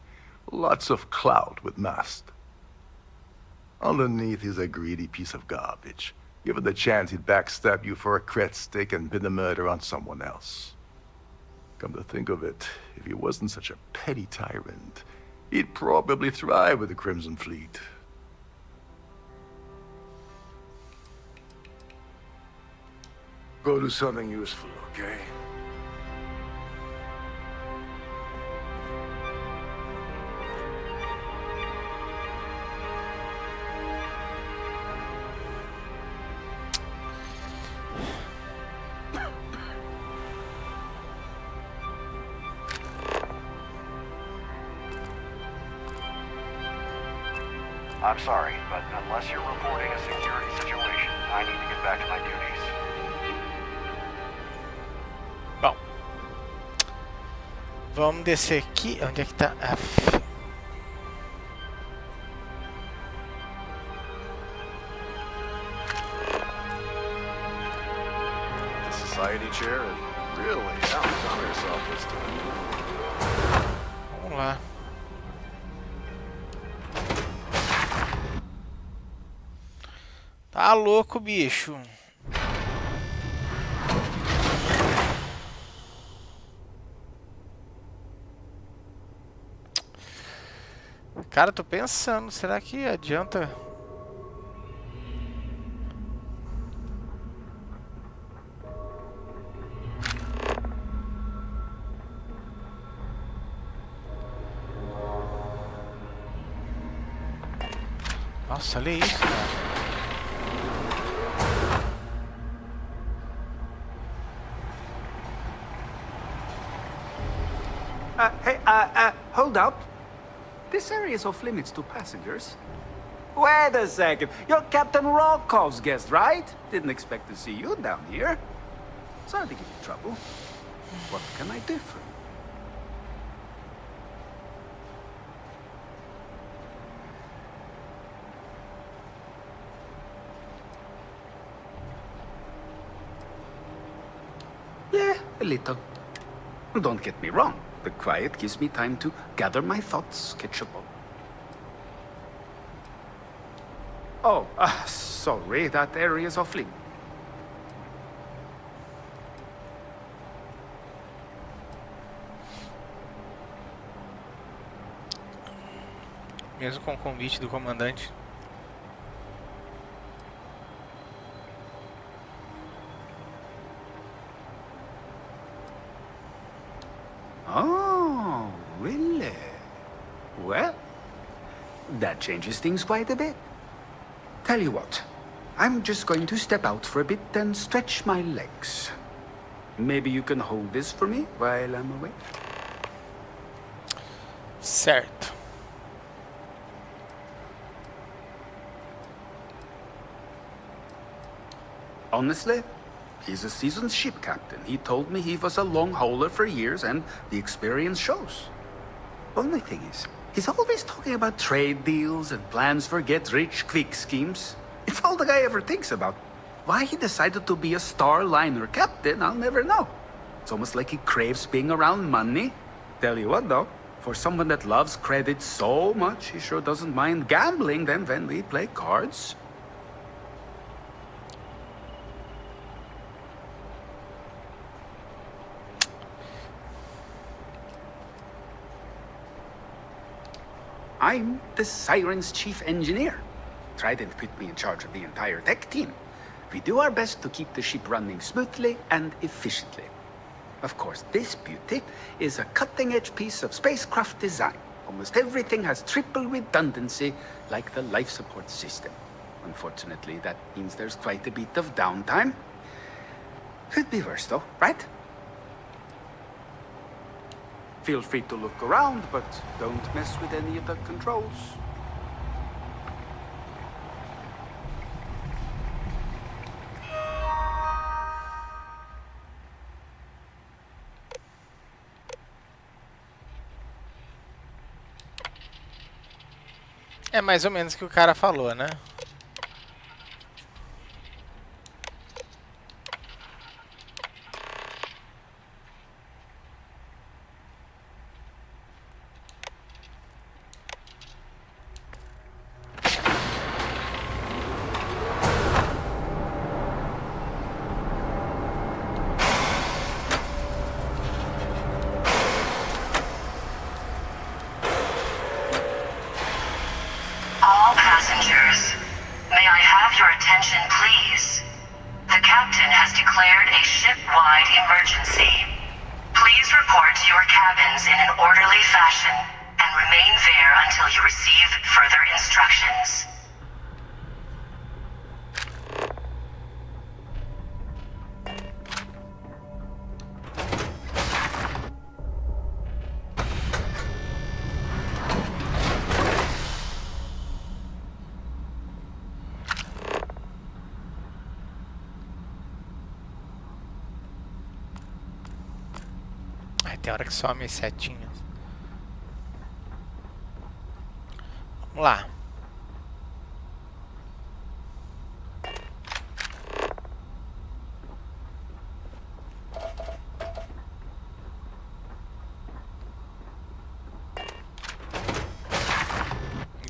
Lots of clout with mast. Underneath, he's a greedy piece of garbage. Given the chance, he'd backstab you for a cret stick and pin the murder on someone else. Come to think of it, if he wasn't such a petty tyrant, he'd probably thrive with the Crimson Fleet. Go do something useful, okay? I'm sorry, but unless you're reporting a security situation, I need to get back to my duties. Bom, vamos descer aqui. Onde é que tá? The society chair really outdone herself this time. Vamos lá. Tá louco, bicho. Cara, tô pensando, será que adianta? Nossa, olha isso, cara. Hold up. This area is off limits to passengers. Wait a second. You're Captain Rokov's guest, right? Didn't expect to see you down here. Sorry to give you trouble. What can I do for you? Yeah, a little. Don't get me wrong. The quiet gives me time to gather my thoughts, catch up on. Oh, sorry, that area's off limits. Mesmo com o convite do comandante. Oh, really? Well, that changes things quite a bit. Tell you what, I'm just going to step out for a bit and stretch my legs. Maybe you can hold this for me while I'm away? Certo. Honestly, he's a seasoned ship captain. He told me he was a long hauler for years, and the experience shows. Only thing is, he's always talking about trade deals and plans for get-rich-quick schemes. It's all the guy ever thinks about. Why he decided to be a Starliner captain, I'll never know. It's almost like he craves being around money. Tell you what, though, for someone that loves credit so much, he sure doesn't mind gambling then when we play cards. I'm the Siren's chief engineer. Trident put me in charge of the entire tech team. We do our best to keep the ship running smoothly and efficiently. Of course, this beauty is a cutting-edge piece of spacecraft design. Almost everything has triple redundancy, like the life support system. Unfortunately, that means there's quite a bit of downtime. Could be worse, though, right? Feel free to look around, but don't mess with any of the controls. É mais ou menos o que o cara falou, né? All passengers, may I have your attention, please? The captain has declared a ship-wide emergency. Please report to your cabins in an orderly fashion and remain there until you receive further instructions. Tem hora que some as setinhas. Vamos lá.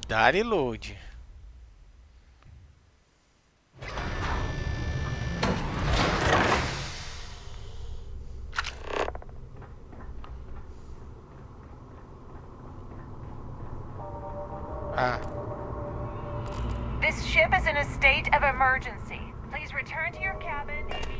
Dar e load. This ship is in a state of emergency. Please return to your cabin immediately.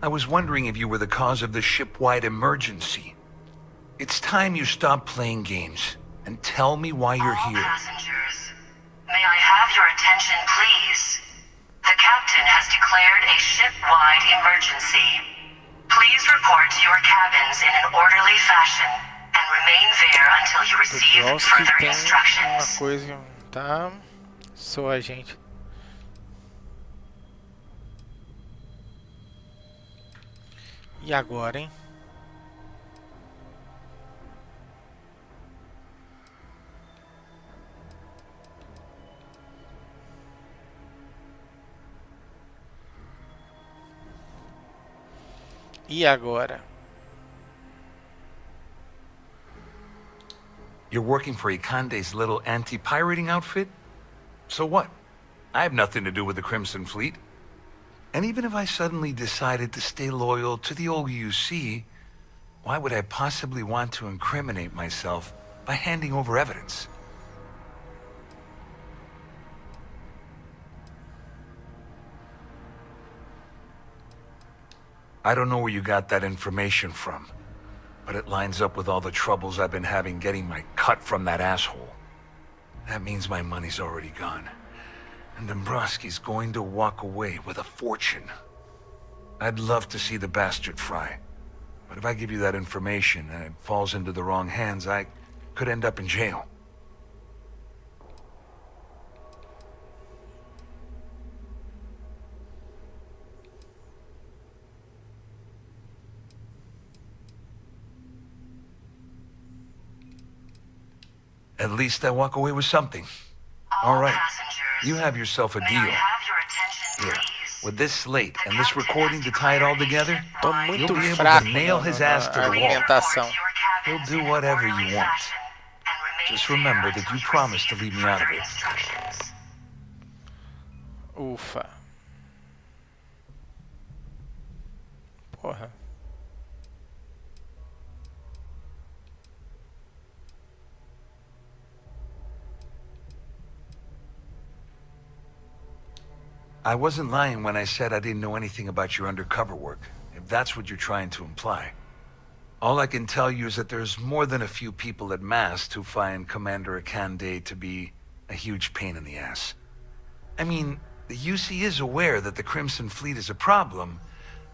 I was wondering if you were the cause of the ship-wide emergency. It's time you stop playing games and tell me why you're here. Passengers, may I have your attention, please? The captain has declared a ship-wide emergency. Please report to your cabins in an orderly fashion and remain there until you receive further instructions. Uma coisa, tá? Sou a gente. E agora, hein? E agora? You're working for Ikande's little anti-pirating outfit? So what? I have nothing to do with the Crimson Fleet. And even if I suddenly decided to stay loyal to the old UC, why would I possibly want to incriminate myself by handing over evidence? I don't know where you got that information from, but it lines up with all the troubles I've been having getting my cut from that asshole. That means my money's already gone. And Dombrowski's going to walk away with a fortune. I'd love to see the bastard fry. But if I give you that information and it falls into the wrong hands, I could end up in jail. At least I walk away with something. All right, you have yourself a deal. Here, with this slate and this recording to tie it all together, you'll be able to nail his ass to the wall. He'll do whatever you want. Just remember that you promised to leave me out of it. Ufa. Porra. I wasn't lying when I said I didn't know anything about your undercover work, if that's what you're trying to imply. All I can tell you is that there's more than a few people at Mast who find Commander Akande to be a huge pain in the ass. I mean, the UC is aware that the Crimson Fleet is a problem,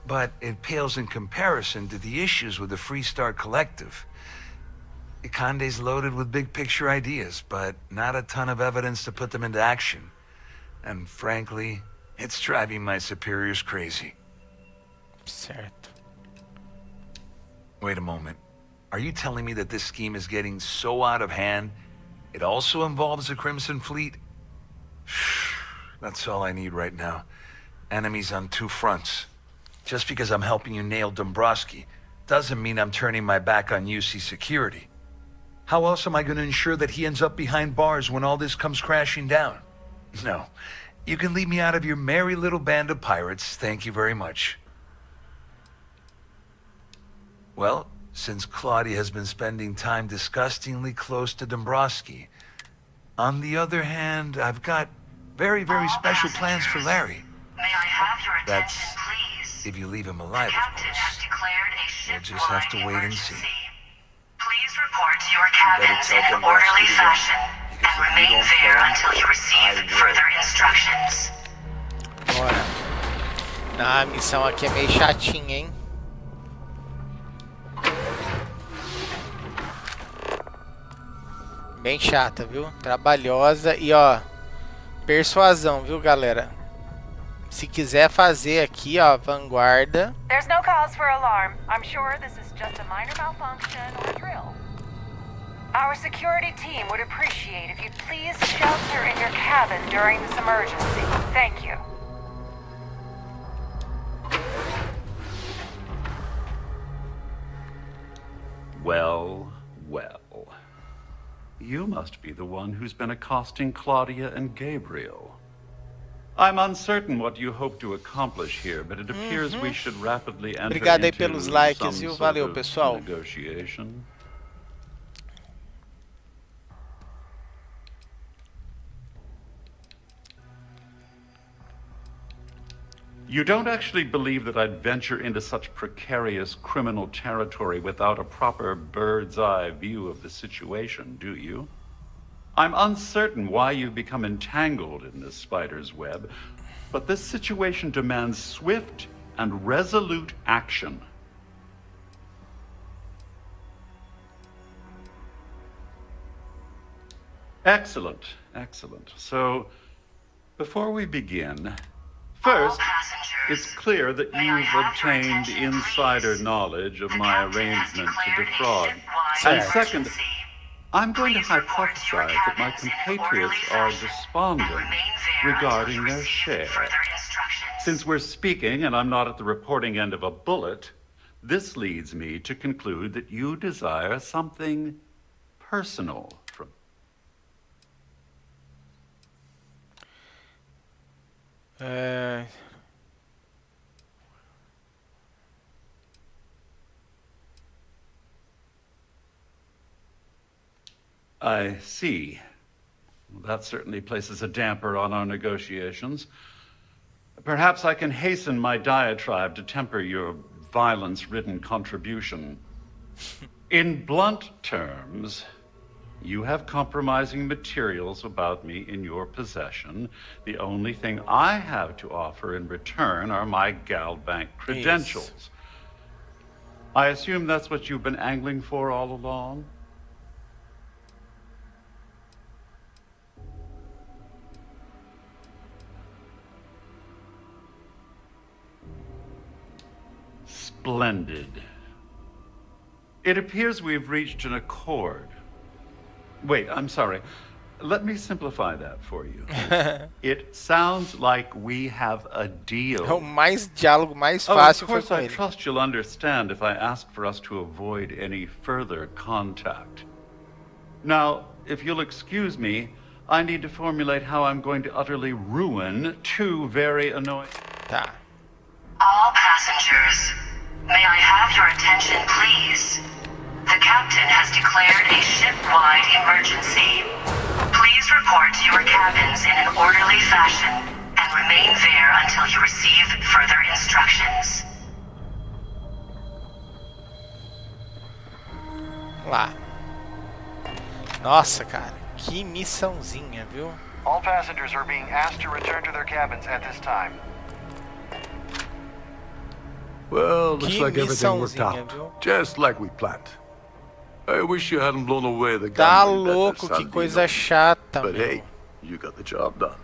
but it pales in comparison to the issues with the Freestar Collective. Akande's loaded with big picture ideas, but not a ton of evidence to put them into action. And frankly, it's driving my superiors crazy. Certo. Wait a moment. Are you telling me that this scheme is getting so out of hand, it also involves the Crimson Fleet? That's all I need right now. Enemies on two fronts. Just because I'm helping you nail Dombrowski doesn't mean I'm turning my back on UC security. How else am I going to ensure that he ends up behind bars when all this comes crashing down? No. You can leave me out of your merry little band of pirates, thank you very much. Well, since Claudia has been spending time disgustingly close to Dombrowski, on the other hand, I've got very, very special plans for Larry. That's if you leave him alive, of course. We'll just have to wait and see. Please report to your cabins in an orderly fashion and remain there until you receive further instructions. Bora. Não, a missão aqui é meio chatinha, hein? Bem chata, viu? Trabalhosa e ó, persuasão, viu, galera? Se quiser fazer aqui, ó, vanguarda. There's no cause for alarm. I'm sure this is just a minor malfunction or a drill. Our security team would appreciate if you'd please shelter in your cabin during this emergency. Thank you. Well, well. You must be the one who's been accosting Claudia and Gabriel. I'm uncertain what you hope to accomplish here, but it appears we should rapidly enter Obrigado aí into pelos likes, some viu? sort Valeu, of pessoal. negotiation. You don't actually believe that I'd venture into such precarious criminal territory without a proper bird's-eye view of the situation, do you? I'm uncertain why you've become entangled in this spider's web, but this situation demands swift and resolute action. Excellent, excellent. So, before we begin, first, it's clear that you've obtained insider knowledge of my arrangement to defraud. And second, I'm going to hypothesize that my compatriots are despondent regarding their share. Since we're speaking and I'm not at the reporting end of a bullet, this leads me to conclude that you desire something personal from I see. Well, that certainly places a damper on our negotiations. Perhaps I can hasten my diatribe to temper your violence-ridden contribution. In blunt terms, you have compromising materials about me in your possession. The only thing I have to offer in return are my Gal Bank credentials. Yes. I assume that's what you've been angling for all along? Splendid. It appears we've reached an accord. Wait, I'm sorry. Let me simplify that for you. It sounds like we have a deal. É o diálogo mais Of fácil foi course, com I ele. trust you'll understand if I ask for us to avoid any further contact. Now, if you'll excuse me, I need to formulate how I'm going to utterly ruin two very annoying... Tá. All passengers, may I have your attention, please? The captain has declared a ship-wide emergency. Please report to your cabins in an orderly fashion and remain there until you receive further instructions. Lá. Nossa, cara, que missãozinha, viu? All passengers are being asked to return to their cabins at this time. Well, looks Que like everything worked missãozinha, out. viu? Just like we planned. I wish you hadn't blown away the Tá gambling bet louco, at que Sandino. coisa chata, But meu. hey, you got the job done.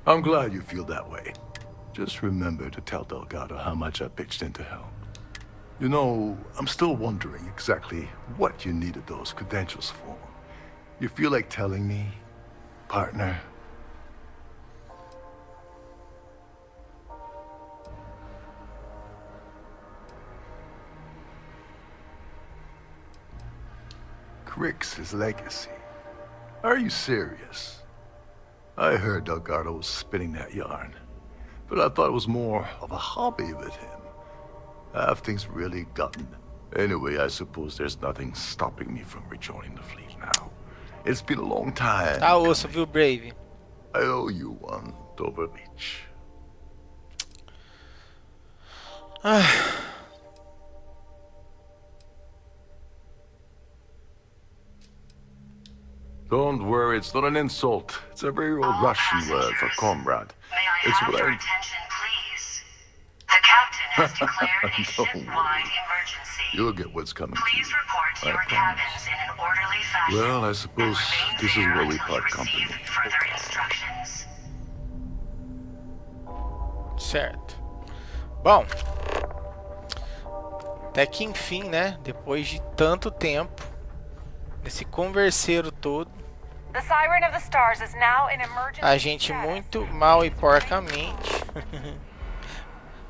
I'm glad you feel that way. Just remember to tell Delgado how much I pitched in to help. You know, I'm still wondering exactly what you needed those credentials for. You feel like telling me, partner? Crick's legacy. Are you serious? I heard Delgado was spinning that yarn, but I thought it was more of a hobby with him. Have things really gotten? Anyway, I suppose there's nothing stopping me from rejoining the fleet now. It's been a long time. Tá osso, viu, Brave? I owe you one, Dover Beach. Don't worry, it's not an insult. It's a very old Russian word for comrade. It's what I... The captain has declared a ship-wide emergency. You'll get what's coming to Please you. report to I your promise. cabins in an orderly fashion. Well, I suppose this is where we until part you company. receive further instructions. Certo. Bom. Até que enfim, né? Depois de tanto tempo, esse converseiro todo, The Siren of the Stars is now in emergency a gente status. muito mal e porcamente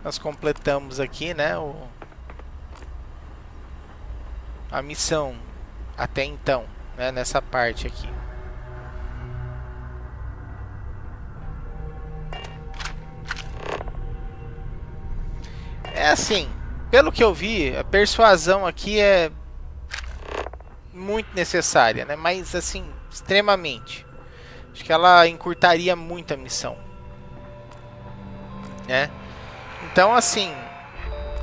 nós completamos aqui, né, a missão até então, né, nessa parte aqui. É assim, pelo que eu vi, a persuasão aqui é muito necessária, né, mas assim, extremamente. Acho que ela encurtaria muito a missão, né? Então, assim,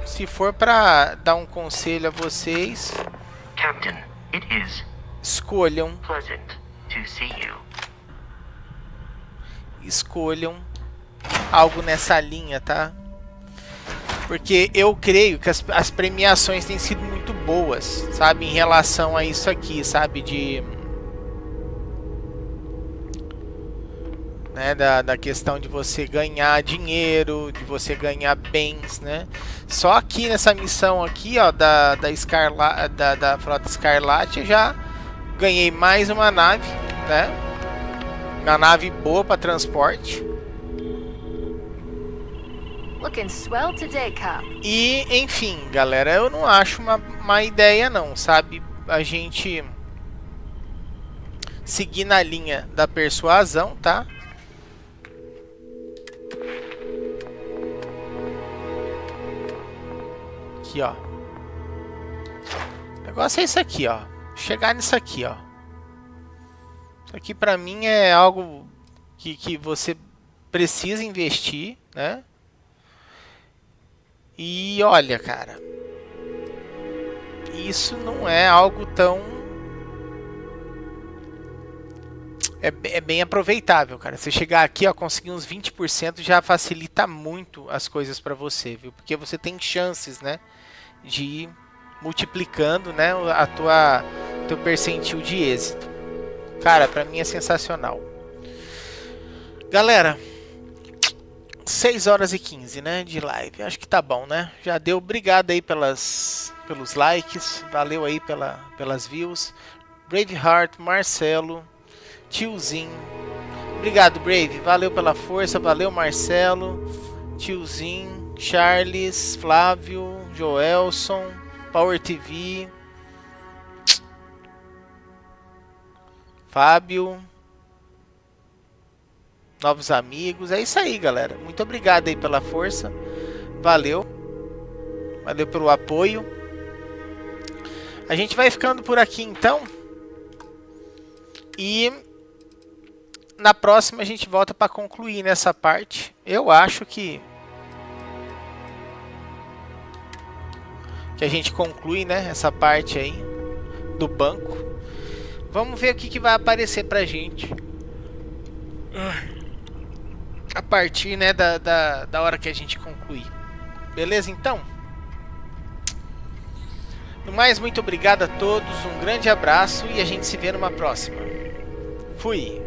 se for para dar um conselho a vocês, Captain, it is escolham pleasant to see you. Escolham algo nessa linha, tá? Porque eu creio que as premiações têm sido muito boas, sabe? Em relação a isso aqui, sabe? Né, da questão de você ganhar dinheiro, de você ganhar bens, né? Só aqui nessa missão aqui, ó, da Frota Escarlate, eu já ganhei mais uma nave, né? Uma nave boa para transporte. Looking swell today, Cap. E, enfim, galera, eu não acho uma má ideia não, sabe? A gente seguir na linha da persuasão, tá? Aqui, ó. O negócio é isso aqui, ó. Chegar nisso aqui, ó. Isso aqui pra mim é algo que você precisa investir, né? E olha, cara, isso não é algo tão... É bem aproveitável, cara. Você chegar aqui, ó, conseguir uns 20% já facilita muito as coisas pra você, viu? Porque você tem chances, né, de ir multiplicando, né, teu percentil de êxito. Cara, pra mim é sensacional. Galera, 6 horas e 15, né, de live. Acho que tá bom, né? Já deu. Obrigado aí pelos likes. Valeu aí pelas views. Braveheart, Marcelo, Tiozinho. Obrigado, Brave. Valeu pela força. Valeu, Marcelo, Tiozinho, Charles, Flávio, Joelson, Power TV, Fábio, novos amigos. É isso aí, galera. Muito obrigado aí pela força. Valeu. Valeu pelo apoio. A gente vai ficando por aqui então. E na próxima a gente volta para concluir nessa parte. Eu acho que a gente conclui, né, essa parte aí do banco. Vamos ver o que vai aparecer pra gente a partir, né, da hora que a gente concluir. Beleza, então? No mais, muito obrigado a todos, um grande abraço e a gente se vê numa próxima. Fui!